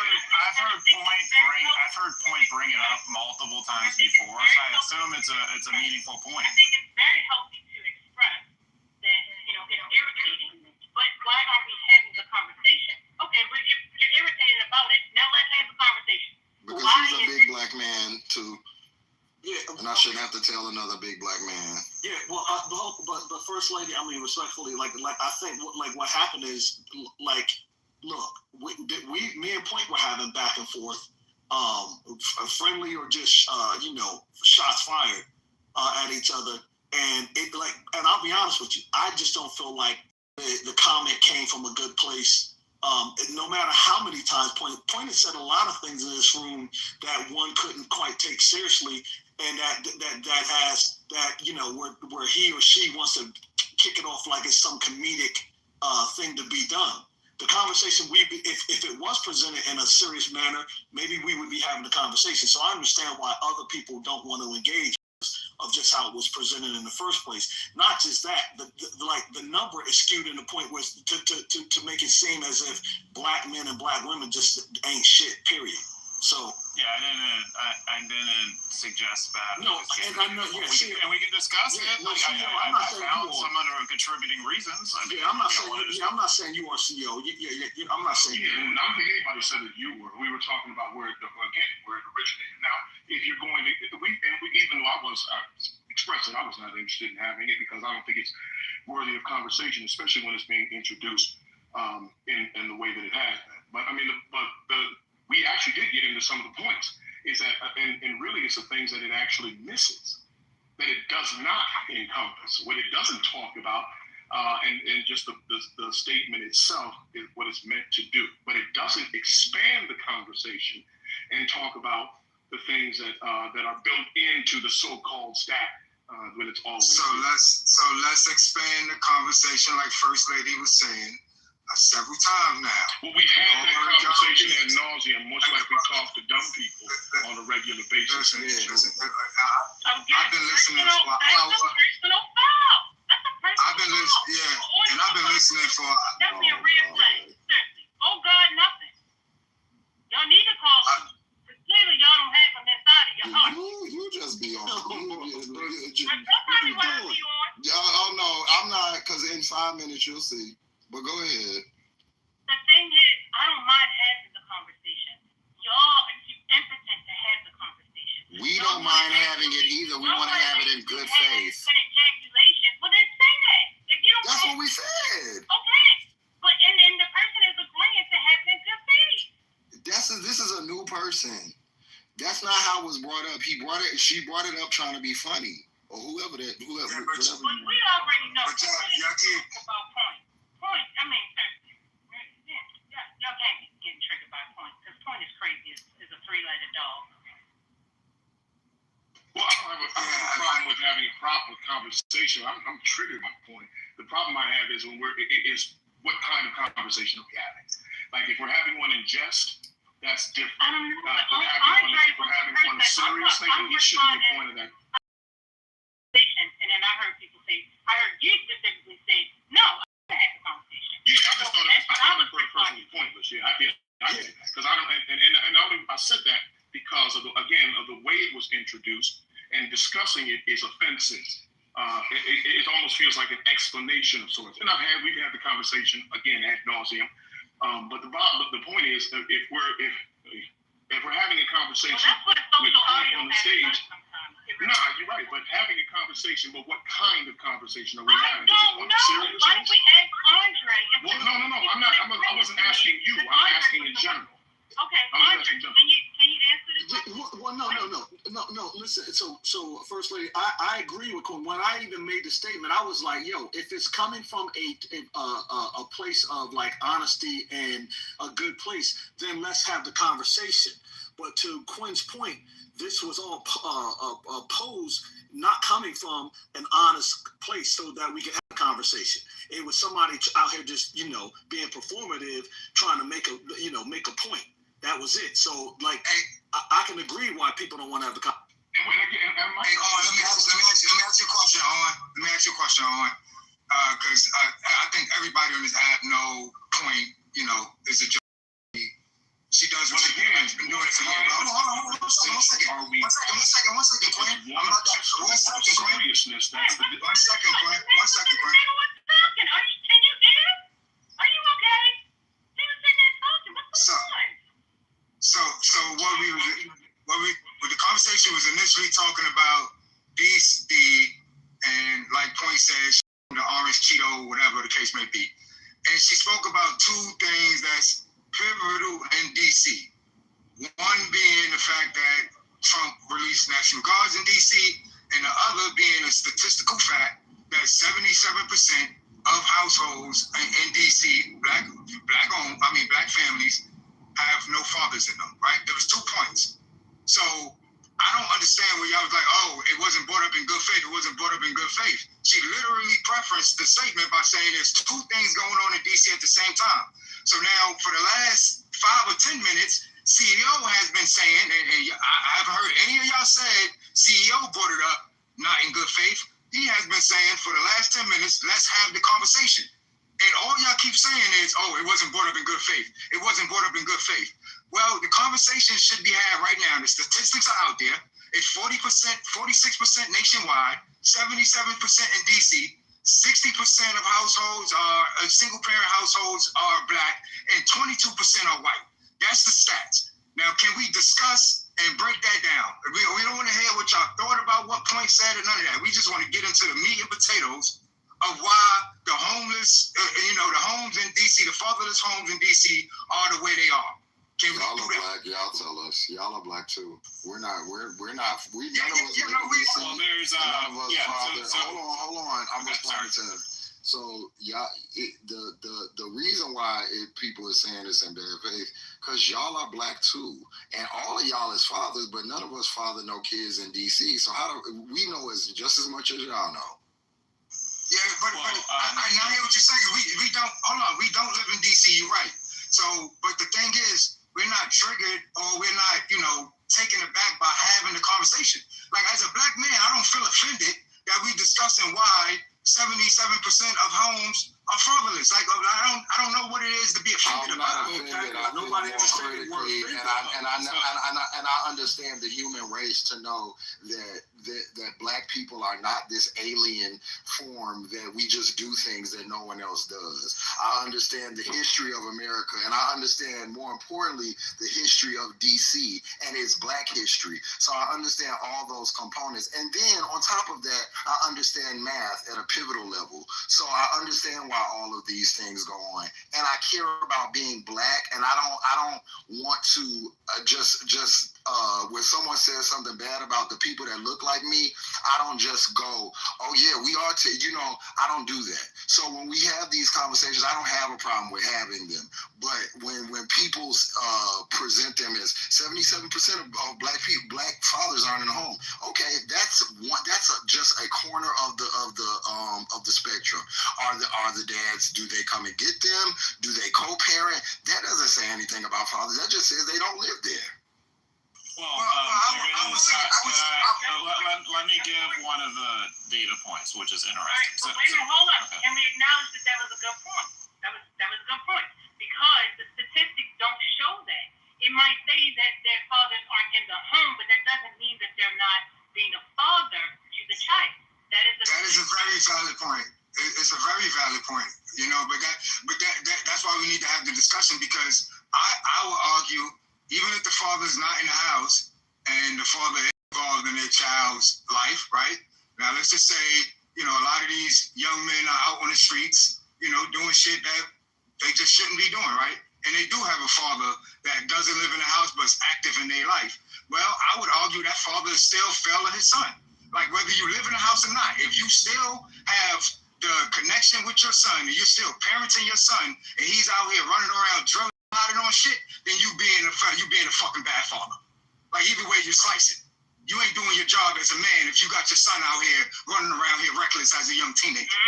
Point bring it up multiple times before, so I assume it's a meaningful point. I think it's very healthy to express that it's irritating, but why aren't we having the conversation? Okay, you're irritated about it. Now let's have the conversation. Because he's a big black man too. Yeah, and I shouldn't have to tell another big black man. Yeah, well, but First Lady, I mean, respectfully, I think what happened is, look, me and Point were having back and forth, friendly or just shots fired at each other, and and I'll be honest with you, I just don't feel like the comment came from a good place. No matter how many times Point has said a lot of things in this room that one couldn't quite take seriously, and that has where he or she wants to kick it off like it's some comedic thing to be done. The conversation if it was presented in a serious manner, maybe we would be having the conversation. So I understand why other people don't want to engage of just how it was presented in the first place. Not just that, the number is skewed in the point where to make it seem as if black men and black women just ain't shit, period. So yeah, I didn't suggest that. No, and I know. Yeah, and we can discuss it. I'm not saying found some other contributing reasons. I'm not saying you are CEO. I'm not saying. Yeah, and I don't think anybody said that you were. We were talking about where it originated. Now, if you're going to, even though I was expressing I was not interested in having it because I don't think it's worthy of conversation, especially when it's being introduced in the way that it has been. But I mean, we actually did get into some of the points. Is that and really it's the things that it actually misses, that it does not encompass, what it doesn't talk about, and just the statement itself is what it's meant to do. But it doesn't expand the conversation and talk about the things that are built into the so-called stack when it's always. So let's expand the conversation, like First Lady was saying. Several times now. Well, we've had that conversation ad nauseum, much like we talk to dumb people on a regular basis. I've been listening for an hour. I've been listening for. That's a red flag. Seriously. Oh God, nothing. Y'all need to call them. Clearly, y'all don't have them inside of your heart. You just be on. Somebody want to be on. Oh no, I'm not. Because in 5 minutes you'll see. But go ahead. The thing is, I don't mind having the conversation. Y'all are too impotent to have the conversation. We don't mind having it either. We want to have it in good faith. An ejaculation. Well, then say that. If you don't. That's what we said. Okay, but and the person is agreeing to have it in good faith. This is a new person. That's not how it was brought up. She brought it up trying to be funny, or whoever. But we already know. But y'all can't. About Point. I mean, y'all can't be getting triggered by Point because Point is crazy. Is a three-legged dog. Well, I don't have a problem with having a proper conversation. I'm triggered by Point. The problem I have is what kind of conversation are we having? Like if we're having one in jest, that's different. I don't know. If we're having one serious thing, then it should be a point of that. And then I heard you specifically say, no, I have the conversation. Yeah, I just thought it was personally pointless. Yeah, I did. Because I don't, and I said that because of the way it was introduced and discussing it is offensive. It almost feels like an explanation of sorts. And we've had the conversation again ad nauseum. But the point is, if we're having a conversation with on the stage, you're right. But having a conversation, but what kind of conversation are we having? I don't know. Why don't we ask Andre? Well, no. I wasn't asking you. I'm asking in general. Okay, Andre, can you answer this question? Well, no. Listen, so First Lady, I agree with Quinn. When I even made the statement, I was like, yo, if it's coming from a place of like honesty and a good place, then let's have the conversation. But to Quinn's point, this was all posed not coming from an honest place so that we could have a conversation. It was somebody out here just, being performative, trying to make a point. That was it. So, like, I can agree why people don't want to have the conversation. Let me ask you a question, On. Let me ask you a question, On. Because I think everybody on this app know Point, is a joke. She does what she has been doing it for years. Hold on. One second, Quinn. I'm not sure. One second, Quinn. One second, Quinn. Can you hear? Are you okay? He was sitting there talking. What's going on? So what the conversation was initially talking about DC and like Point said, the orange Cheeto, whatever the case may be. And she spoke about two things that's pivotal in DC. One being the fact that Trump released National Guards in DC, and the other being a statistical fact that 77% of households in DC, black families, have no fathers in them, right? There was 2 points. So I don't understand where y'all was like, oh, it wasn't brought up in good faith. It wasn't brought up in good faith. She literally preferenced the statement by saying there's 2 things going on in DC at the same time. So now for the last 5 or 10 minutes, CEO has been saying, and I haven't heard any of y'all said CEO brought it up, not in good faith. He has been saying for the last 10 minutes, let's have the conversation. And all y'all keep saying is, oh, it wasn't brought up in good faith. It wasn't brought up in good faith. Well, the conversation should be had right now. The statistics are out there. It's 40%, 46% nationwide, 77% in DC, 60% of households are single-parent households are black, and 22% are white. That's the stats. Now, can we discuss and break that down? We don't want to hear what y'all thought about what Point said and none of that. We just want to get into the meat and potatoes of why the homeless, the homes in DC, the fatherless homes in DC are the way they are. Y'all are black. Y'all tell us. Y'all are black too. We're not. We none of us live in DC. Well, there's none of us father. So, hold on. I'm responding to him. So the reason why people are saying this in bad faith, because y'all are black too, and all of y'all is fathers, but none of us father no kids in DC. So how do we know is just as much as y'all know? Yeah, but I hear what you're saying. We don't. Hold on. We don't live in DC. You're right. So, but the thing is, we're not triggered or we're not, taken aback by having the conversation. Like as a black man, I don't feel offended that we discussing why 77% of homes are fatherless. Like I don't know what it is to be offended about. I'm not offended. I think more critically, and I understand the human race to know that black people are not this alien form that we just do things that no one else does. I understand the history of America, and I understand more importantly the history of DC and its black history. So I understand all those components, and then on top of that, I understand math at a pivotal level. So I understand why all of these things go on, and I care about being black, and I don't want to just when someone says something bad about the people that look like me, I don't just go, oh yeah, we are I don't do that. So when we have these conversations, I don't have a problem with having them. But when people present them as 77% of black fathers aren't in the home, okay, that's just a corner of the spectrum. Are the dads? Do they come and get them? Do they co-parent? That doesn't say anything about fathers. That just says they don't live there. Let me give one of the data points, which is interesting. Right, wait a minute, hold up. Okay. And we acknowledge that was a good point. That was a good point. Because the statistics don't show that. It might say that their fathers aren't in the home, but that doesn't mean that they're not being a father to the child. That is a very valid point. It's a very valid point, you know. But that's why we need to have the discussion, because I will argue, even if the father's not in the house and the father is involved in their child's life, right? Now let's just say, you know, a lot of these young men are out on the streets, you know, doing shit that they just shouldn't be doing, right? And they do have a father that doesn't live in the house but is active in their life. Well, I would argue that father is still failing his son. Like, whether you live in the house or not, if you still have the connection with your son and you're still parenting your son and he's out here running around drilling out on shit, then you being a fucking bad father. Like, either way you slice it, you ain't doing your job as a man if you got your son out here running around here reckless as a young teenager.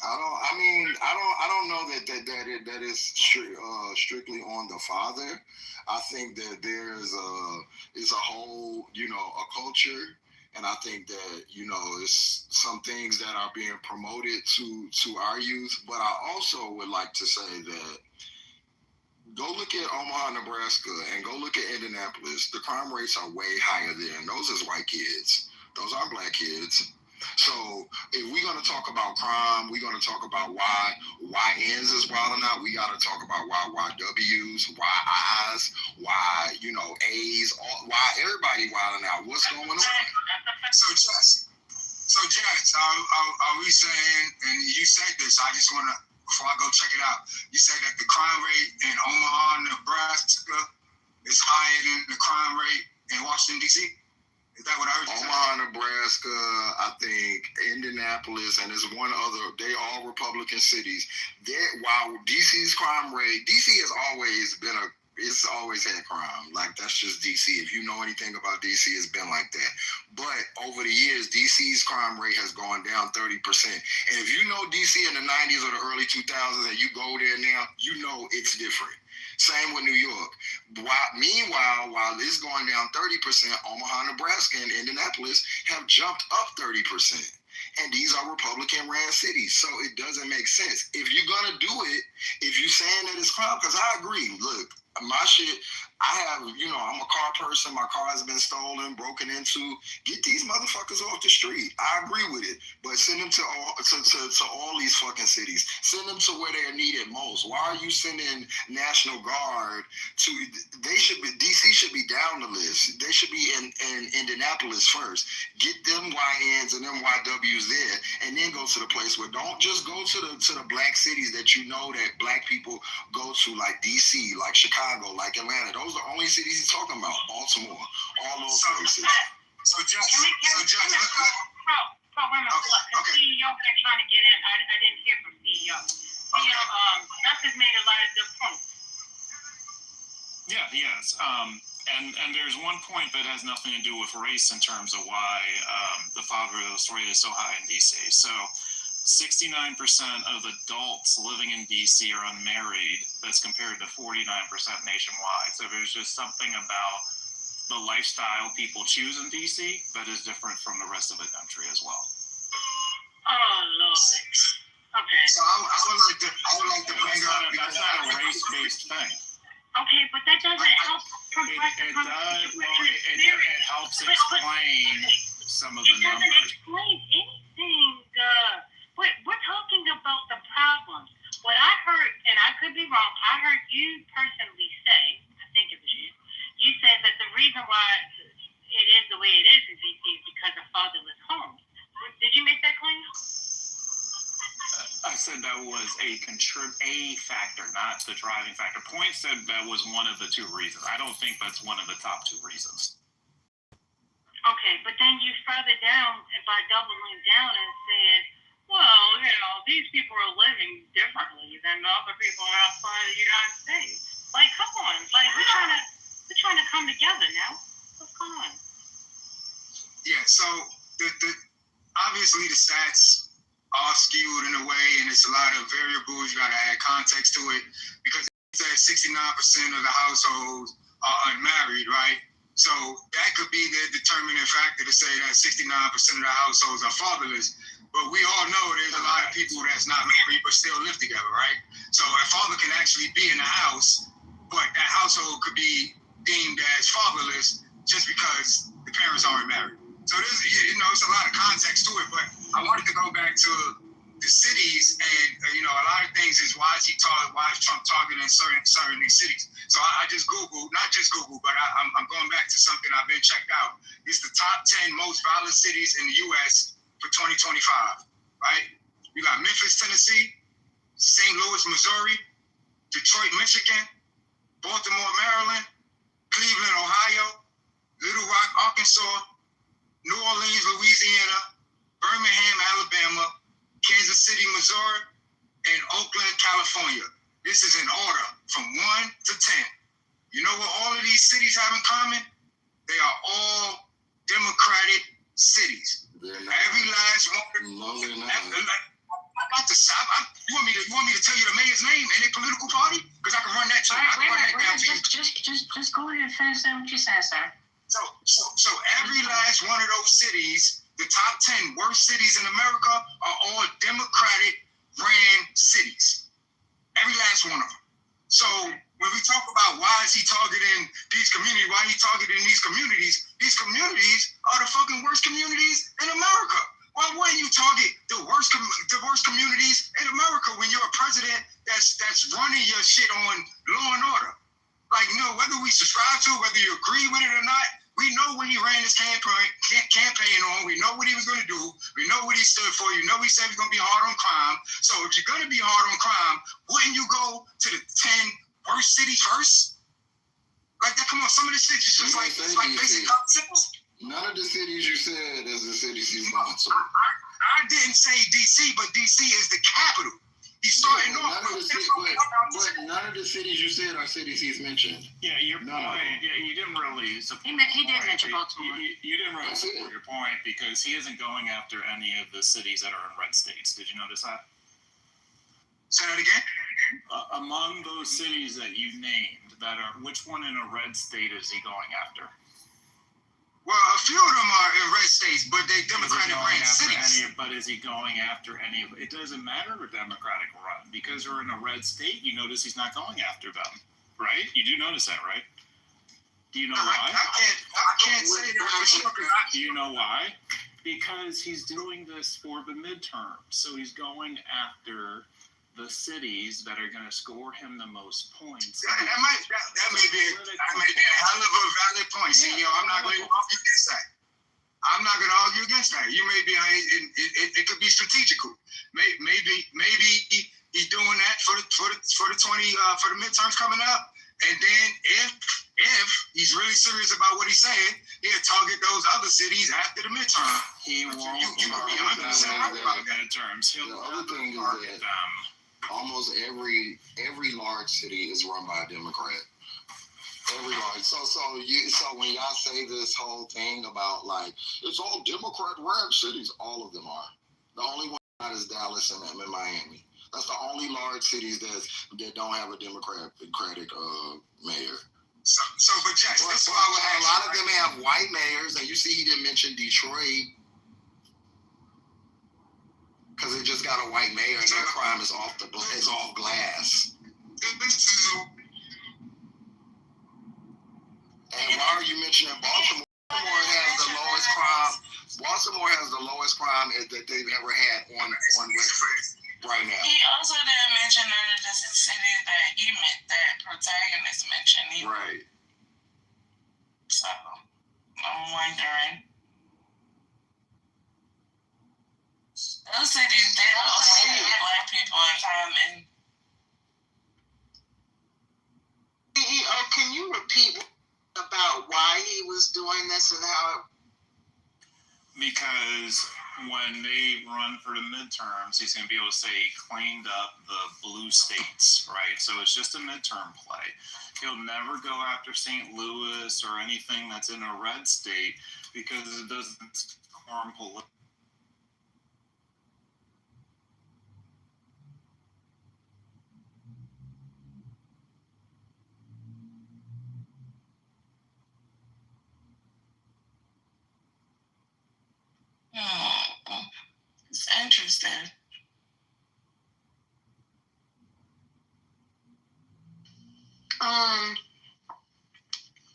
I don't know that is strictly on the father. I think that there's a whole, you know, a culture. And I think that, you know, it's some things that are being promoted to our youth. But I also would like to say that go look at Omaha, Nebraska, and go look at Indianapolis. The crime rates are way higher there. And those is white kids. Those are black kids. So if we're going to talk about crime, we're going to talk about why YNs is wilding out. We got to talk about why YWs, why I's, why, you know, A's, why everybody wilding out. What's going on? So Jess, are we saying, and you said this, I just want to, before I go check it out, you said that the crime rate in Omaha, Nebraska is higher than the crime rate in Washington, D.C.? Is that what I heard you say? Omaha, Nebraska, I think Indianapolis, and there's one other, they all Republican cities. While DC's crime rate, DC has always been it's always had crime. Like, that's just DC. If you know anything about DC, it's been like that. But over the years, DC's crime rate has gone down 30%. And if you know DC in the 90s or the early 2000s and you go there now, you know it's different. Same with New York. Meanwhile, while it's going down 30%, Omaha, Nebraska, and Indianapolis have jumped up 30%. And these are Republican-ran cities, so it doesn't make sense. If you're going to do it, if you're saying that it's crime, because I agree, look, my shit, I have, you know, I'm a car person. My car has been stolen, broken into. Get these motherfuckers off the street. I agree with it, but send them to all these fucking cities. Send them to where they're needed most. Why are you sending National Guard to? DC should be down the list. They should be in Indianapolis first. Get them YNs and them YWs there, and then go to the place where don't just go to the black cities that you know that black people go to, like DC, like Chicago, like Atlanta. Those are the only cities he's talking about. Baltimore, all those places. So Jess, wait a minute. Okay. CEO been trying to get in. I didn't hear from CEO. CEO, Gus has made a lot of good points. Yeah, yes. And there's one point that has nothing to do with race in terms of why the fatherless rate is so high in DC. So 69% of adults living in DC are unmarried. That's compared to 49% nationwide. So there's just something about the lifestyle people choose in DC that is different from the rest of the country as well. Oh, Lord. Okay. So I would like to bring up. That's not a race-based thing. Okay, but that doesn't help progress the conversation. It helps explain some of the numbers. It doesn't explain anything. We're talking about the problem. What I heard, and I could be wrong, I heard you personally say, I think it was you, you said that the reason why it is the way it is in DC is because of fatherless homes. Did you make that claim? I said that was a factor, not the driving factor. Point said that was one of the two reasons. I don't think that's one of the top two reasons. Okay, but then you further down by doubling down and said, well, you know, these people are living differently than other people outside the United States. Like, come on, like we're trying to come together now. What's going on? Yeah. So obviously the stats are skewed in a way, and it's a lot of variables. You got to add context to it because it says 69% of the households are unmarried, right? So that could be the determining factor to say that 69% of the households are fatherless. But we all know there's a lot of people that's not married but still live together, right? So a father can actually be in the house, but that household could be deemed as fatherless just because the parents aren't married. So there's, it's a lot of context to it, but I wanted to go back to the cities, and a lot of things is why is Trump targeting certain these cities? So I just Googled, not just Google, but I'm going back to something I've been checked out. It's the top 10 most violent cities in the U.S. for 2025, right? You got Memphis, Tennessee, St. Louis, Missouri, Detroit, Michigan, Baltimore, Maryland, Cleveland, Ohio, Little Rock, Arkansas, New Orleans, Louisiana, Birmingham, Alabama, Kansas City, Missouri, and Oakland, California. This is in order from 1 to 10. You know what all of these cities have in common? They are all Democratic cities. Every last one. No, they're not. I got to stop. You want me to tell you the mayor's name and their political party? Because I can run that too. I can run that down to you. Just go ahead and finish saying what you said, sir. So every last one of those cities, the top 10 worst cities in America, are all Democratic ran cities. Every last one of them. So when we talk about why is he targeting these communities, why he targeting these communities are the fucking worst communities in America. Why wouldn't you target the worst communities in America when you're a president that's running your shit on law and order? Like, whether we subscribe to it, whether you agree with it or not, we know what he ran his campaign on. We know what he was going to do. We know what he stood for. He said he's going to be hard on crime. So if you're going to be hard on crime, wouldn't you go to the 10 worst cities first? Like that, come on, some of the cities just like basic common sense. None of the cities you said is the cities he's going to. I didn't say DC, but DC is the capital. He's starting off with but none of the cities you said are cities he's mentioned. Yeah, your point. Yeah, you didn't really support. He did mention Baltimore. You didn't really support your point because he isn't going after any of the cities that are in red states. Did you notice that? Say that again. Among those cities that you named, which one in a red state is he going after? Well, a few of them are in red states, but they Democratic ran cities. But is he going after any of it? It doesn't matter if Democratic run because they're in a red state. You notice he's not going after them, right? You do notice that, right? Do you know why? I can't say that for sure. Do you know why? Because he's doing this for the midterm. So he's going after the cities that are going to score him the most points. That may be a hell of a valid point. See, I'm not going to argue against that. I'm not going to argue against that. You may be, it could be strategical. Maybe he's doing that for the midterms coming up. And then if he's really serious about what he's saying, he'll target those other cities after the midterm. He won't be 100% right about that. Midterms. He'll target them. Almost every large city is run by a Democrat. Every large. So when y'all say this whole thing about like it's all Democrat ran cities, all of them are. The only one not is Dallas and Miami. That's the only large cities that don't have a Democratic mayor. But Jack, that's why a lot of them have white mayors, and you see he didn't mention Detroit. Because it just got a white mayor and their crime is off glass. And why are you mentioning Baltimore? Baltimore has the lowest crime. Baltimore has the lowest crime that they've ever had on record right now. He also didn't mention none of the cities that he meant that protagonist mentioned either. Right. So I'm wondering. Those cities did also have black people in common. Can you repeat about why he was doing this and how? Because when they run for the midterms, he's going to be able to say he cleaned up the blue states, right? So it's just a midterm play. He'll never go after St. Louis or anything that's in a red state because it doesn't harm political. It's interesting.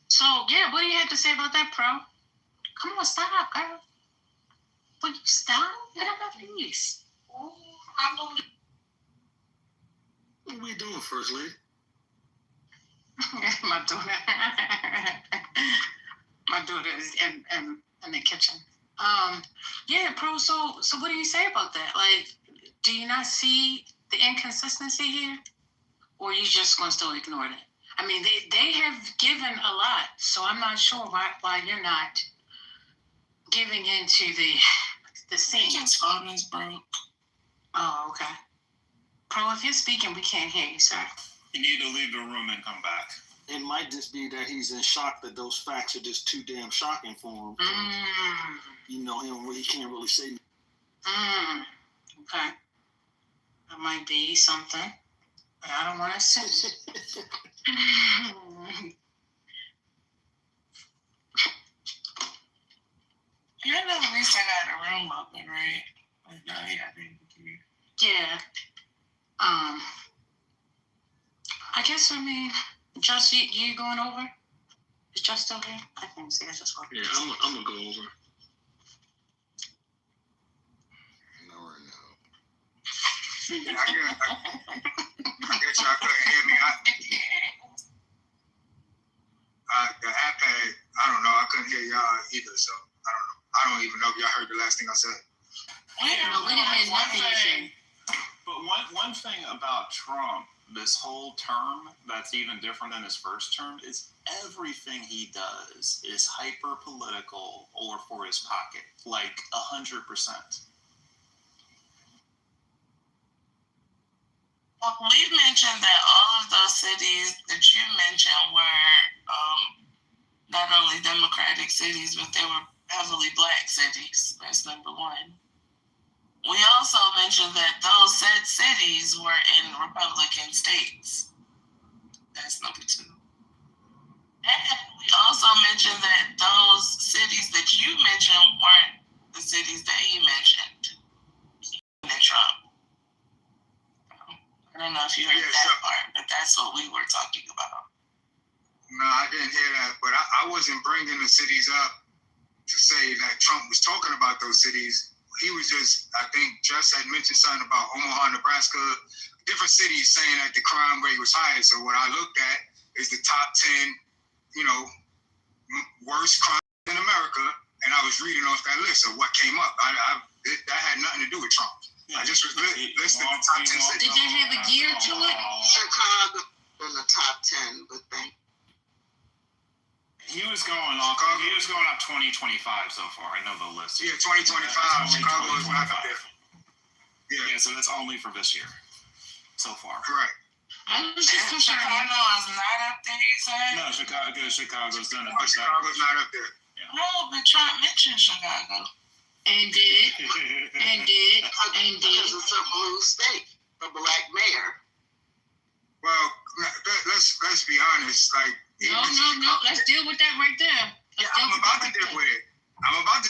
So yeah, what do you have to say about that, Pro? Come on, stop, girl. Will you stop? Get on my face. Oh, What are we doing, First Lady? my daughter is in the kitchen. Yeah, Pro. So what do you say about that? Like, do you not see the inconsistency here, or are you just going to still ignore it? I mean, they have given a lot, so I'm not sure why you're not giving into the scene. His phone is broke. Oh, okay. Pro, if you're speaking, we can't hear you, sir. You need to leave the room and come back. It might just be that he's in shock that those facts are just too damn shocking for him. You know him, he can't really say. Okay. That might be something, but I don't want to say. You know, at least I got the room open, right? Like, no, yeah, Yeah. I guess, Just, you going over? Is Just still here? I can't see. I just walked. Yeah, I'm gonna go over. I guess y'all couldn't hear me. The iPad, I don't know. I couldn't hear y'all either, so I don't know. I don't even know if y'all heard the last thing I said. We didn't hear nothing you said. But one thing about Trump, this whole term that's even different than his first term, is everything he does is hyper political or for his pocket, like 100%. Well, we mentioned that all of those cities that you mentioned were not only Democratic cities, but they were heavily Black cities. That's number one. We also mentioned that those said cities were in Republican states. That's number two. And we also mentioned that those cities that you mentioned weren't the cities that he mentioned in Trump. I don't know if you heard that part, but that's what we were talking about. No, I didn't hear that, but I wasn't bringing the cities up to say that Trump was talking about those cities. He was just, I think Just had mentioned something about Omaha, Nebraska, different cities saying that the crime rate was higher. So what I looked at is the top 10, worst crimes in America, and I was reading off that list of what came up. That had nothing to do with Trump. I just was listing the top 10 cities. Did they have a gear to it? Chicago in the top 10, but thank He was going off 2025 so far. I know the list. Yeah, 2025. Chicago is not up there. Yeah, so that's only for this year so far. Correct. I was just concerned. Chicago is not up there, you said? No, Chicago's done it. Chicago's not up there. Yeah. No, but Trump mentioned Chicago. And did. because it's a blue state, a Black mayor. Well, let's be honest. Like, No. Let's deal with that right there. I'm about to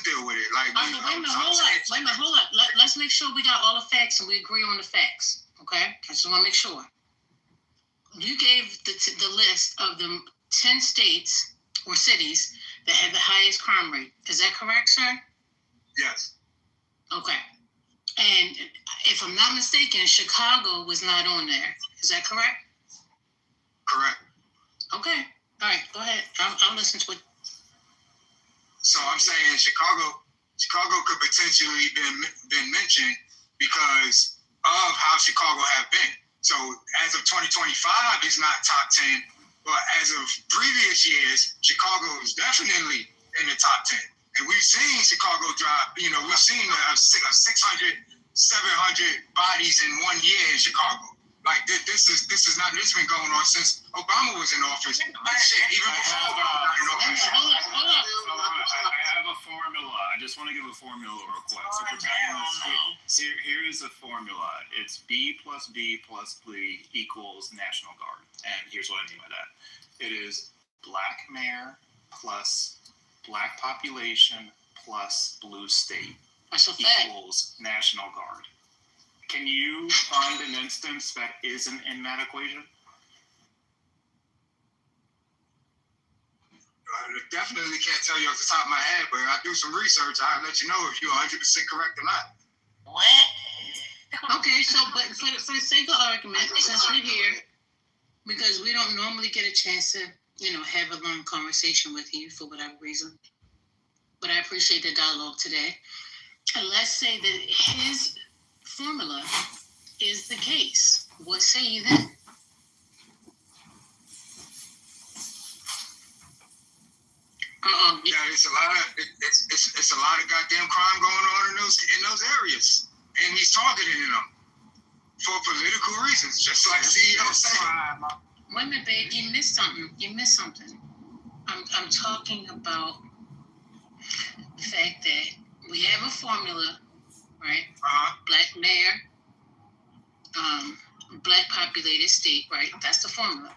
deal with it. Like, wait a minute, hold up. Let's make sure we got all the facts and we agree on the facts. Okay? I just want to make sure. You gave the list of the 10 states or cities that have the highest crime rate. Is that correct, sir? Yes. Okay. And if I'm not mistaken, Chicago was not on there. Is that correct? Correct. Okay. All right. Go ahead. I'll listen to it. So I'm saying Chicago could potentially been mentioned because of how Chicago have been. So as of 2025, it's not top 10, but as of previous years, Chicago is definitely in the top 10. And we've seen Chicago drop, we've seen 600, 700 bodies in 1 year in Chicago. Like, this has been going on since Obama was in office. Even before Obama was in office. I have a formula. I just want to give a formula real quick. So here is the formula. It's B plus B plus B equals National Guard. And here's what I mean by that. It is Black mayor plus Black population plus blue state equals National Guard. Can you find an instance that isn't in that equation? I definitely can't tell you off the top of my head, but I do some research. I'll let you know if you're 100% correct or not. What? Okay, so but for the sake of argument, since we're here, because we don't normally get a chance to, have a long conversation with you for whatever reason, but I appreciate the dialogue today. And let's say that his formula is the case. What say you then? Yeah, it's a lot of goddamn crime going on in those areas, and he's targeting them for political reasons, just like CEO said. Wait a minute, babe. You missed something. I'm talking about the fact that we have a formula, right? Black mayor, black populated state, right? That's the formula.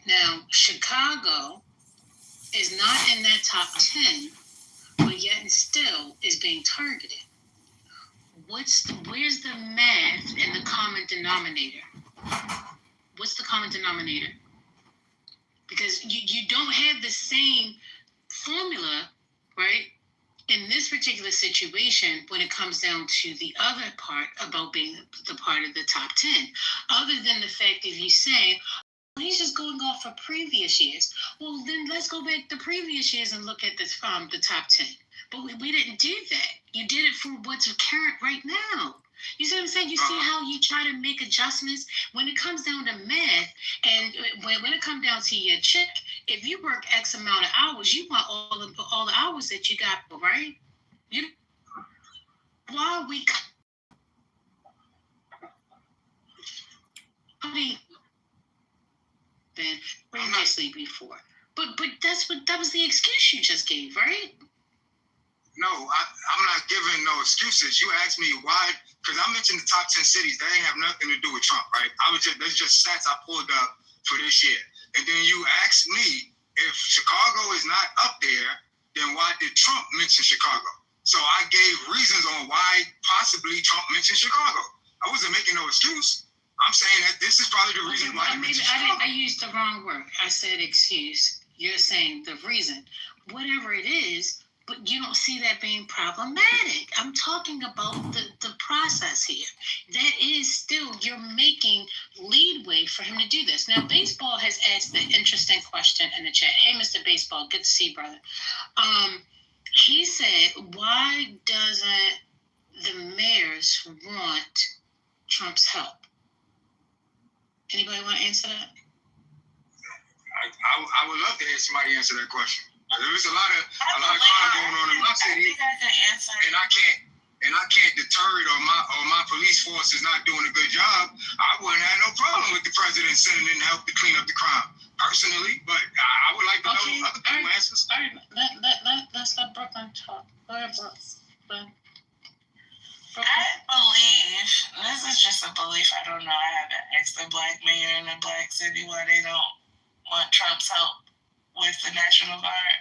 Now, Chicago is not in that top 10, but yet and still is being targeted. Where's the math and the common denominator? What's the common denominator? Because you don't have the same formula, right? In this particular situation, when it comes down to the other part about being the part of the top 10, other than the fact that you say, he's just going off for previous years. Well, then let's go back to previous years and look at the top 10. But we didn't do that. You did it for what's current right now. You see what I'm saying? You see how you try to make adjustments when it comes down to math, and when it comes down to your check. If you work X amount of hours, you want all the hours that you got, right? Why are we? Than previously before. But that was the excuse you just gave, right? No, I'm not giving no excuses. You asked me why, because I mentioned the top 10 cities. That ain't have nothing to do with Trump, right? That's just stats I pulled up for this year. And then you asked me if Chicago is not up there, then why did Trump mention Chicago? So I gave reasons on why possibly Trump mentioned Chicago. I wasn't making no excuse. I'm saying that this is probably the reason why he mentioned Chicago. I used the wrong word. I said excuse. You're saying the reason. Whatever it is, but you don't see that being problematic. I'm talking about the process here. That is still, you're making leadway for him to do this. Now, Baseball has asked the interesting question in the chat. Hey, Mr. Baseball, good to see you, brother. He said, why doesn't the mayors want Trump's help? Anybody want to answer that? I would love to hear somebody answer that question. There's a lot of crime going on in my city, and I can't deter it, or my police force is not doing a good job. I wouldn't have no problem with the president sending in help to clean up the crime, personally. But I would like to know other people's answers. All right, let's let Brooklyn talk. Go ahead, Brooklyn. I believe, this is just a belief, I don't know, I haven't asked a black mayor in a black city why they don't want Trump's help with the National Guard,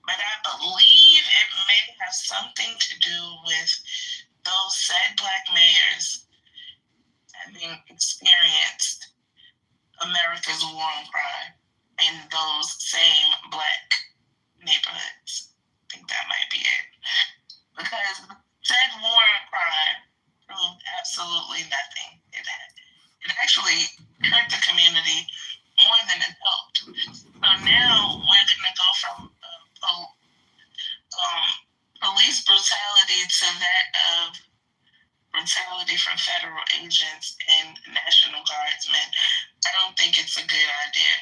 but I believe it may have something to do with those said black mayors having experienced America's war on crime in those same black neighborhoods. I think that might be it. Because said war on crime proved absolutely nothing. It actually hurt the community more than it helped. So now we're going to go from police brutality to that of brutality from federal agents and National Guardsmen. I don't think it's a good idea.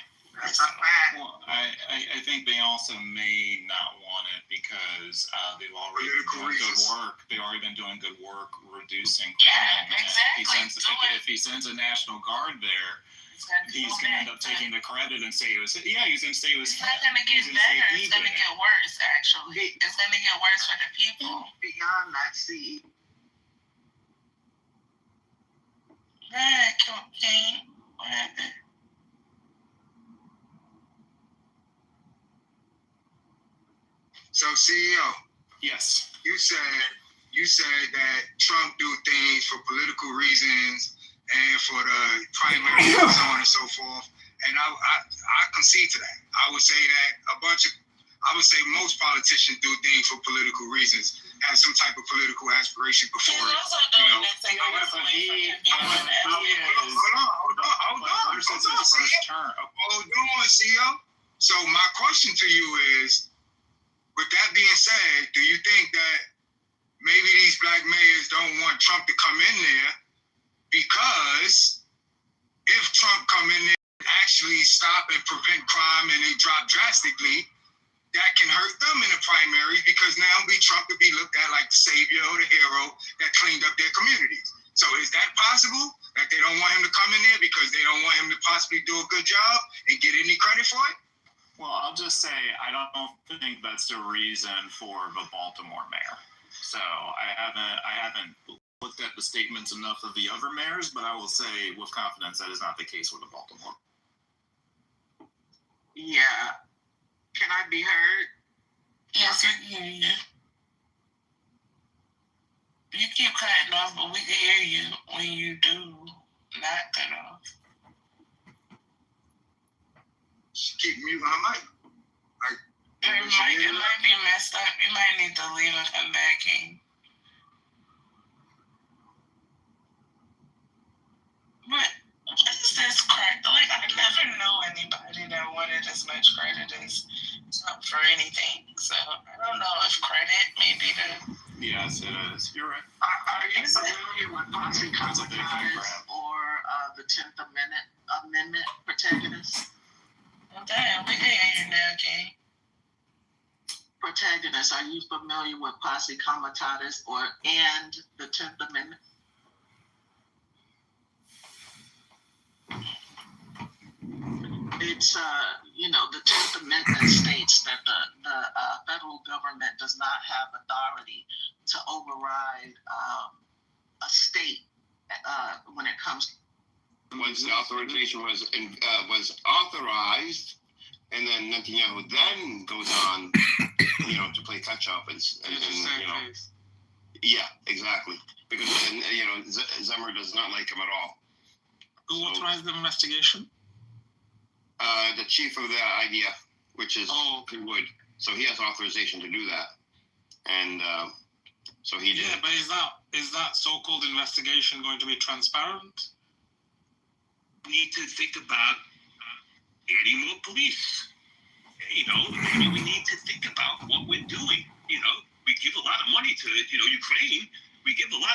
Well, I think they also may not want it because they've already been doing good work. They've already been doing good work reducing crime. Yeah, exactly. If he sends a National Guard there, he's going to end up taking the credit and say it was. Yeah, he's going to say it was. It's not going to get better. It's going to get worse. Actually, it's going to get worse for the people. Beyond that, see. Right, King. What happened? So, CEO. Yes. You said that Trump do things for political reasons and for the primary and so on and so forth. and I concede to that. I would say that I would say most politicians do things for political reasons, have some type of political aspiration before, Hold on, CEO. So my question to you is, with that being said, do you think that maybe these black mayors don't want Trump to come in there because if Trump come in there and actually stop and prevent crime and they drop drastically, that can hurt them in the primaries because now Trump could be looked at like the savior or the hero that cleaned up their communities. So is that possible? That they don't want him to come in there because they don't want him to possibly do a good job and get any credit for it? Well, I'll just say I don't think that's the reason for the Baltimore mayor. So I haven't looked at the statements enough of the other mayors, but I will say with confidence that is not the case with the Baltimore. Yeah. Can I be heard? Yes, I can hear you. You keep cutting off, but we can hear you when you do not cut off. Keep muting my mic. It might be messed up. You might need to leave and come back in. But is this credit? Like, I never knew anybody that wanted as much credit as Trump for anything. So I don't know if credit maybe the. Yes, it is. You're right. Are you familiar with posse comitatus or the 10th Amendment protagonist? Well, damn, we can hear you now, King. Protagonist, are you familiar with posse comitatus and the 10th Amendment? It's, the 10th Amendment states that the federal government does not have authority to override a state when it comes. Once the authorization was authorized, and then Netanyahu then goes on, to play catch up and yeah, exactly, because Zimmer does not like him at all. Who authorized the investigation? The chief of the IDF, which is he would. So he has authorization to do that, and so he did. Yeah, but is that so-called investigation going to be transparent? We need to think about adding more police. Maybe we need to think about what we're doing. We give a lot of money to Ukraine. We give a lot of